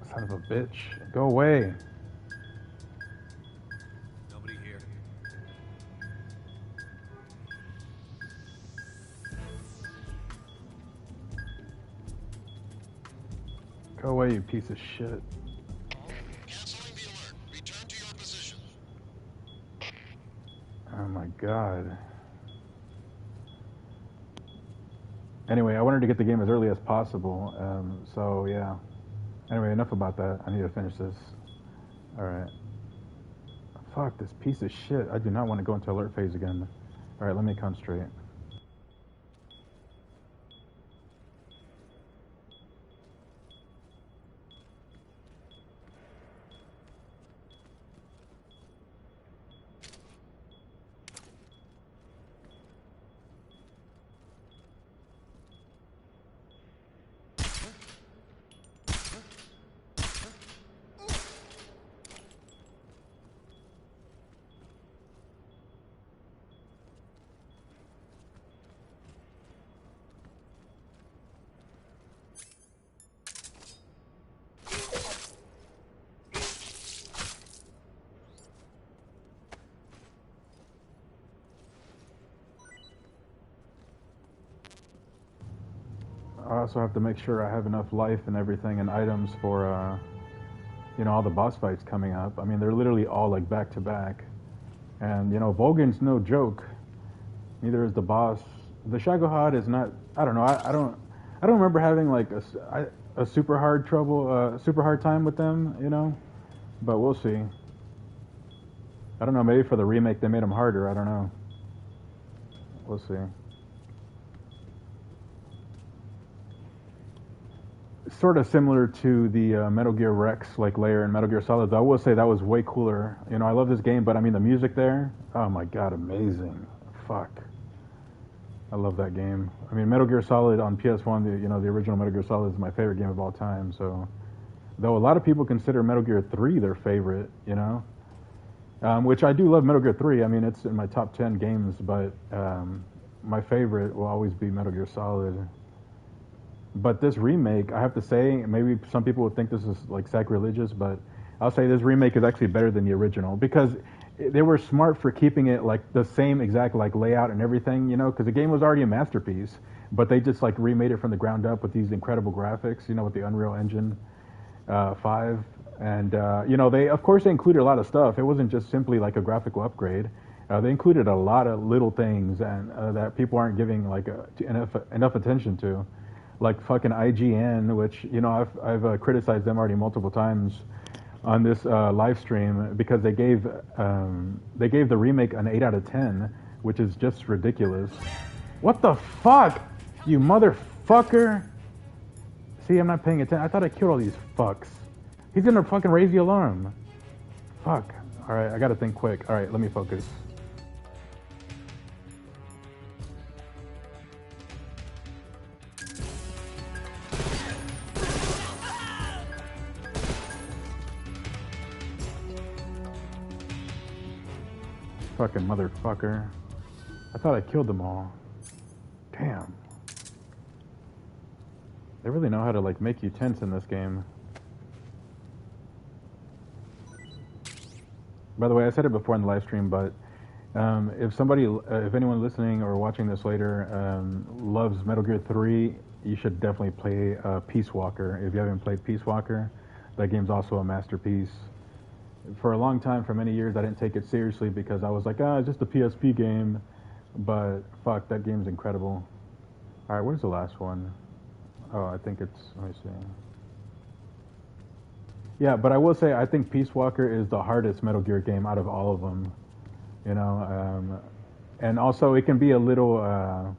Son of a bitch, go away. Nobody here. Go away, you piece of shit. Canceling the alert. Return to your position. Oh my god. Anyway, I wanted to get the game as early as possible, so yeah. Anyway, enough about that. I need to finish this. Alright. Fuck this piece of shit. I do not want to go into alert phase again. Alright, let me concentrate. I also have to make sure I have enough life and everything and items for, you know, all the boss fights coming up. I mean, they're literally all like back to back. And, you know, Volgan's no joke. Neither is the boss. The Shagohod is not, I don't know, I don't remember having like a super hard super hard time with them, you know? But we'll see. I don't know, maybe for the remake they made them harder, I don't know. We'll see. Sort of similar to the Metal Gear Rex like layer in Metal Gear Solid. I will say that was way cooler. You know, I love this game, but I mean the music there, oh my god, amazing. Fuck. I love that game. I mean, Metal Gear Solid on PS1, you know, the original Metal Gear Solid is my favorite game of all time. So, though a lot of people consider Metal Gear 3 their favorite, you know, which I do love Metal Gear 3. I mean, it's in my top 10 games, but my favorite will always be Metal Gear Solid. But this remake, I have to say, maybe some people would think this is like sacrilegious, but I'll say this remake is actually better than the original because they were smart for keeping it like the same exact like layout and everything, you know, because the game was already a masterpiece, but they just like remade it from the ground up with these incredible graphics, you know, with the Unreal Engine 5. And, you know, they included a lot of stuff. It wasn't just simply like a graphical upgrade. They included a lot of little things and that people aren't giving like enough attention to. Like fucking IGN, which, you know, I've criticized them already multiple times on this live stream because they gave the remake an 8 out of 10, which is just ridiculous. What the fuck, you motherfucker! See, I'm not paying attention. I thought I killed all these fucks. He's gonna fucking raise the alarm. Fuck. All right, I gotta think quick. All right, let me focus. Fucking motherfucker. I thought I killed them all. Damn. They really know how to like make you tense in this game. By the way, I said it before in the live stream, but if anyone listening or watching this later loves Metal Gear 3, you should definitely play Peace Walker. If you haven't played Peace Walker, that game's also a masterpiece. For a long time, for many years, I didn't take it seriously because I was like, it's just a PSP game. But fuck, that game's incredible. All right, where's the last one? Oh, I think it's. Let me see. Yeah, but I will say I think Peace Walker is the hardest Metal Gear game out of all of them. You know, and also it can be a little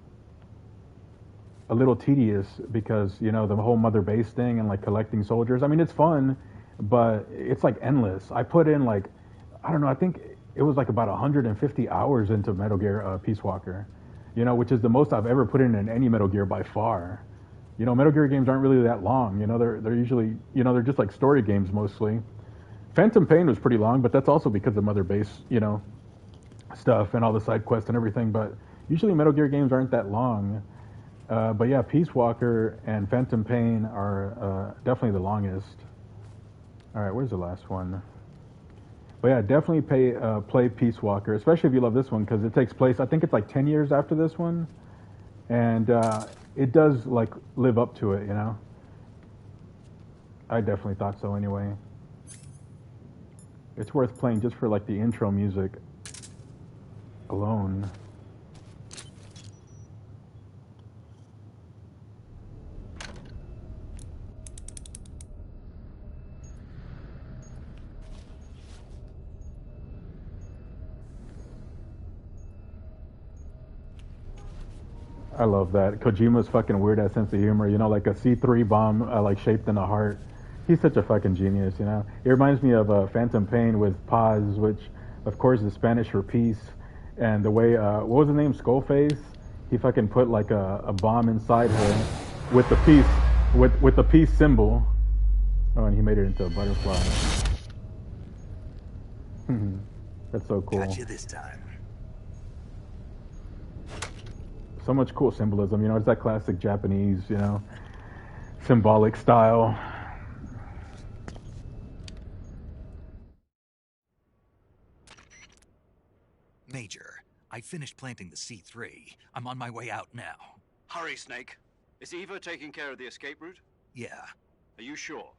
tedious because you know the whole mother base thing and like collecting soldiers. I mean, it's fun, but it's like endless. I put in like, I don't know. I think it was like about 150 hours into Metal Gear Peace Walker. You know, which is the most I've ever put in any Metal Gear by far. You know, Metal Gear games aren't really that long. You know, they're usually, you know, they're just like story games mostly. Phantom Pain was pretty long, but that's also because of Mother Base, you know, stuff and all the side quests and everything. But usually Metal Gear games aren't that long. But yeah, Peace Walker and Phantom Pain are definitely the longest. All right, where's the last one? But yeah, definitely play Peace Walker, especially if you love this one because it takes place, I think it's like 10 years after this one. And it does like live up to it, you know. I definitely thought so anyway. It's worth playing just for like the intro music alone. I love that. Kojima's fucking weird ass sense of humor, you know, like a C3 bomb like shaped in a heart. He's such a fucking genius, you know. It reminds me of Phantom Pain with Paz, which of course is Spanish for peace. And the way, what was his name, Skullface? He fucking put like a bomb inside her with the peace, with the peace symbol. Oh, and he made it into a butterfly. That's so cool. Got you this time. So much cool symbolism, you know, it's that classic Japanese, you know, symbolic style. Major, I finished planting the C3. I'm on my way out now. Hurry, Snake. Is Eva taking care of the escape route? Yeah. Are you sure?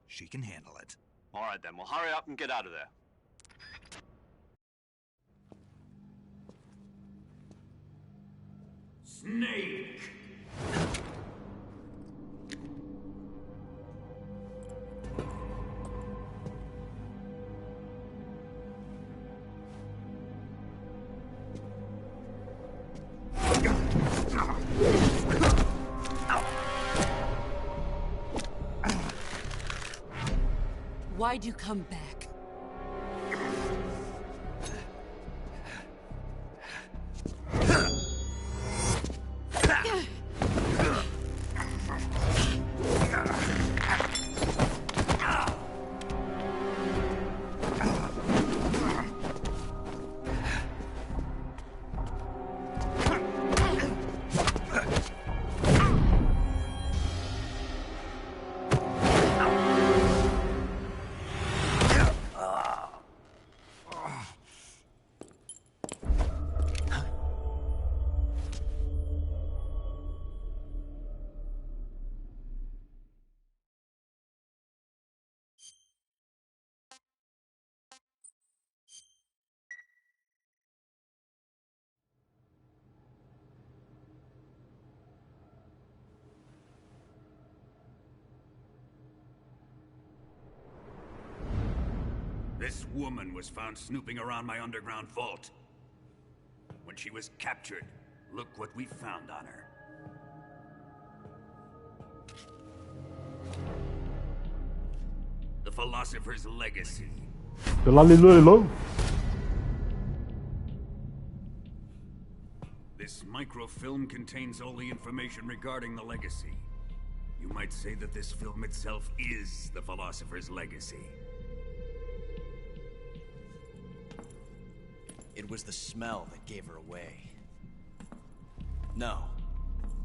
She can handle it. All right, then. Well, hurry up and get out of there. Snake! Why'd you come back? This woman was found snooping around my underground vault. When she was captured, look what we found on her. The Philosopher's Legacy. This microfilm contains all the information regarding the Legacy. You might say that this film itself is the Philosopher's Legacy. It was the smell that gave her away. No,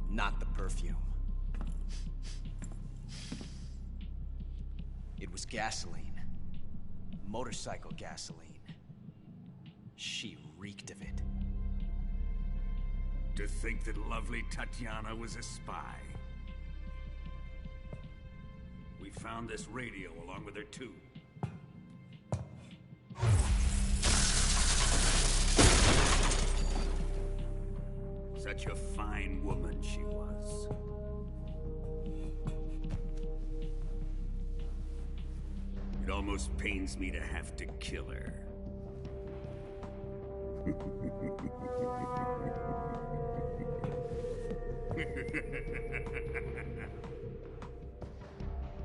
not the perfume. It was gasoline. Motorcycle gasoline. She reeked of it. To think that lovely Tatiana was a spy. We found this radio along with her too. Such a fine woman she was. It almost pains me to have to kill her.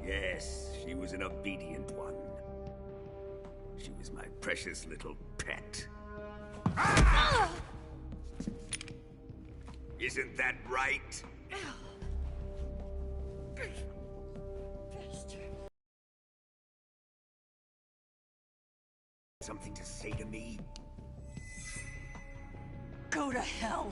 Yes, she was an obedient one. She was my precious little pet. Ah! Isn't that right? Something to say to me? Go to hell.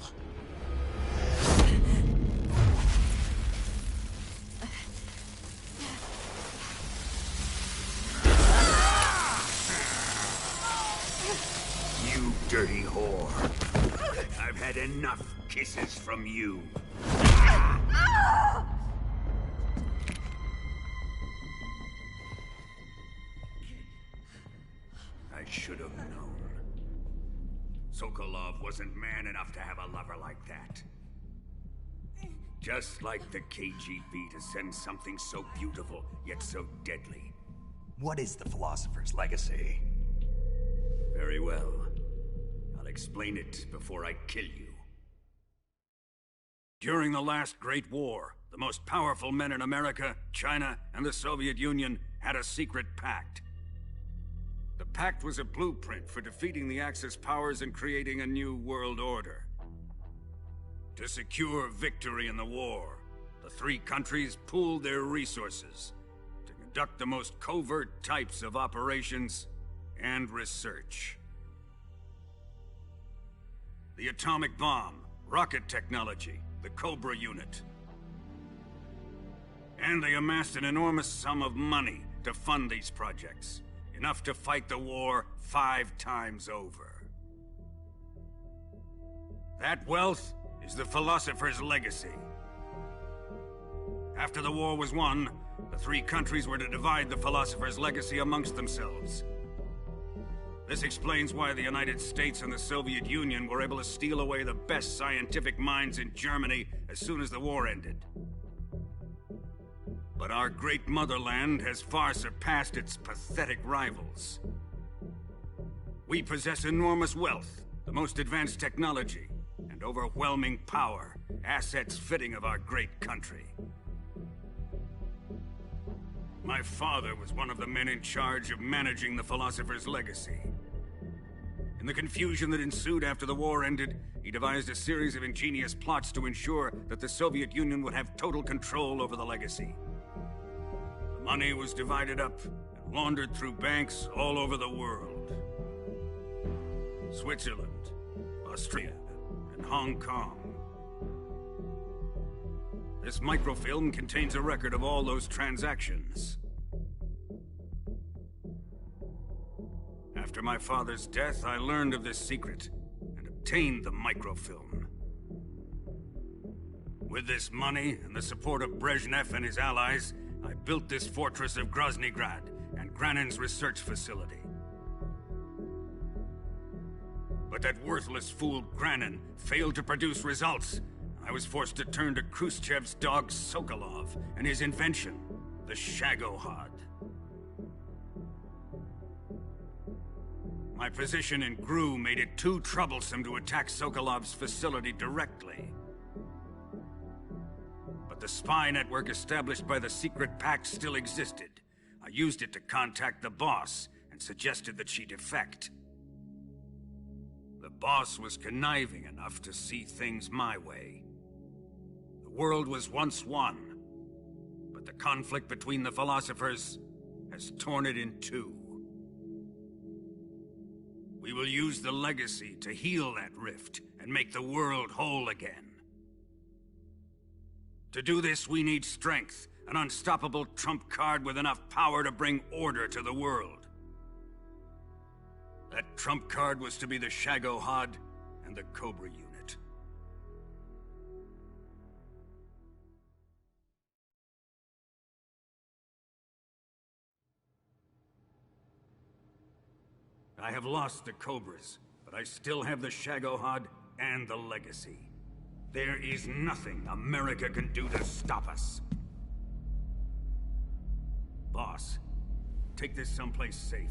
You dirty whore. I've had enough kisses from you. I should have known. Sokolov wasn't man enough to have a lover like that. Just like the KGB to send something so beautiful, yet so deadly. What is the Philosopher's Legacy? Very well. I'll explain it before I kill you. During the last Great War, the most powerful men in America, China, and the Soviet Union had a secret pact. The pact was a blueprint for defeating the Axis powers and creating a new world order. To secure victory in the war, the three countries pooled their resources to conduct the most covert types of operations and research. The atomic bomb, rocket technology, the Cobra unit. And they amassed an enormous sum of money to fund these projects. Enough to fight the war 5 times over. That wealth is the Philosopher's Legacy. After the war was won, the three countries were to divide the Philosopher's Legacy amongst themselves. This explains why the United States and the Soviet Union were able to steal away the best scientific minds in Germany as soon as the war ended. But our great motherland has far surpassed its pathetic rivals. We possess enormous wealth, the most advanced technology, and overwhelming power, assets fitting of our great country. My father was one of the men in charge of managing the Philosopher's Legacy. In the confusion that ensued after the war ended, he devised a series of ingenious plots to ensure that the Soviet Union would have total control over the legacy. The money was divided up and laundered through banks all over the world. Switzerland, Austria, and Hong Kong. This microfilm contains a record of all those transactions. After my father's death, I learned of this secret and obtained the microfilm. With this money and the support of Brezhnev and his allies, I built this fortress of Groznygrad and Granin's research facility. But that worthless fool Granin failed to produce results. I was forced to turn to Khrushchev's dog Sokolov and his invention, the Shagohod. My position in GRU made it too troublesome to attack Sokolov's facility directly. But the spy network established by the secret pact still existed. I used it to contact the boss and suggested that she defect. The boss was conniving enough to see things my way. The world was once one, but the conflict between the philosophers has torn it in two. We will use the legacy to heal that rift and make the world whole again. To do this, we need strength, an unstoppable trump card with enough power to bring order to the world. That trump card was to be the Shagohod and the Cobra unit. I have lost the Cobras, but I still have the Shagohod and the legacy. There is nothing America can do to stop us. Boss, take this someplace safe.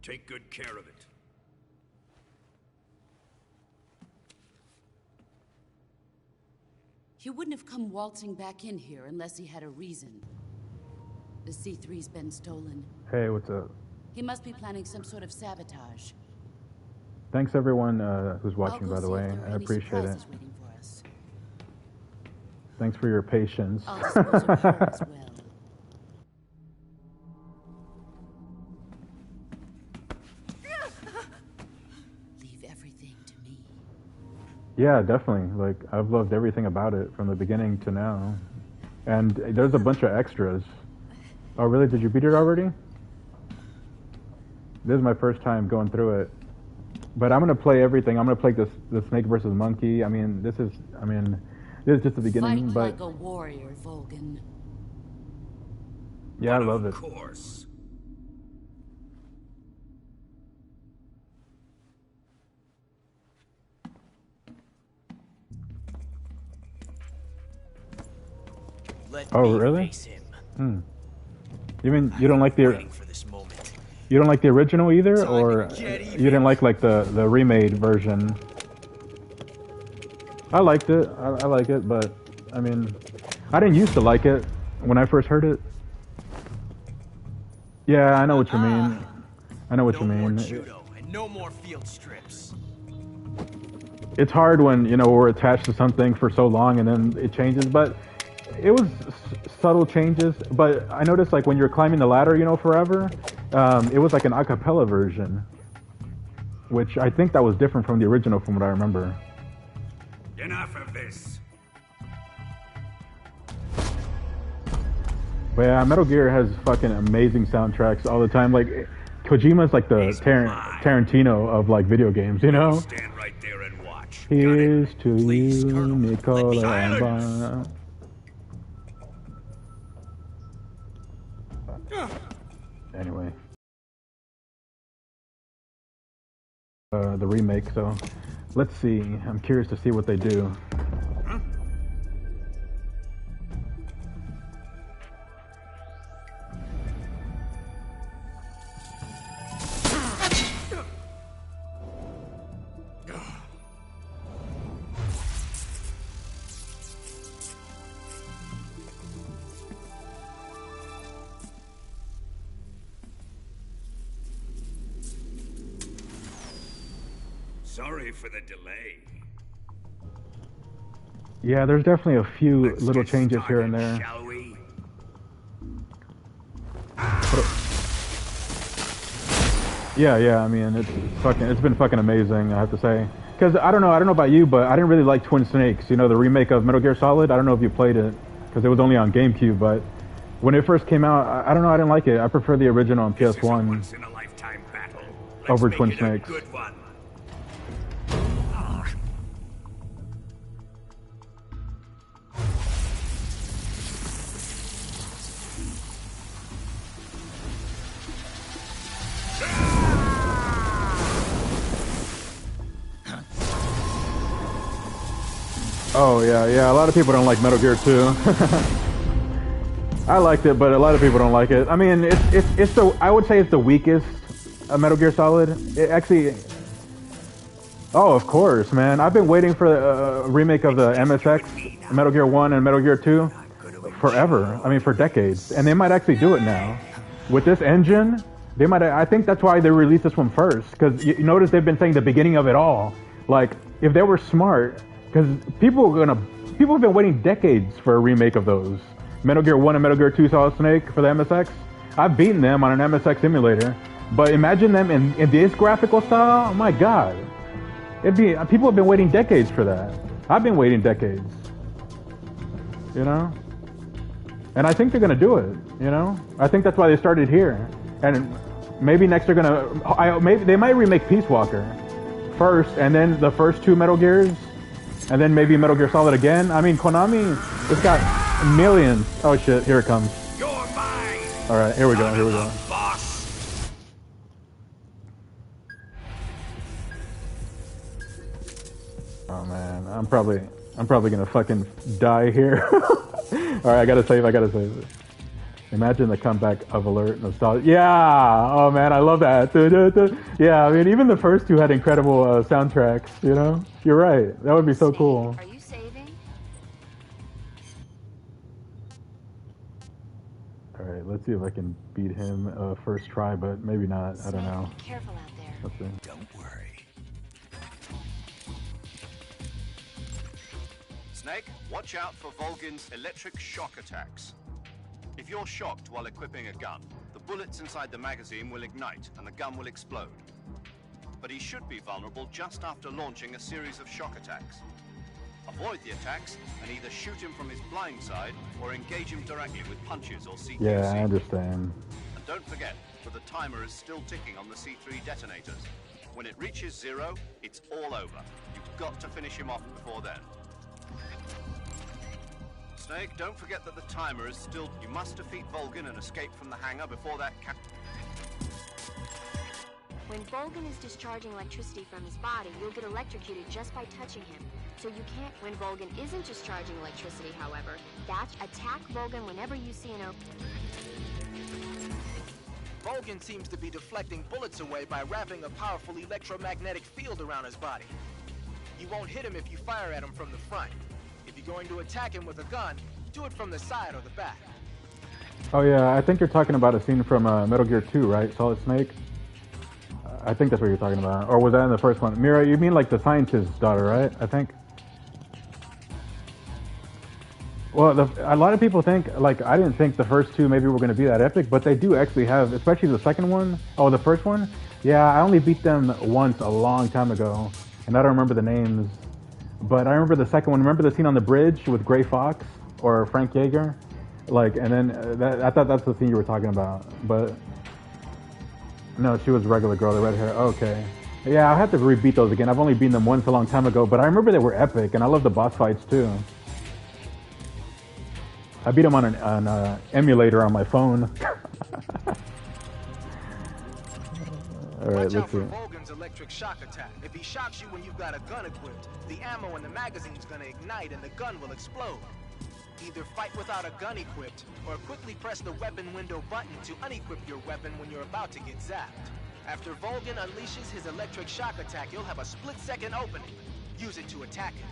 Take good care of it. He wouldn't have come waltzing back in here unless he had a reason. The C3's been stolen. Hey, what's up? He must be planning some sort of sabotage. Thanks everyone who's watching, by the see if way. there are I any appreciate it. surprises waiting for us. Thanks for your patience. I'll dispose of her as well. Leave everything to me. Yeah, definitely. Like, I've loved everything about it from the beginning to now. And there's a bunch of extras. Oh, really? Did you beat it already? This is my first time going through it. But I'm going to play everything. I'm going to play the Snake versus Monkey. This is just the beginning. Fight but like a warrior, Volgan. yeah, I love it. Of course. Oh, really? You mean you don't like the original either, or you didn't like the remade version? I liked it. I like it, but I mean, I didn't used to like it when I first heard it. Yeah, I know what you mean. I know what you mean. Judo and no more field strips. It's hard when we're attached to something for so long and then it changes, but it was subtle changes. But I noticed, like, when you're climbing the ladder, forever, it was like an a cappella version, which I think that was different from the original, from what I remember. Enough of this. But yeah, Metal Gear has fucking amazing soundtracks all the time. Like, Kojima's like the Tarantino of like video games, Stand right there and watch. Here's to you, Nicola and Bob. Anyway, the remake. So, let's see. I'm curious to see what they do. Sorry for the delay. Yeah, there's definitely a few little changes here and there. Shall we? Yeah. I mean, it's been fucking amazing, I have to say. Because I don't know about you, but I didn't really like Twin Snakes. The remake of Metal Gear Solid. I don't know if you played it, because it was only on GameCube. But when it first came out, I don't know. I didn't like it. I prefer the original on PS1 over Twin Snakes. Oh yeah. A lot of people don't like Metal Gear 2. I liked it, but a lot of people don't like it. I mean, I would say it's the weakest Metal Gear Solid. It actually. Oh, of course, man. I've been waiting for a remake of the MSX, Metal Gear 1 and Metal Gear 2 forever. I mean, for decades. And they might actually do it now. With this engine, they might. I think that's why they released this one first. Because you notice they've been saying the beginning of it all. Like, if they were smart, because people have been waiting decades for a remake of those. Metal Gear 1 and Metal Gear 2 Solid Snake for the MSX. I've beaten them on an MSX emulator. But imagine them in this graphical style. Oh my god. People have been waiting decades for that. I've been waiting decades. And I think they're gonna do it. I think that's why they started here. And maybe next they're gonna. Maybe they might remake Peace Walker first, and then the first two Metal Gears, And then maybe Metal Gear Solid again. I mean, Konami, it's got millions. Oh shit, here it comes. You're mine. All right, here we go. Here we go. Boss. Oh man, I'm probably gonna fucking die here. All right, I gotta save. Imagine the comeback of Alert Nostalgia. Yeah. Oh man, I love that. Yeah, I mean, even the first two had incredible soundtracks. You know, you're right. That would be so cool. Are you saving? All right, let's see if I can beat him first try, but maybe not. I don't know. Be careful out there. Let's see. Don't worry. Snake, watch out for Volgin's electric shock attacks. If you're shocked while equipping a gun, the bullets inside the magazine will ignite and the gun will explode. But he should be vulnerable just after launching a series of shock attacks. Avoid the attacks and either shoot him from his blind side or engage him directly with punches or CQC. Yeah, I understand. And don't forget that the timer is still ticking on the C3 detonators. When it reaches 0, it's all over. You've got to finish him off before then. Snake, don't forget that the timer is still... You must defeat Volgin and escape from the hangar before that When Volgin is discharging electricity from his body, you'll get electrocuted just by touching him. So you can't... When Volgin isn't discharging electricity, however, attack Volgin whenever you see an open... Volgin seems to be deflecting bullets away by wrapping a powerful electromagnetic field around his body. You won't hit him if you fire at him from the front. If you're going to attack him with a gun, do it from the side or the back. Oh yeah, I think you're talking about a scene from Metal Gear 2, right? Solid Snake? I think that's what you're talking about. Or was that in the first one? Mira, you mean like the scientist's daughter, right? I think. Well, a lot of people think, like, I didn't think the first two maybe were going to be that epic, but they do actually have, especially the second one. Oh, the first one? Yeah, I only beat them once a long time ago, and I don't remember the names. But I remember the second one. Remember the scene on the bridge with Gray Fox or Frank Yeager? Like, and then I thought that's the scene you were talking about. But no, she was a regular girl, the red hair. Okay. Yeah, I have to rebeat those again. I've only beaten them once a long time ago, but I remember they were epic, and I love the boss fights too. I beat them on an emulator on my phone. All right, Watch out let's for see. Volgin's electric shock attack. If he shocks you when you've got a gun equipped, the ammo in the magazine's gonna ignite and the gun will explode. Either fight without a gun equipped, or quickly press the weapon window button to unequip your weapon when you're about to get zapped. After Volgin unleashes his electric shock attack, you'll have a split-second opening. Use it to attack him.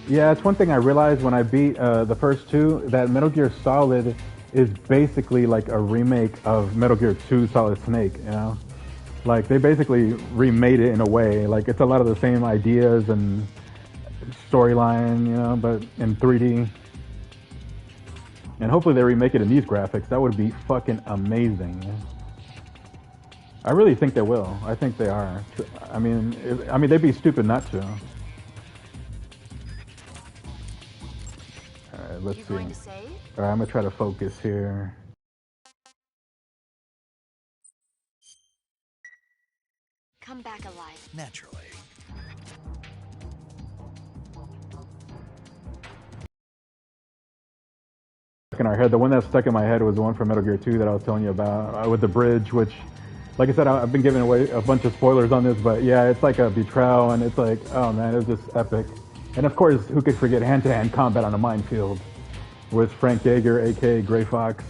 Yeah, it's one thing I realized when I beat the first two, that Metal Gear Solid is basically like a remake of Metal Gear 2 Solid Snake, you know? Like, they basically remade it in a way. Like, it's a lot of the same ideas and storyline, you know, but in 3D. And hopefully they remake it in these graphics. That would be fucking amazing. I really think they will. I think they are. I mean, they'd be stupid not to. All right, let's see. All right, I'm gonna try to focus here. Come back alive. Naturally. In our head, the one that stuck in my head was the one from Metal Gear 2 that I was telling you about with the bridge, which, like I said, I've been giving away a bunch of spoilers on this, but yeah, it's like a betrayal, and it's like, oh man, it was just epic. And of course, who could forget hand-to-hand combat on a minefield with Frank Yeager, aka Gray Fox.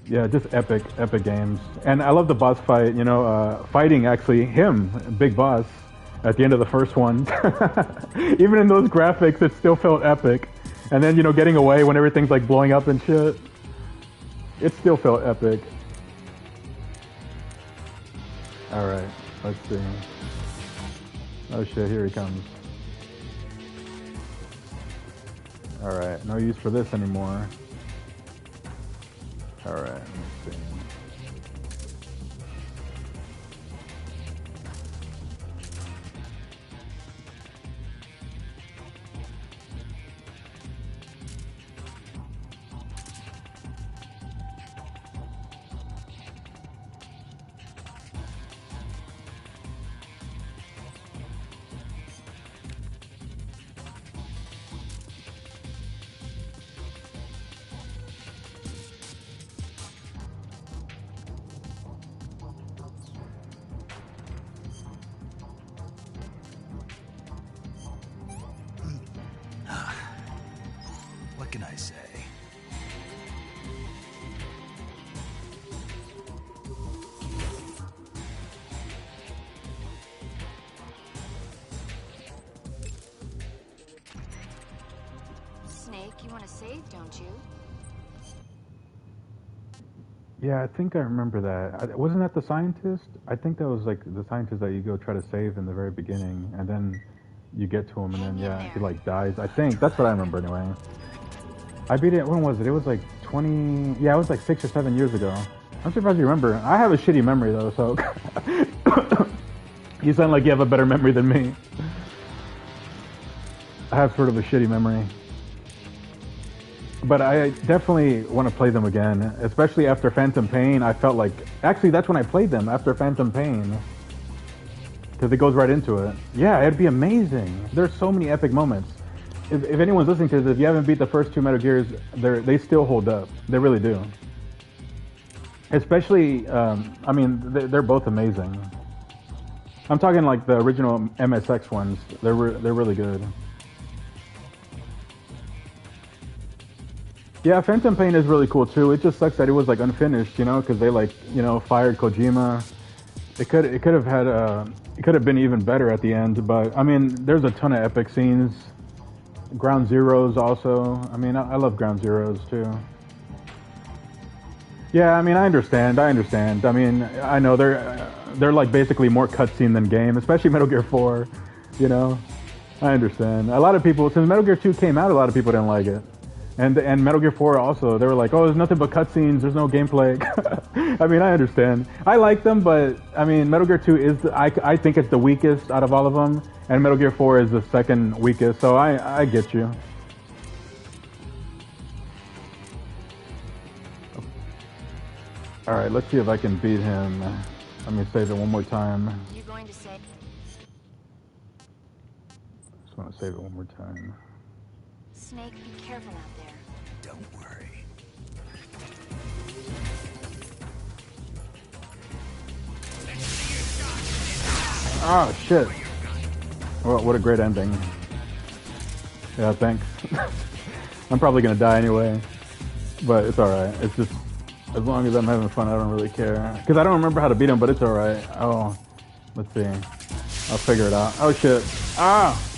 Yeah, just epic games. And I love the boss fight, you know, fighting actually him, Big Boss, at the end of the first one. Even in those graphics, it still felt epic. And then, you know, getting away when everything's like blowing up and shit. It still felt epic. All right, let's see. Oh shit, here he comes. All right, no use for this anymore. All right, let's see. can I say? Snake, you want to save, don't you? Yeah, I think I remember that. Wasn't that the scientist? I think that was like the scientist that you go try to save in the very beginning, and then you get to him, and then yeah, he like dies. I think that's what I remember anyway. I beat it. When was it? It was like 20. Yeah, it was like 6 or 7 years ago. I'm surprised you remember. I have a shitty memory though, so you sound like you have a better memory than me. I have sort of a shitty memory. But I definitely want to play them again, especially after Phantom Pain. I felt like, actually that's when I played them, after Phantom Pain. Because it goes right into it. Yeah, it'd be amazing. There's so many epic moments. If anyone's listening to this, if you haven't beat the first 2 Metal Gears, they still hold up. They really do. Especially, I mean, they're both amazing. I'm talking like the original MSX ones. They're really good. Yeah, Phantom Pain is really cool too. It just sucks that it was like unfinished, you know, because they like, you know, fired Kojima. It could have had it could have been even better at the end, but I mean, there's a ton of epic scenes. Ground Zeroes also. I mean, I love Ground Zeroes too. Yeah, I mean, I understand. I mean, I know they're like basically more cutscene than game, especially Metal Gear 4. You know, I understand. A lot of people, since Metal Gear 2 came out, a lot of people didn't like it. And Metal Gear 4 also, they were like, oh, there's nothing but cutscenes, there's no gameplay. I mean, I understand. I like them, but I mean, Metal Gear 2 is, I think it's the weakest out of all of them, and Metal Gear 4 is the second weakest, so I get you. Alright, let's see if I can beat him. Let me save it one more time. You going to say? Just want to save it one more time. Snake, be careful out there. Don't worry. Oh, shit. Well, what a great ending. Yeah, thanks. I'm probably going to die anyway. But it's alright. It's just, as long as I'm having fun, I don't really care. Because I don't remember how to beat him, but it's alright. Oh, let's see. I'll figure it out. Oh, shit. Ah!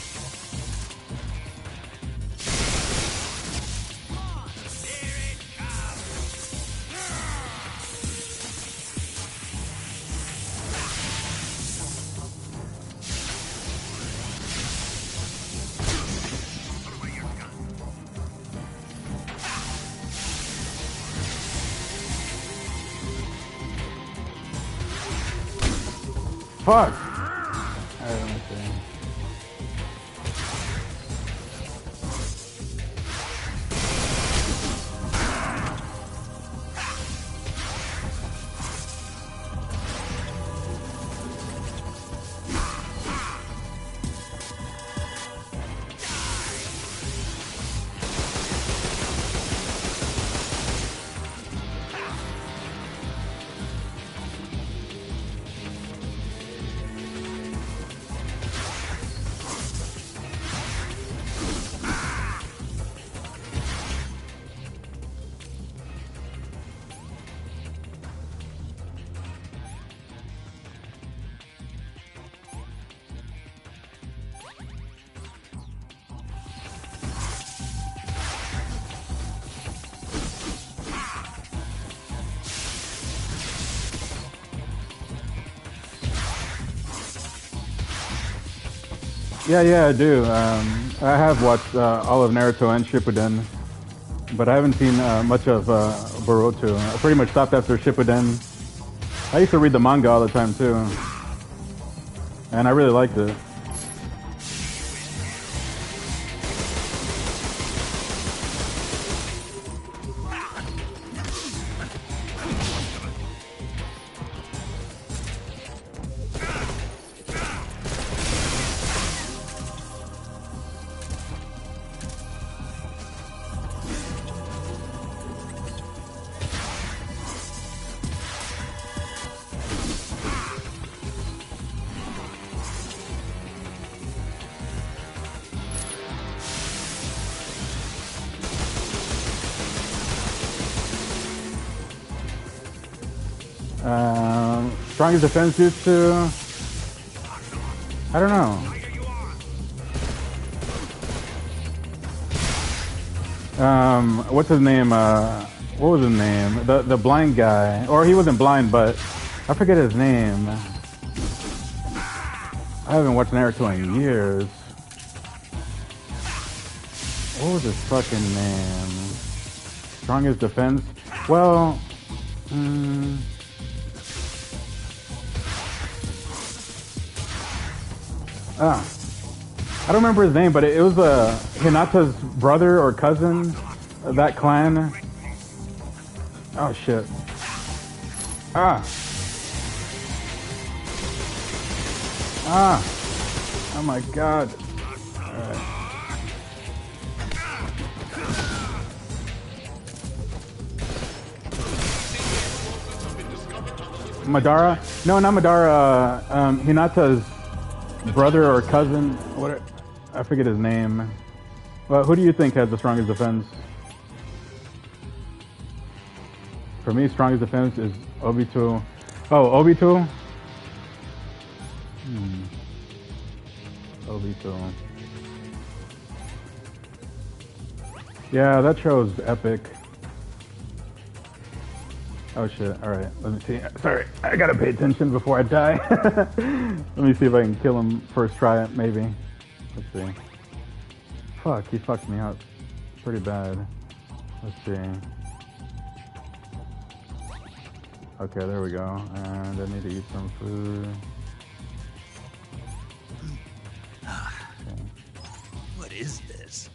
Fuck! I don't understand. Yeah, I do. I have watched all of Naruto and Shippuden, but I haven't seen much of Boruto. I pretty much stopped after Shippuden. I used to read the manga all the time too, and I really liked it. Strongest defense jutsu. I don't know. What's his name? What was his name? The blind guy, or he wasn't blind, but I forget his name. I haven't watched Naruto in years. What was his fucking name? Strongest defense? Well, I don't remember his name, but it was Hinata's brother or cousin, that clan. Oh shit. Oh my god. Alright. Madara? No, not Madara. Hinata's brother or cousin. What? I forget his name. Well, who do you think has the strongest defense? For me, strongest defense is Obito. Oh, Obito? Obito. Yeah, that show's epic. Oh shit, alright, let me see. Sorry, I gotta pay attention before I die. Let me see if I can kill him first try, maybe. Let's see. Fuck, he fucked me up pretty bad. Let's see. Okay, there we go. And I need to eat some food. Okay. What is this?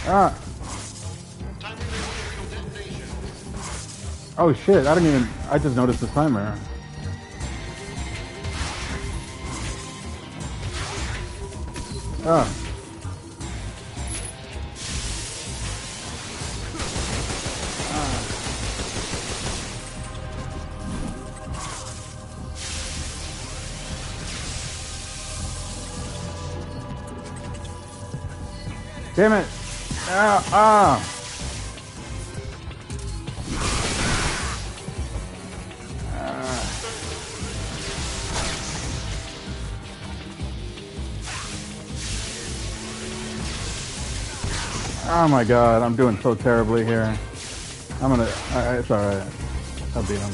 Alright. Oh shit, I just noticed the timer. Damn it! Oh my god, I'm doing so terribly here. It's alright. I'll beat him.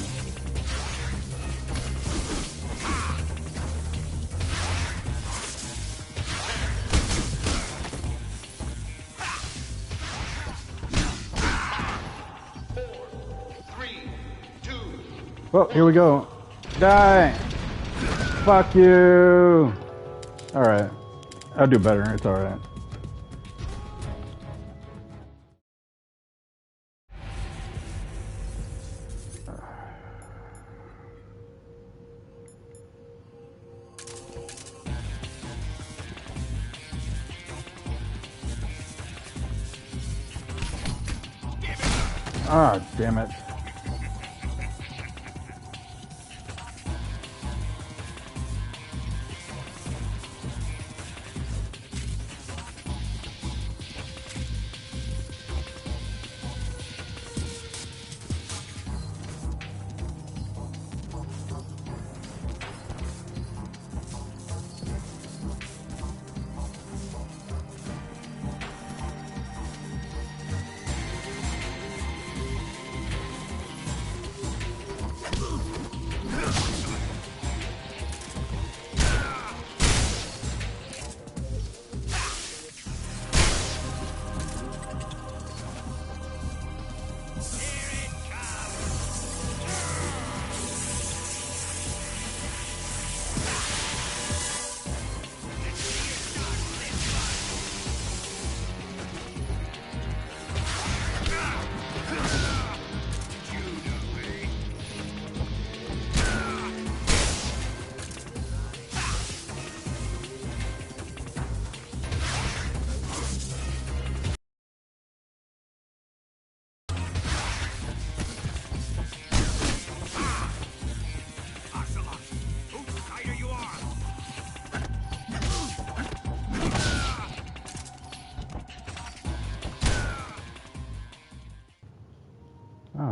Well, here we go. Die! Fuck you! Alright. I'll do better. It's alright. Ah, damn it.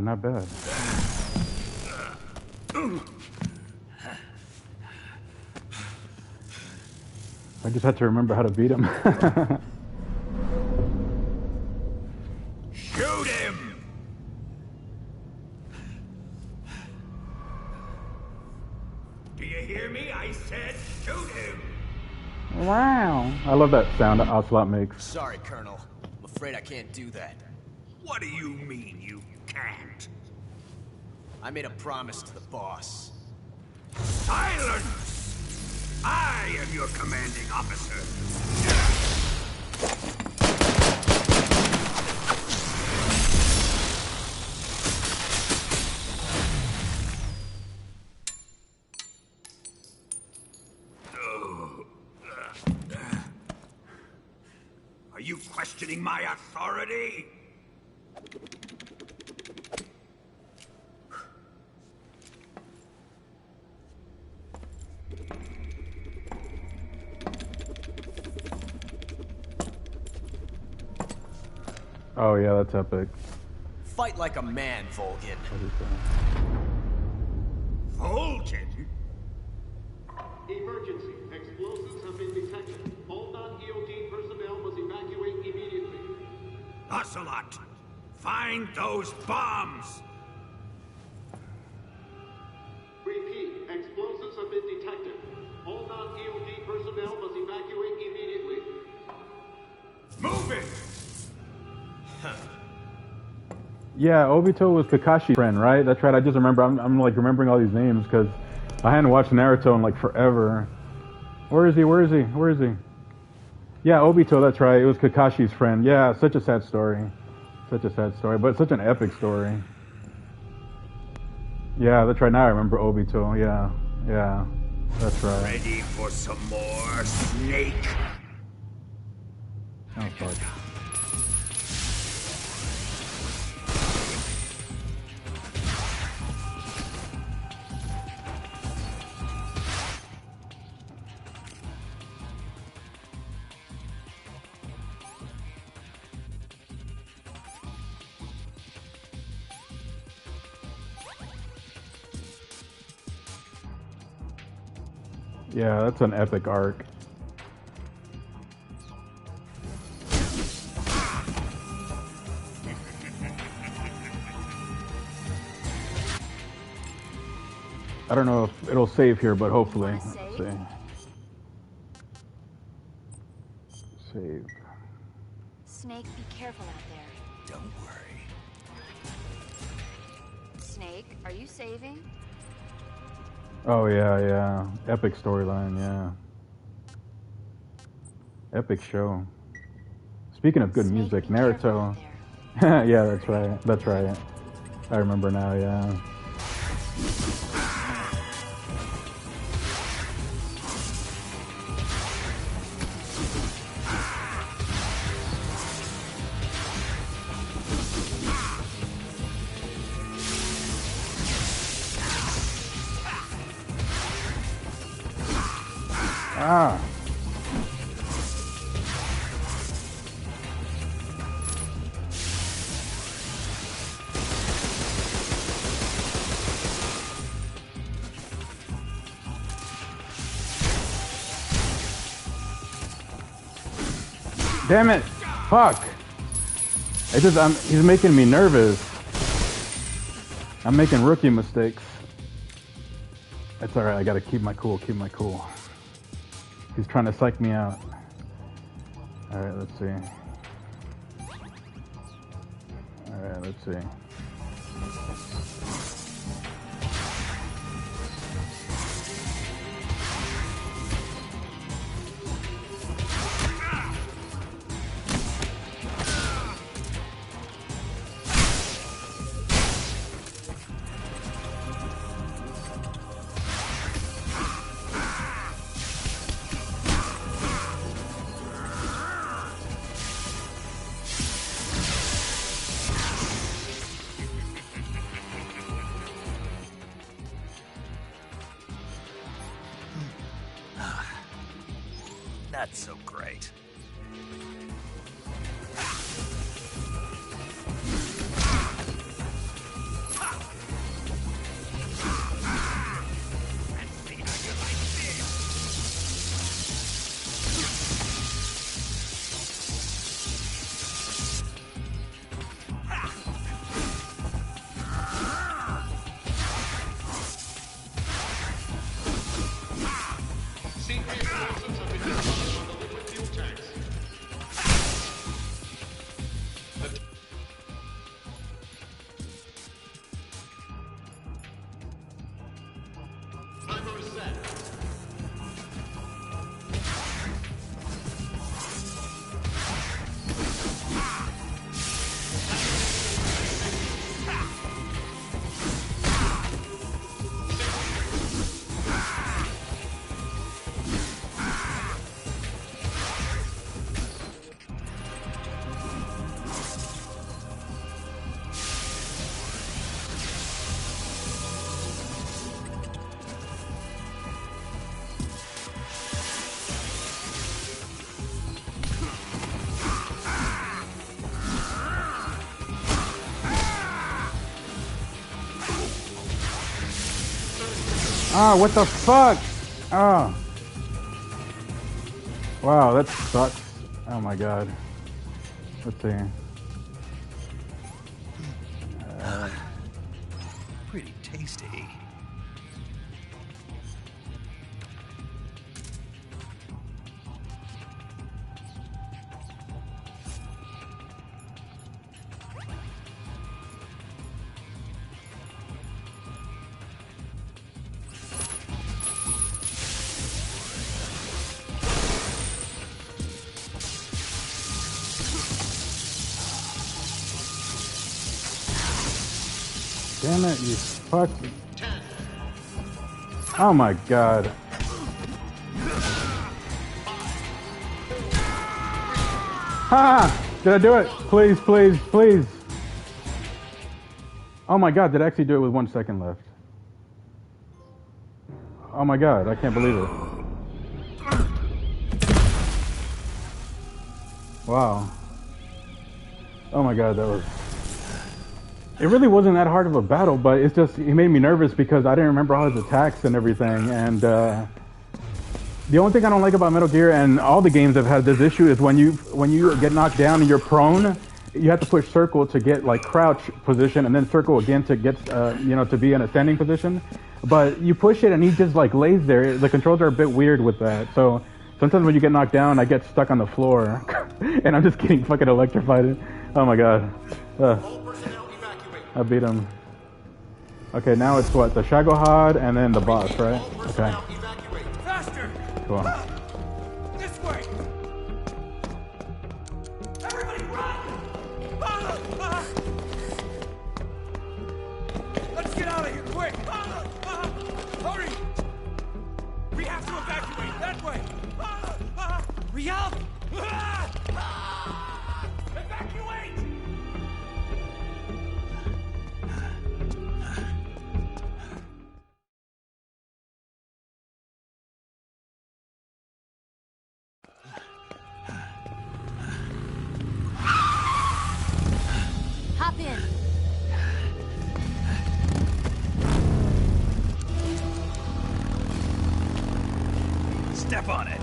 not bad. I just had to remember how to beat him. Shoot him! Do you hear me? I said shoot him! Wow. I love that sound that Ocelot makes. Sorry, Colonel. I'm afraid I can't do that. What do you mean you can't? I made a promise to the boss. Silence! I am your commanding officer. Are you questioning my authority? Oh yeah, that's epic. Fight like a man, Volgin. Volgin? Emergency. Explosives have been detected. All non-EOD personnel must evacuate immediately. Ocelot, find those bombs! Repeat. Explosives have been detected. All non-EOD personnel must evacuate immediately. Move it! Yeah, Obito was Kakashi's friend, right? That's right. I just remember. I'm like remembering all these names because I hadn't watched Naruto in like forever. Where is he? Where is he? Where is he? Yeah, Obito. That's right. It was Kakashi's friend. Yeah, such a sad story. Such a sad story, but such an epic story. Yeah, that's right. Now I remember Obito. Yeah, yeah, that's right. Ready for some more, Snake? Oh fuck. Yeah, that's an epic arc. I don't know if it'll save here, but hopefully. Let's see. Save. Snake, be careful out there. Don't worry. Snake, are you saving? Oh yeah, yeah. Epic storyline, yeah. Epic show. Speaking of good music, Naruto. Yeah, that's right. That's right. I remember now, yeah. Ah. Damn it! Fuck! He's making me nervous. I'm making rookie mistakes. It's alright, I gotta keep my cool, He's trying to psych me out. Alright, let's see. Alright, let's see. Not so great. Explosives have been deposited on the liquid fuel tanks. Timer is set. Ah, what the fuck? Ah. Wow, that sucks. Oh my god. Let's see. Pretty tasty. Damn it, you fuck. Oh my god. Ha! Did I do it? Please, please, please. Oh my god, did I actually do it with 1 second left? Oh my god, I can't believe it. Wow. Oh my god, that was... It really wasn't that hard of a battle, but it's just, it made me nervous because I didn't remember all his attacks and everything, and the only thing I don't like about Metal Gear and all the games have had this issue is when you get knocked down and you're prone, you have to push circle to get like crouch position and then circle again to get, to be in a standing position. But you push it and he just like lays there. The controls are a bit weird with that. So sometimes when you get knocked down, I get stuck on the floor and I'm just getting fucking electrified. Oh my god. I beat him. Okay, now it's what? The Shagohod and then the boss, right? Okay. Faster! Cool. This way! Everybody run! Let's get out of here, quick! Hurry! We have to evacuate that way! Hurry up! Evacuate! Hop in. Step on it.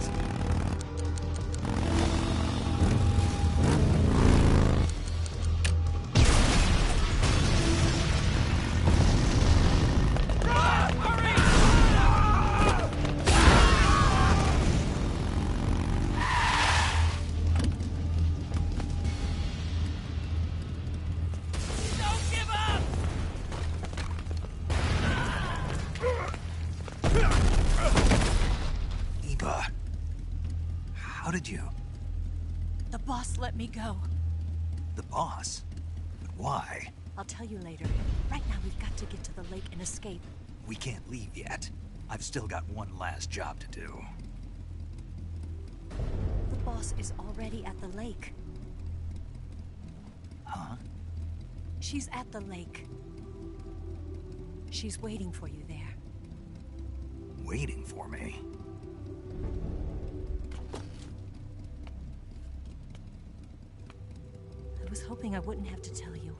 How did you? The boss let me go. The boss? But why? I'll tell you later. Right now, we've got to get to the lake and escape. We can't leave yet. I've still got one last job to do. The boss is already at the lake. Huh? She's at the lake. She's waiting for you there. Waiting for me? I was hoping I wouldn't have to tell you.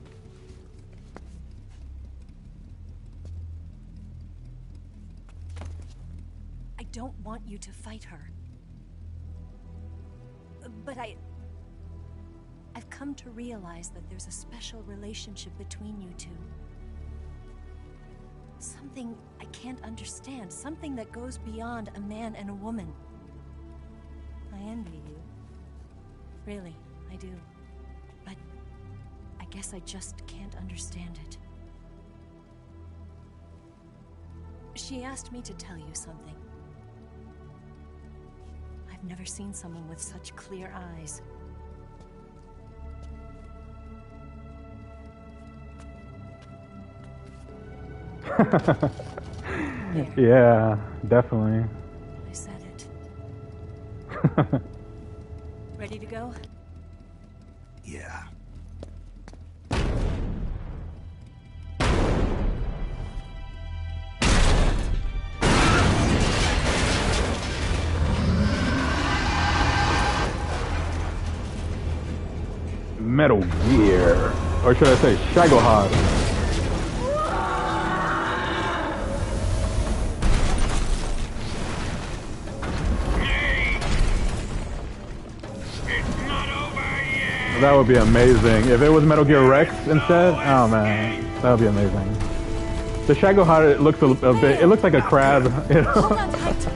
I don't want you to fight her. But I've come to realize that there's a special relationship between you two. Something I can't understand. Something that goes beyond a man and a woman. envy you. Really, I do. But I guess I just can't understand it. She asked me to tell you something. I've never seen someone with such clear eyes. Yeah, definitely. I said it. Ready to go? Yeah. Metal Gear. Or should I say Shagohod? That would be amazing. If it was Metal Gear Rex instead, oh man, that would be amazing. The Shagohod, it looks a bit, it looks like a crab, you know? Hold on tight.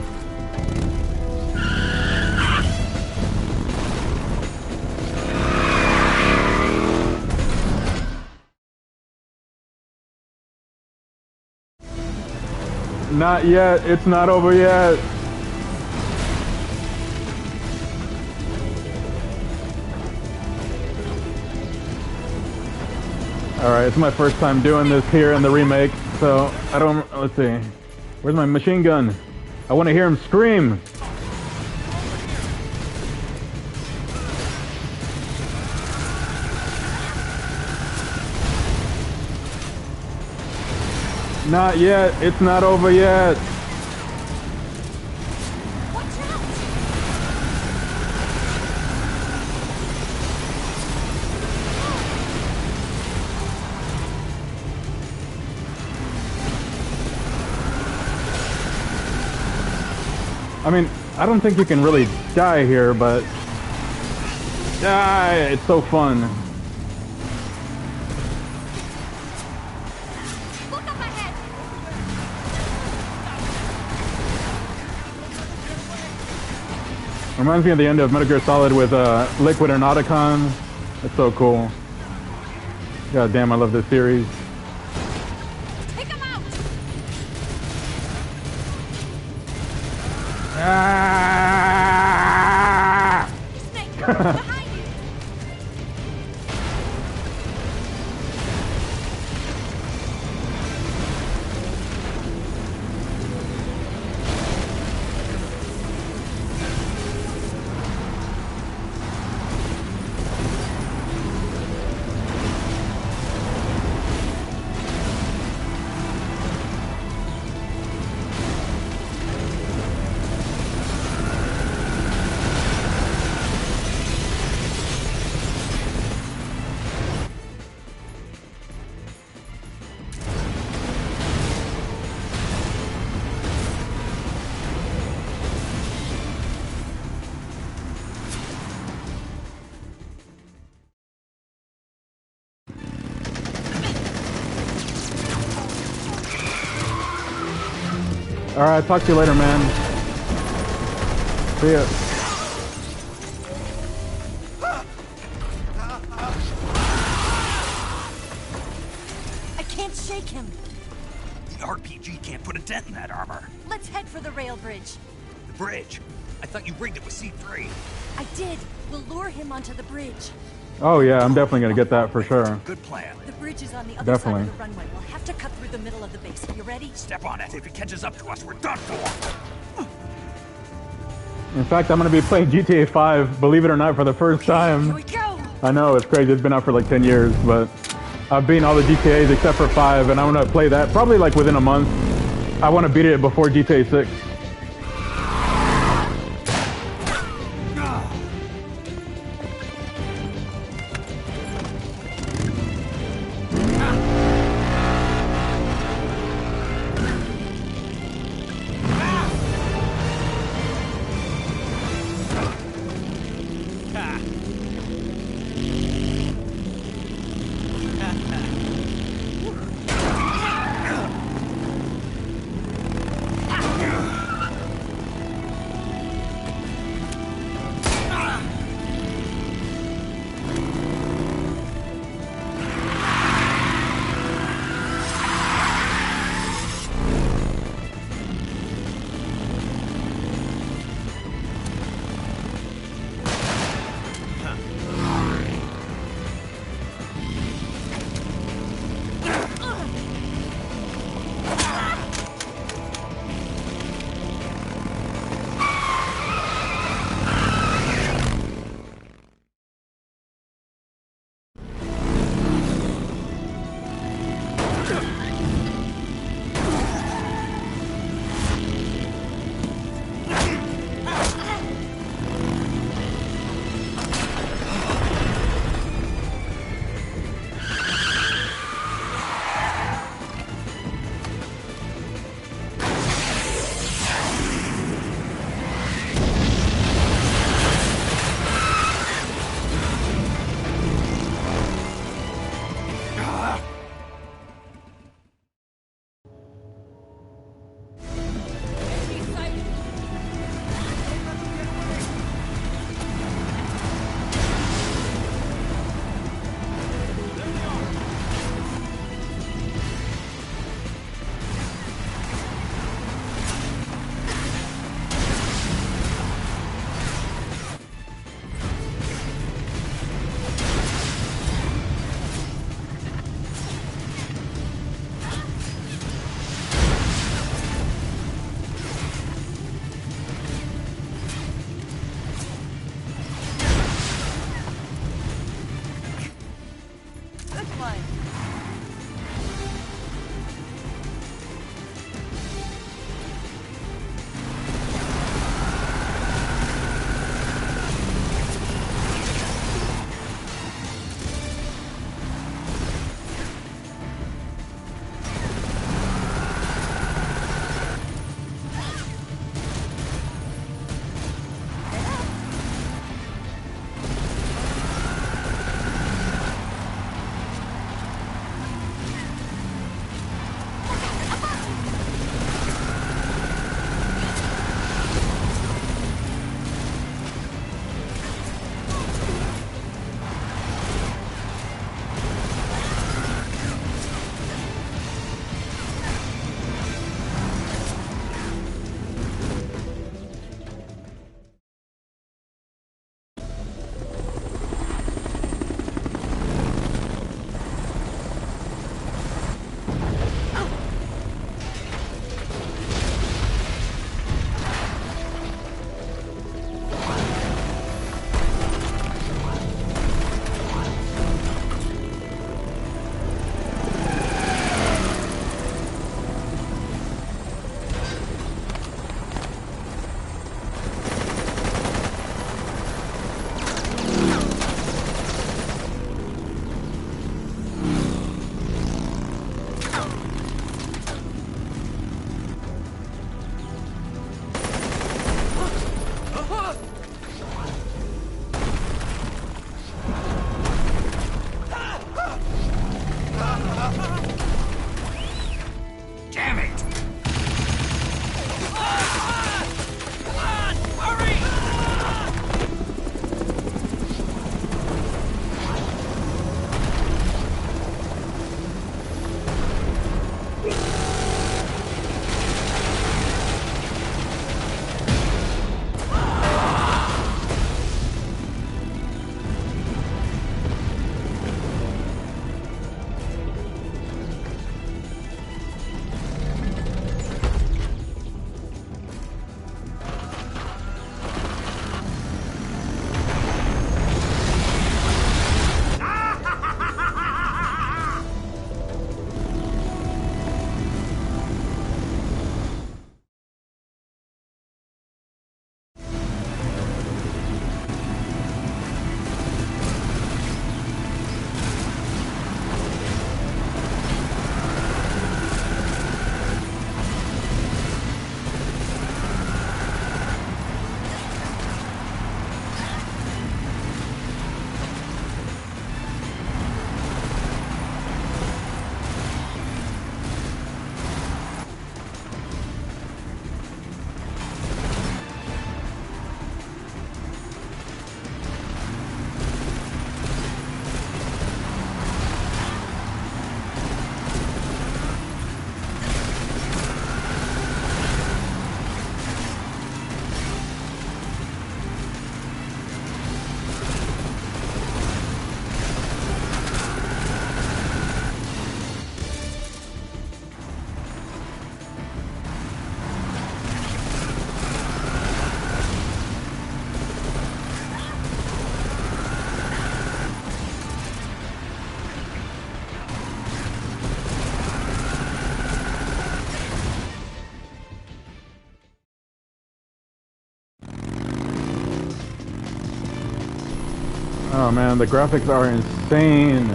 Not yet, it's not over yet. Alright, it's my first time doing this here in the remake, so I don't, let's see. Where's my machine gun? I want to hear him scream! Not yet, it's not over yet! I mean, I don't think you can really die here, but it's so fun. Look up ahead. Reminds me of the end of Metal Gear Solid with Liquid and Otacon. It's so cool. God damn, I love this series. Take him out. Snake, behind you. Alright, talk to you later, man. See ya. I can't shake him. The RPG can't put a dent in that armor. Let's head for the rail bridge. The bridge? I thought you rigged it with C3. I did. We'll lure him onto the bridge. Oh yeah, I'm definitely gonna get that for sure. Good plan. The bridge is on the other Definitely. side of the runway. We'll have to cut through the middle of the base. You ready? Step on it. If it catches up to us, we're done for. In fact, I'm gonna be playing GTA 5, believe it or not, for the first time. Here we go. I know, it's crazy, it's been out for like 10 years, but I've beaten all the GTAs except for 5, and I'm gonna play that probably like within a month. I wanna beat it before GTA 6. Oh man, the graphics are insane.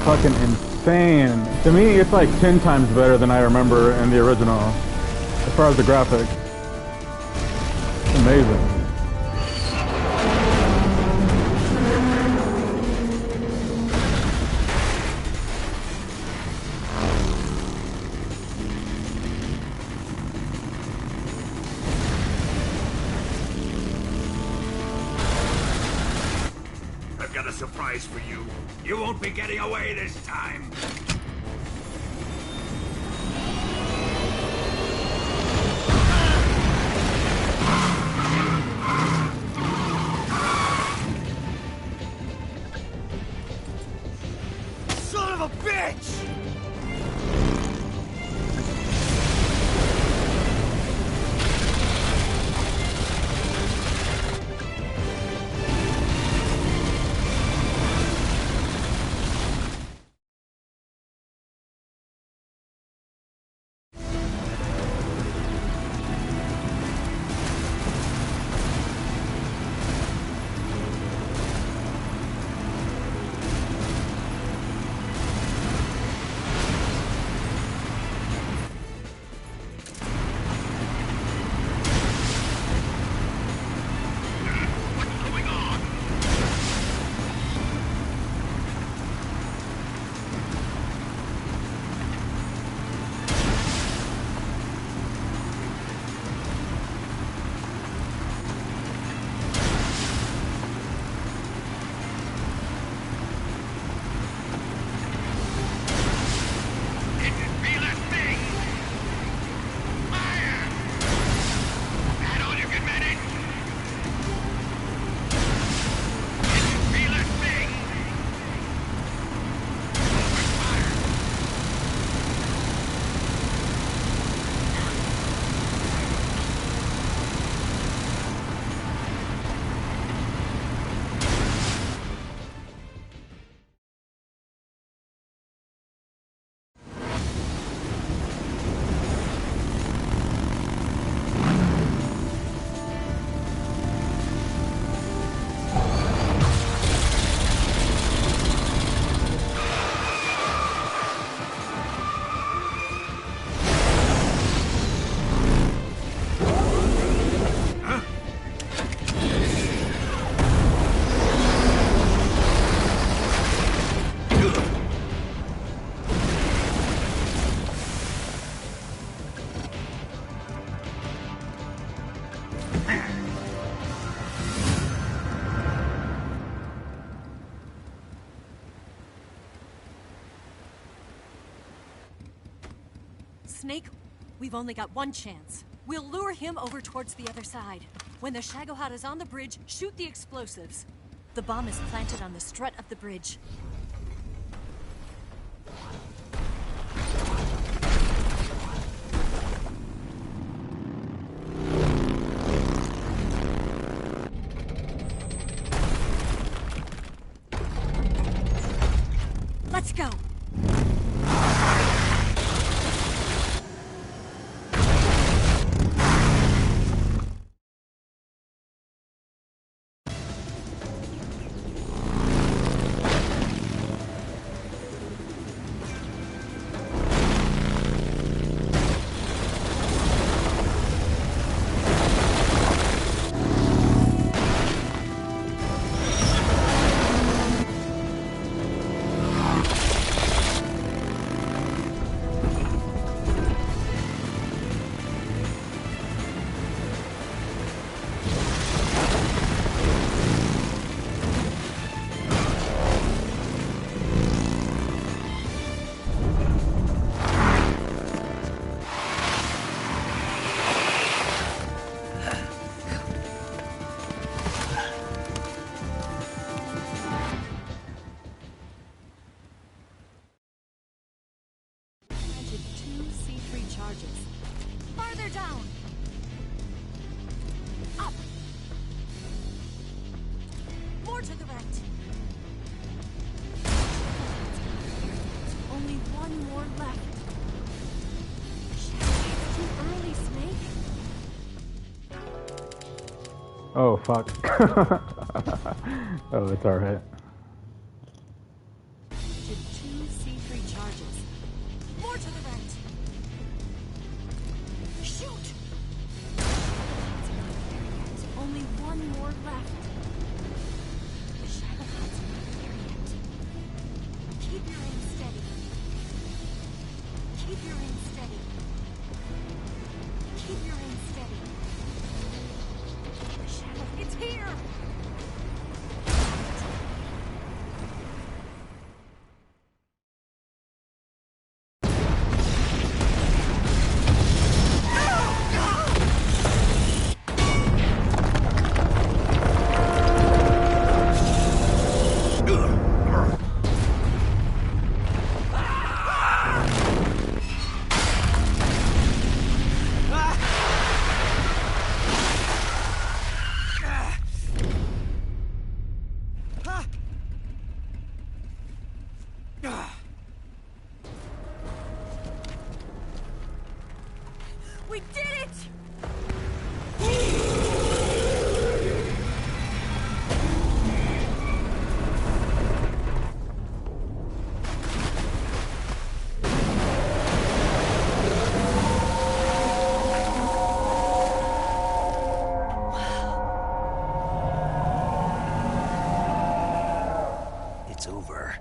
Fucking insane. To me, it's like 10 times better than I remember in the original. As far as the graphics. It's amazing. I've got a surprise for you. You won't be getting away this time. Son of a bitch! Snake, we've only got one chance. We'll lure him over towards the other side. When the Shagohod is on the bridge, shoot the explosives. The bomb is planted on the strut of the bridge. Let's go! Farther down! Up! More to the right! Only one more left. Shit, it's too early, Snake. Oh, fuck. Oh, it's alright. Did 2 C3 charges. More to the right. Shoot! Only one more left. The Shadowheart's not there yet. Keep your aim steady. Keep your aim steady. Keep your aim steady. The Shadow, it's here! We did it! It's over.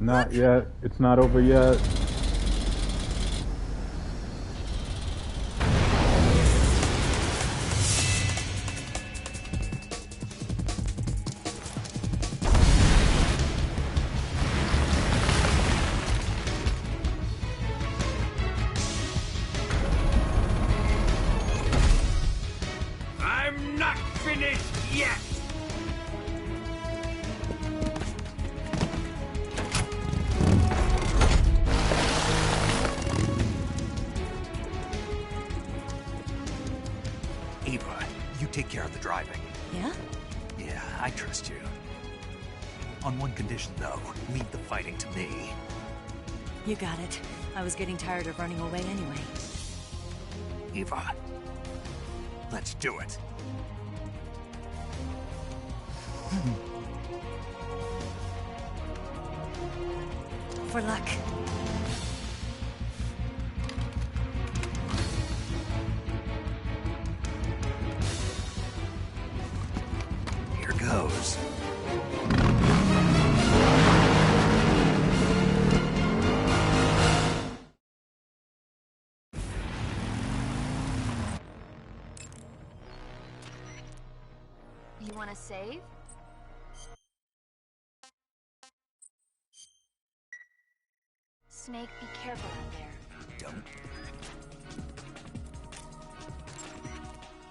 Not yet. It's not over yet. I'm not finished yet! Eva, you take care of the driving. Yeah? Yeah, I trust you. On one condition, though. Leave the fighting to me. You got it. I was getting tired of running away anyway. Eva, let's do it. For luck. Here goes. You want to save? Snake, be careful out there. Don't.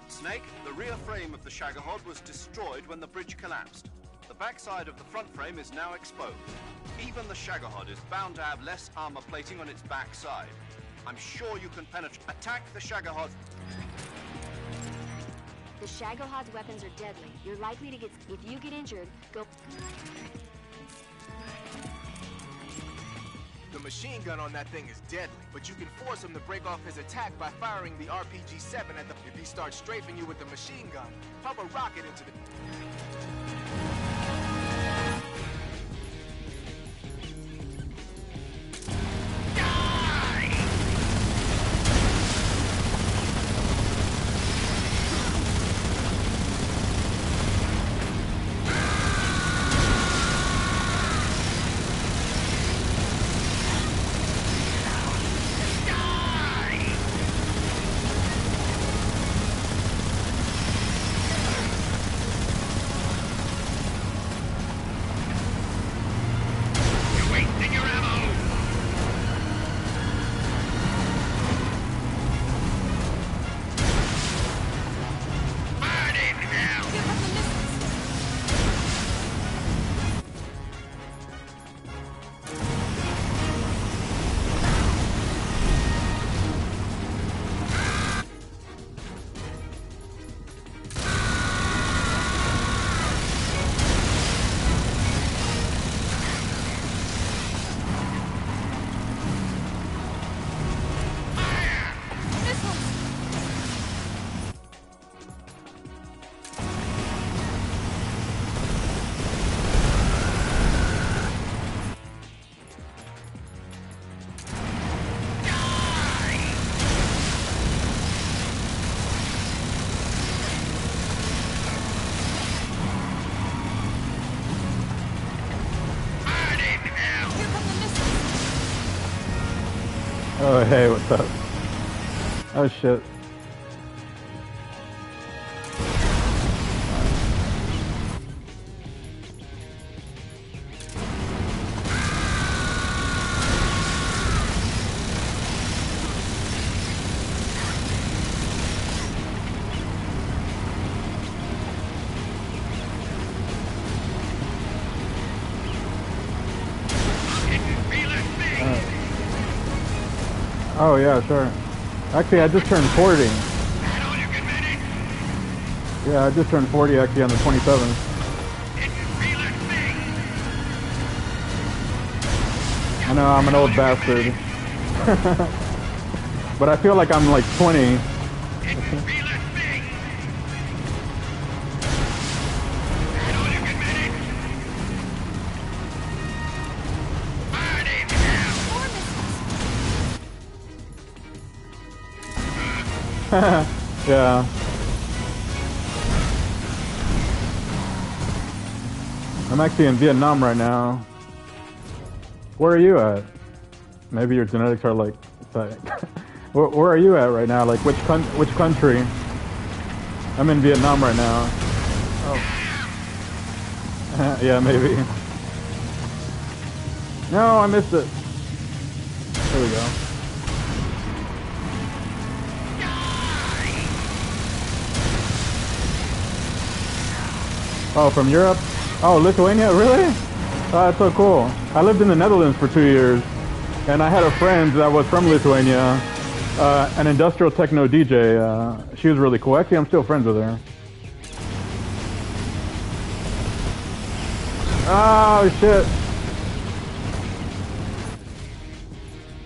Snake, the rear frame of the Shagahod was destroyed when the bridge collapsed. The backside of the front frame is now exposed. Even the Shagahod is bound to have less armor plating on its backside. I'm sure you can penetrate. Attack the Shagahod. The Shagahad's weapons are deadly. You're likely to get... If you get injured, go... The machine gun on that thing is deadly, but you can force him to break off his attack by firing the RPG-7 at the... If he starts strafing you with the machine gun, pump a rocket into the... Oh, hey, what's up? Oh, shit. Oh, yeah, sure. Actually, I just turned 40. Yeah, I just turned 40 actually on the 27th. I know, I'm an old bastard. But I feel like I'm like 20. Yeah. I'm actually in Vietnam right now. Where are you at? Maybe your genetics are like... where are you at right now? Like which country? I'm in Vietnam right now. Oh. Yeah, maybe. No, I missed it. There we go. Oh, from Europe? Oh, Lithuania? Really? Oh, that's so cool. I lived in the Netherlands for 2 years, and I had a friend that was from Lithuania, an industrial techno DJ. She was really cool. Actually, I'm still friends with her. Oh, shit.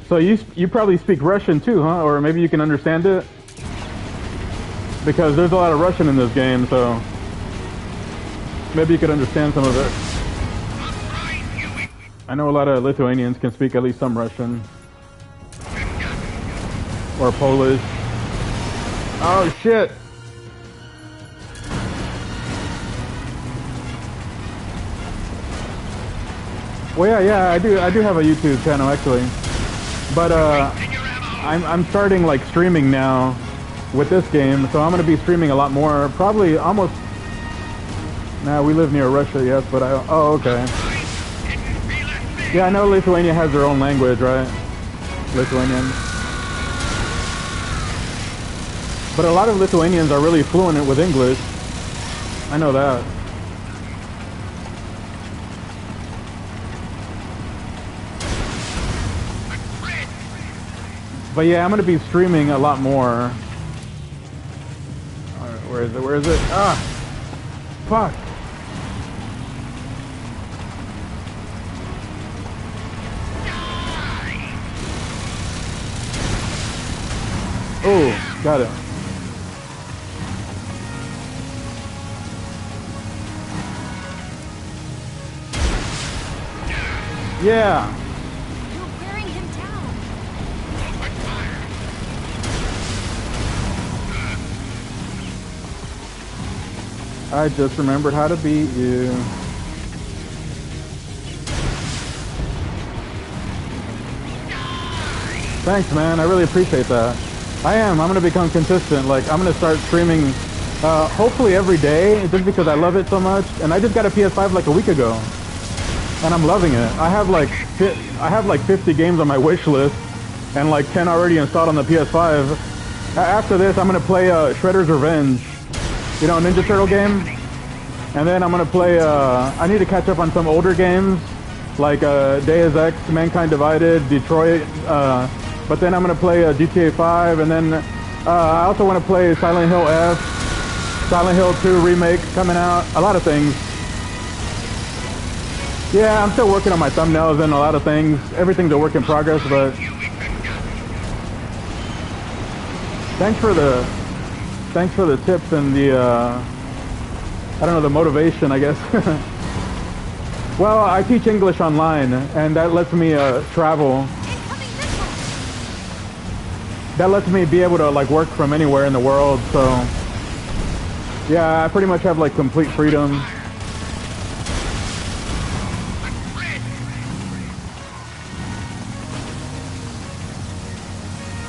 So you probably speak Russian too, huh? Or maybe you can understand it? Because there's a lot of Russian in this game, so... maybe you could understand some of it. I know a lot of Lithuanians can speak at least some Russian. Or Polish. Oh shit! Well, yeah, I do have a YouTube channel actually. But I'm starting like streaming now with this game, so I'm gonna be streaming a lot more. Probably almost... Nah, we live near Russia, yes, but oh, okay. Yeah, I know Lithuania has their own language, right? Lithuanian. But a lot of Lithuanians are really fluent with English. I know that. But yeah, I'm gonna be streaming a lot more. Alright, where is it? Where is it? Ah! Fuck! Oh, got it. Yeah. You're wearing him down. I just remembered how to beat you. Thanks, man. I really appreciate that. I'm gonna become consistent. Like, I'm gonna start streaming, hopefully every day, just because I love it so much. And I just got a PS5 like a week ago, and I'm loving it. I have like 50 games on my wish list, and like 10 already installed on the PS5. After this, I'm gonna play Shredder's Revenge, you know, Ninja Turtle game. And then I'm gonna play. I need to catch up on some older games, like Deus Ex, Mankind Divided, Detroit. But then I'm gonna play GTA 5, and then I also want to play Silent Hill F, Silent Hill 2 remake coming out. A lot of things. Yeah, I'm still working on my thumbnails and a lot of things. Everything's a work in progress, but thanks for the tips and the I don't know, the motivation, I guess. Well, I teach English online, and that lets me travel. That lets me be able to like work from anywhere in the world, so yeah, I pretty much have like complete freedom.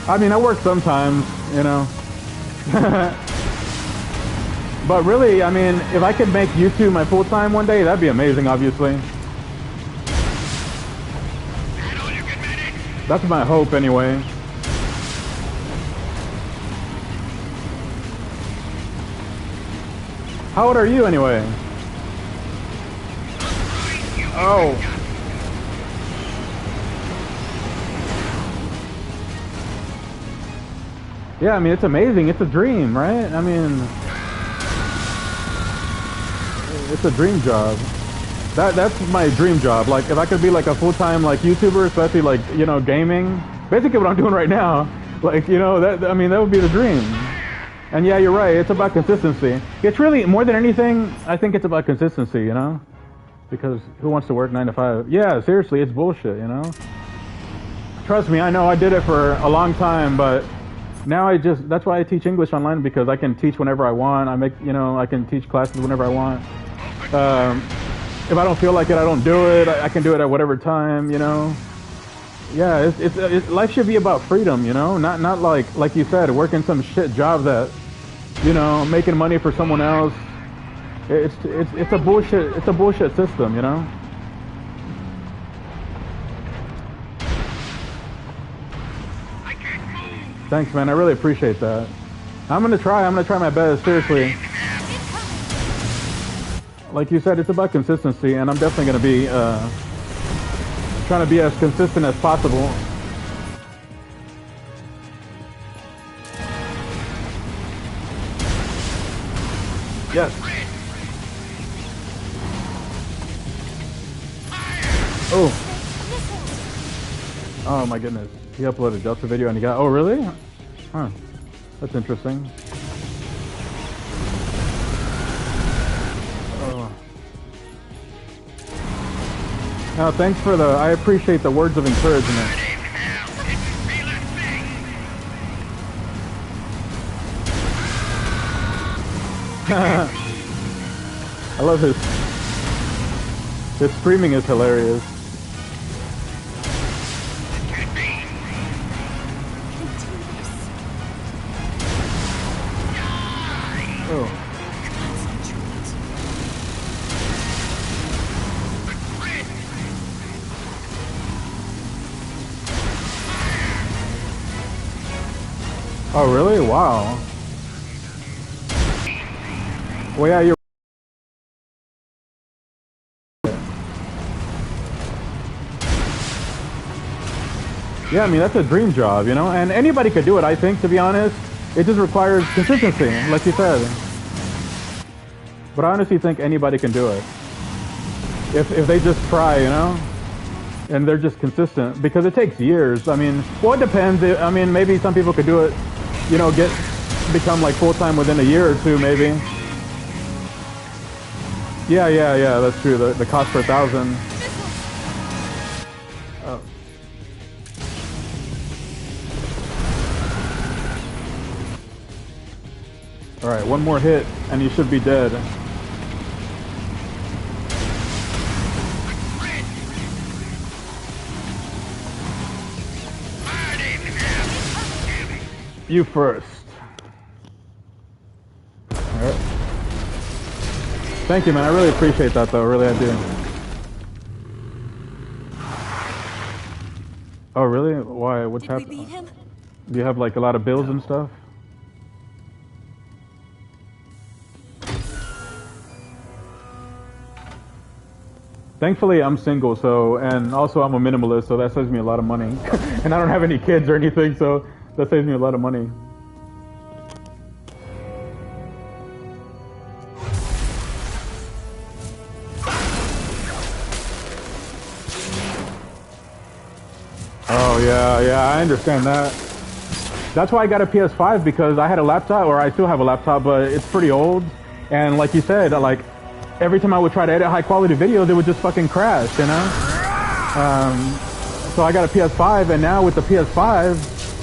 I mean, I work sometimes, you know. But really, I mean, if I could make YouTube my full-time one day, that'd be amazing, obviously. That's my hope, anyway. How old are you, anyway? Oh. Yeah, I mean, it's amazing. It's a dream, right? I mean, it's a dream job. That's my dream job. Like, if I could be like a full-time like YouTuber, especially like, you know, gaming, basically what I'm doing right now, like, you know, I mean, that would be the dream. And yeah, you're right. It's about consistency. It's really, more than anything, I think it's about consistency, you know? Because who wants to work 9 to 5? Yeah, seriously, it's bullshit, you know? Trust me, I know I did it for a long time, but now that's why I teach English online, because I can teach whenever I want. I can teach classes whenever I want. If I don't feel like it, I don't do it. I can do it at whatever time, you know? Yeah, life should be about freedom, you know? Not like you said, working some shit job that, you know, making money for someone else. It's a bullshit system, you know? Thanks, man. I really appreciate that. I'm gonna try my best, seriously. Like you said, it's about consistency, and I'm definitely gonna be trying to be as consistent as possible. Yes. Oh. Oh my goodness. He uploaded just a video and he got... Oh, really? Huh. That's interesting. Oh. Now, thanks for I appreciate the words of encouragement. I love his screaming is hilarious. Oh. Oh, really? Wow. Well, yeah, you're... Yeah, I mean, that's a dream job, you know? And anybody could do it, I think, to be honest. It just requires consistency, like you said. But I honestly think anybody can do it. If they just try, you know? And they're just consistent. Because it takes years. I mean, well, it depends. I mean, maybe some people could do it, you know, become like full-time within a year or two, maybe. Yeah, that's true. The cost per 1,000. Oh. Alright, one more hit and you should be dead. You first. Alright. Thank you, man. I really appreciate that, though. Really, I do. Oh, really? Why? What's happening? Did we beat him? Do you have, like, a lot of bills and stuff? Thankfully, I'm single, and also I'm a minimalist, so that saves me a lot of money. And I don't have any kids or anything, so that saves me a lot of money. Oh, yeah, I understand that. That's why I got a PS5, because I had a laptop, or I still have a laptop, but it's pretty old. And like you said, like, every time I would try to edit high-quality videos, it would just fucking crash, you know? So I got a PS5, and now with the PS5,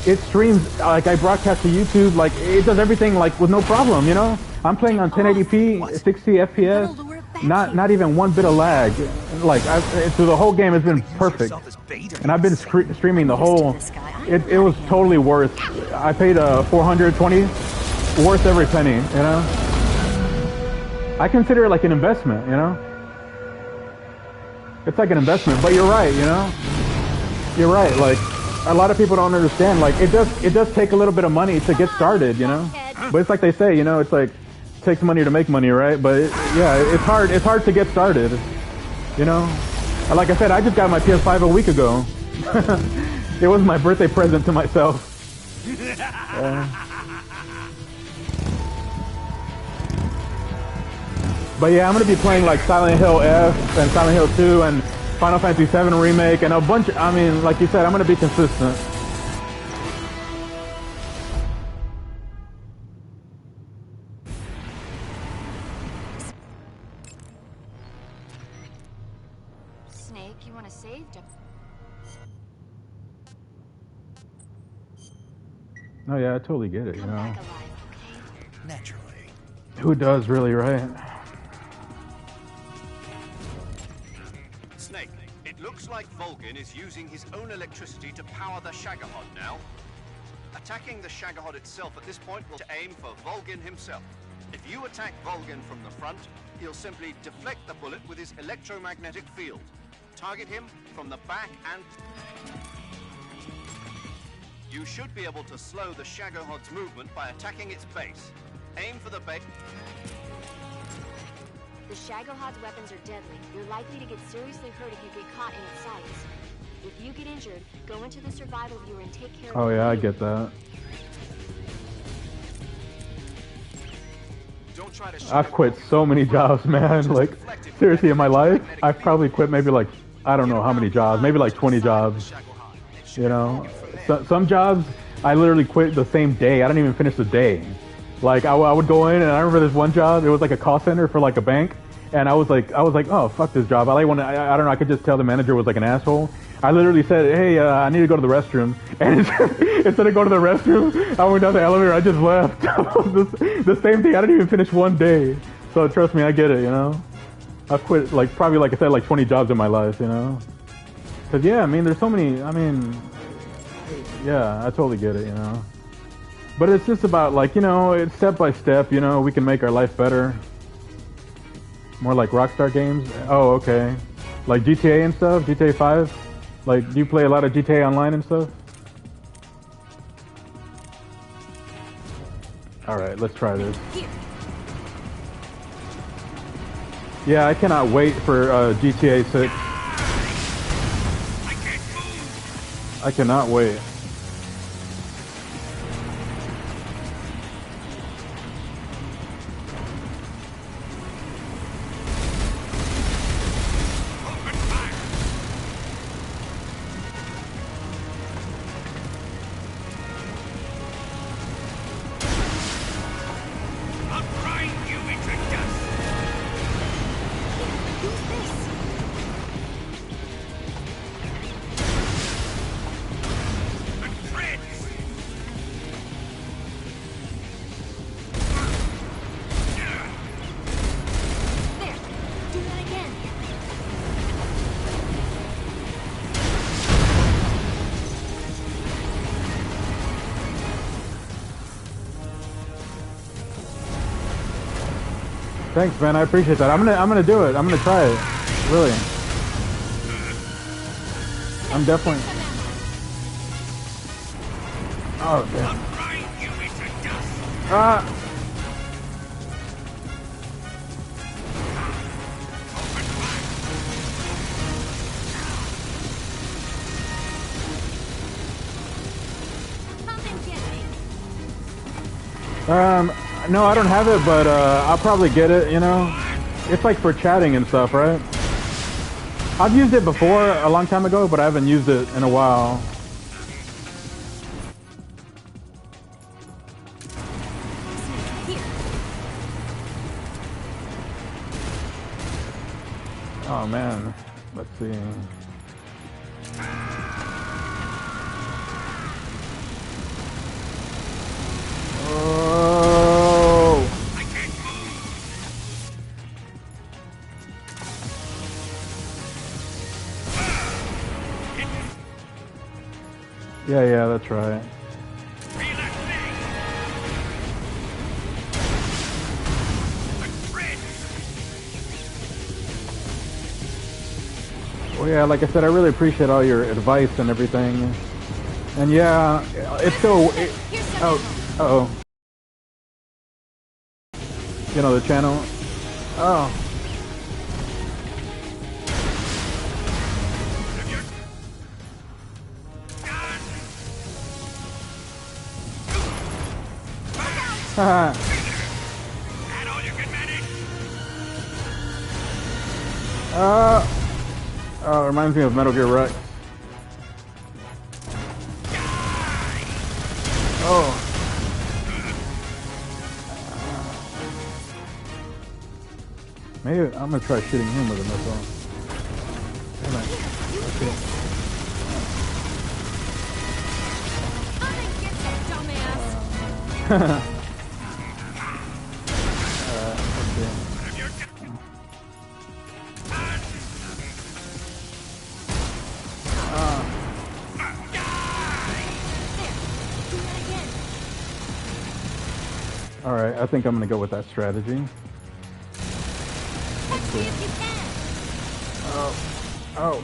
it streams, like, I broadcast to YouTube, like, it does everything, like, with no problem, you know? I'm playing on 1080p, 60 FPS. not even one bit of lag. Like through the whole game, it's been perfect. And I've been streaming the whole. It was totally worth. I paid 420, worth every penny. You know. I consider it like an investment. You know. It's like an investment, but you're right. You know. You're right. Like a lot of people don't understand. Like it does take a little bit of money to get started. You know. But it's like they say. You know. It's like. Takes money to make money, right? But yeah, it's hard to get started, you know. Like I said, I just got my PS5 a week ago. It was my birthday present to myself. But yeah, I'm gonna be playing like Silent Hill F and Silent Hill 2 and Final Fantasy 7 remake and a bunch. I mean, like you said, I'm gonna be consistent. Oh yeah, I totally get it, you know. Naturally. Who does really, right? Snake, it looks like Volgin is using his own electricity to power the Shagohod now. Attacking the Shagohod itself at this point will aim for Volgin himself. If you attack Volgin from the front, he'll simply deflect the bullet with his electromagnetic field. Target him from the back and... You should be able to slow the Shagohod's movement by attacking its base. Aim for the base. The Shagohod's weapons are deadly. You're likely to get seriously hurt if you get caught in its sights. If you get injured, go into the survival viewer and take care of Oh yeah, I get that. I've quit so many jobs, man. Like, seriously, in my life, I've probably quit maybe like, I don't know how many jobs, maybe like 20 jobs. You know? Some jobs, I literally quit the same day. I didn't even finish the day. Like, I would go in, and I remember this one job. It was like a call center for like a bank, and I was like, oh, fuck this job. I don't know. I could just tell the manager was like an asshole. I literally said, hey, I need to go to the restroom, and instead of going to the restroom, I went down the elevator. I just left. The same thing. I didn't even finish one day. So trust me, I get it. You know, I've quit like probably like I said like 20 jobs in my life. You know, because yeah, I mean, there's so many. I mean. Yeah, I totally get it, you know. But it's just about like, you know, it's step by step, you know, we can make our life better. More like Rockstar games. Oh, okay. Like GTA and stuff, GTA 5. Like, do you play a lot of GTA Online and stuff? Alright, let's try this. Yeah, I cannot wait for GTA 6. I cannot wait. Thanks, man. I appreciate that. I'm gonna do it. I'm gonna try it. Really. I'm definitely. Oh damn. Ah. No, I don't have it, but I'll probably get it, you know? It's like for chatting and stuff, right? I've used it before, a long time ago, but I haven't used it in a while. Oh man, let's see. Oh. Yeah, that's right. Well, yeah, like I said, I really appreciate all your advice and everything. And yeah, it's still... Uh-oh. You know, the channel... Oh. Haha. Oh, it reminds me of Metal Gear Rex. Oh. Maybe I'm gonna try shooting him with a missile. Damn it. Let's see. Alright, I think I'm gonna go with that strategy. Let's see. Oh.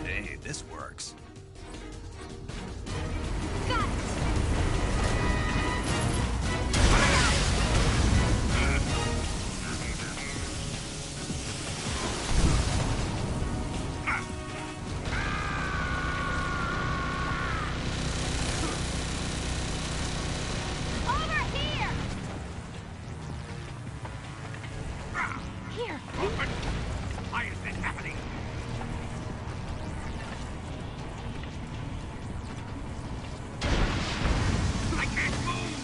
Hey, this works. Why is this happening? I can't move!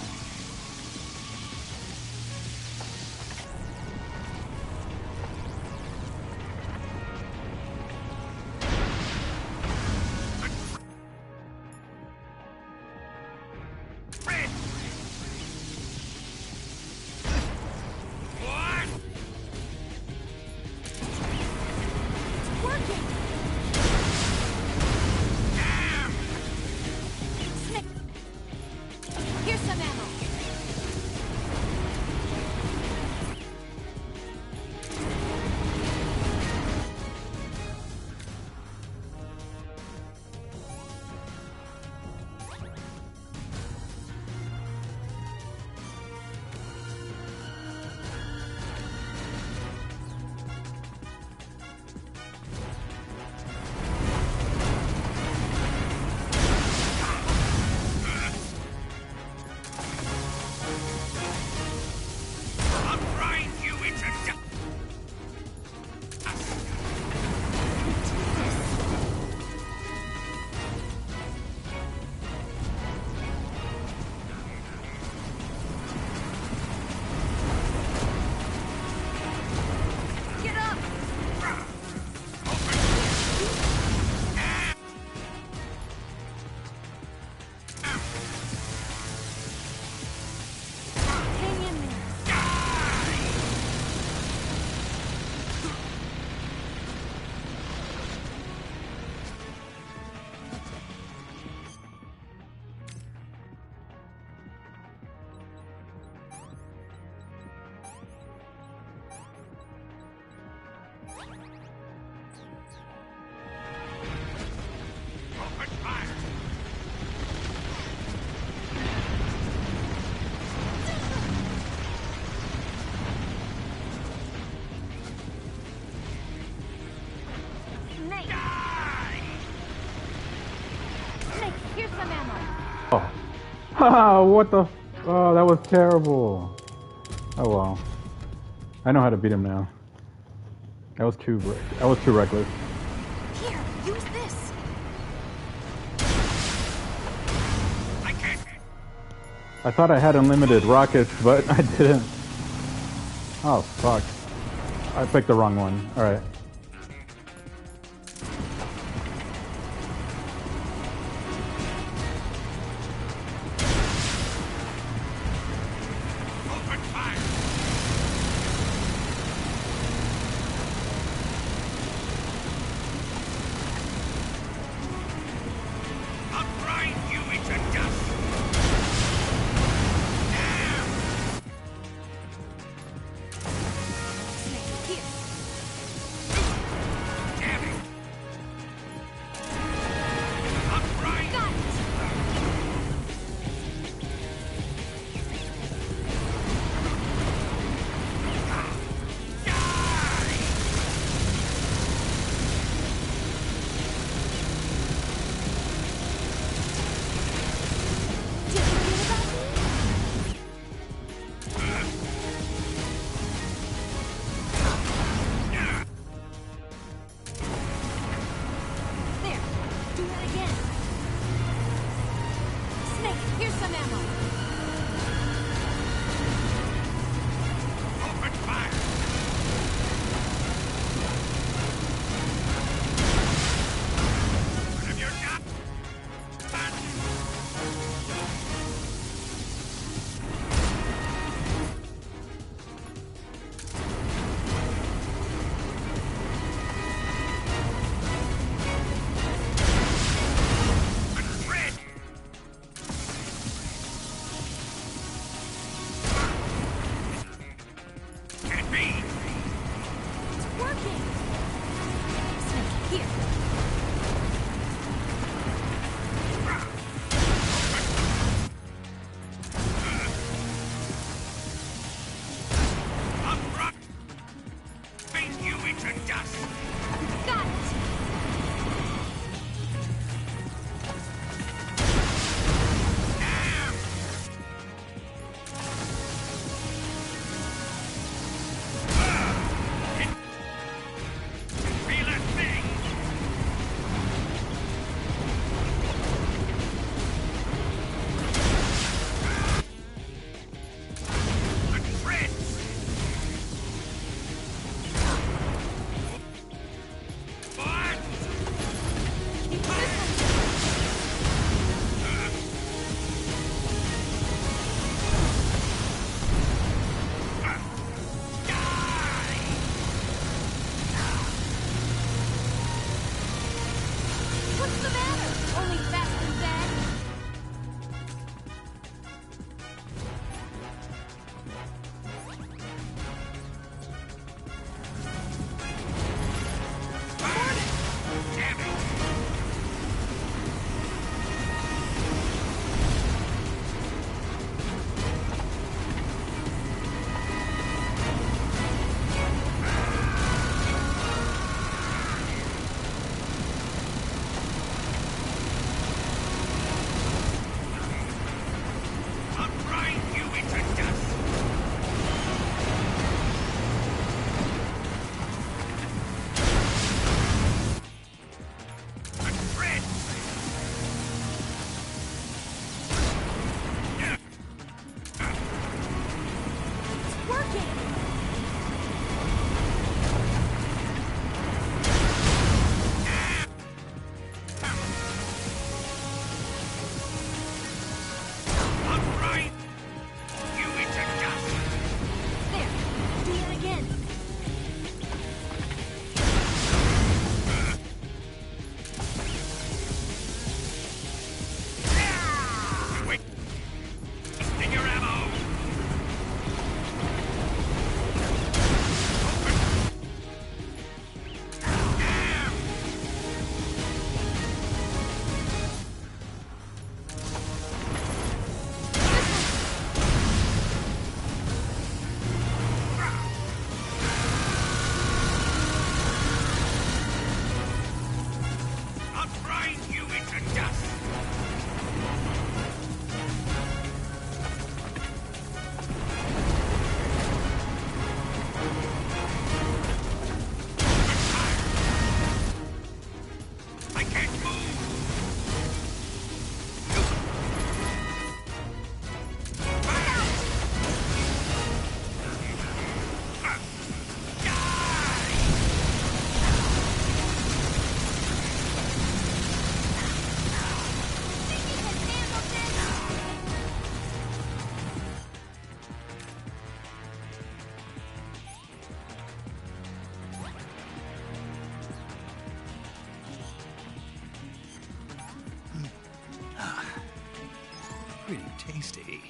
Oh, what the? Oh, that was terrible. Oh well. I know how to beat him now. That was too reckless. Here, use this. I thought I had unlimited rockets, but I didn't. Oh fuck! I picked the wrong one. All right. tasty.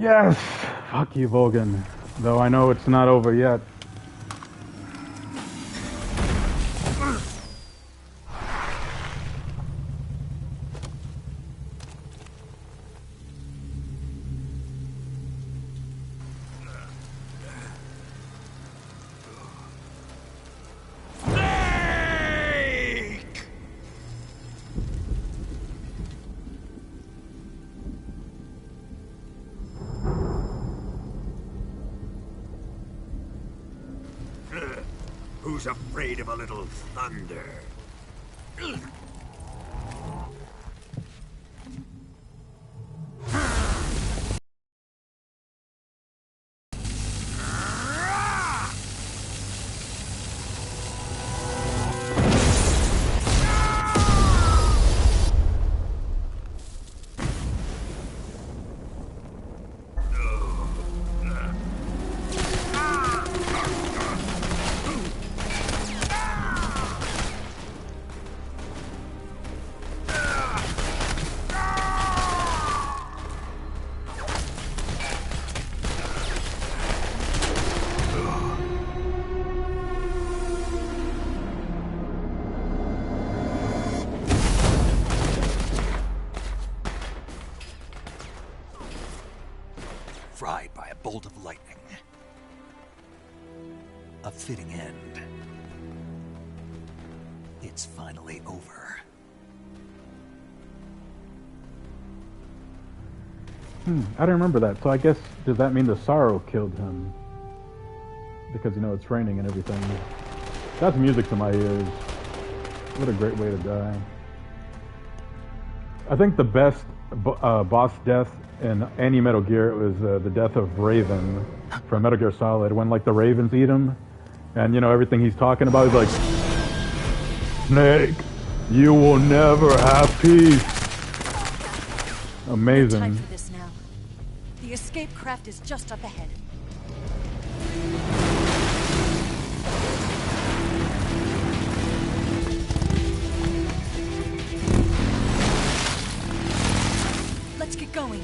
Yes! Fuck you, Volgan. Though I know it's not over yet. Who's afraid of a little thunder? Fried by a bolt of lightning. A fitting end. It's finally over. I don't remember that. So I guess, does that mean the sorrow killed him? Because, you know, it's raining and everything. That's music to my ears. What a great way to die. I think the best boss death in any Metal Gear was the death of Raven from Metal Gear Solid, when like the ravens eat him, and you know everything he's talking about is like, Snake, you will never have peace. Amazing. No time for this now. The escape craft is just up ahead. Let's get going.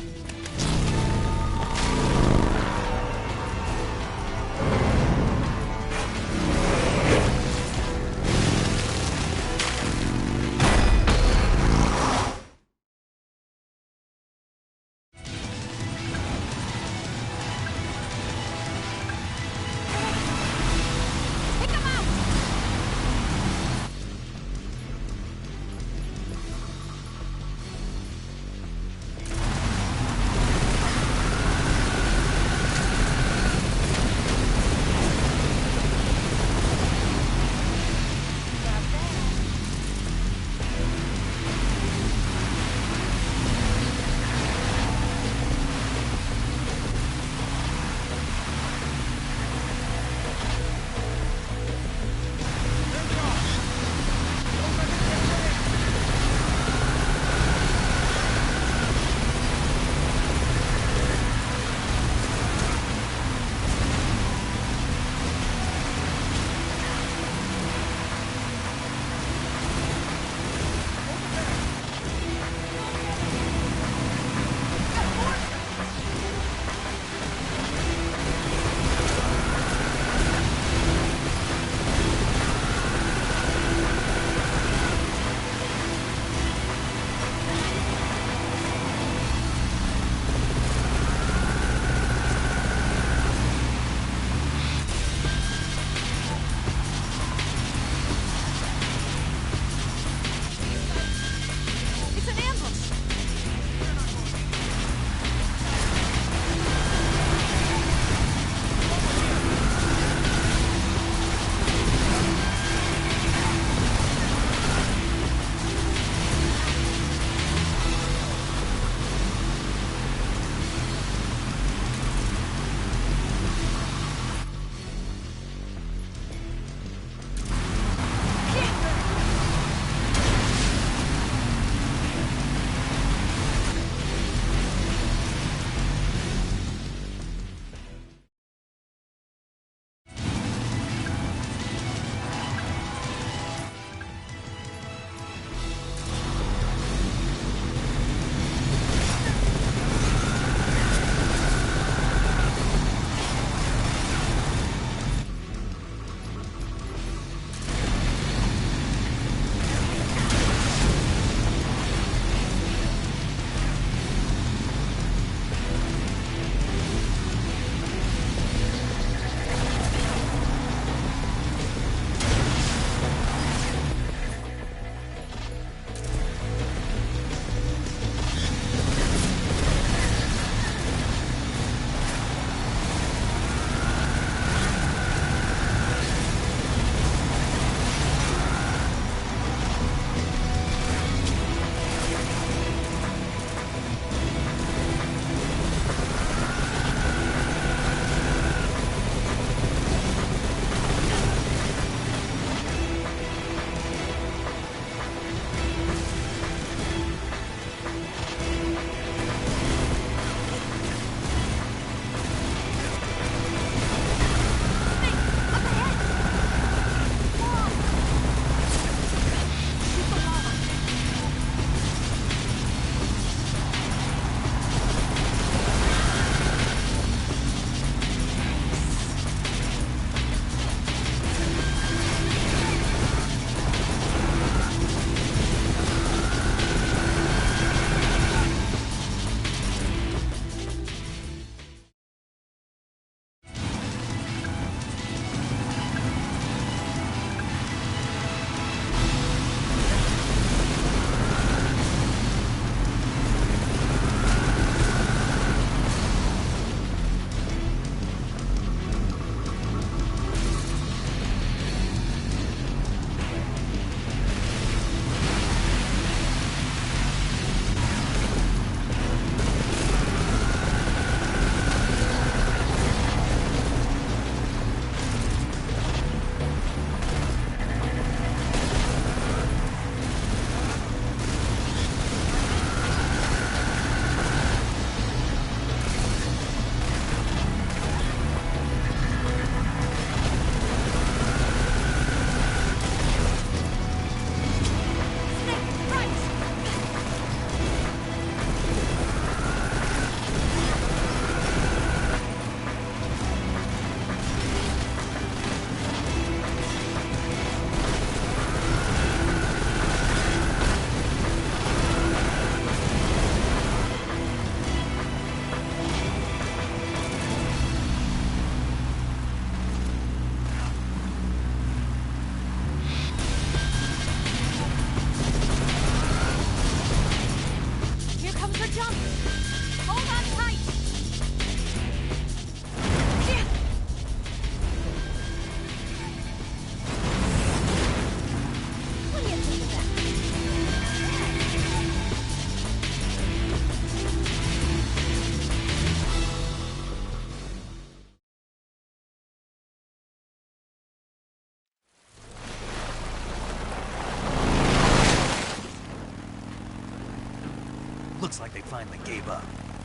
Looks like they finally gave up.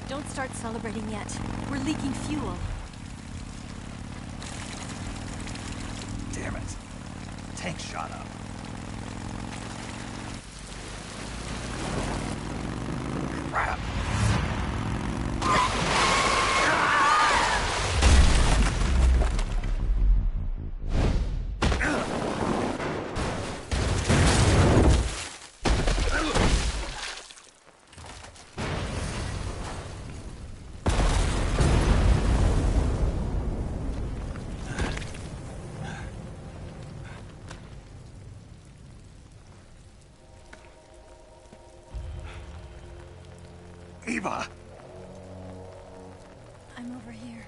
Don't start celebrating yet. We're leaking fuel. Damn it. Tank shot up. Crap. Eva! I'm over here.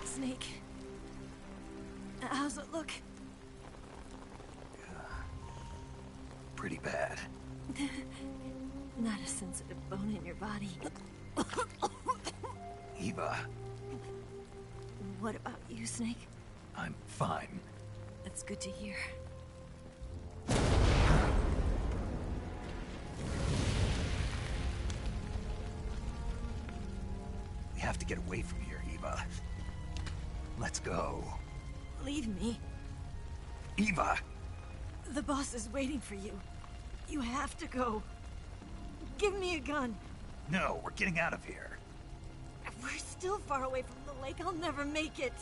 Snake. How's it look? Pretty bad. Not a sensitive bone in your body. Eva, What about you, Snake? I'm fine. That's good to hear. We have to get away from here, Eva. Let's go. Leave me. Eva! The boss is waiting for you. You have to go. Give me a gun. No, we're getting out of here. We're still far away from the lake. I'll never make it.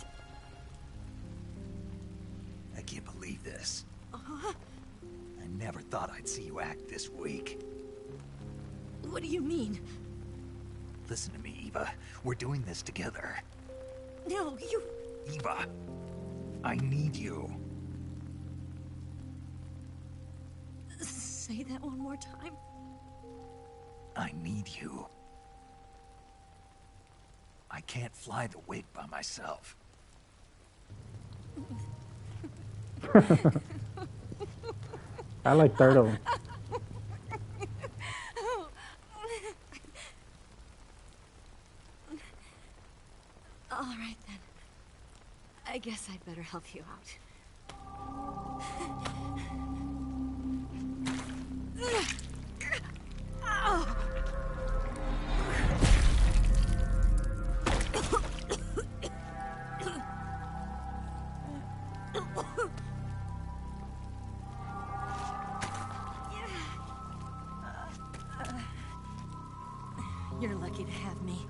I can't believe this. Uh-huh. I never thought I'd see you act this weak. What do you mean? Listen to me, Eva. We're doing this together. No, you... Eva, I need you. Say that one more time. I need you. I can't fly the wig by myself. I like Turtle. All right, then. I guess I'd better help you out. Ow! You're lucky to have me.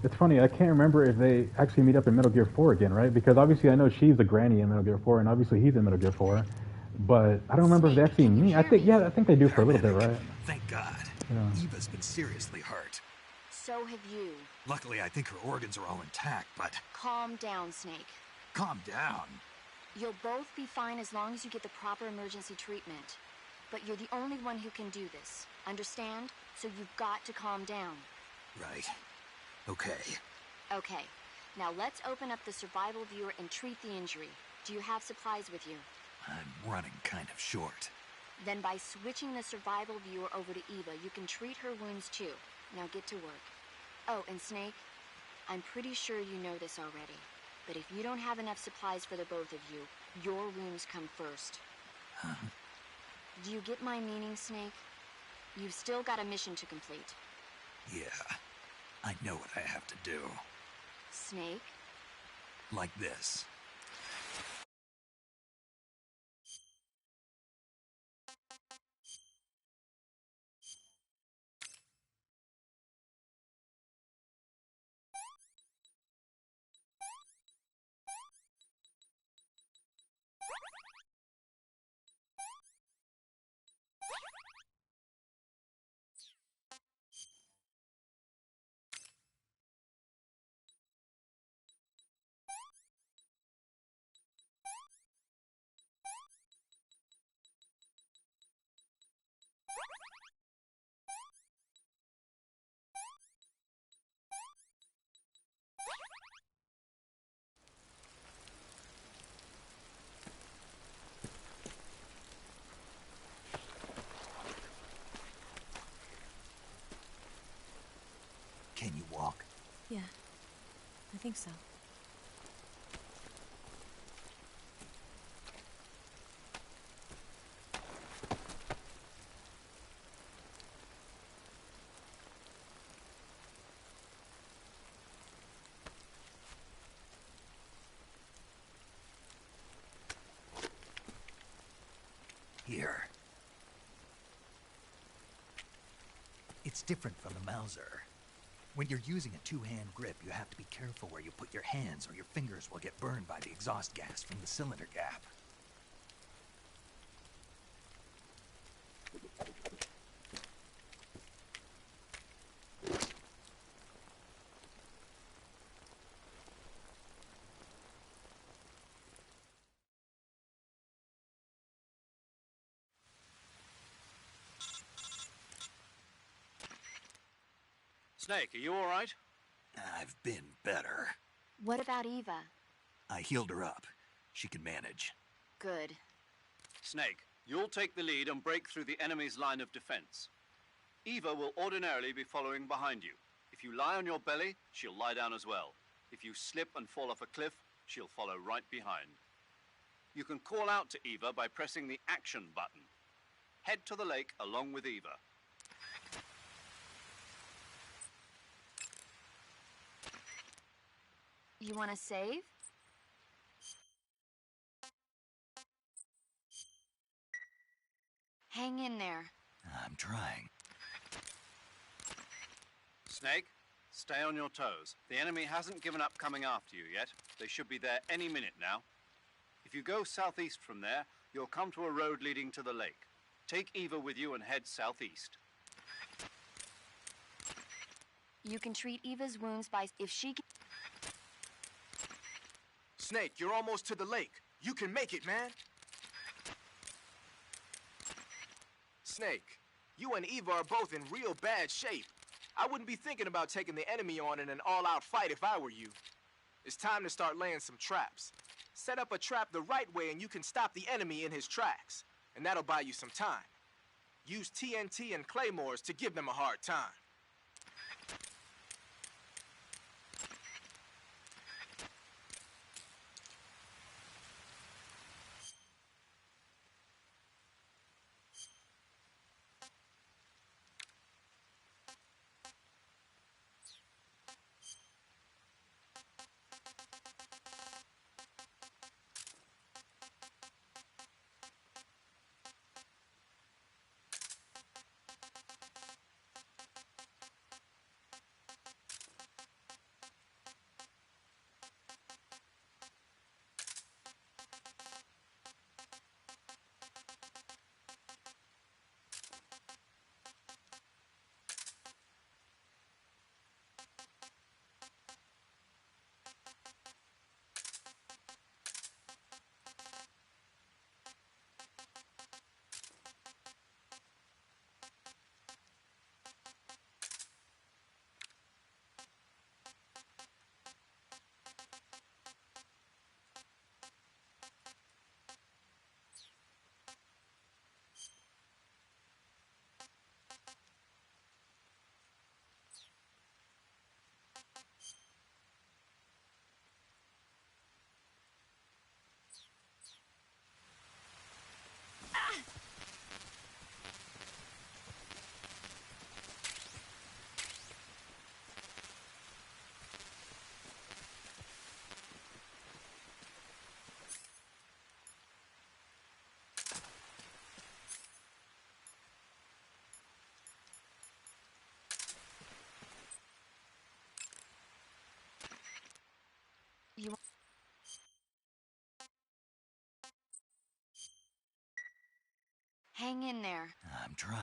It's funny, I can't remember if they actually meet up in Metal Gear 4 again, right? Because obviously I know she's the granny in Metal Gear 4, and obviously he's in Metal Gear 4. But I don't remember if they actually meet. I think they do for a little bit, right? Thank God. Yeah. Eva's been seriously hurt. So have you. Luckily, I think her organs are all intact, but... Calm down, Snake. Calm down. You'll both be fine as long as you get the proper emergency treatment. But you're the only one who can do this. Understand? So you've got to calm down. Right. Okay. Okay. Now let's open up the survival viewer and treat the injury. Do you have supplies with you? I'm running kind of short. Then by switching the survival viewer over to Eva, you can treat her wounds too. Now get to work. Oh, and Snake, I'm pretty sure you know this already, but if you don't have enough supplies for the both of you, your wounds come first. Huh? Do you get my meaning, Snake? You've still got a mission to complete. Yeah, I know what I have to do. Snake? Like this. Can you walk? Yeah, I think so. Here. It's different from the Mauser. When you're using a two-hand grip, you have to be careful where you put your hands or your fingers will get burned by the exhaust gas from the cylinder gap. Snake, are you all right? I've been better. What about Eva? I healed her up. She can manage. Good. Snake, you'll take the lead and break through the enemy's line of defense. Eva will ordinarily be following behind you. If you lie on your belly, she'll lie down as well. If you slip and fall off a cliff, she'll follow right behind. You can call out to Eva by pressing the action button. Head to the lake along with Eva. You want to save? Hang in there. I'm trying. Snake, stay on your toes. The enemy hasn't given up coming after you yet. They should be there any minute now. If you go southeast from there, you'll come to a road leading to the lake. Take Eva with you and head southeast. You can treat Eva's wounds by if she can. Snake, you're almost to the lake. You can make it, man. Snake, you and Eva are both in real bad shape. I wouldn't be thinking about taking the enemy on in an all-out fight if I were you. It's time to start laying some traps. Set up a trap the right way and you can stop the enemy in his tracks. And that'll buy you some time. Use TNT and claymores to give them a hard time. Hang in there. I'm trying.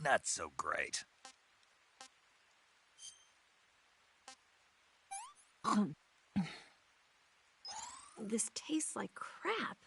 Not so great. This tastes like crap.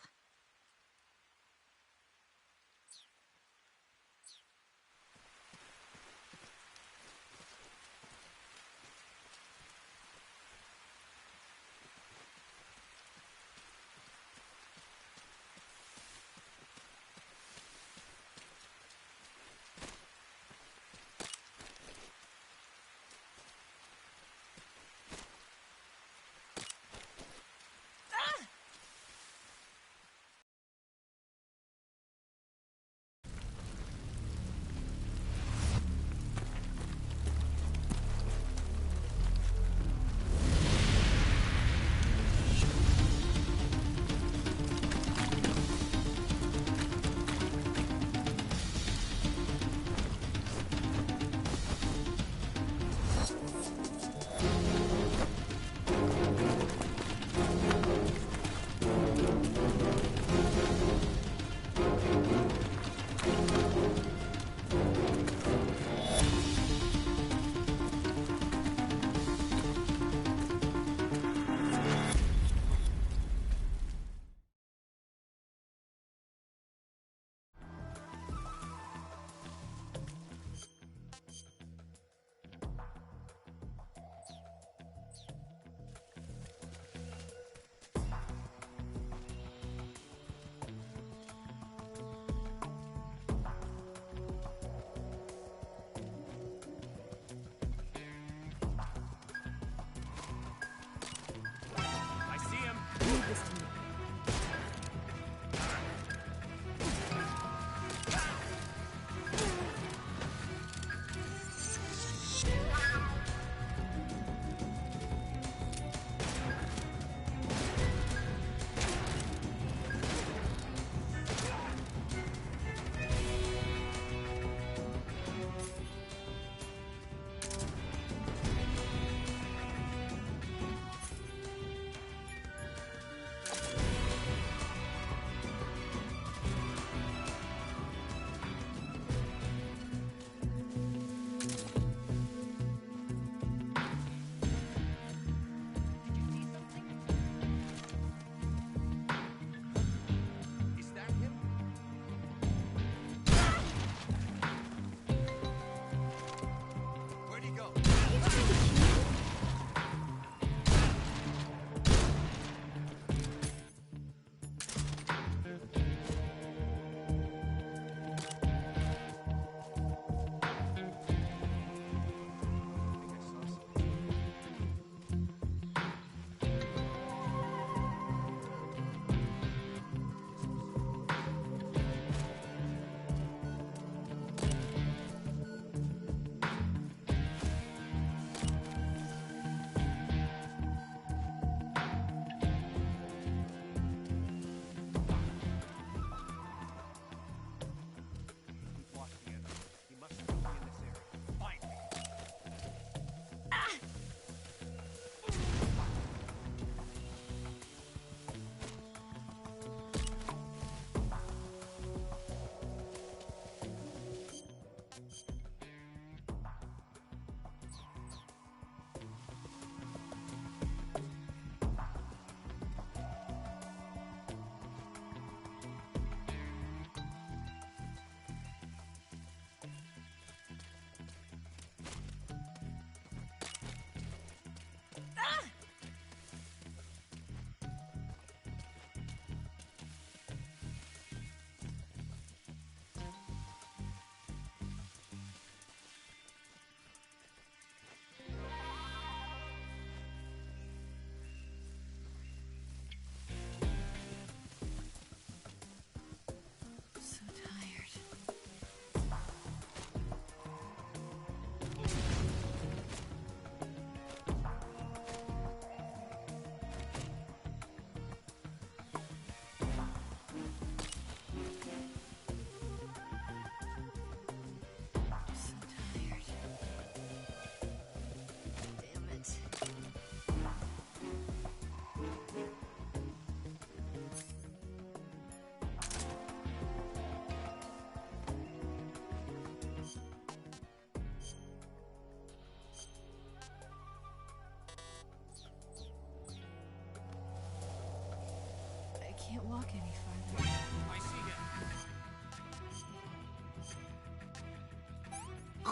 can't walk any farther. I see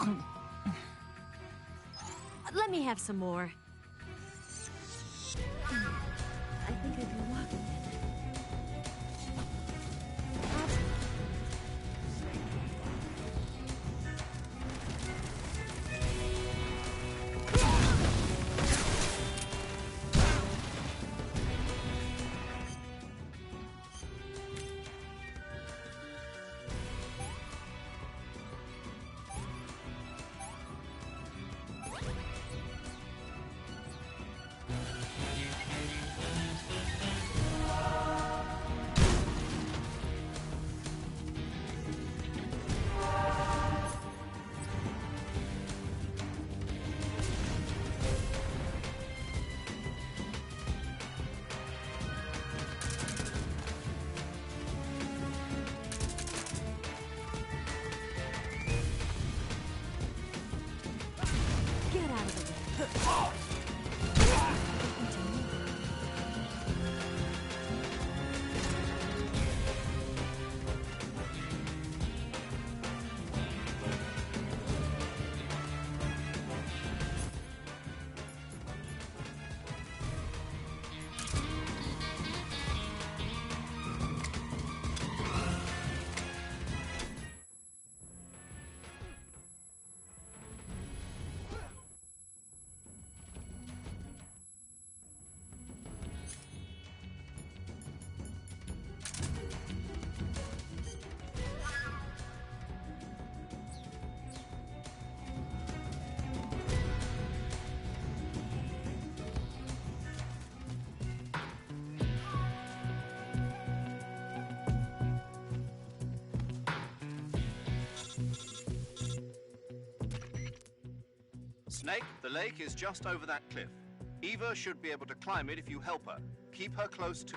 him. Let me have some more. I think I can walk again. Get out of the way. Snake, the lake is just over that cliff. Eva should be able to climb it if you help her. Keep her close to...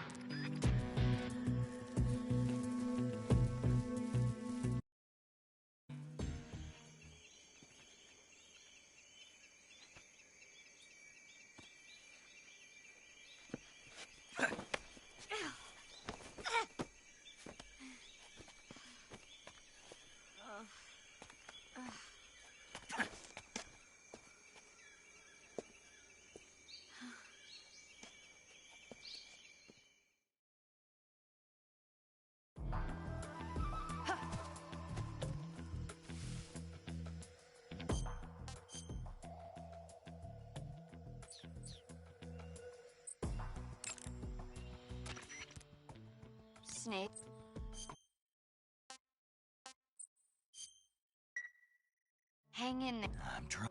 Snake. Hang in there. I'm trying.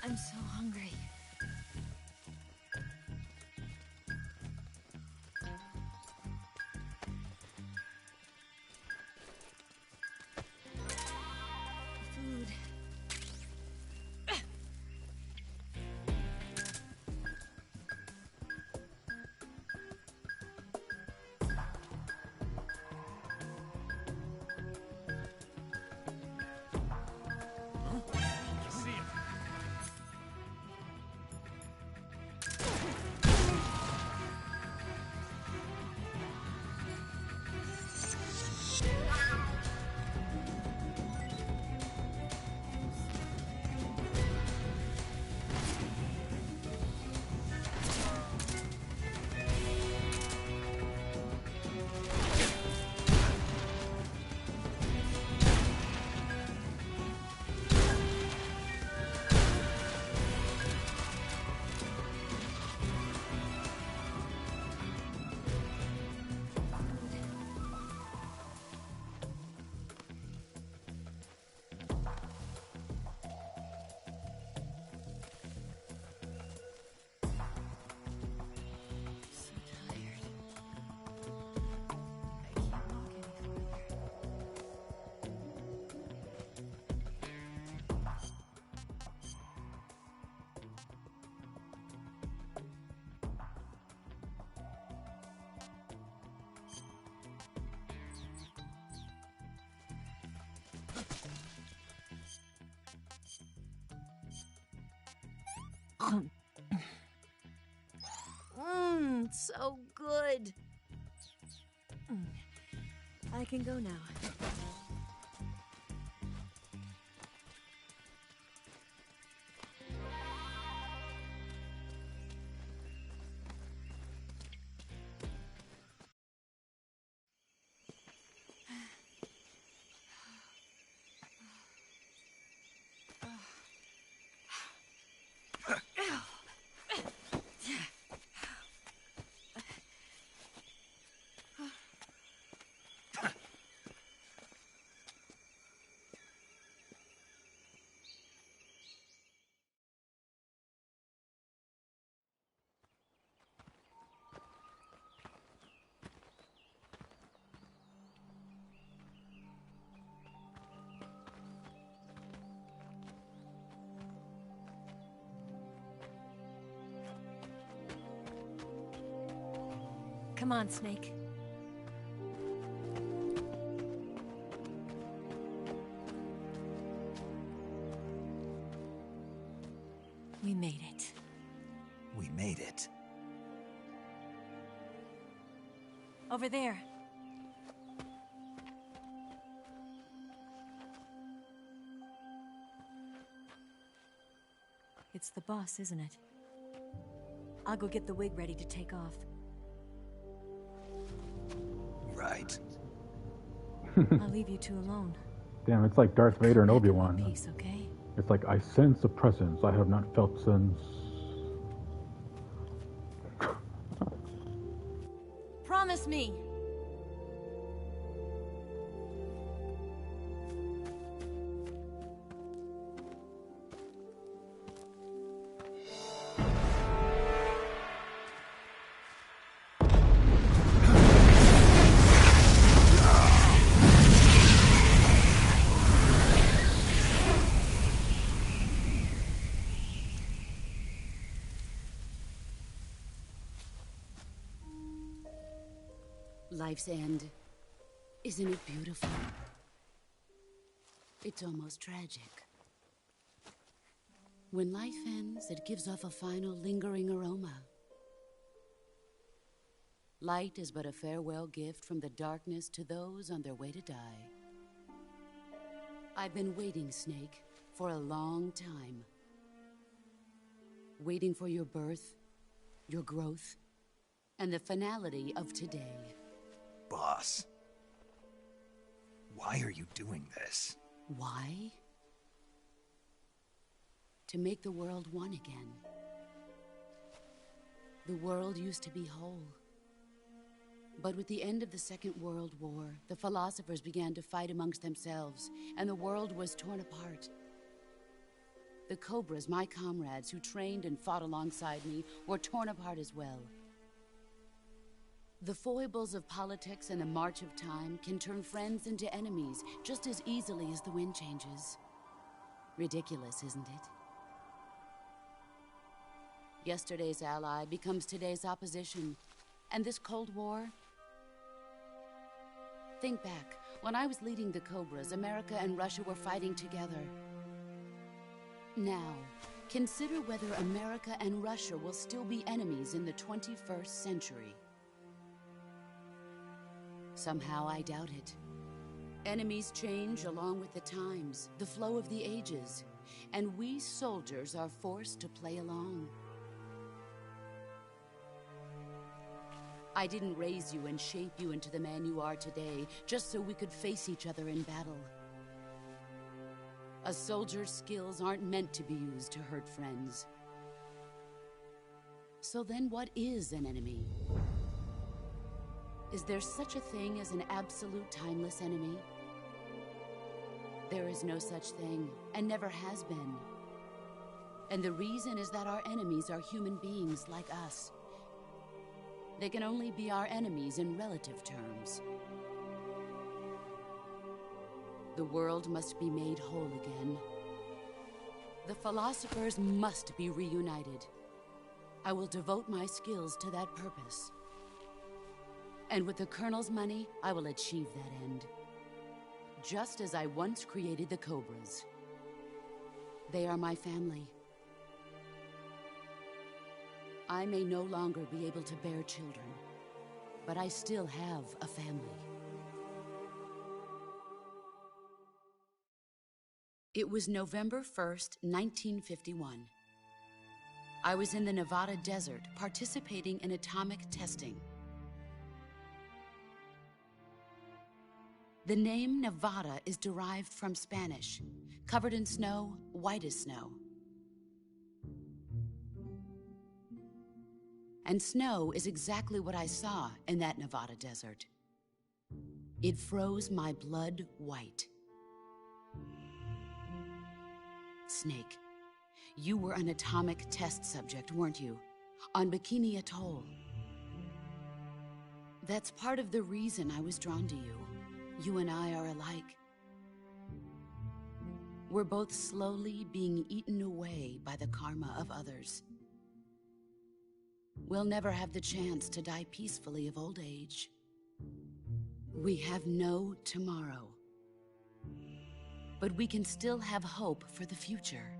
I'm so hungry. Food. So good. I can go now. Come on, Snake. We made it. We made it. Over there. It's the boss, isn't it? I'll go get the wig ready to take off. Right. I'll leave you two alone. Damn, it's like Darth Vader and Obi-Wan. Peace, okay? It's like, I sense a presence I have not felt since... Promise me! Life's end. Isn't it beautiful? It's almost tragic. When life ends, it gives off a final lingering aroma. Light is but a farewell gift from the darkness to those on their way to die. I've been waiting, Snake, for a long time. Waiting for your birth, your growth, and the finality of today. Boss. Why are you doing this? Why? To make the world one again. The world used to be whole. But with the end of the Second World War, the philosophers began to fight amongst themselves, and the world was torn apart. The Cobras, my comrades who trained and fought alongside me, were torn apart as well. The foibles of politics and the march of time can turn friends into enemies just as easily as the wind changes. Ridiculous, isn't it? Yesterday's ally becomes today's opposition. And this Cold War? Think back. When I was leading the Cobras, America and Russia were fighting together. Now, consider whether America and Russia will still be enemies in the 21st century. Somehow I doubt it. Enemies change along with the times, the flow of the ages, and we soldiers are forced to play along. I didn't raise you and shape you into the man you are today just so we could face each other in battle. A soldier's skills aren't meant to be used to hurt friends. So then what is an enemy? Is there such a thing as an absolute timeless enemy? There is no such thing, and never has been. And the reason is that our enemies are human beings like us. They can only be our enemies in relative terms. The world must be made whole again. The philosophers must be reunited. I will devote my skills to that purpose. And with the Colonel's money, I will achieve that end. Just as I once created the Cobras. They are my family. I may no longer be able to bear children, but I still have a family. It was November 1st, 1951. I was in the Nevada desert participating in atomic testing. The name Nevada is derived from Spanish, covered in snow, white as snow. And snow is exactly what I saw in that Nevada desert. It froze my blood white. Snake, you were an atomic test subject, weren't you? On Bikini Atoll. That's part of the reason I was drawn to you. You and I are alike. We're both slowly being eaten away by the karma of others. We'll never have the chance to die peacefully of old age. We have no tomorrow. But we can still have hope for the future.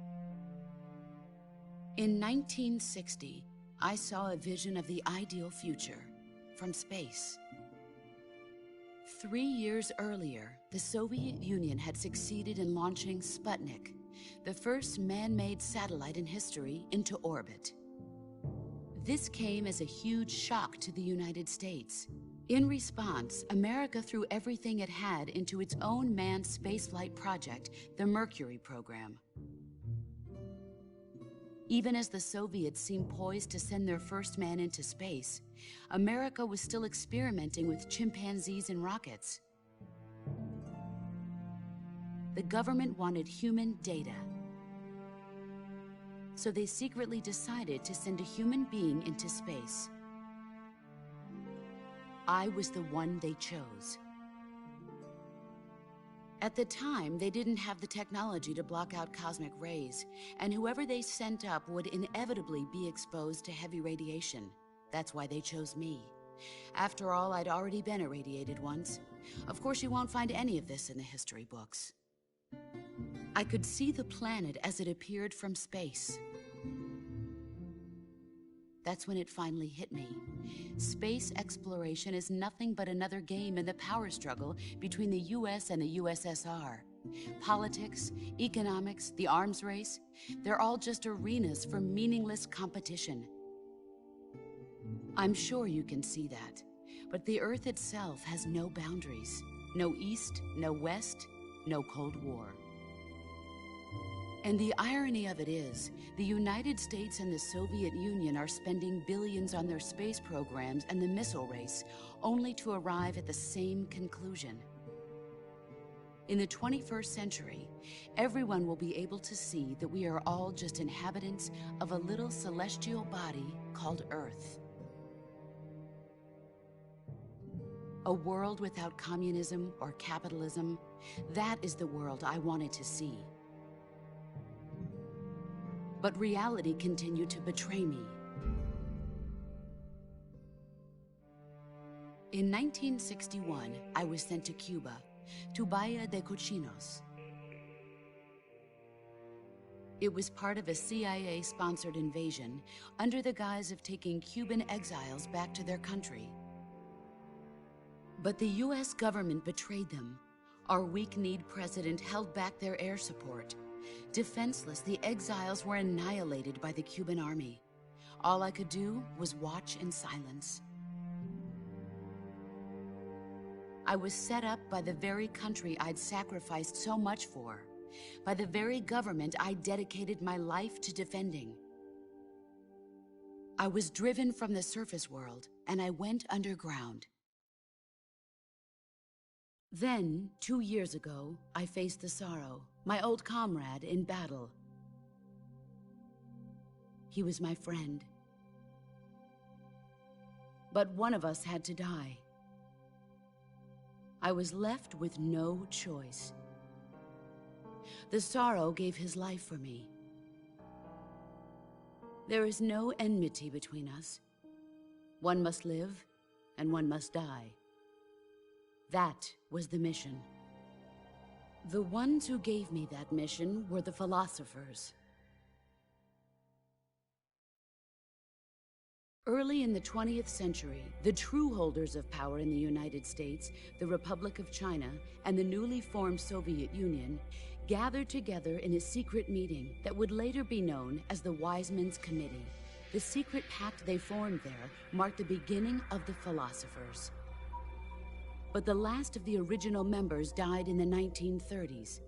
In 1960, I saw a vision of the ideal future from space. 3 years earlier, the Soviet Union had succeeded in launching Sputnik, the first man-made satellite in history, into orbit. This came as a huge shock to the United States. In response, America threw everything it had into its own manned spaceflight project, the Mercury program. Even as the Soviets seemed poised to send their first man into space, America was still experimenting with chimpanzees and rockets. The government wanted human data. So they secretly decided to send a human being into space. I was the one they chose. At the time, they didn't have the technology to block out cosmic rays, and whoever they sent up would inevitably be exposed to heavy radiation. That's why they chose me. After all, I'd already been irradiated once. Of course, you won't find any of this in the history books. I could see the planet as it appeared from space. That's when it finally hit me. Space exploration is nothing but another game in the power struggle between the US and the USSR. Politics, economics, the arms race, they're all just arenas for meaningless competition. I'm sure you can see that, but the Earth itself has no boundaries. No East, no West, no Cold War. And the irony of it is, the United States and the Soviet Union are spending billions on their space programs and the missile race, only to arrive at the same conclusion. In the 21st century, everyone will be able to see that we are all just inhabitants of a little celestial body called Earth. A world without communism or capitalism, that is the world I wanted to see. But reality continued to betray me. In 1961, I was sent to Cuba, to Bahia de Cochinos. It was part of a CIA-sponsored invasion under the guise of taking Cuban exiles back to their country. But the US government betrayed them. Our weak-kneed president held back their air support. Defenseless, the exiles were annihilated by the Cuban army. All I could do was watch in silence. I was set up by the very country I'd sacrificed so much for, by the very government I dedicated my life to defending. I was driven from the surface world, and I went underground. Then, 2 years ago, I faced the Sorrow, my old comrade in battle. He was my friend. But one of us had to die. I was left with no choice. The Sorrow gave his life for me. There is no enmity between us. One must live, and one must die. That was the mission. The ones who gave me that mission were the philosophers. Early in the 20th century, the true holders of power in the United States, the Republic of China, and the newly formed Soviet Union gathered together in a secret meeting that would later be known as the Wise Men's Committee. The secret pact they formed there marked the beginning of the philosophers. But the last of the original members died in the 1930s.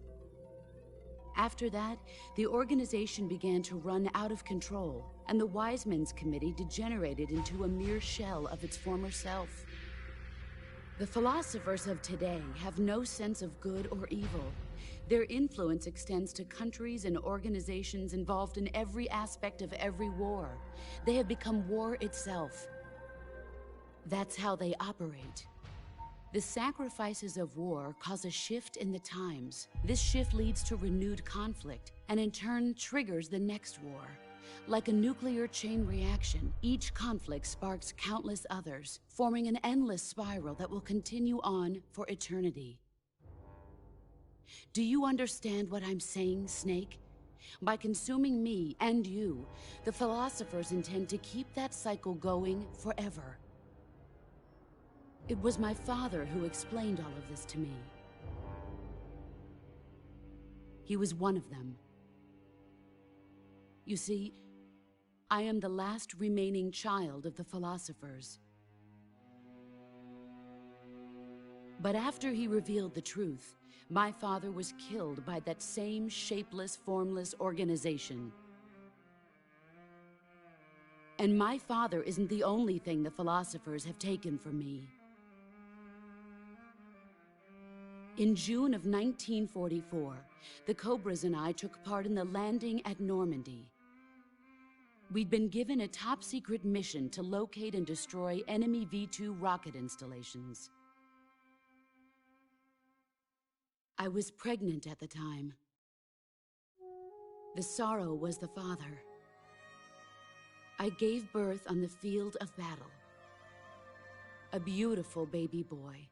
After that, the organization began to run out of control, and the Wise Men's Committee degenerated into a mere shell of its former self. The philosophers of today have no sense of good or evil. Their influence extends to countries and organizations involved in every aspect of every war. They have become war itself. That's how they operate. The sacrifices of war cause a shift in the times. This shift leads to renewed conflict, and in turn triggers the next war. Like a nuclear chain reaction, each conflict sparks countless others, forming an endless spiral that will continue on for eternity. Do you understand what I'm saying, Snake? By consuming me and you, the philosophers intend to keep that cycle going forever. It was my father who explained all of this to me. He was one of them. You see, I am the last remaining child of the philosophers. But after he revealed the truth, my father was killed by that same shapeless, formless organization. And my father isn't the only thing the philosophers have taken from me. In June of 1944, the Cobras and I took part in the landing at Normandy. We'd been given a top-secret mission to locate and destroy enemy V-2 rocket installations. I was pregnant at the time. The Sorrow was the father. I gave birth on the field of battle. A beautiful baby boy.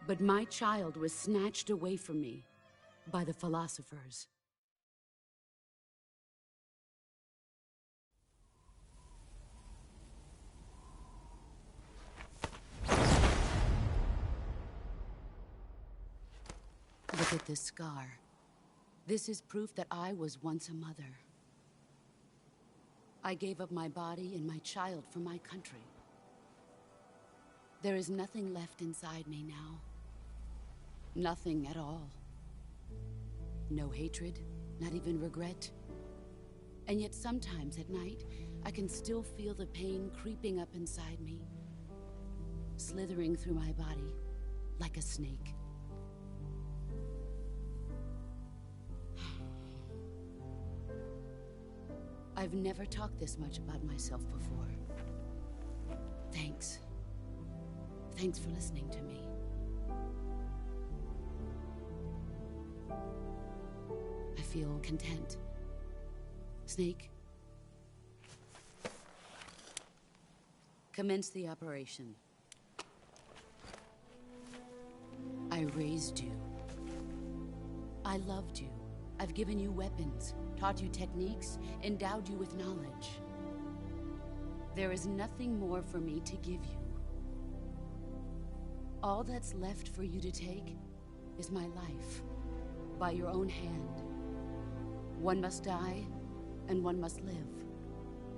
But my child was snatched away from me by the philosophers. Look at this scar. This is proof that I was once a mother. I gave up my body and my child for my country. There is nothing left inside me now. Nothing at all. No hatred, not even regret. And yet sometimes at night, I can still feel the pain creeping up inside me, slithering through my body like a snake. I've never talked this much about myself before. Thanks. Thanks for listening to me. I feel content. Snake, commence the operation. I raised you. I loved you. I've given you weapons, taught you techniques, endowed you with knowledge. There is nothing more for me to give you. All that's left for you to take is my life, by your own hand. One must die, and one must live.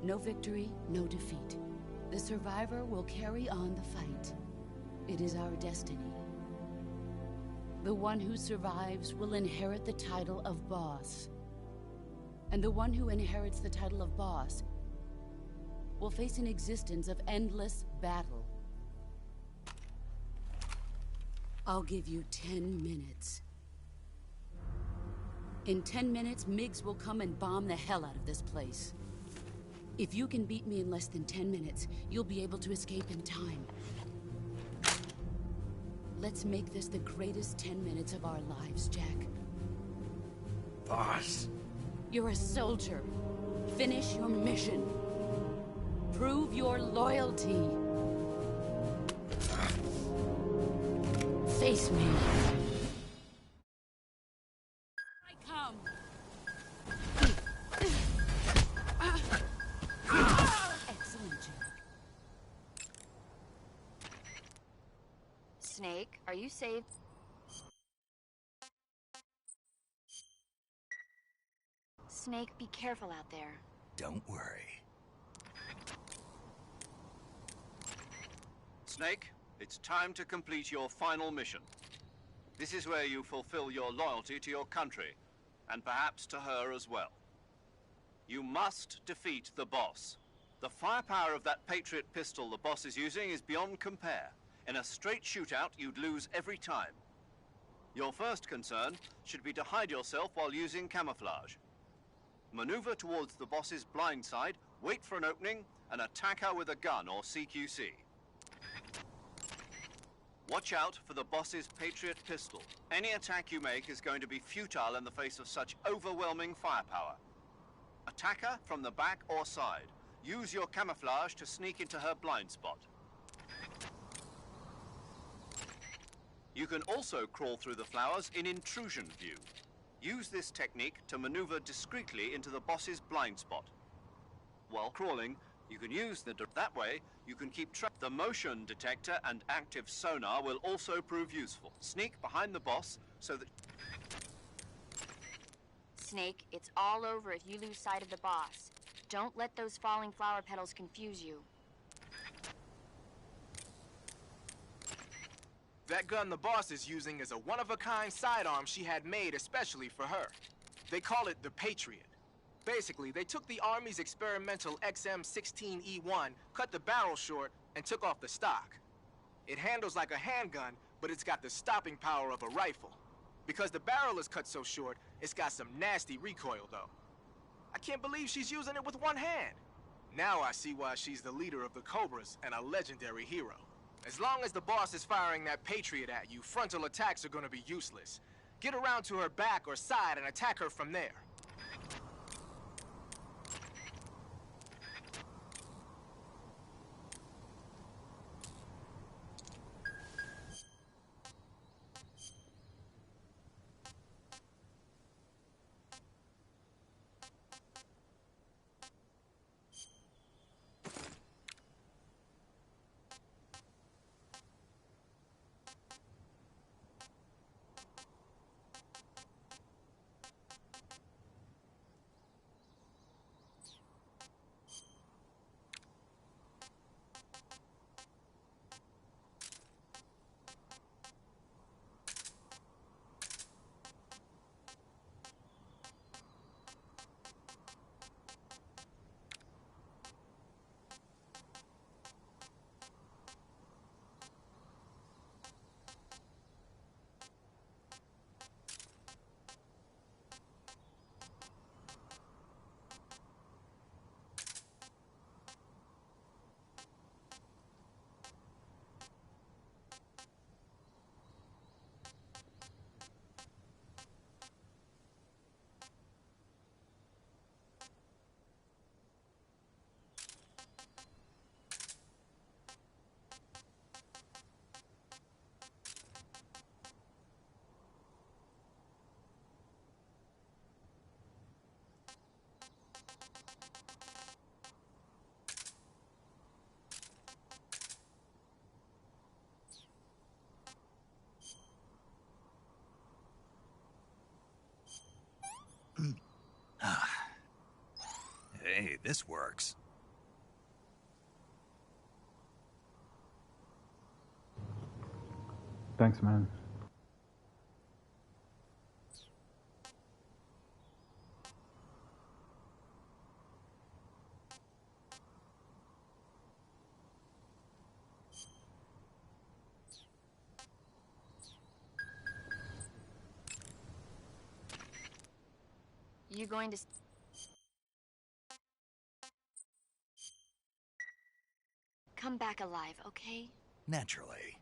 No victory, no defeat. The survivor will carry on the fight. It is our destiny. The one who survives will inherit the title of boss. And the one who inherits the title of boss will face an existence of endless battle. I'll give you 10 minutes. In 10 minutes, MiGs will come and bomb the hell out of this place. If you can beat me in less than 10 minutes, you'll be able to escape in time. Let's make this the greatest 10 minutes of our lives, Jack. Boss. You're a soldier. Finish your mission. Prove your loyalty. Face me. I come. Excellent, Jack. Snake, are you safe? Snake, be careful out there. Don't worry. Snake, it's time to complete your final mission. This is where you fulfill your loyalty to your country, and perhaps to her as well. You must defeat the boss. The firepower of that Patriot pistol the boss is using is beyond compare. In a straight shootout, you'd lose every time. Your first concern should be to hide yourself while using camouflage. Maneuver towards the boss's blind side, wait for an opening, and attack her with a gun or CQC. Watch out for the boss's Patriot pistol. Any attack you make is going to be futile in the face of such overwhelming firepower. Attack her from the back or side. Use your camouflage to sneak into her blind spot. You can also crawl through the flowers in intrusion view. Use this technique to maneuver discreetly into the boss's blind spot. While crawling, you can use that way, you can keep track. The motion detector and active sonar will also prove useful. Sneak behind the boss so that... Snake, it's all over if you lose sight of the boss. Don't let those falling flower petals confuse you. That gun the boss is using is a one-of-a-kind sidearm she had made especially for her. They call it the Patriot. Basically, they took the Army's experimental XM-16E1, cut the barrel short, and took off the stock. It handles like a handgun, but it's got the stopping power of a rifle. Because the barrel is cut so short, it's got some nasty recoil, though. I can't believe she's using it with one hand. Now I see why she's the leader of the Cobras and a legendary hero. As long as the boss is firing that Patriot at you, frontal attacks are gonna be useless. Get around to her back or side and attack her from there. Hey, this works. Thanks, man. You going to... Come back alive, okay? Naturally.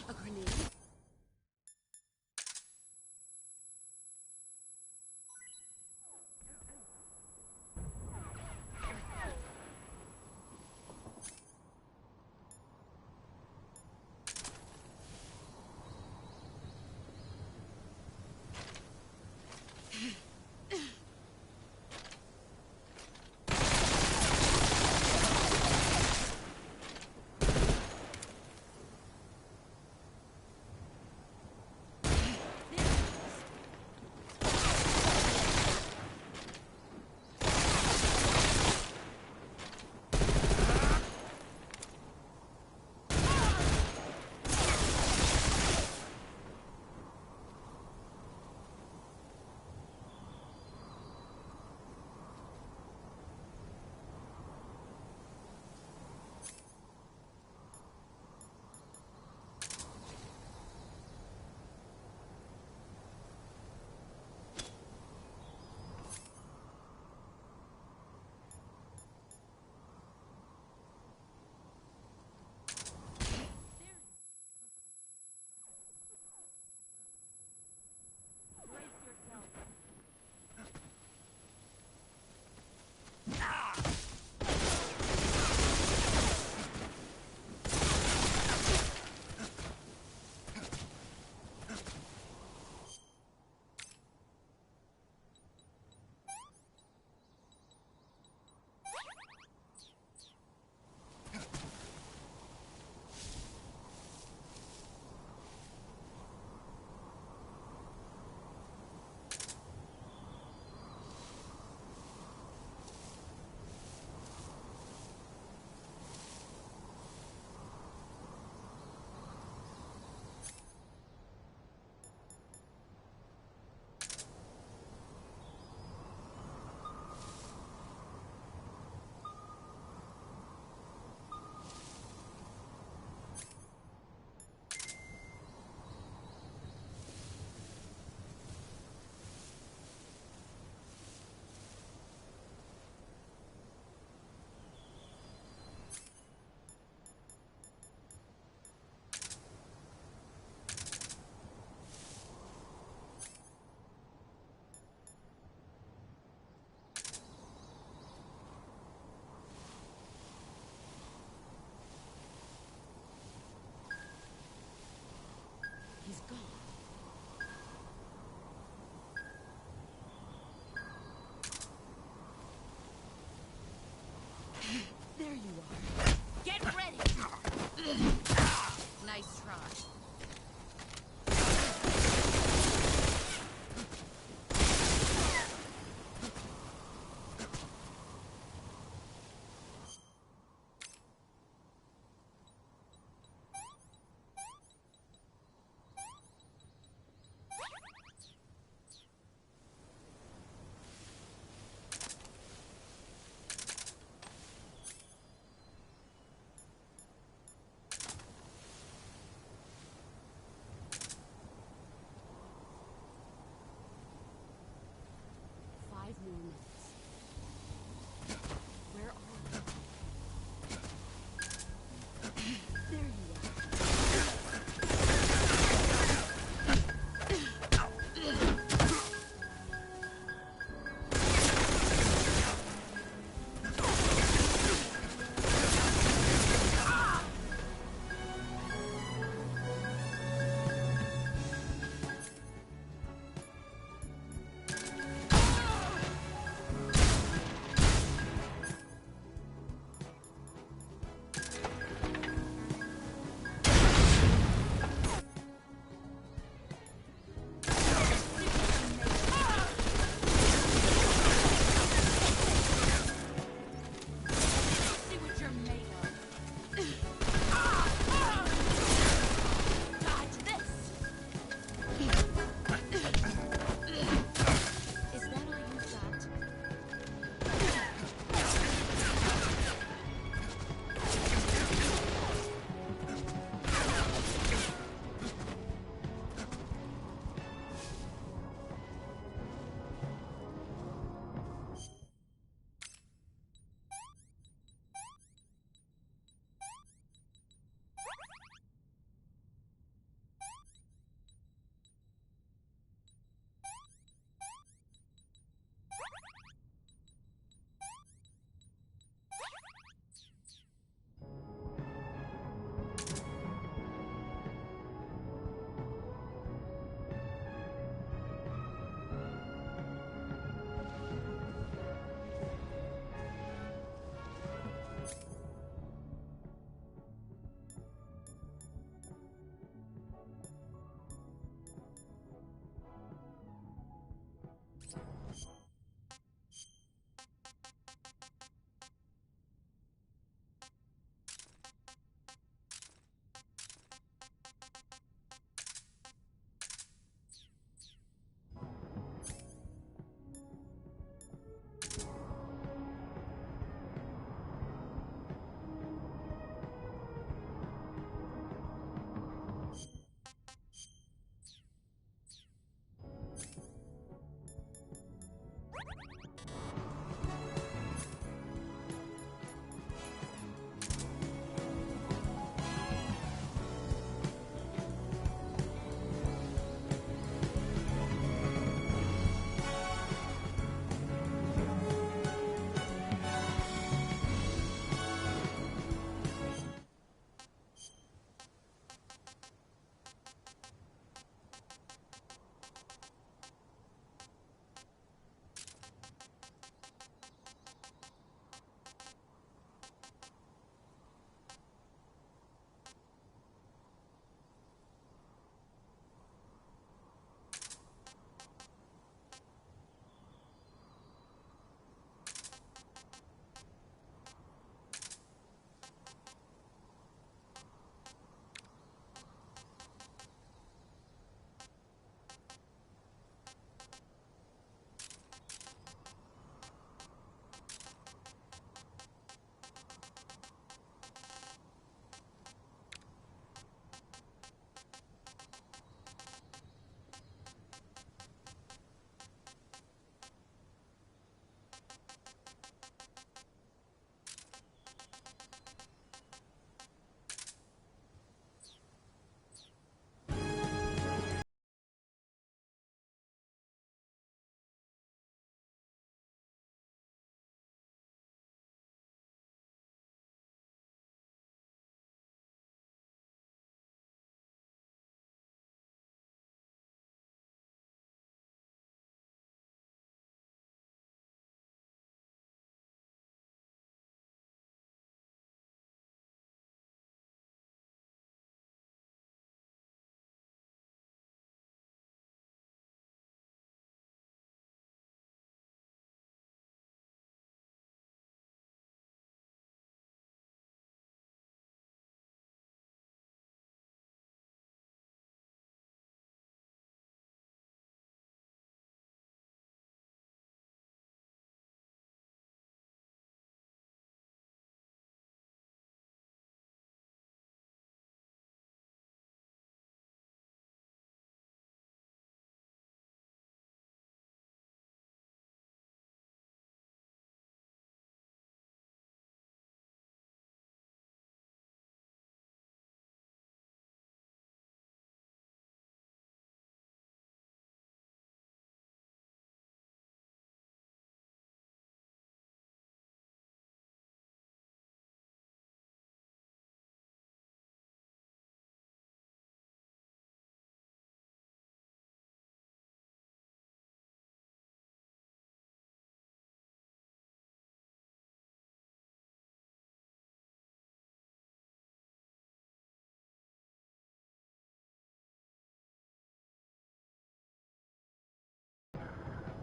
A grenade?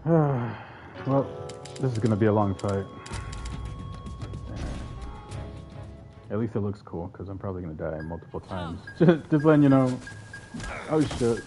Well, this is gonna be a long fight. At least it looks cool, because I'm probably gonna die multiple times. Just letting you know. Oh shit.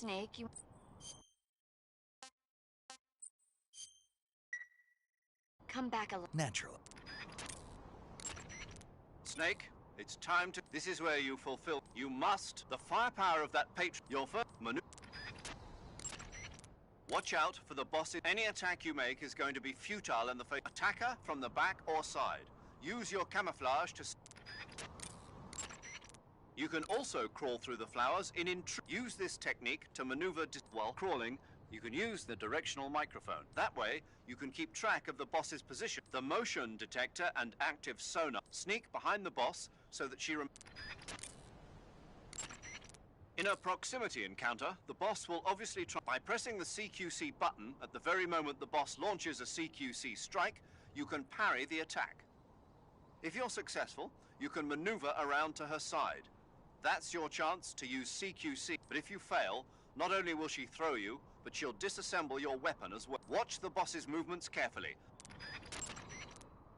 Snake, you... Come back alive. Natural. Snake, it's time to... This is where you fulfill... You must... The firepower of that patron... Your first maneuver... Watch out for the bosses. Any attack you make is going to be futile in the face. Attacker from the back or side. Use your camouflage to... You can also crawl through the flowers in Use this technique to maneuver while crawling. You can use the directional microphone. That way, you can keep track of the boss's position. The motion detector and active sonar. Sneak behind the boss so that she... In a proximity encounter, the boss will obviously try... By pressing the CQC button at the very moment the boss launches a CQC strike, you can parry the attack. If you're successful, you can maneuver around to her side. That's your chance to use CQC, but if you fail, not only will she throw you, but she'll disassemble your weapon as well. Watch the boss's movements carefully.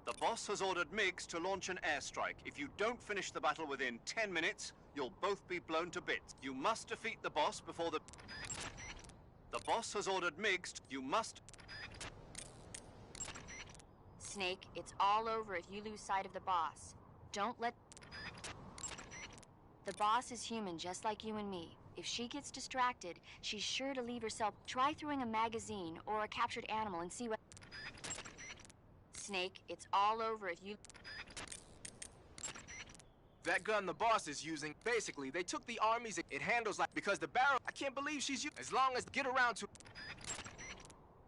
The boss has ordered MiGs to launch an airstrike. If you don't finish the battle within 10 minutes, you'll both be blown to bits. You must defeat the boss before the... The boss has ordered MiGs. You must... Snake, it's all over if you lose sight of the boss. Don't let... The boss is human, just like you and me. If she gets distracted, she's sure to leave herself. Try throwing a magazine or a captured animal and see what... Snake, it's all over if you... That gun the boss is using, basically, they took the armies, it handles like... Because the barrel, I can't believe she's using... As long as get around to...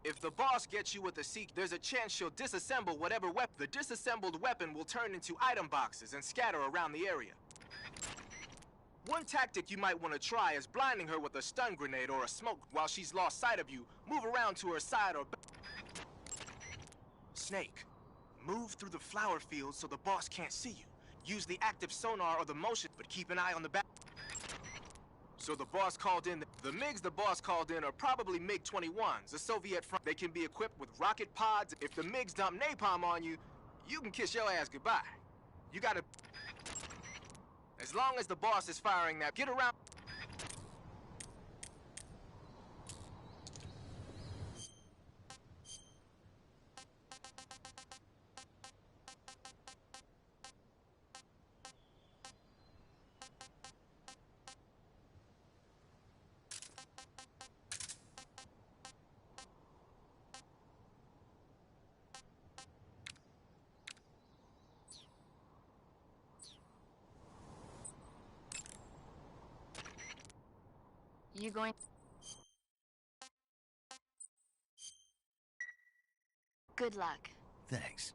If the boss gets you with a seek, there's a chance she'll disassemble whatever weapon. The disassembled weapon will turn into item boxes and scatter around the area. One tactic you might want to try is blinding her with a stun grenade or a smoke while she's lost sight of you. Move around to her side or... Snake, move through the flower fields so the boss can't see you. Use the active sonar or the motion, but keep an eye on the back. So the boss called in... The MiGs the boss called in are probably MiG-21s, the Soviet front. They can be equipped with rocket pods. If the MiGs dump napalm on you, you can kiss your ass goodbye. You gotta... As long as the boss is firing that, get around... You going? Good luck. Thanks.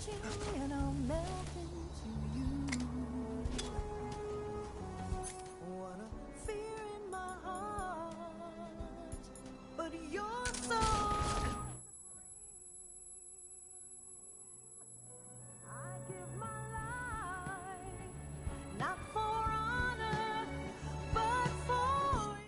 touching and I'll melt into you. What a fear in my heart, but you're so. I give my life, not for honor, but for you.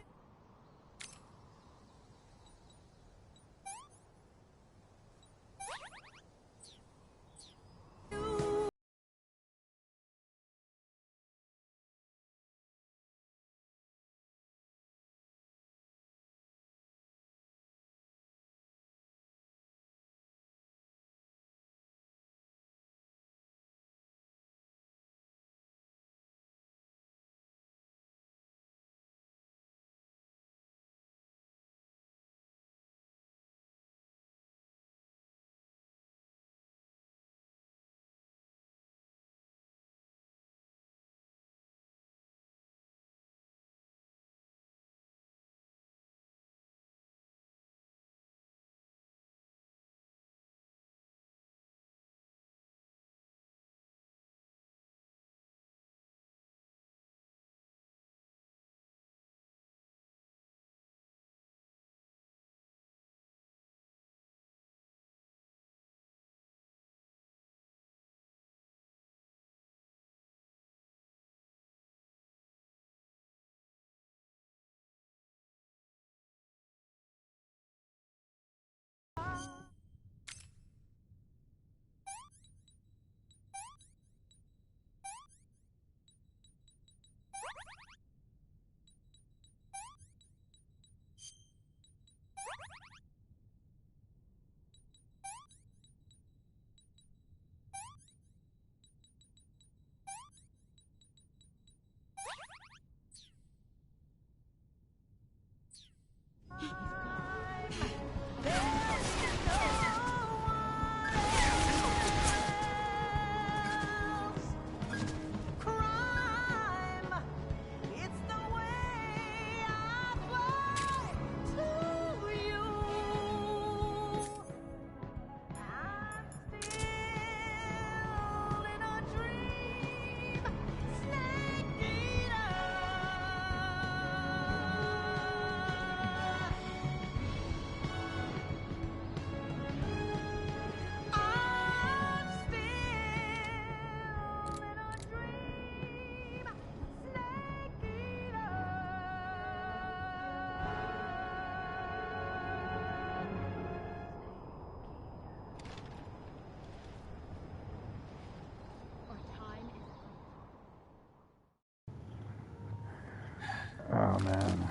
Oh man,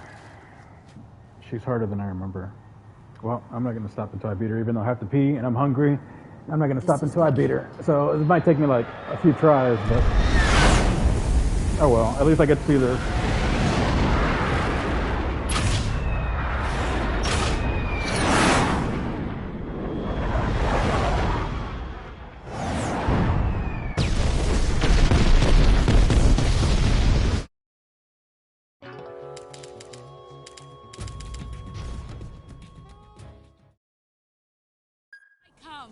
she's harder than I remember. Well, I'm not gonna stop until I beat her, even though I have to pee and I'm hungry. I'm not gonna stop until I beat her. So it might take me like a few tries, but oh well. At least I get to see this. Come.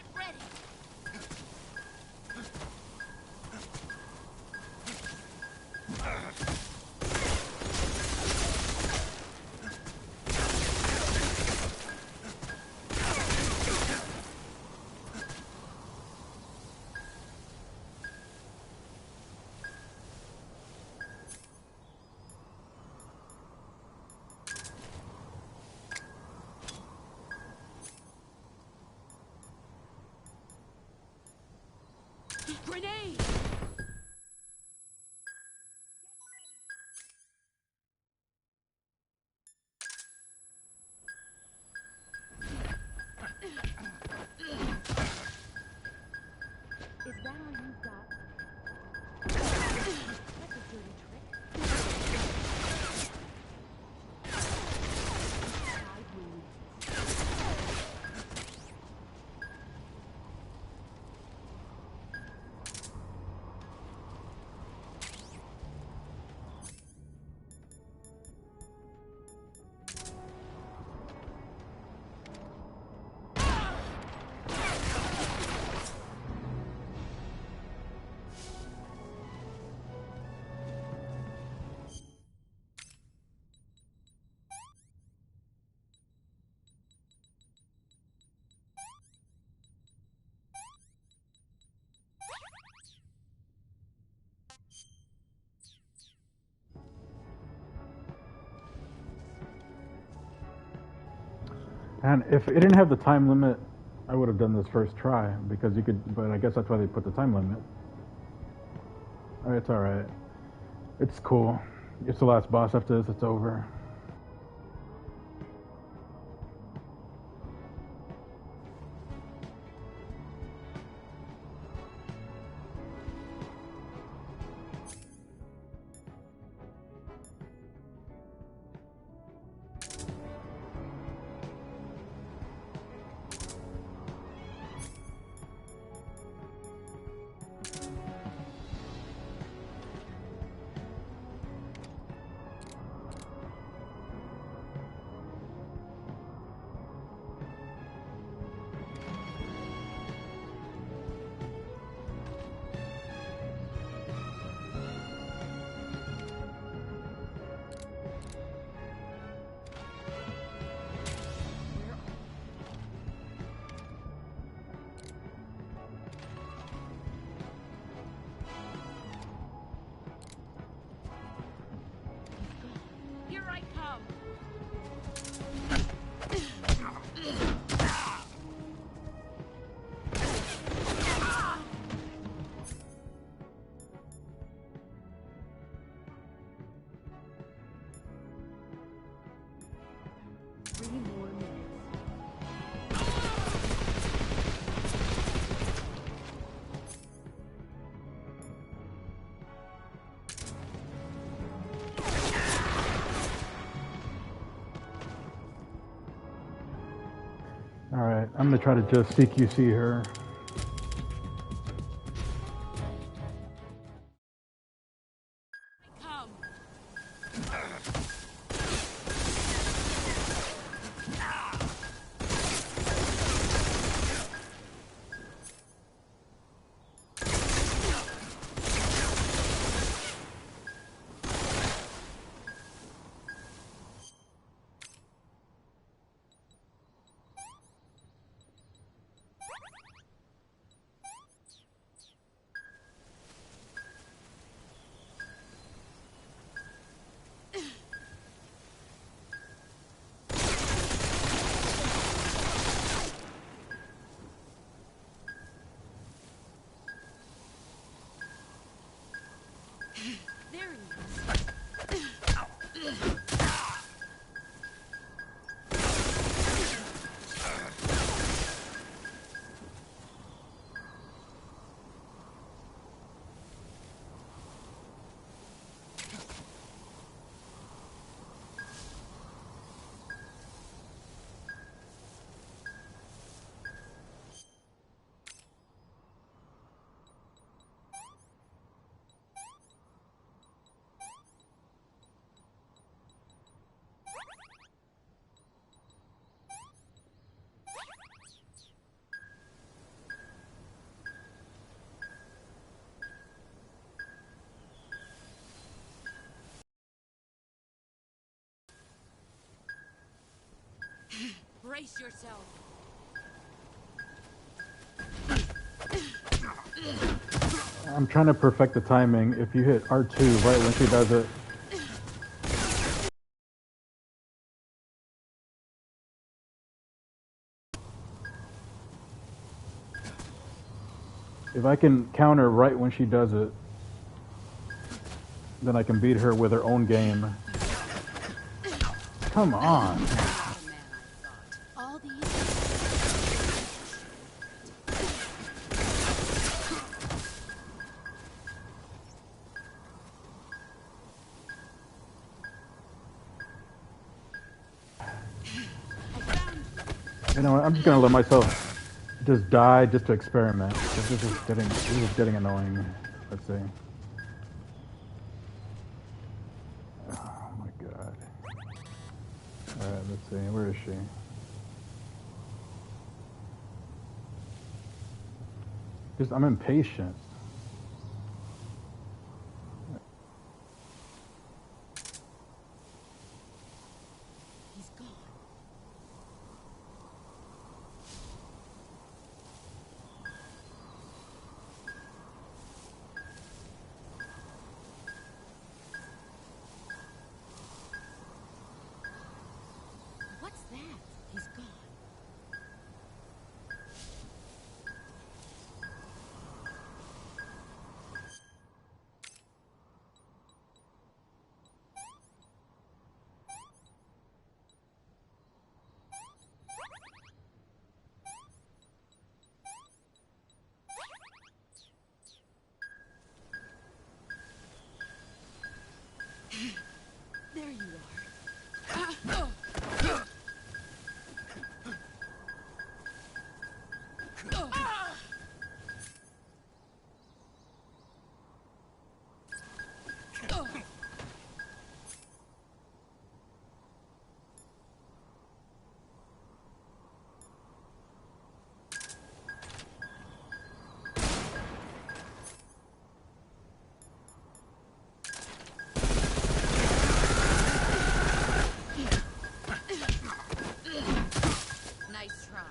Get ready! Grenade! Is that all you've got? That's a dirty trick. Side wound. And if it didn't have the time limit, I would have done this first try because you could. But I guess that's why they put the time limit. It's all right. It's cool. It's the last boss. After this, it's over. Here I come! Three more minutes. All right, I'm gonna try to just CQC her. Come! Brace yourself. I'm trying to perfect the timing. If you hit R2 right when she does it. If I can counter right when she does it, then I can beat her with her own game. Come on. All these. You know what? I'm just gonna let myself just die just to experiment. This is getting annoying. Let's see. Oh my god. Alright, let's see. Where is she? I'm impatient. He's gone. What's that? He's gone. There you are. Nice try.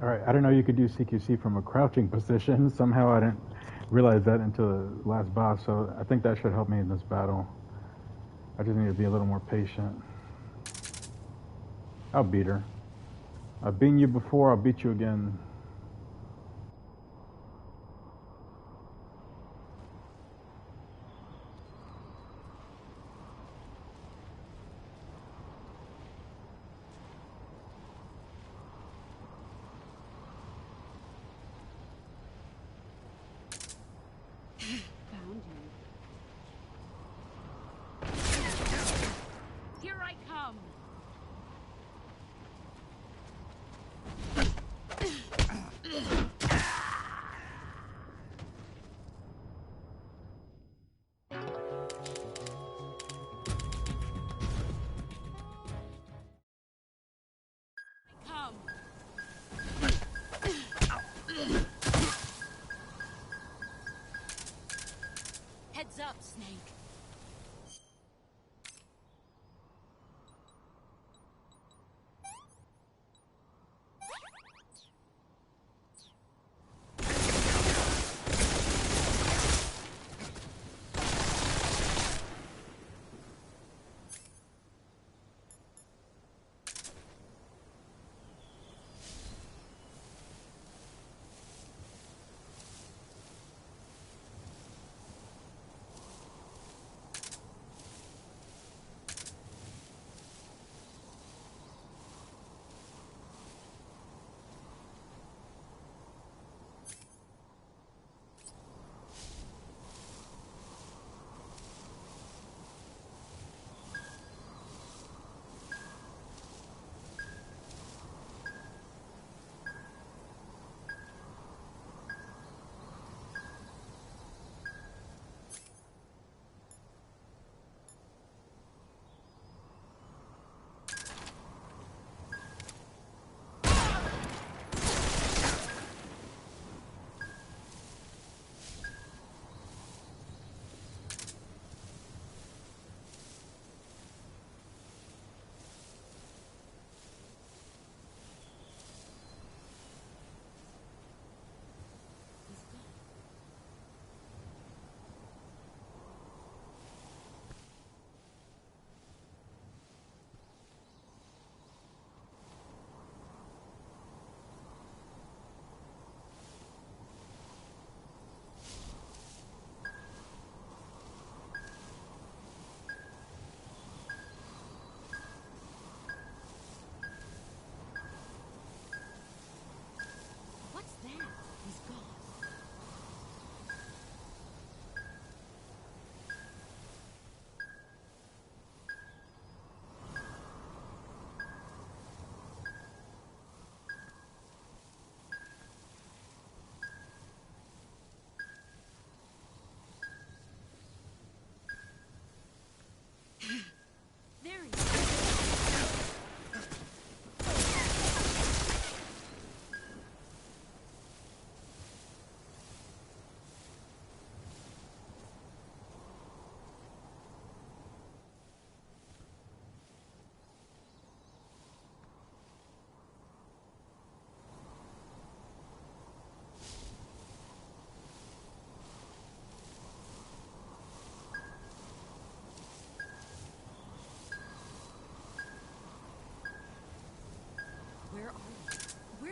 Alright, I didn't know you could do CQC from a crouching position. Somehow I didn't realize that until the last boss, so I think that should help me in this battle. I just need to be a little more patient. I'll beat her. I've beaten you before, I'll beat you again. Found you. Here I come. Come. Heads up, Snake.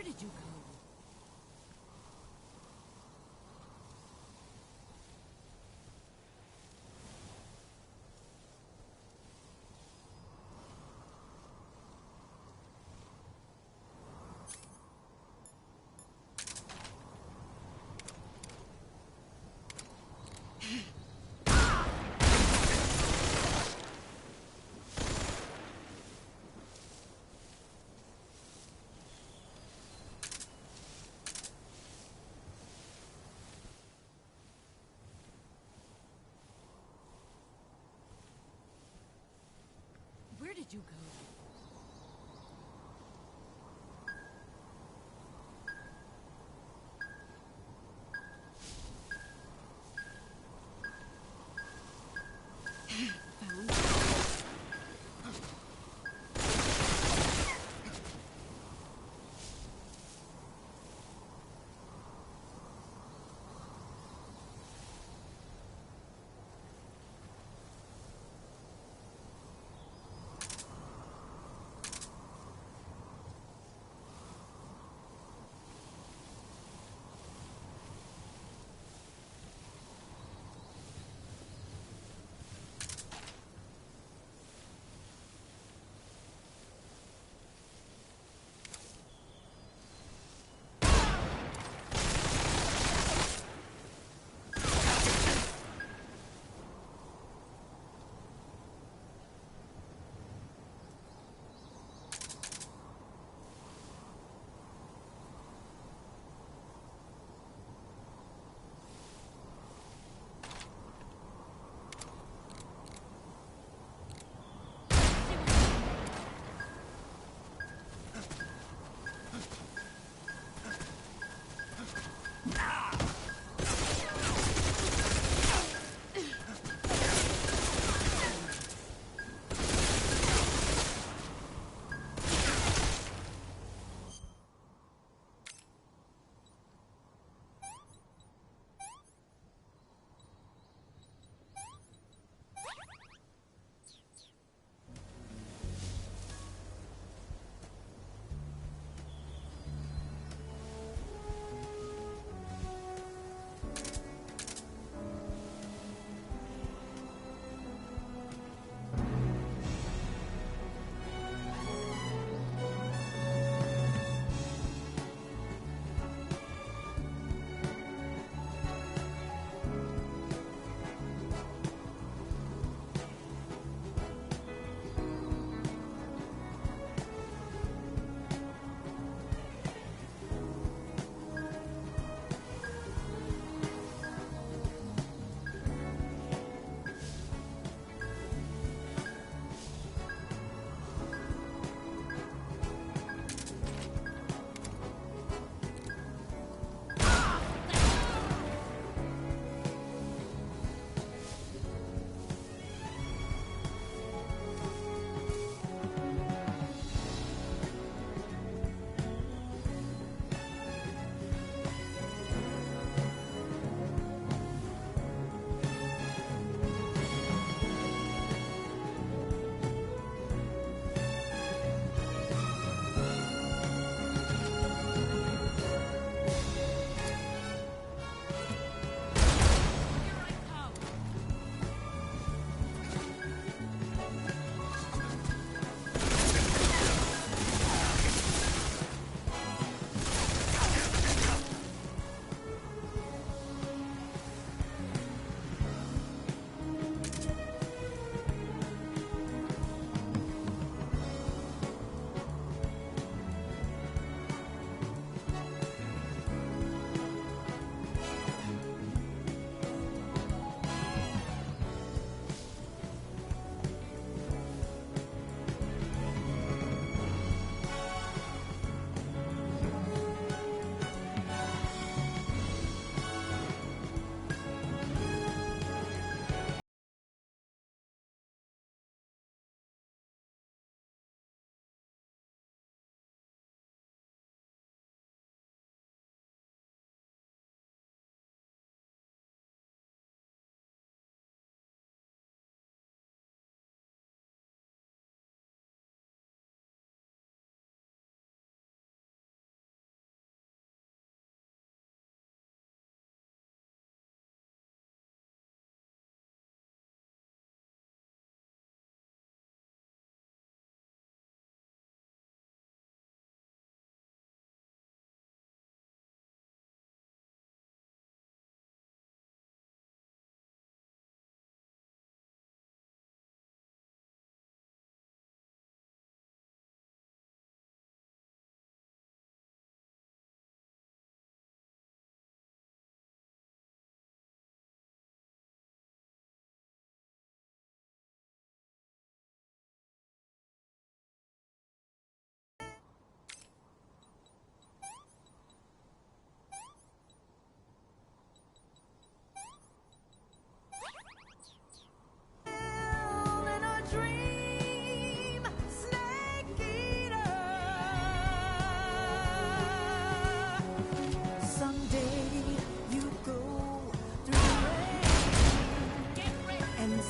Where did you go? Where did you go?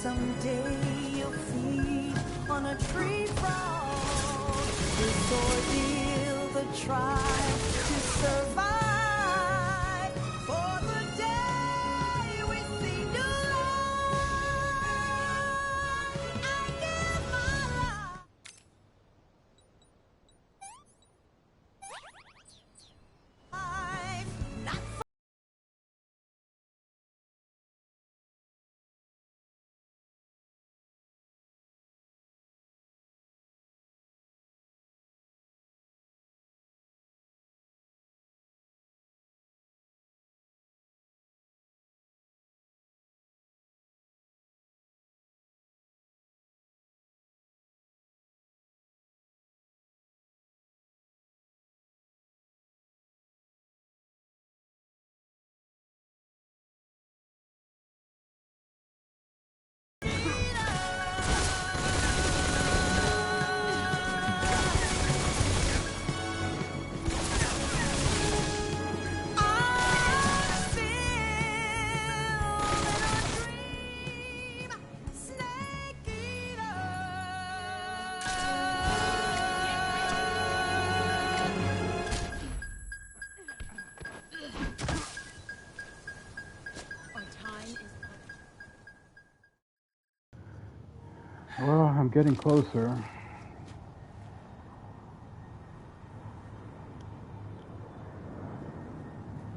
Someday you'll feed on a tree frog. This ordeal, the try to survive for the day we see new life. I give my life. Not Well, I'm getting closer.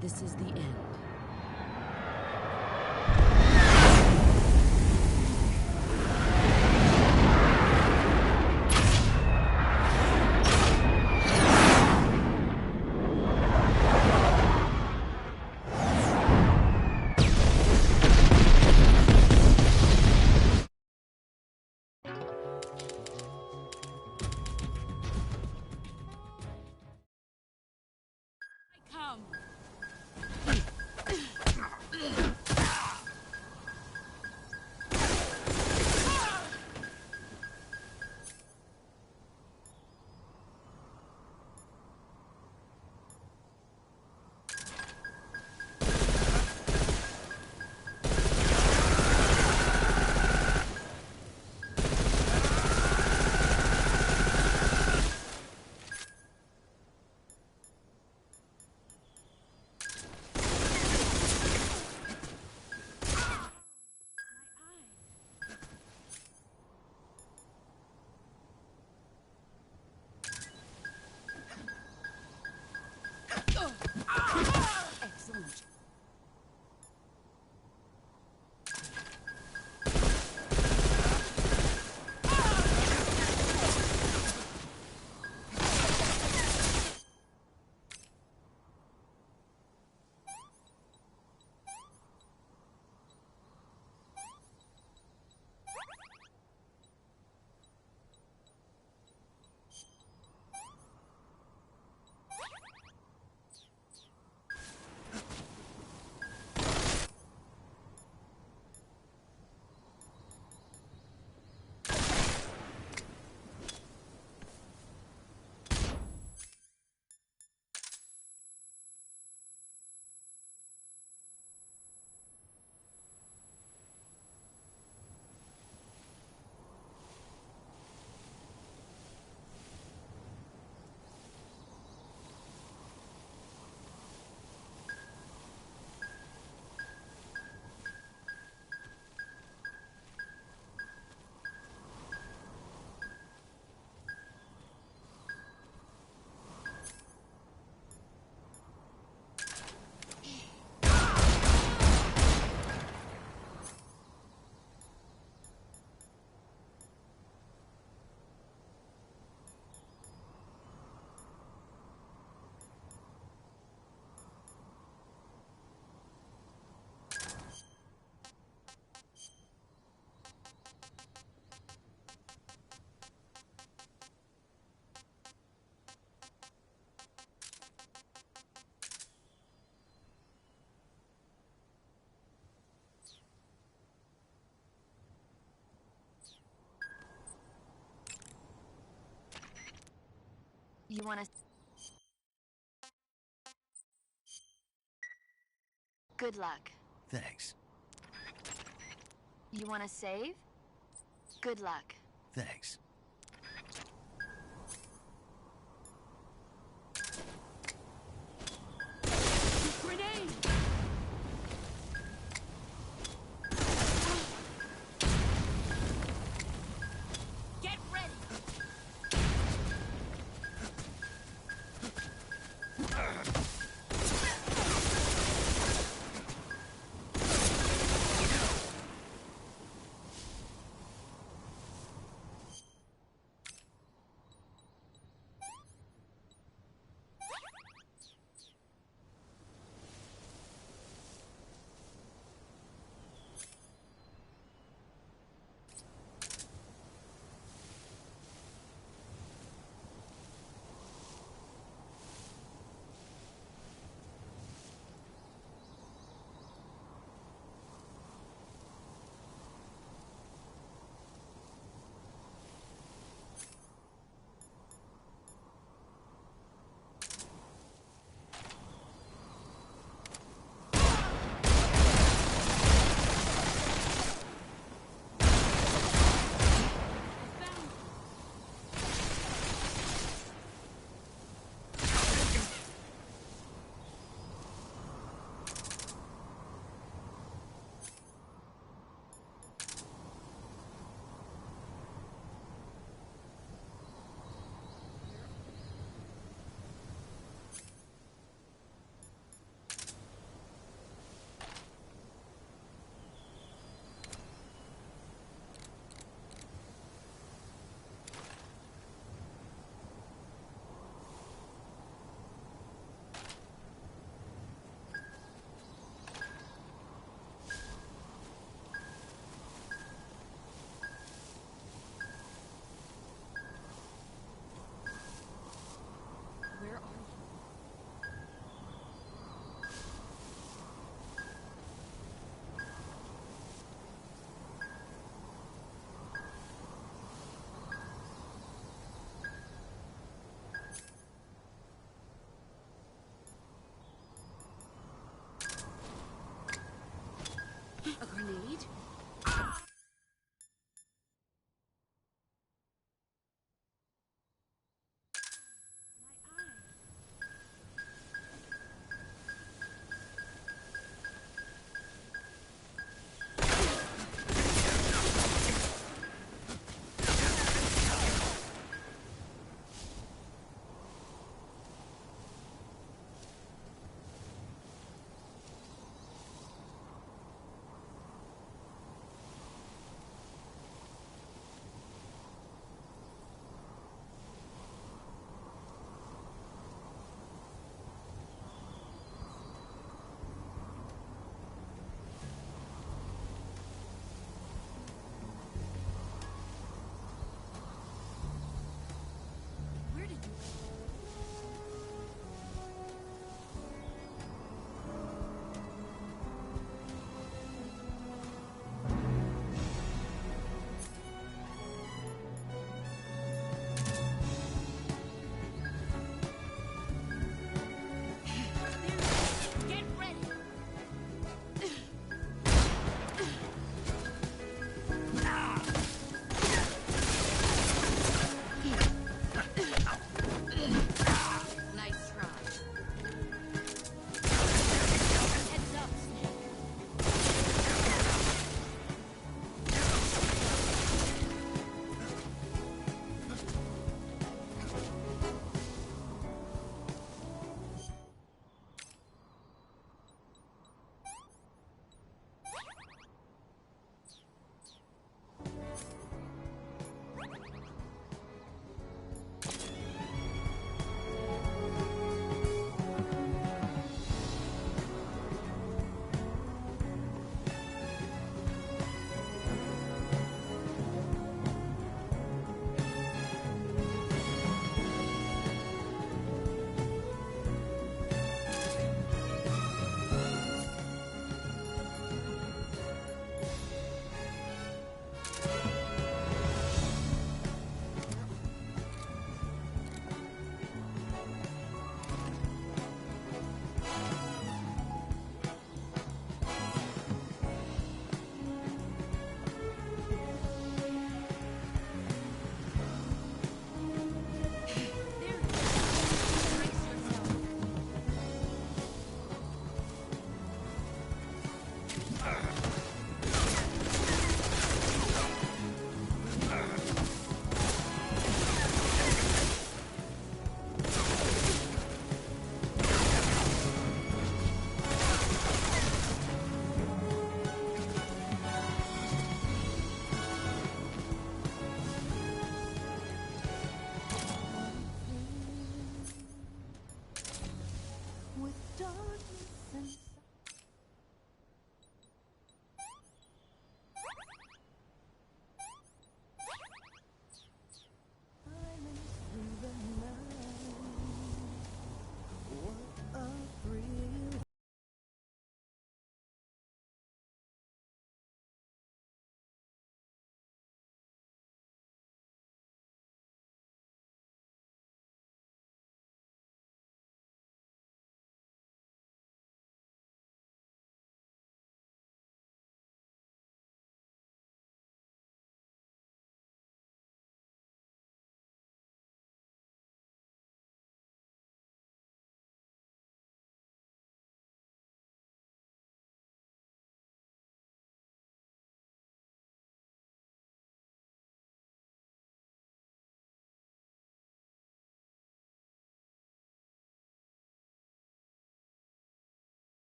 This is the end. Come. Excellent. You want to... Good luck. Thanks. You want to save? Good luck. Thanks. Grenade! Get ready!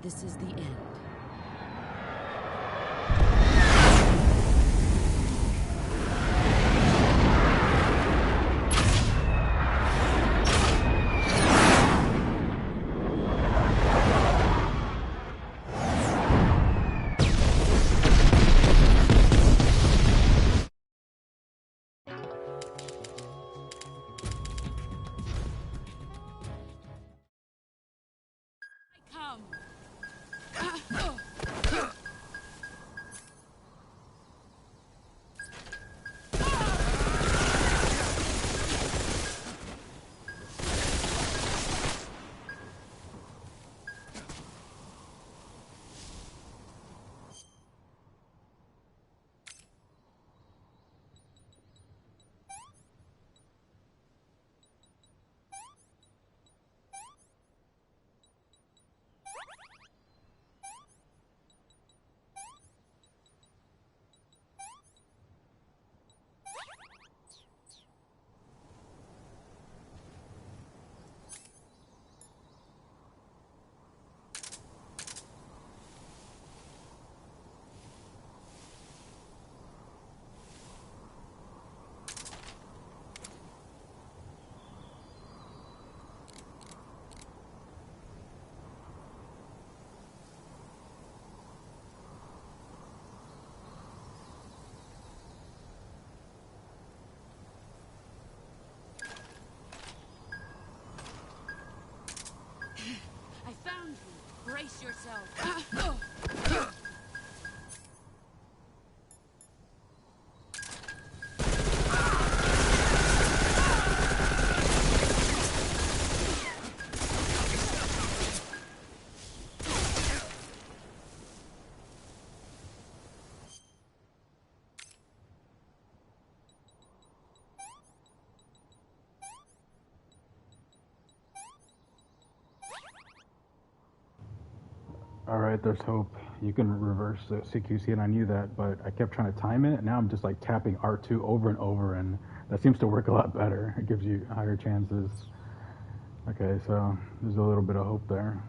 This is the end. I found you. Brace yourself. Alright, there's hope. You can reverse the CQC, and I knew that, but I kept trying to time it, and now I'm just like tapping R2 over and over, and that seems to work a lot better. It gives you higher chances. Okay, so there's a little bit of hope there.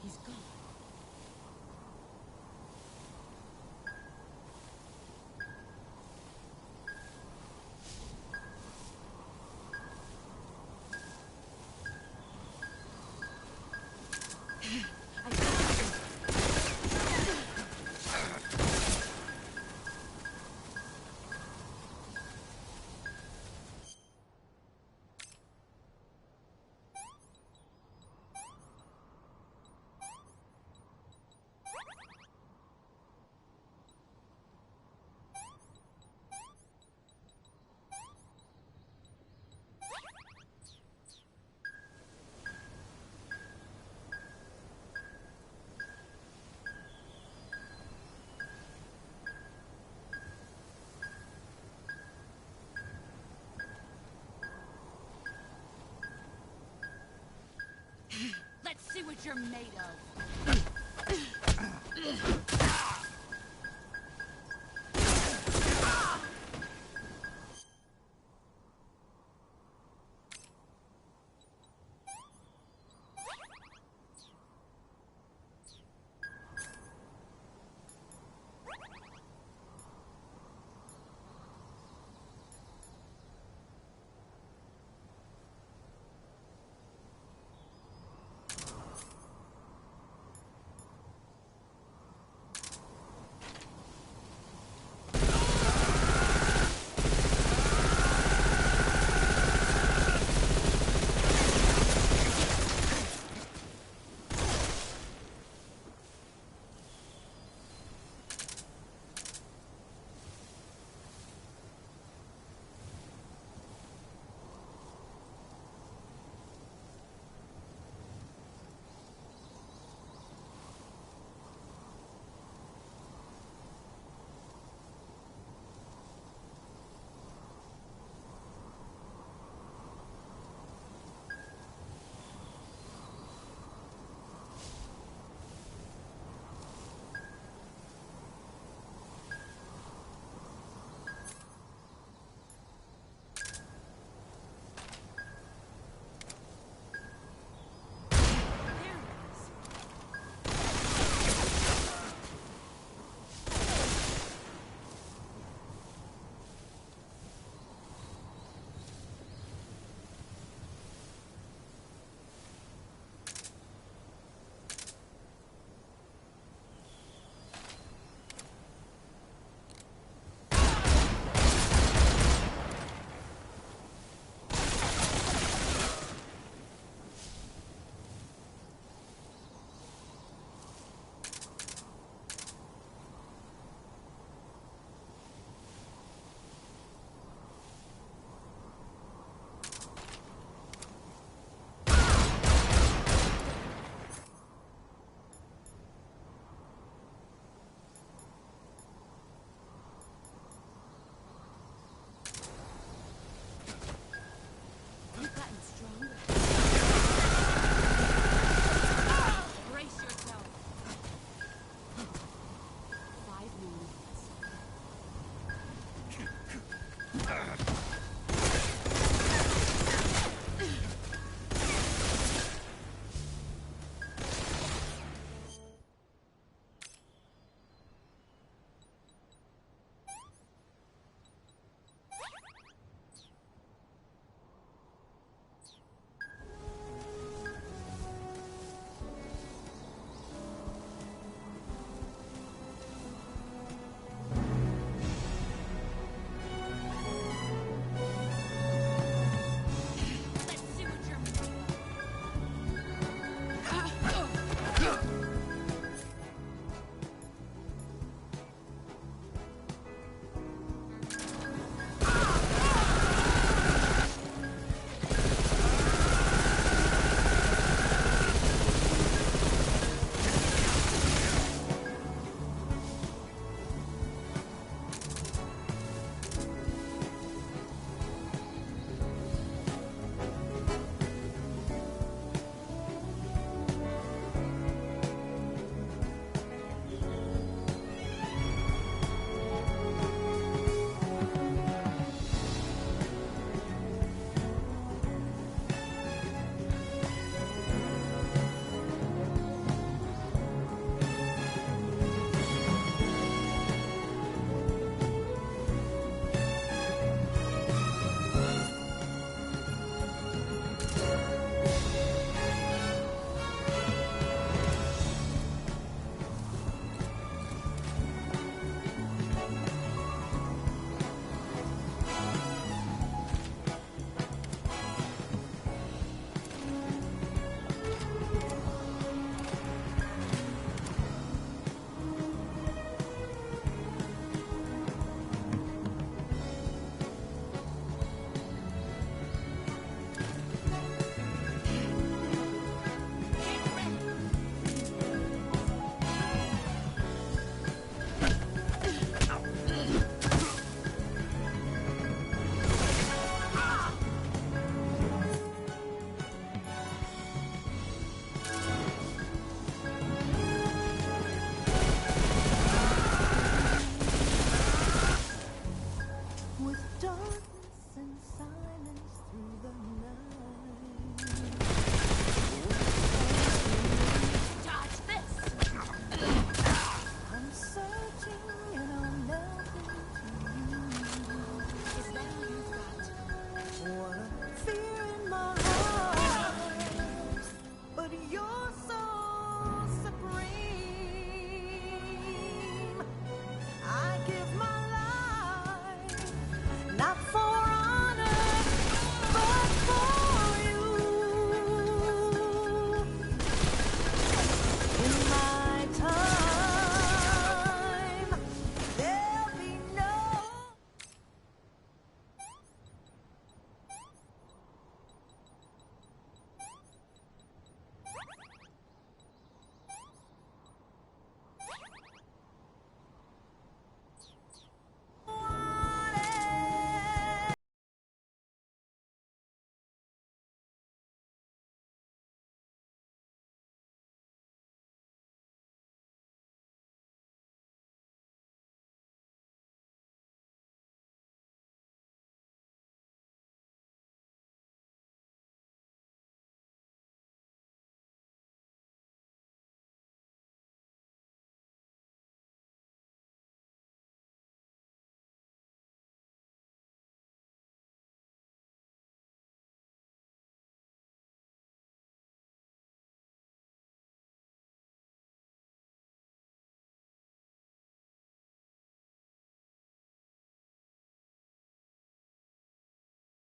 He's gone. Let's see what you're made of.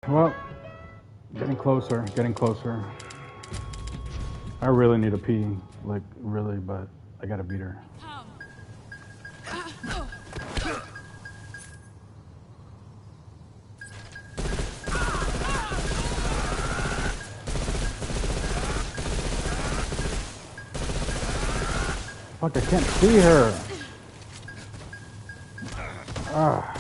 Well, getting closer, getting closer. I really need a pee, like really, but I gotta beat her. Fuck, I can't see her. Ah.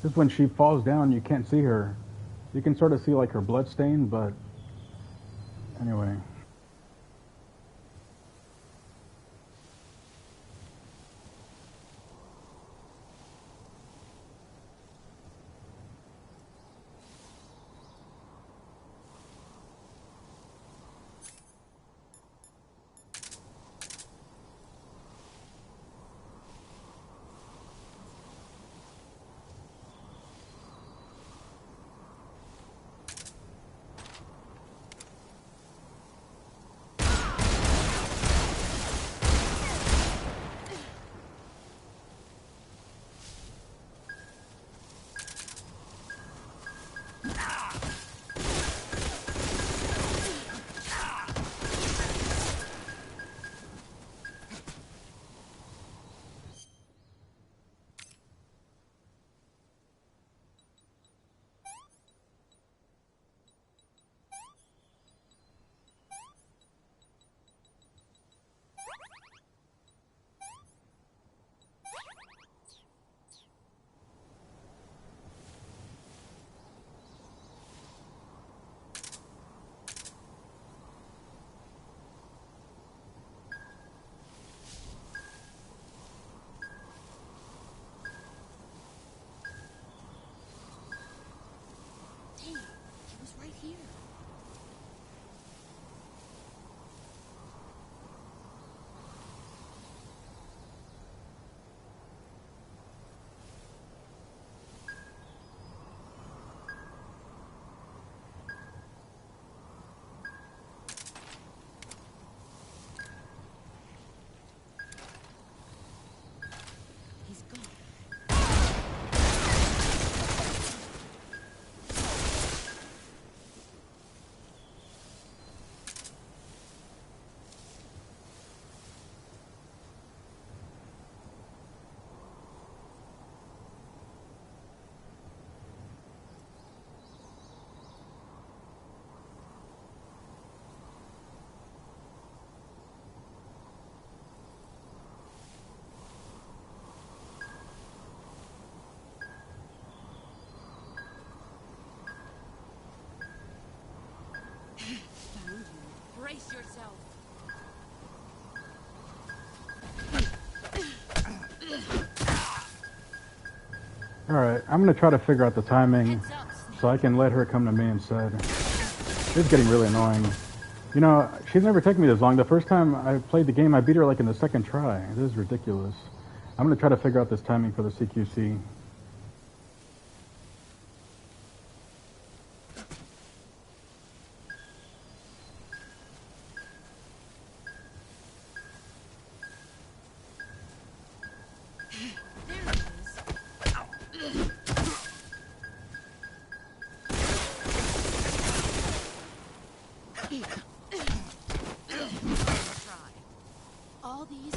Just when she falls down, you can't see her. You can sort of see like her blood stain, but anyway. Right here. He's gone. Found you. Brace yourself. Alright, I'm gonna try to figure out the timing so I can let her come to me instead. It's getting really annoying. You know, she's never taken me this long. The first time I played the game, I beat her like in the second try. This is ridiculous. I'm gonna try to figure out this timing for the CQC. All these.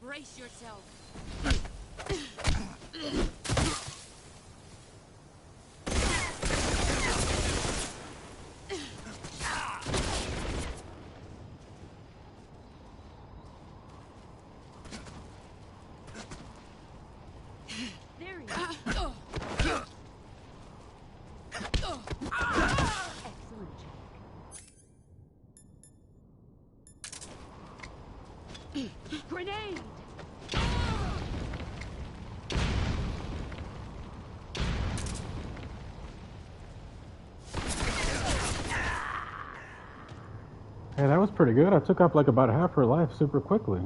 Brace yourself. There he is. Grenade! Hey, that was pretty good. I took up like about half her life super quickly.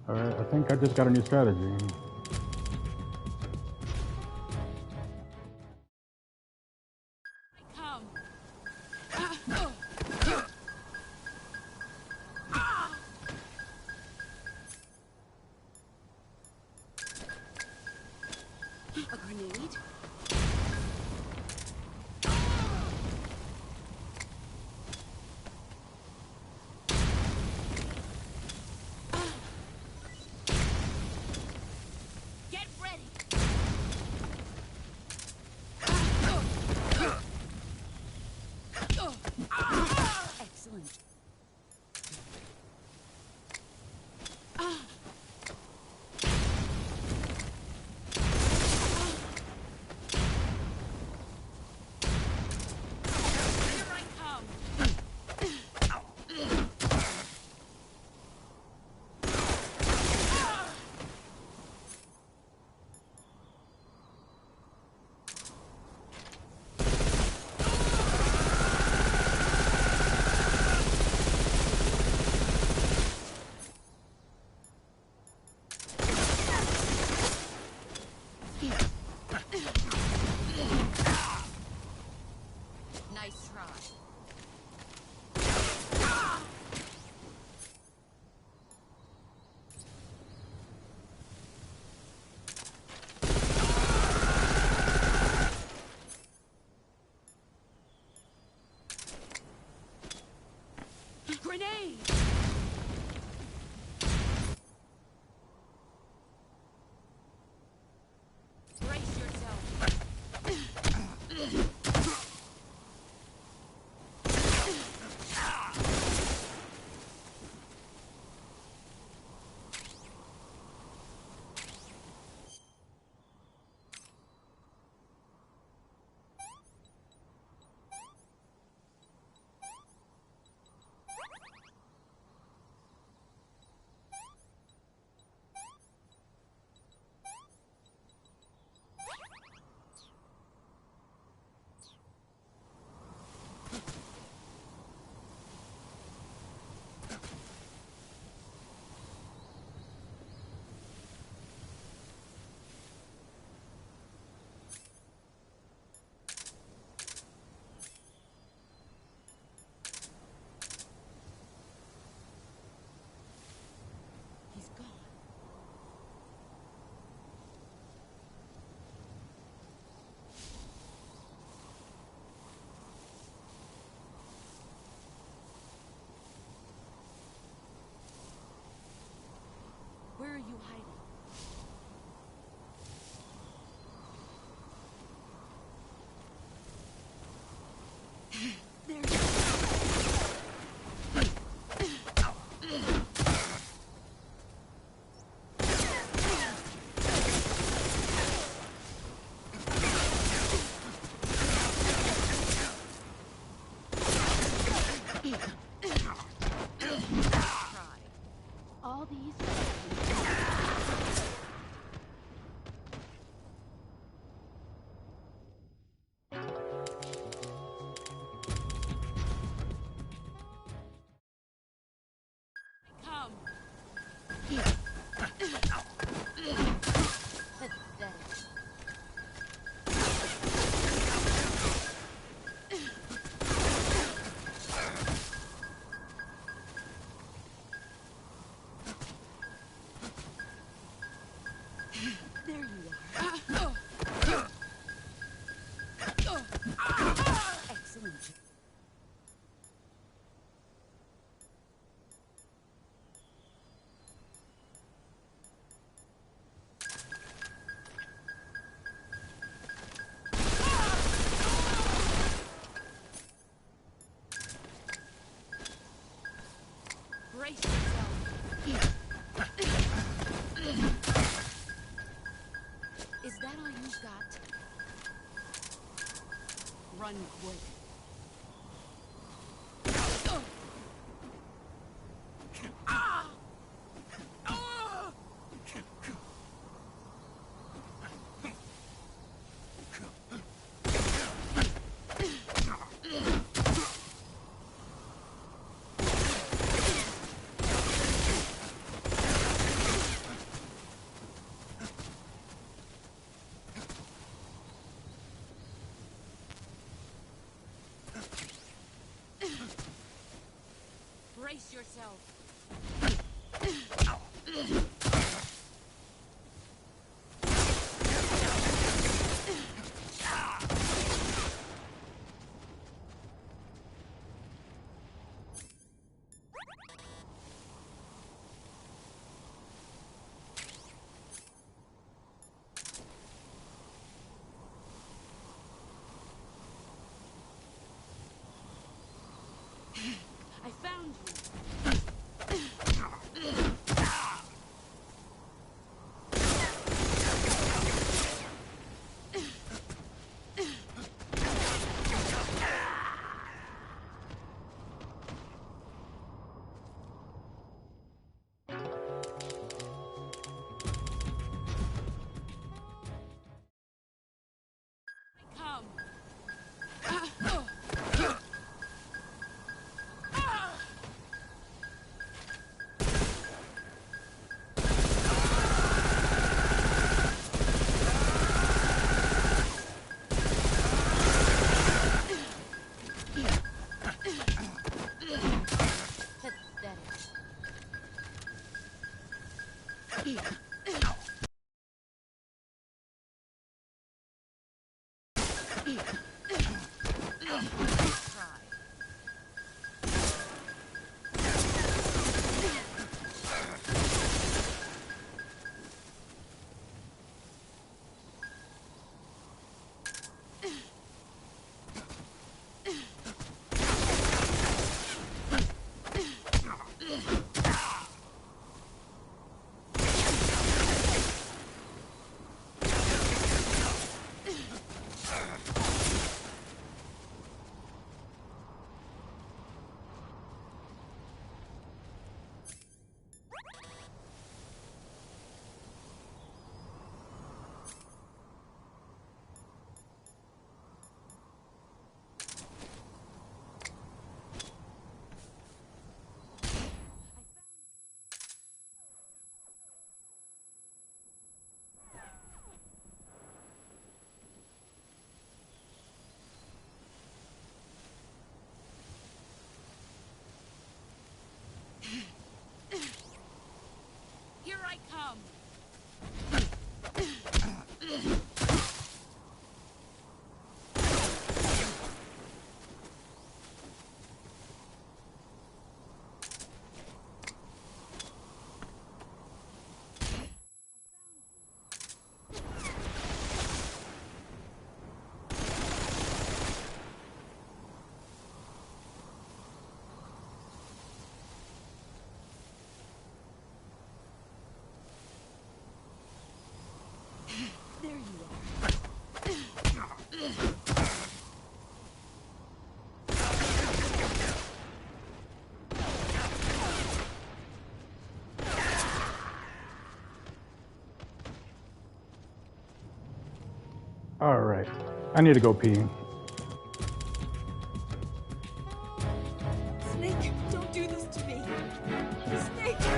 Alright, I think I just got a new strategy. Come. A grenade? Get ready! Excellent. Here I come. Nice try. Grenade! Brace yourself. He's gone. Where are you hiding? There you all these come. Pathetic. There you are. Excellent. Brace yourself. Is that all you've got? Run quick. Brace yourself. I found you. Come. Here I come. There you are. All right, I need to go pee. Snake, don't do this to me. Snake! Snake!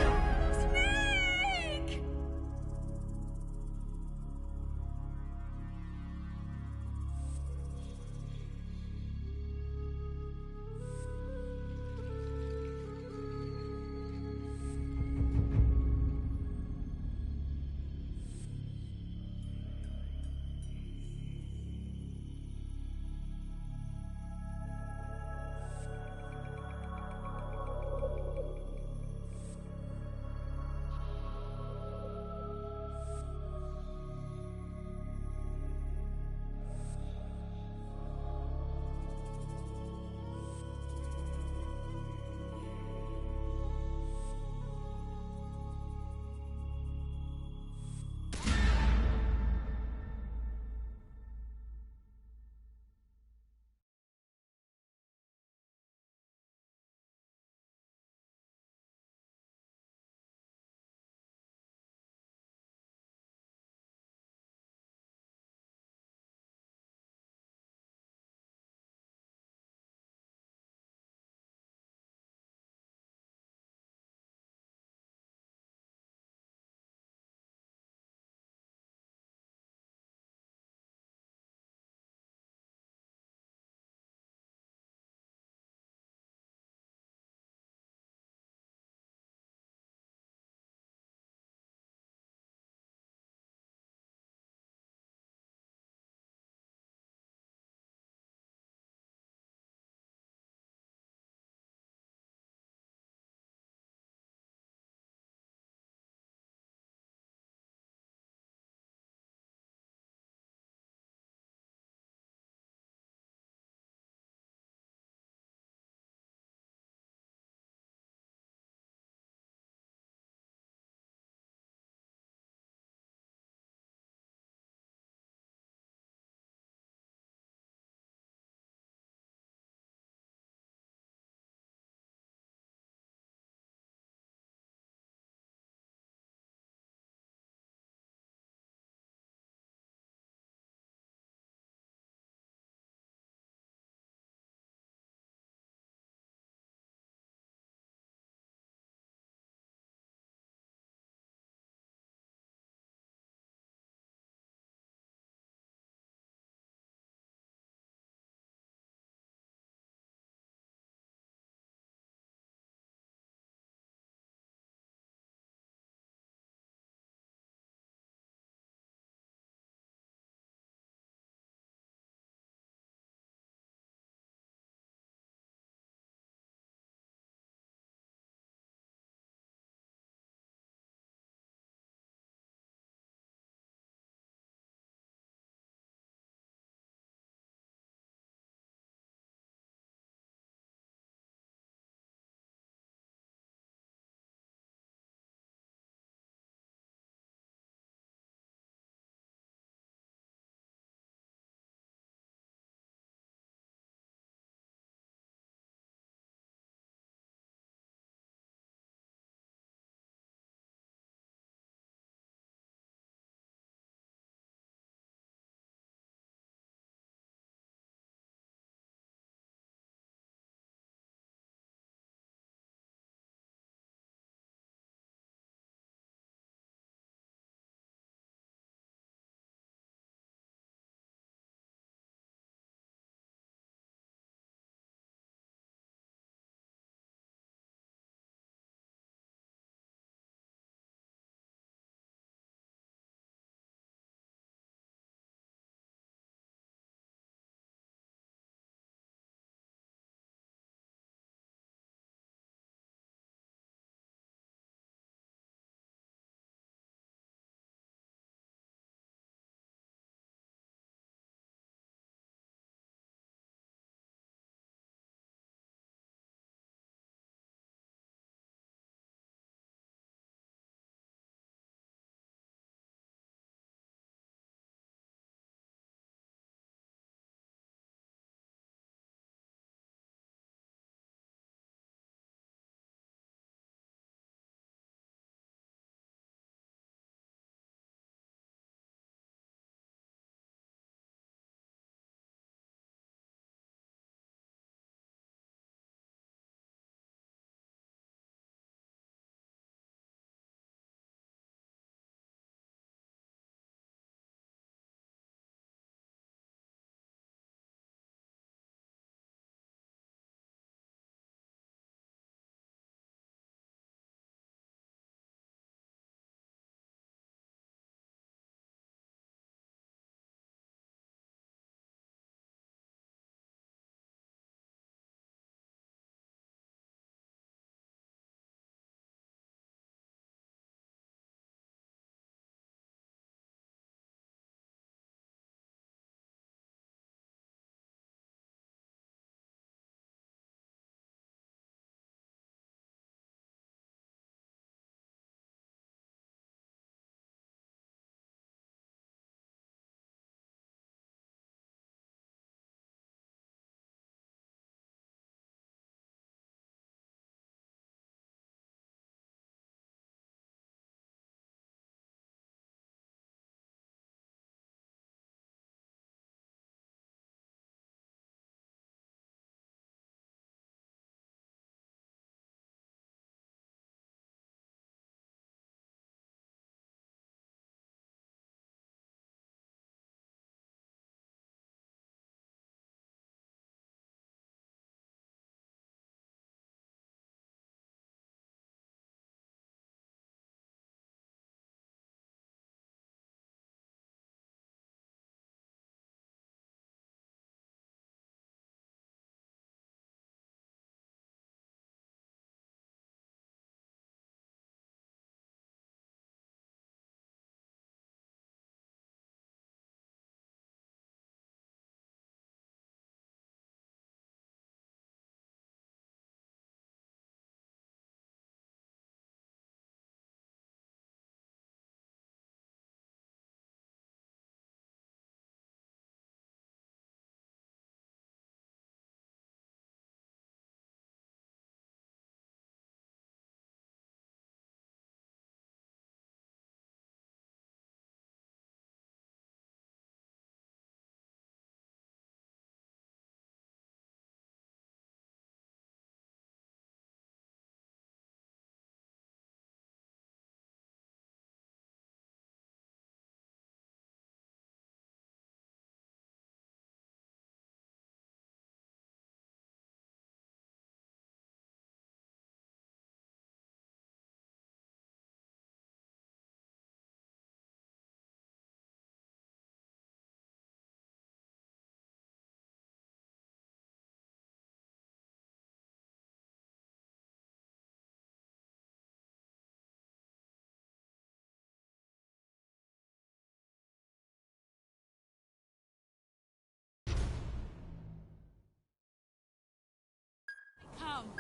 come.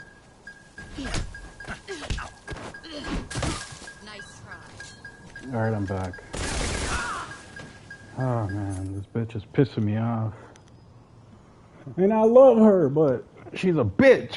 Nice try. Alright, I'm back. Oh man, this bitch is pissing me off. And I love her, but she's a bitch.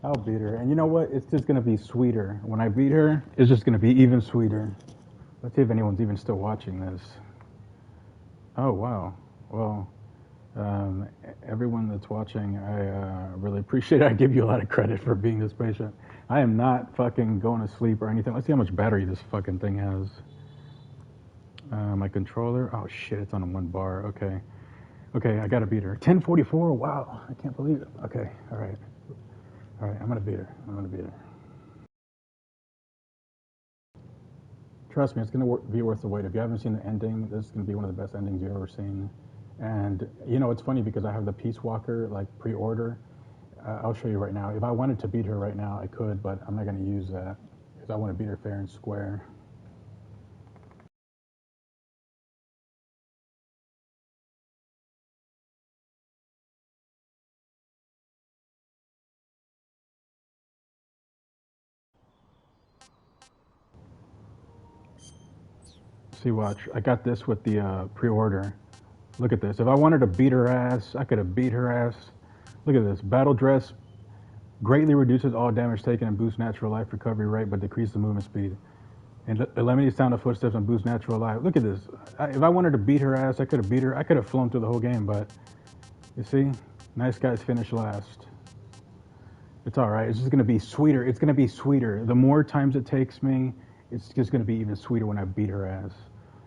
I'll beat her. And you know what? It's just going to be sweeter. When I beat her, it's just going to be even sweeter. Let's see if anyone's even still watching this. Oh, wow. Well, everyone that's watching, I really appreciate it. I give you a lot of credit for being this patient. I am not fucking going to sleep or anything. Let's see how much battery this fucking thing has. My controller. Oh, shit. It's on 1 bar. Okay. Okay, I got to beat her. 1044. Wow. I can't believe it. Okay. All right. All right, I'm going to beat her. I'm going to beat her. Trust me, it's going to be worth the wait. If you haven't seen the ending, this is going to be one of the best endings you've ever seen. And, you know, it's funny because I have the Peace Walker, like, pre-order. I'll show you right now. If I wanted to beat her right now, I could, but I'm not going to use that because I want to beat her fair and square. See, watch. I got this with the pre-order. Look at this. If I wanted to beat her ass, I could have beat her ass. Look at this. Battle dress greatly reduces all damage taken and boosts natural life recovery rate, but decreases the movement speed. And eliminates sound of footsteps and boosts natural life. Look at this. If I wanted to beat her ass, I could have beat her. I could have flown through the whole game, but you see, nice guys finish last. It's all right. It's just going to be sweeter. It's going to be sweeter. The more times it takes me, it's just going to be even sweeter when I beat her ass.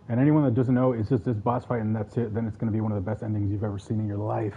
And anyone that doesn't know, it's just this boss fight and that's it. Then it's going to be one of the best endings you've ever seen in your life.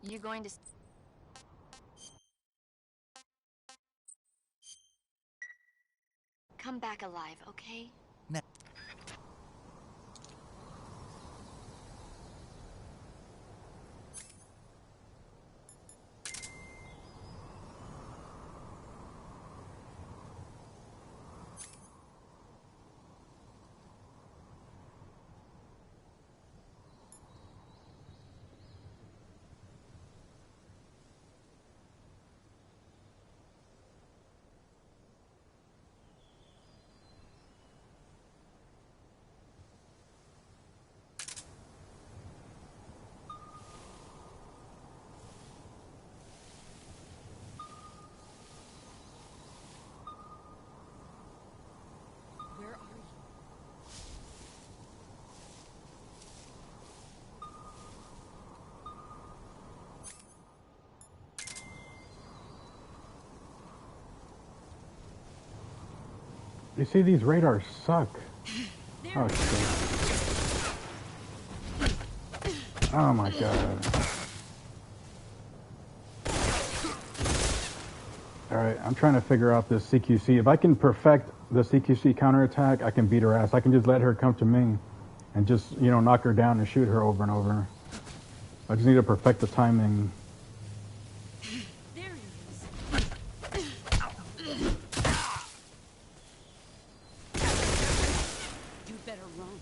You going to... Come back alive, okay? No. You see, these radars suck. Oh shit. Oh my god. Alright, I'm trying to figure out this CQC. If I can perfect the CQC counterattack, I can beat her ass. I can just let her come to me and just, you know, knock her down and shoot her over and over. I just need to perfect the timing. You better run.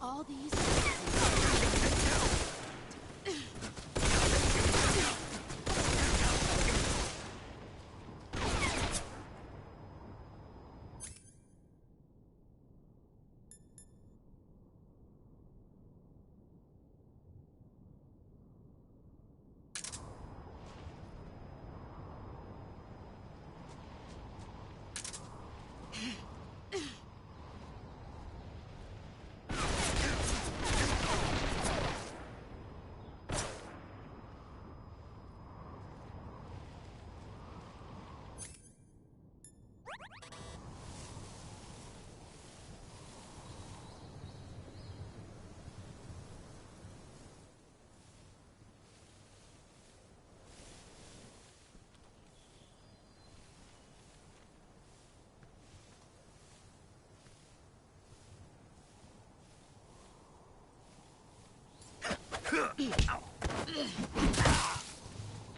All these.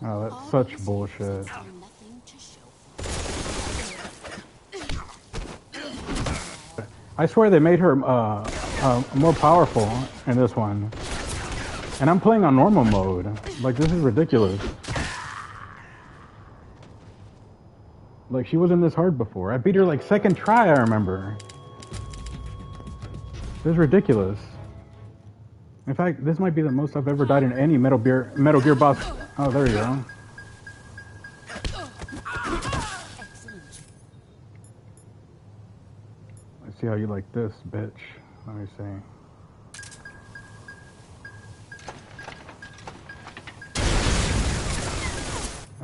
Oh, that's such bullshit. I swear they made her more powerful in this one. And I'm playing on normal mode. Like, this is ridiculous. Like, she wasn't this hard before. I beat her like second try, I remember. This is ridiculous. In fact, this might be the most I've ever died in any Metal Gear boss. Oh, there you go. Let's see how you like this, bitch. Let me see.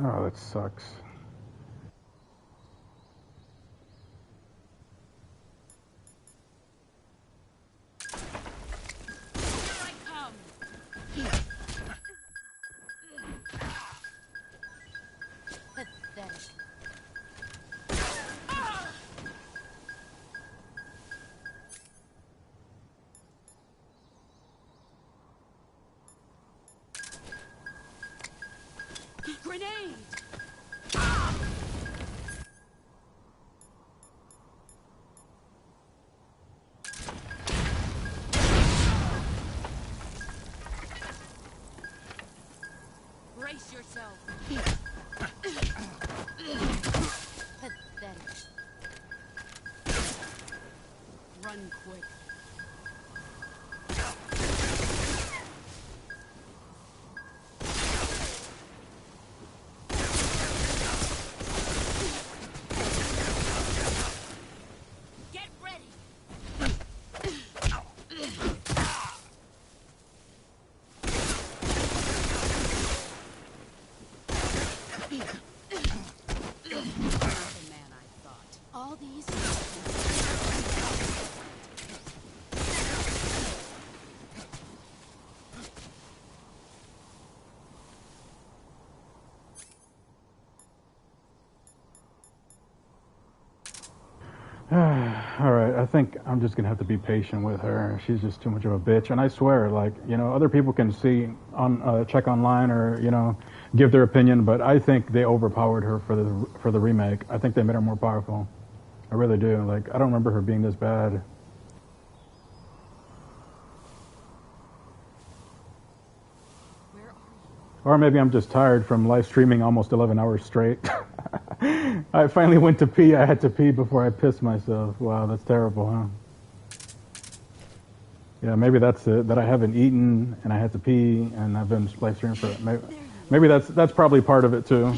Oh, that sucks. Grenade! Brace yourself. Pathetic. Run quick. Alright, I think I'm just gonna have to be patient with her. She's just too much of a bitch. And I swear, like, you know, other people can see on check online or, you know, give their opinion, but I think they overpowered her for the remake. I think they made her more powerful. I really do. Like, I don't remember her being this bad. Or maybe I'm just tired from live streaming almost 11 hours straight. I finally went to pee. I had to pee before I pissed myself. Wow, that's terrible, huh? Yeah, maybe that's it. That I haven't eaten and I had to pee and I've been live streaming for it. Maybe that's probably part of it too.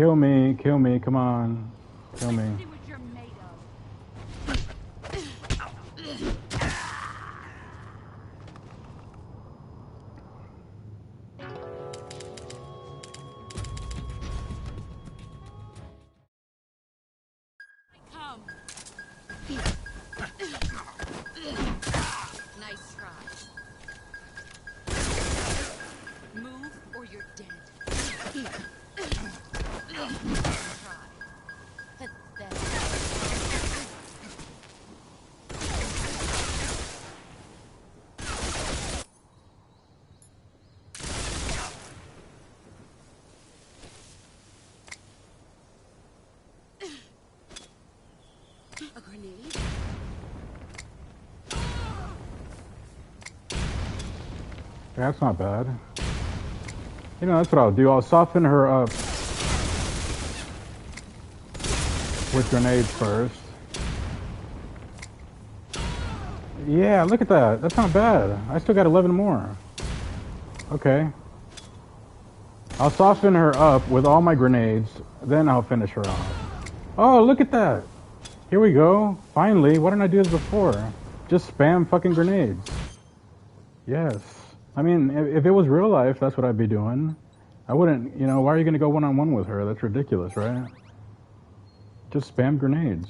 Kill me, come on. Kill me. Come. Nice try. Move or you're dead. Try. Pathetic. A grenade? That's not bad. You know, that's what I'll do. I'll soften her up with grenades first. Yeah, look at that. That's not bad. I still got 11 more. Okay. I'll soften her up with all my grenades, then I'll finish her off. Oh, look at that. Here we go. Finally. Why didn't I do this before? Just spam fucking grenades. Yes. I mean, if it was real life, that's what I'd be doing. I wouldn't, you know, why are you going to go one-on-one with her? That's ridiculous, right? Just spam grenades.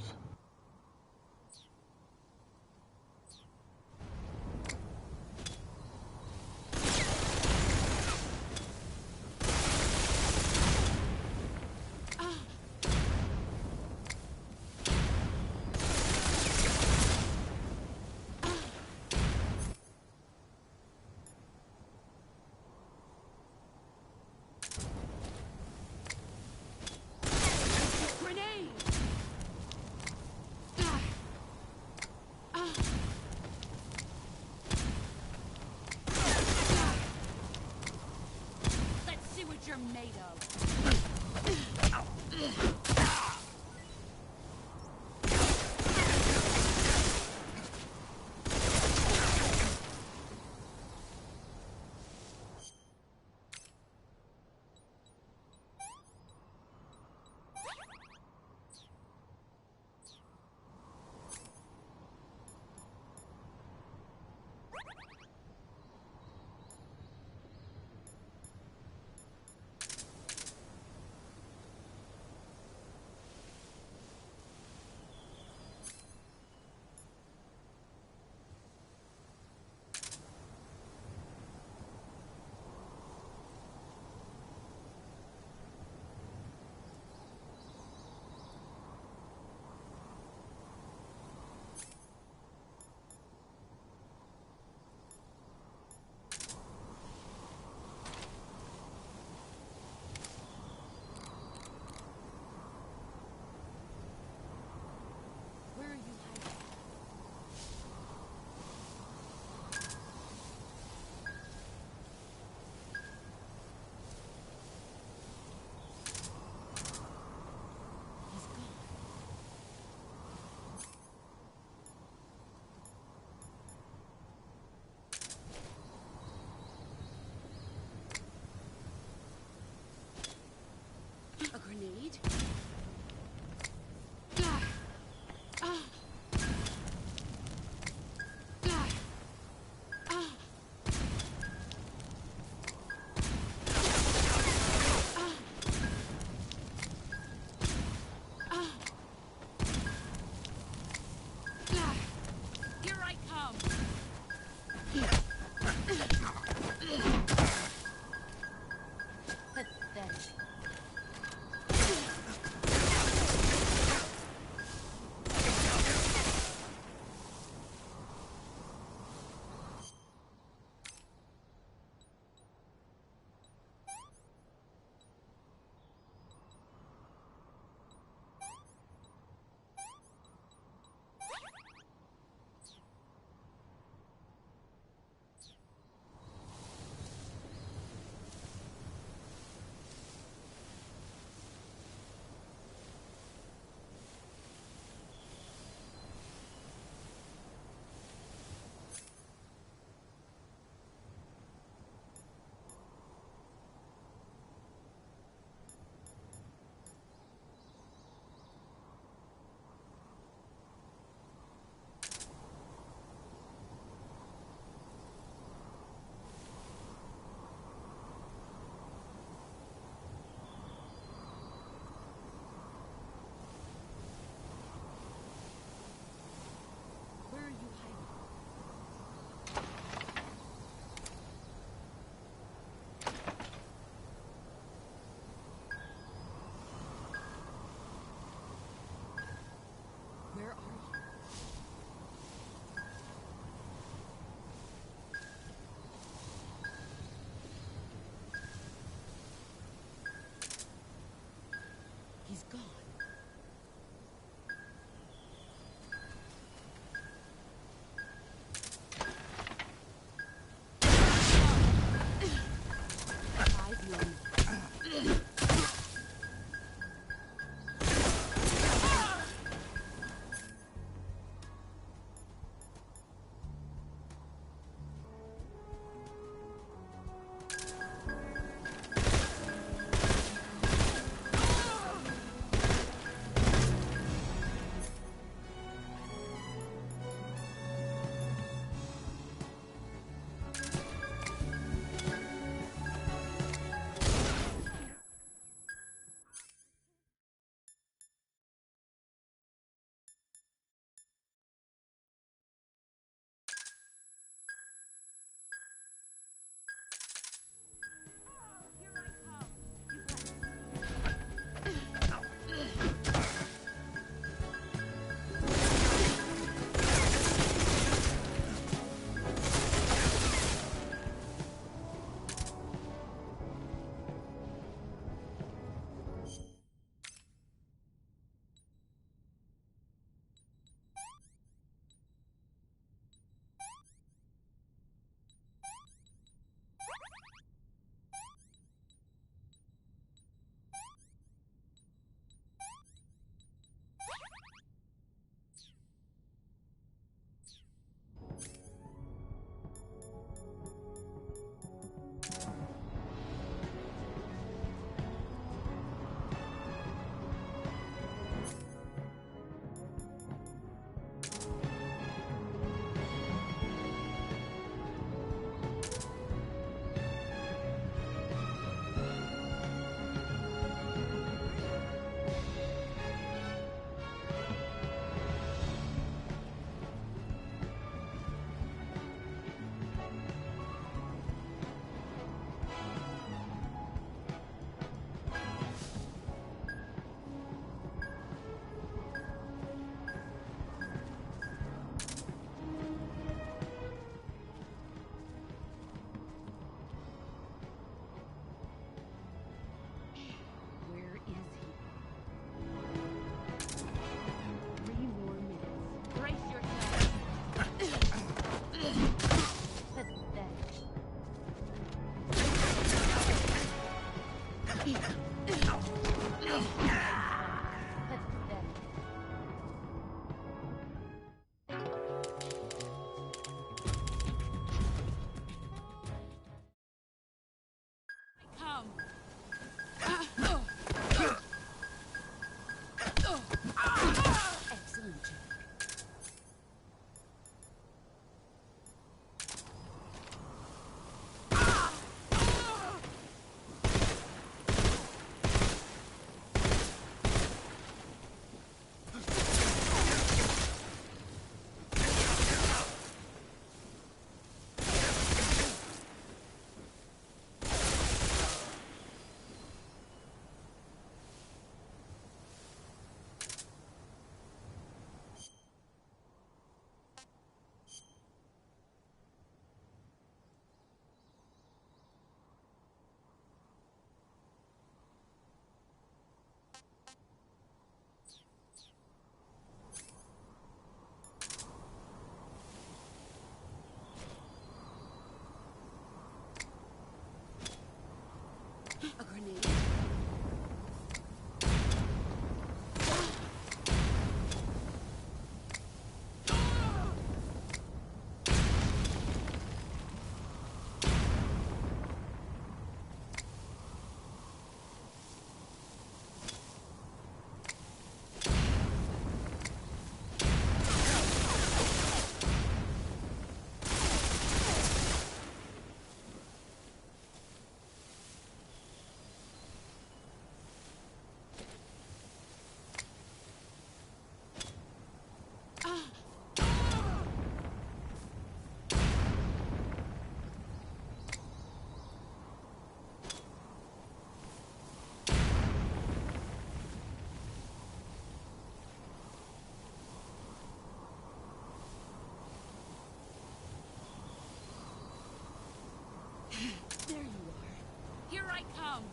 I come.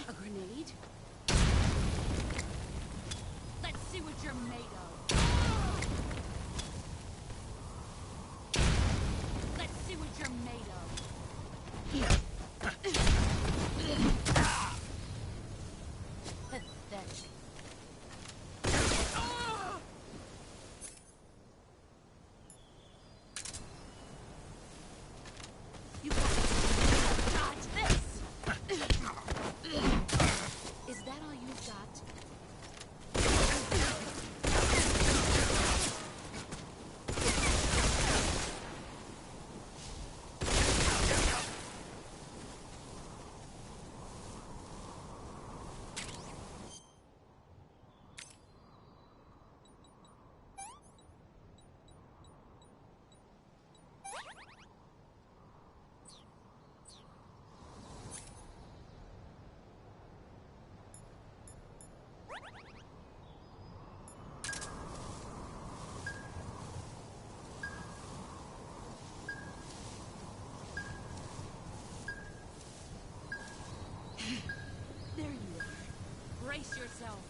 A grenade? Let's see what you're made of. Let's see what you're made of. Pathetic. You gotta dodge this! Is that all you've got? There you are. Brace yourself.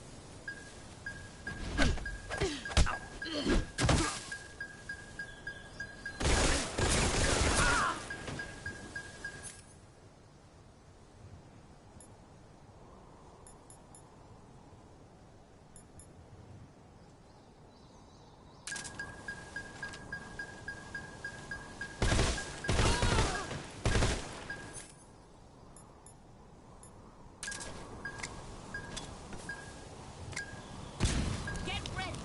Get ready.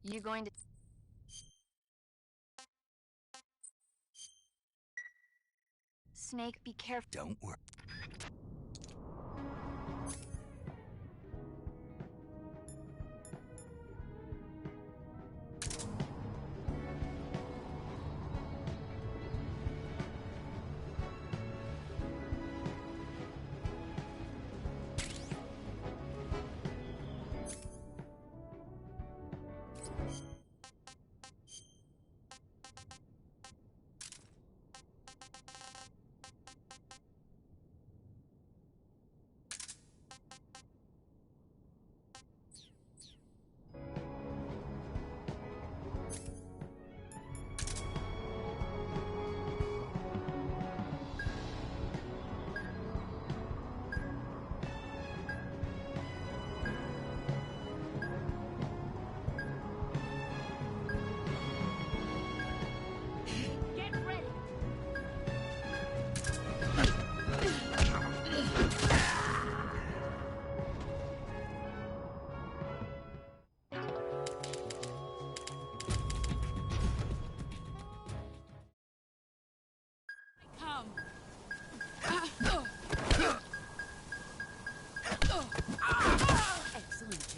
You going to... Snake, be careful. Don't worry. Get ready! Come! Excellent, Jack.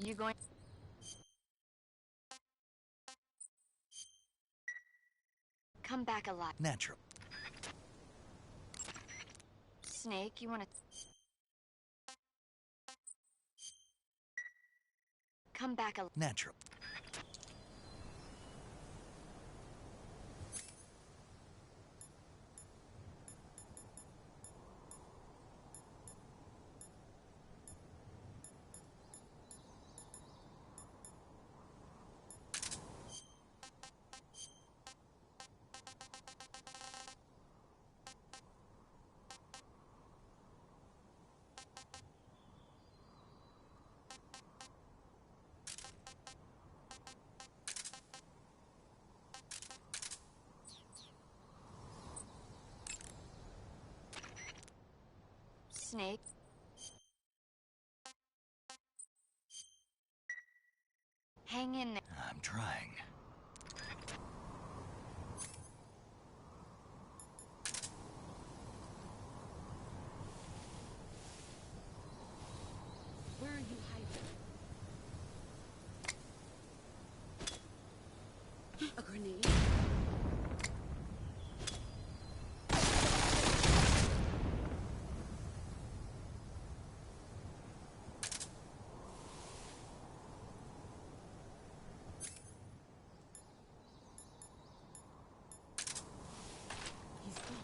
You going... Come back alive. Natural. Snake, you wanna... Come back alive. Natural. Snake. Hang in there. I'm trying. Where are you hiding? A grenade? He's gone.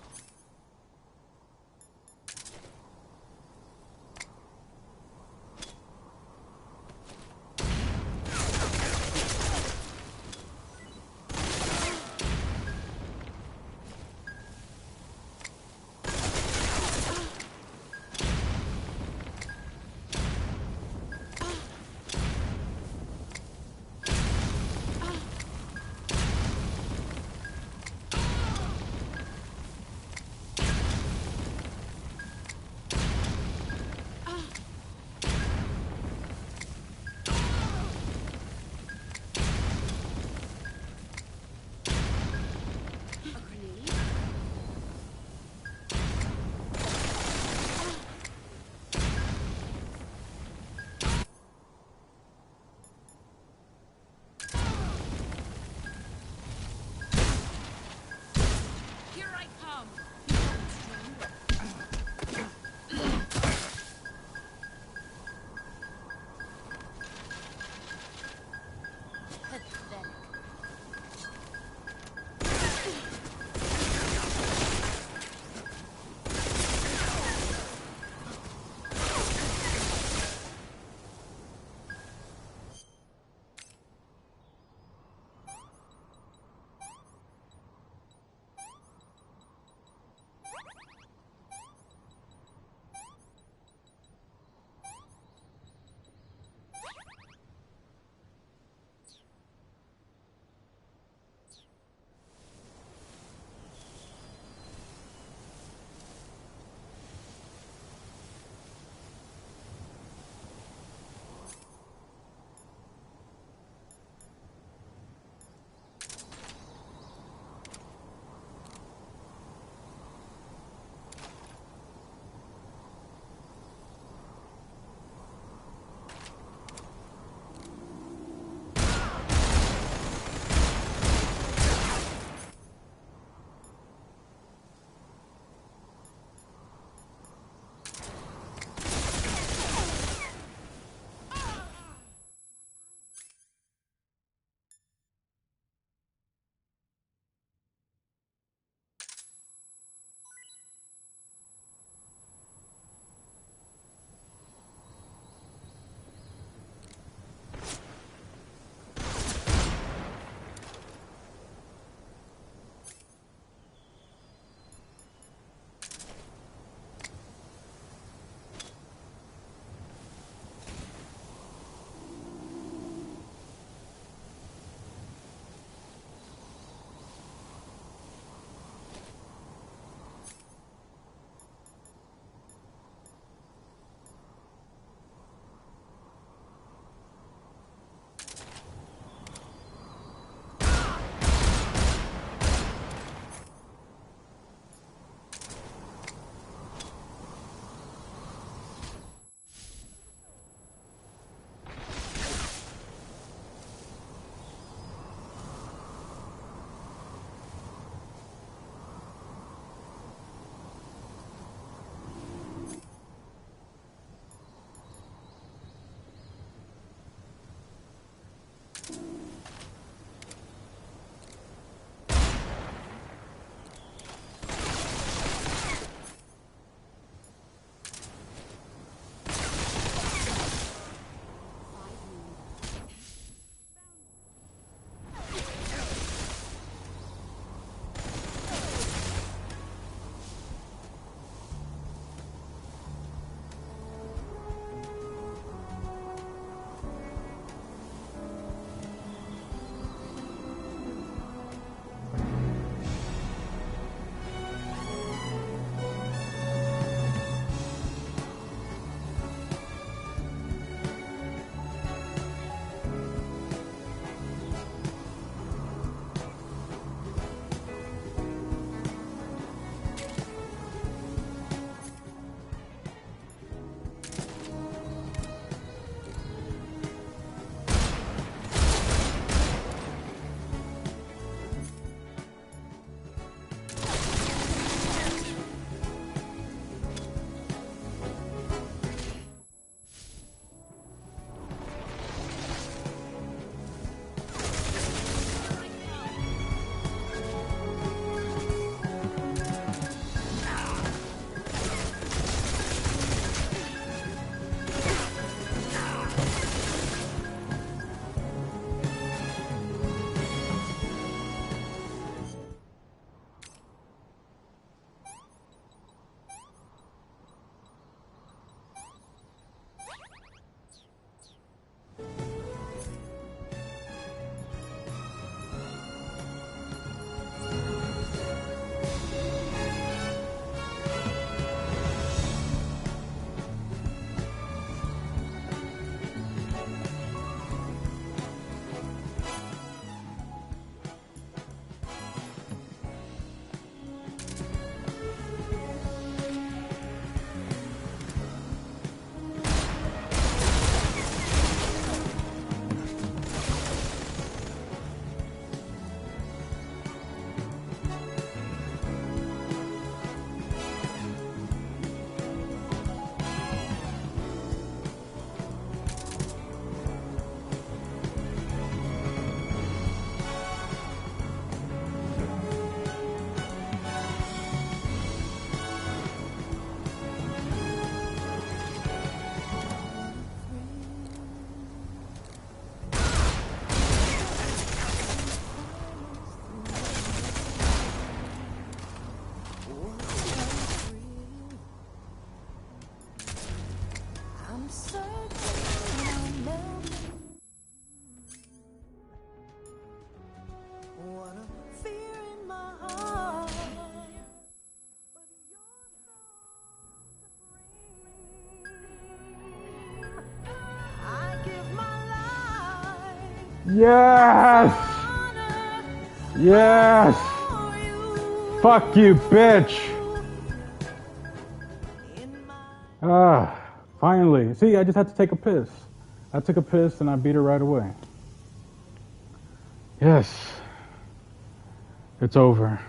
Yes! Yes! Fuck you, bitch! Ah, finally. See, I just had to take a piss. I took a piss and I beat her right away. Yes. It's over.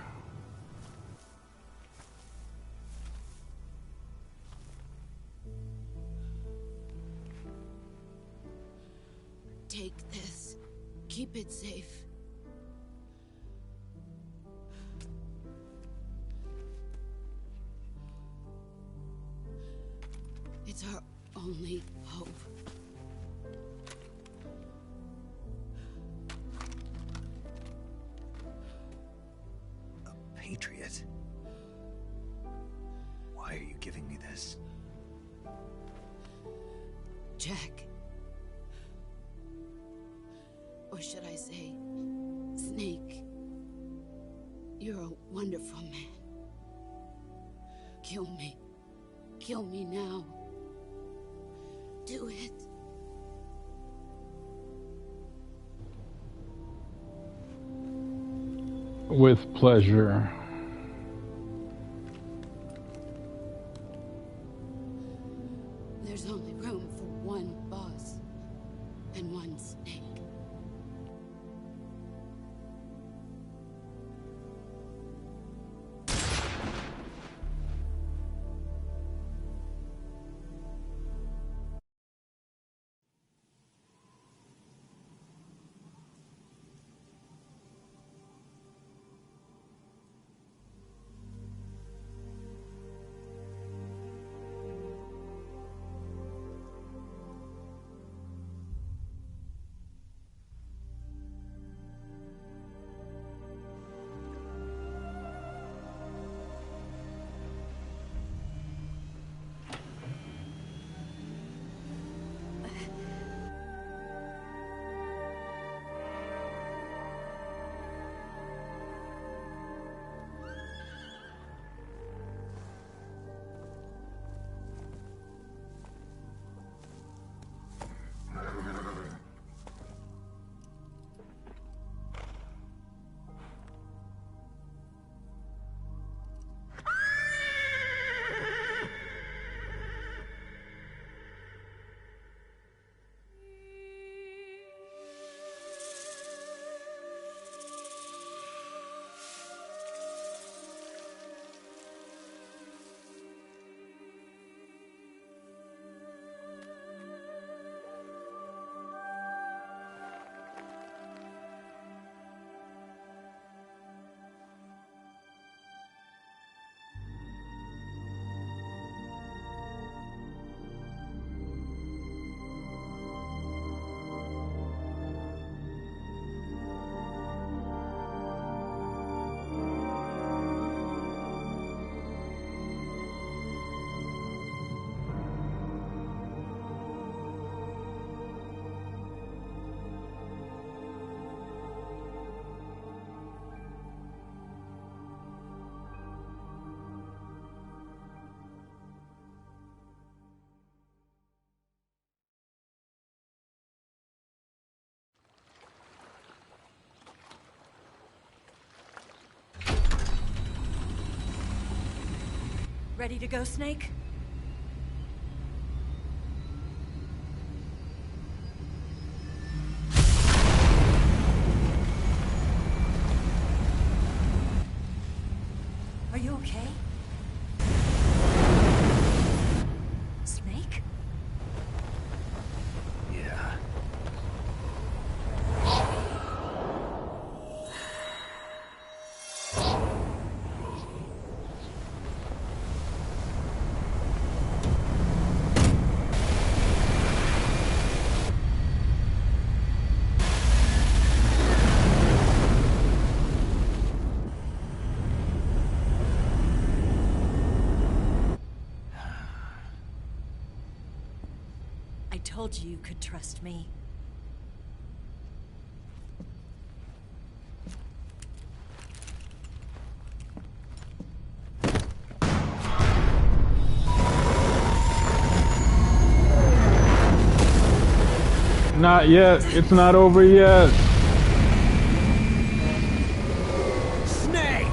Take this. Keep it safe. It's our only hope. A patriot? Why are you giving me this? Jack. Or should I say, Snake. You're a wonderful man. Kill me. Kill me now. Do it. With pleasure. There's only room for one boss and one Snake. Ready to go, Snake? Are you okay? Snake? Yeah. I told you you could trust me. Not yet. It's not over yet. Snake!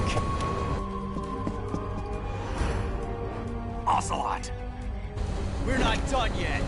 Ocelot! We're not done yet.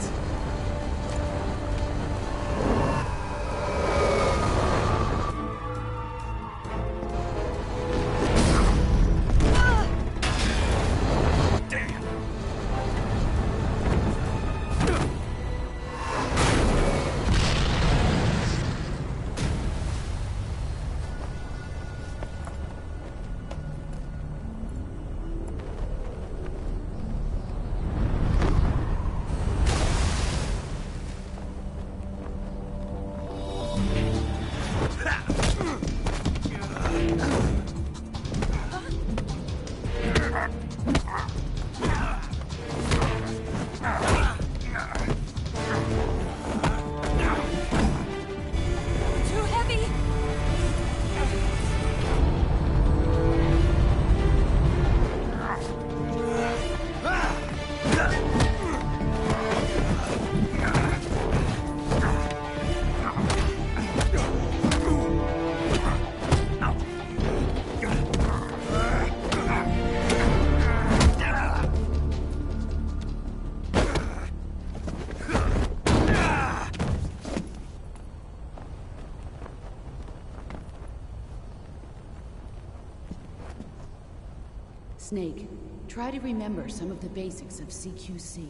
Snake, try to remember some of the basics of CQC.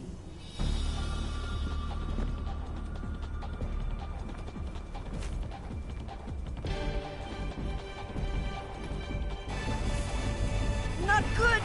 Not good!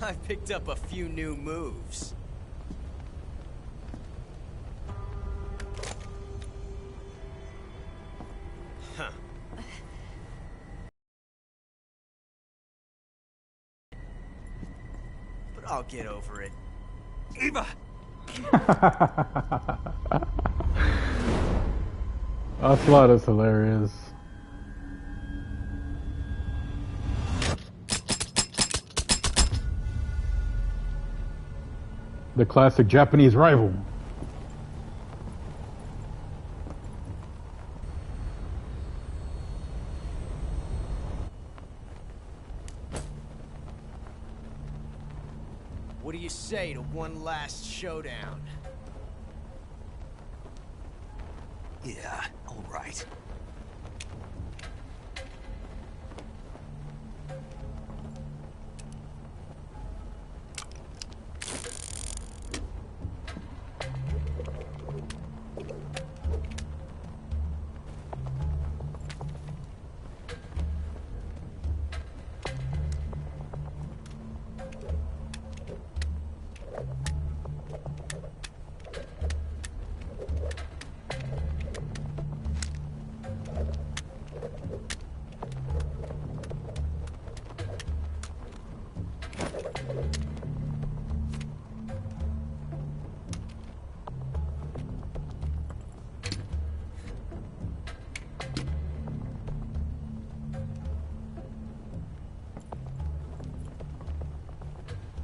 I picked up a few new moves. Huh. But I'll get over it. Eva! Ocelot is hilarious. The classic Japanese rival. What do you say to one last showdown? Yeah, all right.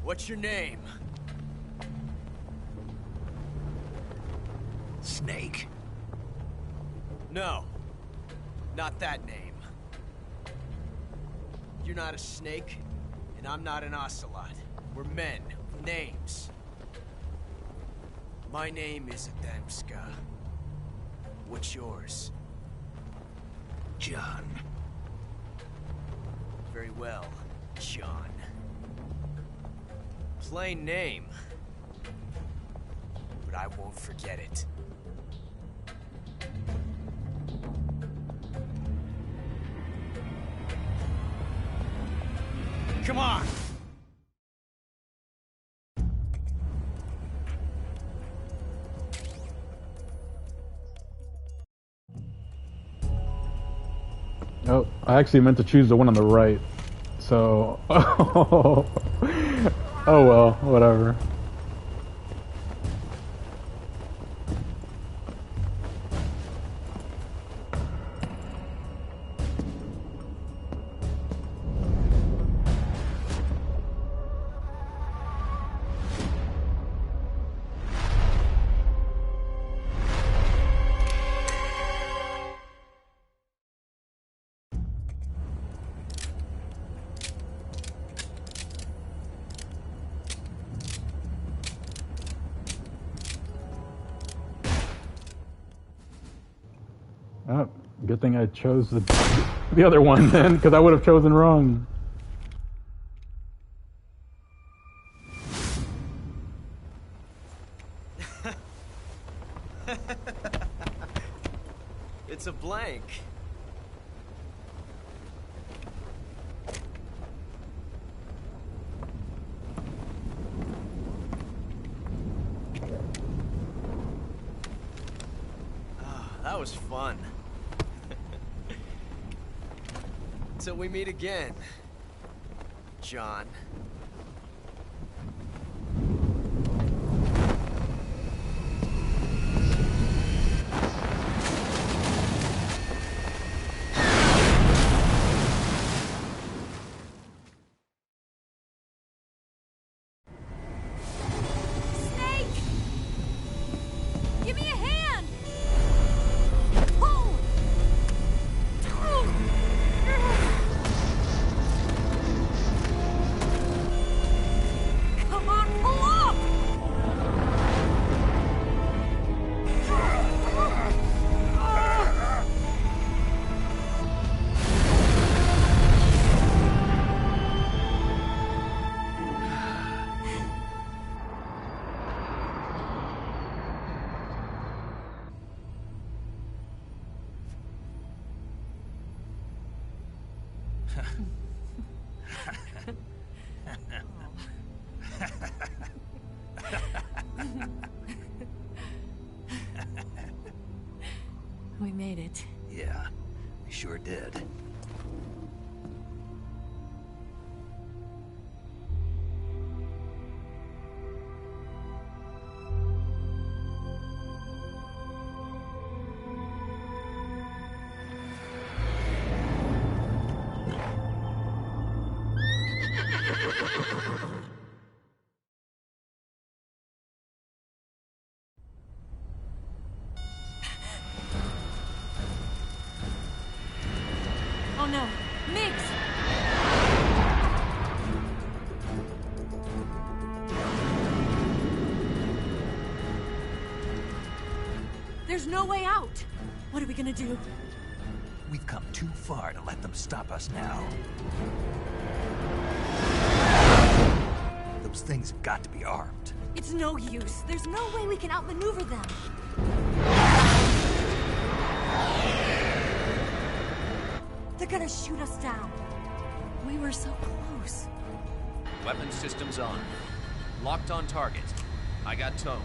What's your name? Snake. No. Not that name. You're not a snake, and I'm not an ocelot. We're men with names. My name is Adamska. What's yours? John. Very well, John. Plain name. but I won't forget it. Come on! Oh, I actually meant to choose the one on the right. So, oh well, whatever. Oh, good thing I chose the other one then, because I would have chosen wrong. It's a blank. That was fun. Till we meet again, John. Give me a hand! Pull! Come on, pull up! We made it. Yeah, we sure did. Oh no, Miggs! There's no way out! What are we gonna do? We've come too far to let them stop us now. Those things have got to be armed. It's no use. There's no way we can outmaneuver them. They're gonna shoot us down. We were so close. Weapon systems on. Locked on target. I got tone.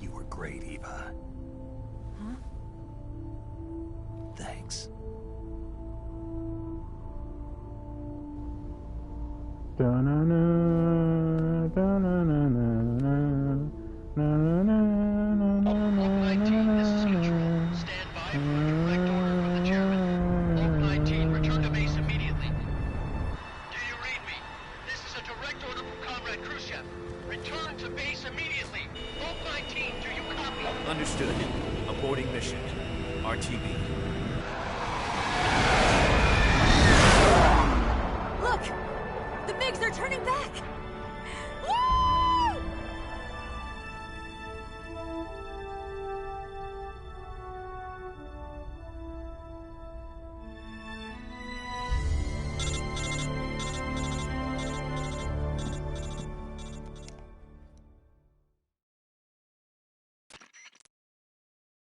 You were great, Eva. Huh? Thanks. Da-na-na, da-na-na-na-na, na-na-na-na-na-na-na-na. Stand by for a direct order from the chairman. Oak 19, return to base immediately. Do you read me? This is a direct order from Comrade Khrushchev. Return to base immediately. Oak 19, do you copy? Understood. Aborting mission. RTB. Look! The MiGs are turning back! Woo!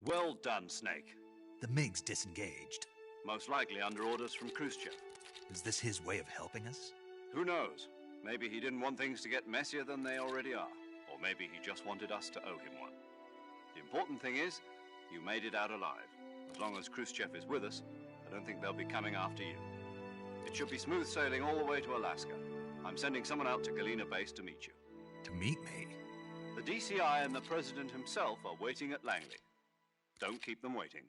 Well done, Snake. The MiG's disengaged. Most likely under orders from Khrushchev. Is this his way of helping us? Who knows? Maybe he didn't want things to get messier than they already are. Or maybe he just wanted us to owe him one. The important thing is, you made it out alive. As long as Khrushchev is with us, I don't think they'll be coming after you. It should be smooth sailing all the way to Alaska. I'm sending someone out to Galena Base to meet you. To meet me? The DCI and the President himself are waiting at Langley. Don't keep them waiting.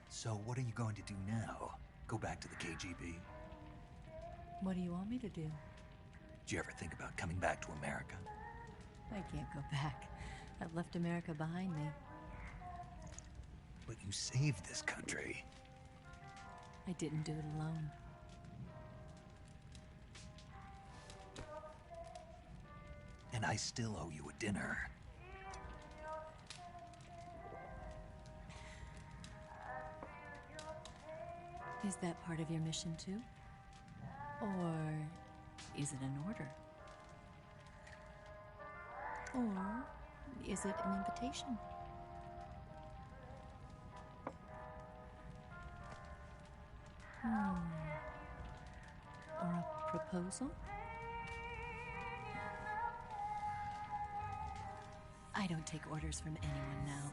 So what are you going to do now? Go back to the KGB? What do you want me to do? Did you ever think about coming back to America? I can't go back. I've left America behind me. But you saved this country. I didn't do it alone. And I still owe you a dinner. Is that part of your mission too? Or is it an order? Or is it an invitation? Or a proposal? I don't take orders from anyone now.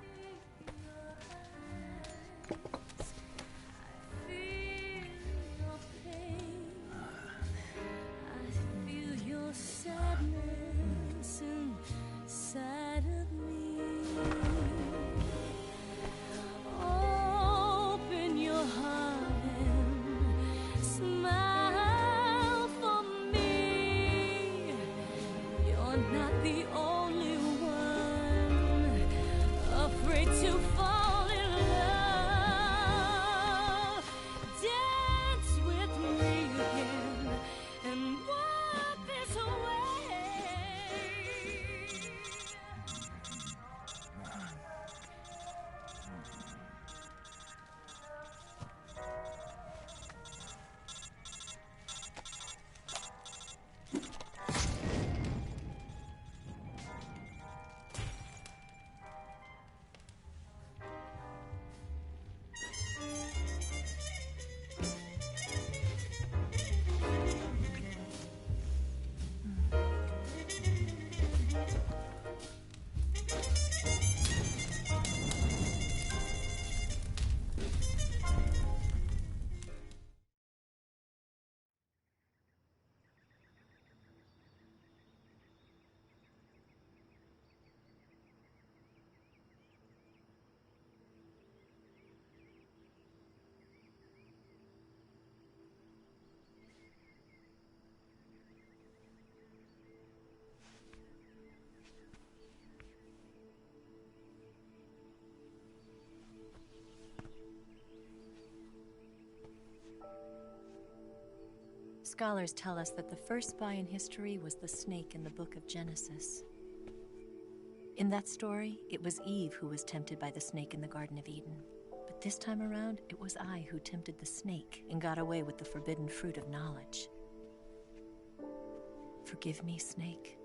Sadness inside of me. Open your heart and smile for me. You're not the only one afraid to fall in love. Dance with me again and walk this way. Scholars tell us that the first spy in history was the snake in the book of Genesis. In that story, it was Eve who was tempted by the snake in the Garden of Eden. But this time around, it was I who tempted the snake and got away with the forbidden fruit of knowledge. Forgive me, snake.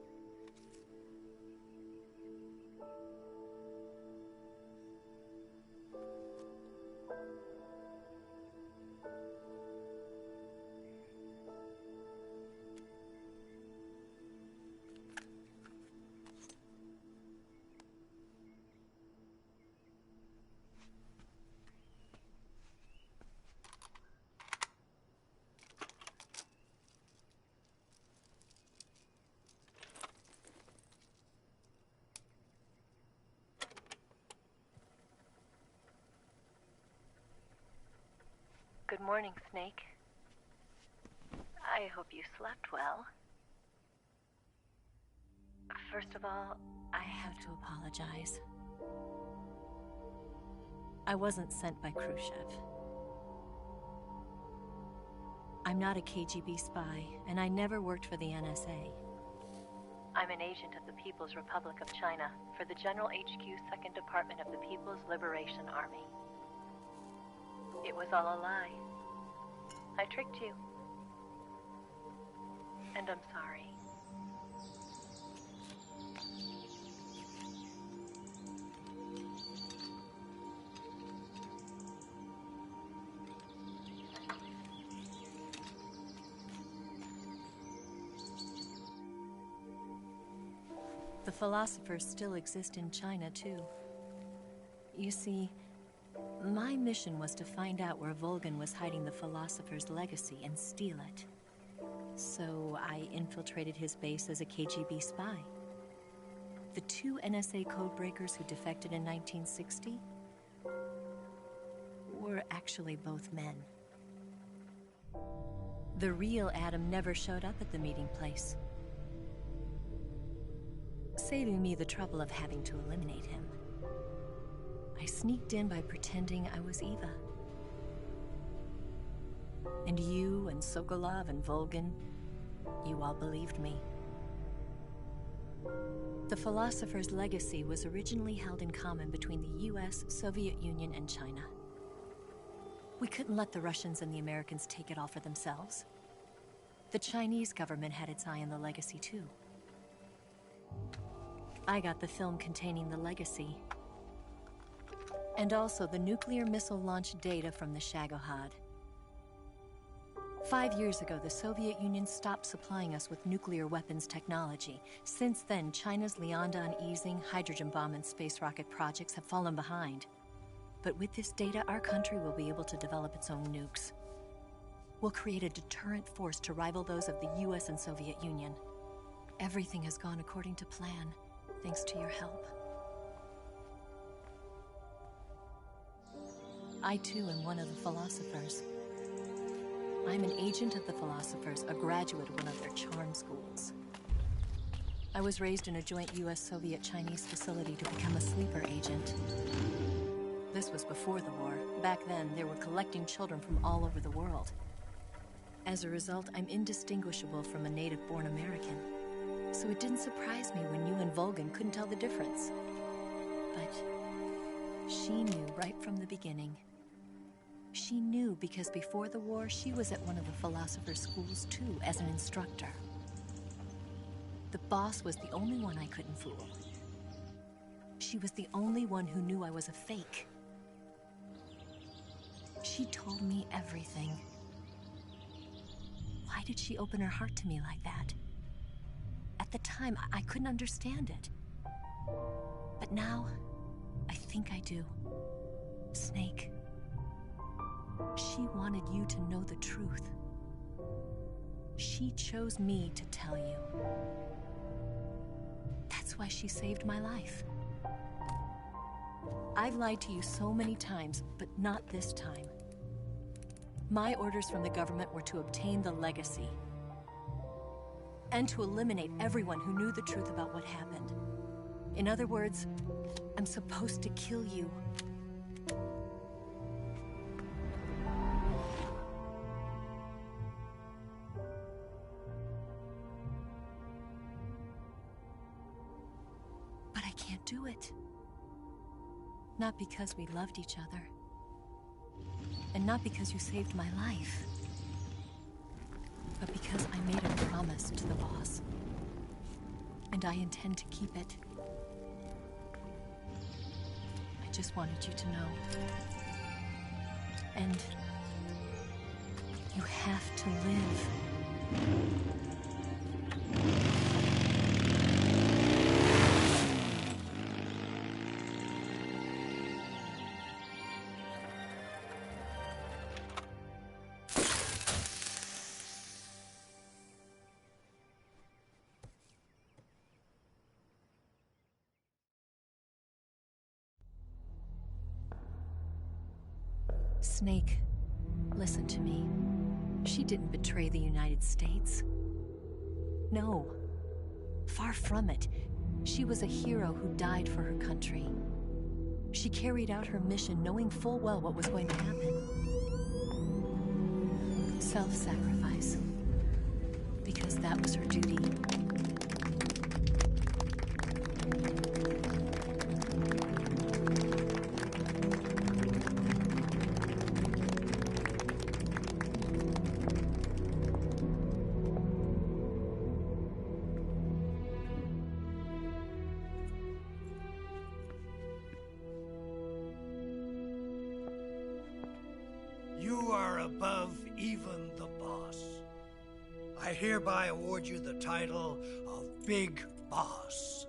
Good morning, Snake. I hope you slept well. First of all, I have to apologize. I wasn't sent by Khrushchev. I'm not a KGB spy, and I never worked for the NSA. I'm an agent of the People's Republic of China for the General HQ 2nd Department of the People's Liberation Army. It was all a lie. I tricked you. And I'm sorry. The philosophers still exist in China, too. You see, my mission was to find out where Volgin was hiding the philosopher's legacy and steal it. So I infiltrated his base as a KGB spy. The 2 NSA codebreakers who defected in 1960 were actually both men. The real Adam never showed up at the meeting place, saving me the trouble of having to eliminate him. I sneaked in by pretending I was Eva. And you and Sokolov and Volgin, you all believed me. The philosopher's legacy was originally held in common between the US, Soviet Union, and China. We couldn't let the Russians and the Americans take it all for themselves. The Chinese government had its eye on the legacy, too. I got the film containing the legacy, and also the nuclear missile launch data from the Shagohod. 5 years ago, the Soviet Union stopped supplying us with nuclear weapons technology. Since then, China's Liaodong-Yizhing hydrogen bomb and space rocket projects have fallen behind. But with this data, our country will be able to develop its own nukes. We'll create a deterrent force to rival those of the US and Soviet Union. Everything has gone according to plan, thanks to your help. I too am one of the philosophers. I'm an agent of the philosophers, a graduate of one of their charm schools. I was raised in a joint US-Soviet-Chinese facility to become a sleeper agent. This was before the war. Back then, they were collecting children from all over the world. As a result, I'm indistinguishable from a native-born American. So it didn't surprise me when you and Volgin couldn't tell the difference. But she knew right from the beginning. She knew because before the war, she was at one of the philosopher's schools too, as an instructor. The boss was the only one I couldn't fool. She was the only one who knew I was a fake. She told me everything. Why did she open her heart to me like that? At the time, I couldn't understand it. But now, I think I do. Snake. She wanted you to know the truth. She chose me to tell you. That's why she saved my life. I've lied to you so many times, but not this time. My orders from the government were to obtain the legacy and to eliminate everyone who knew the truth about what happened. In other words, I'm supposed to kill you. But I can't do it. Not because we loved each other. And not because you saved my life. But because I made a promise to the boss. And I intend to keep it. I just wanted you to know. And you have to live. Snake, Listen to me. She didn't betray the United States. No. Far from it. She was a hero who died for her country. She carried out her mission knowing full well what was going to happen. Self-sacrifice. Because that was her duty. You are above even the boss. I hereby award you the title of Big Boss.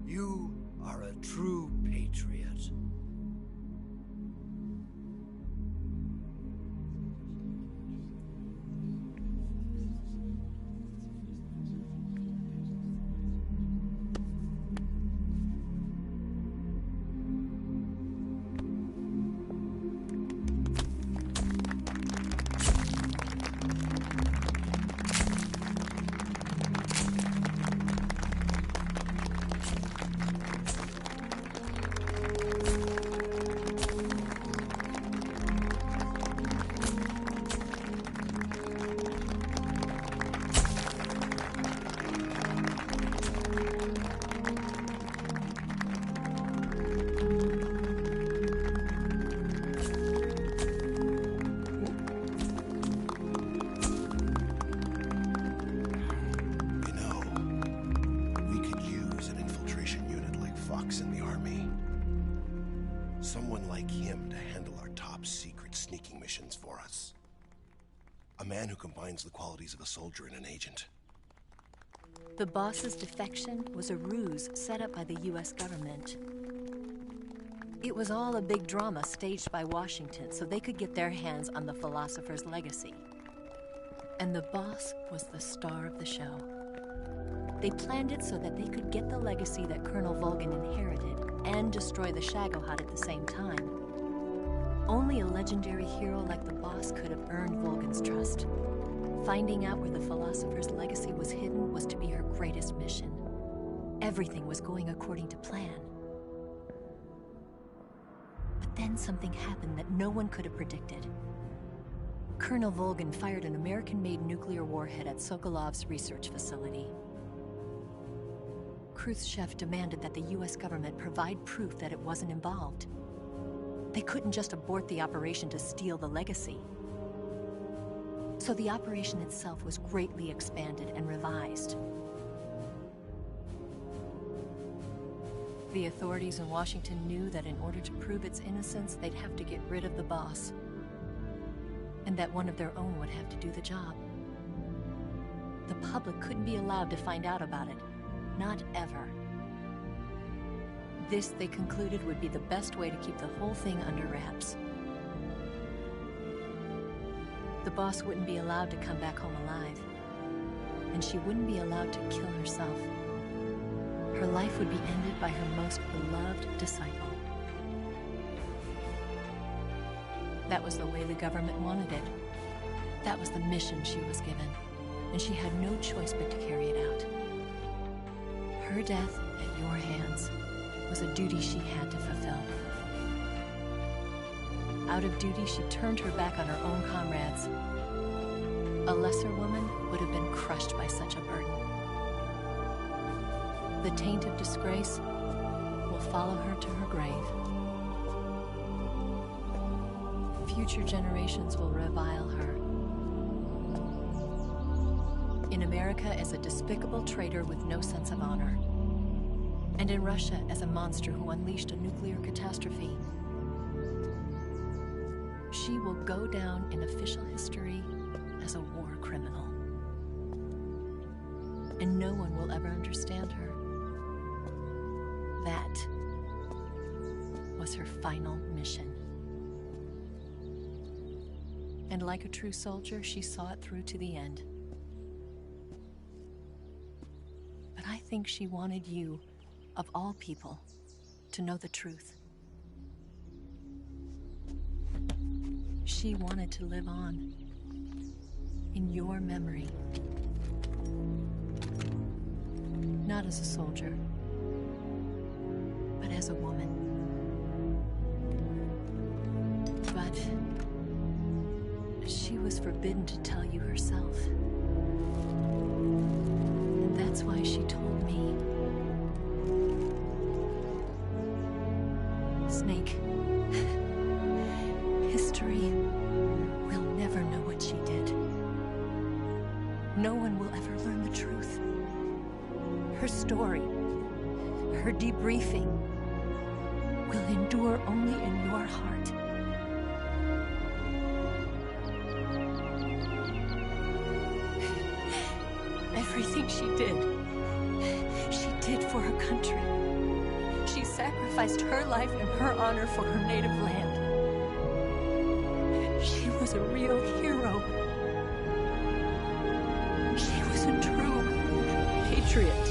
You are a true patriot. Someone like him to handle our top secret sneaking missions for us. A man who combines the qualities of a soldier and an agent. The boss's defection was a ruse set up by the US government. It was all a big drama staged by Washington so they could get their hands on the philosopher's legacy. And the boss was the star of the show. They planned it so that they could get the legacy that Colonel Volgin inherited and destroy the Shagohod at the same time. Only a legendary hero like the boss could have earned Volgin's trust. Finding out where the philosopher's legacy was hidden was to be her greatest mission. Everything was going according to plan. But then something happened that no one could have predicted. Colonel Volgin fired an American-made nuclear warhead at Sokolov's research facility. Khrushchev demanded that the US government provide proof that it wasn't involved. They couldn't just abort the operation to steal the legacy. So the operation itself was greatly expanded and revised. The authorities in Washington knew that in order to prove its innocence, they'd have to get rid of the boss. And that one of their own would have to do the job. The public couldn't be allowed to find out about it. Not ever. This, they concluded, would be the best way to keep the whole thing under wraps. The boss wouldn't be allowed to come back home alive. And she wouldn't be allowed to kill herself. Her life would be ended by her most beloved disciple. That was the way the government wanted it. That was the mission she was given. And she had no choice but to carry it out. Her death at your hands was a duty she had to fulfill. Out of duty, she turned her back on her own comrades. A lesser woman would have been crushed by such a burden. The taint of disgrace will follow her to her grave. Future generations will revile her. In America as a despicable traitor with no sense of honor. And in Russia as a monster who unleashed a nuclear catastrophe. She will go down in official history as a war criminal. And no one will ever understand her. That was her final mission. And like a true soldier, she saw it through to the end. But I think she wanted you of all people, to know the truth. She wanted to live on, in your memory. Not as a soldier, but as a woman. But she was forbidden to tell you herself. And that's why she told me. Snake, history will never know what she did. No one will ever learn the truth. Her story, her debriefing, will endure only in your heart. Everything she did for her country. She sacrificed her life and her honor for her native land. She was a real hero. She was a true patriot.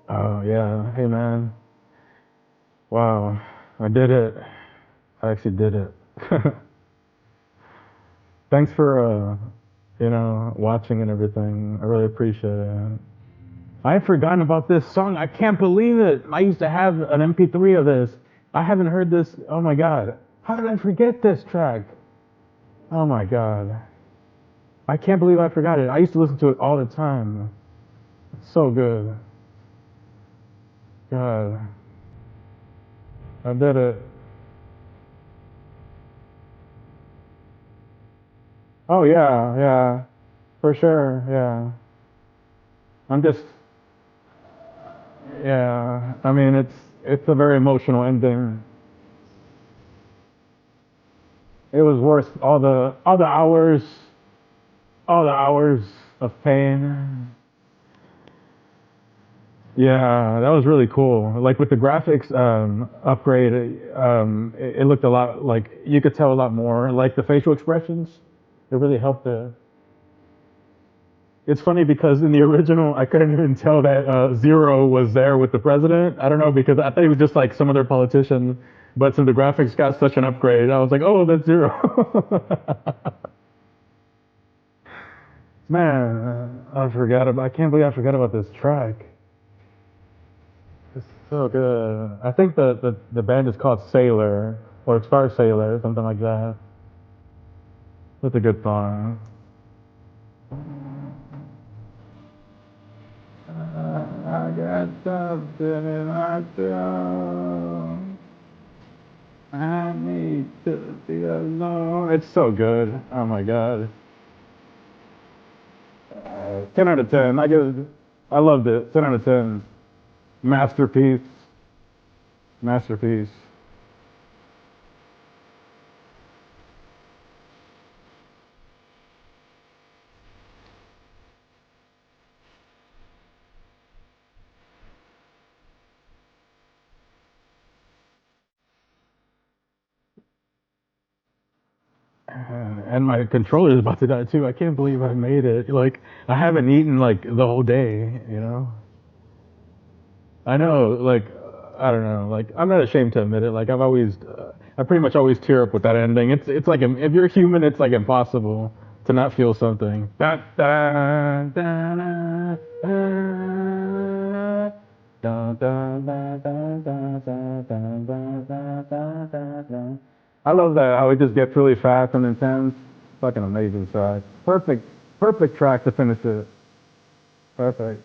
Oh yeah, hey man. Wow, I did it. I actually did it. Thanks for watching and everything. I really appreciate it. I had forgotten about this song. I can't believe it. I used to have an MP3 of this. I haven't heard this. Oh my god. How did I forget this track? Oh my god. I can't believe I forgot it. I used to listen to it all the time. It's so good. God. I did it. Oh yeah, yeah. For sure, yeah. I'm just yeah. I mean it's a very emotional ending. It was worth all the hours of pain. Yeah, that was really cool. Like with the graphics upgrade, it looked a lot like you could tell a lot more. Like the facial expressions, it really helped it. It's funny because in the original, I couldn't even tell that Zero was there with the president. I don't know because I thought he was just like some other politician. But since the graphics got such an upgrade, I was like, oh, that's Zero. Man, I can't believe I forgot about this track. It's so good. I think the band is called Sailor or Star Sailor, something like that. That's a good song. I got something in my throat. I need to be alone. It's so good. Oh my god. 10 out of 10. I loved it. 10 out of 10. Masterpiece. Masterpiece. And my controller's about to die too. I can't believe I made it. Like, I haven't eaten like the whole day, you know? I know, like, I don't know. Like, I'm not ashamed to admit it. Like, I pretty much always tear up with that ending. It's like, if you're human, it's like impossible to not feel something. Da, da, da, da, da. Da, da, da, da, da, da, da, da, da, da, da. I love that, how it just gets really fast and intense. Fucking amazing track. Perfect track to finish it. Perfect.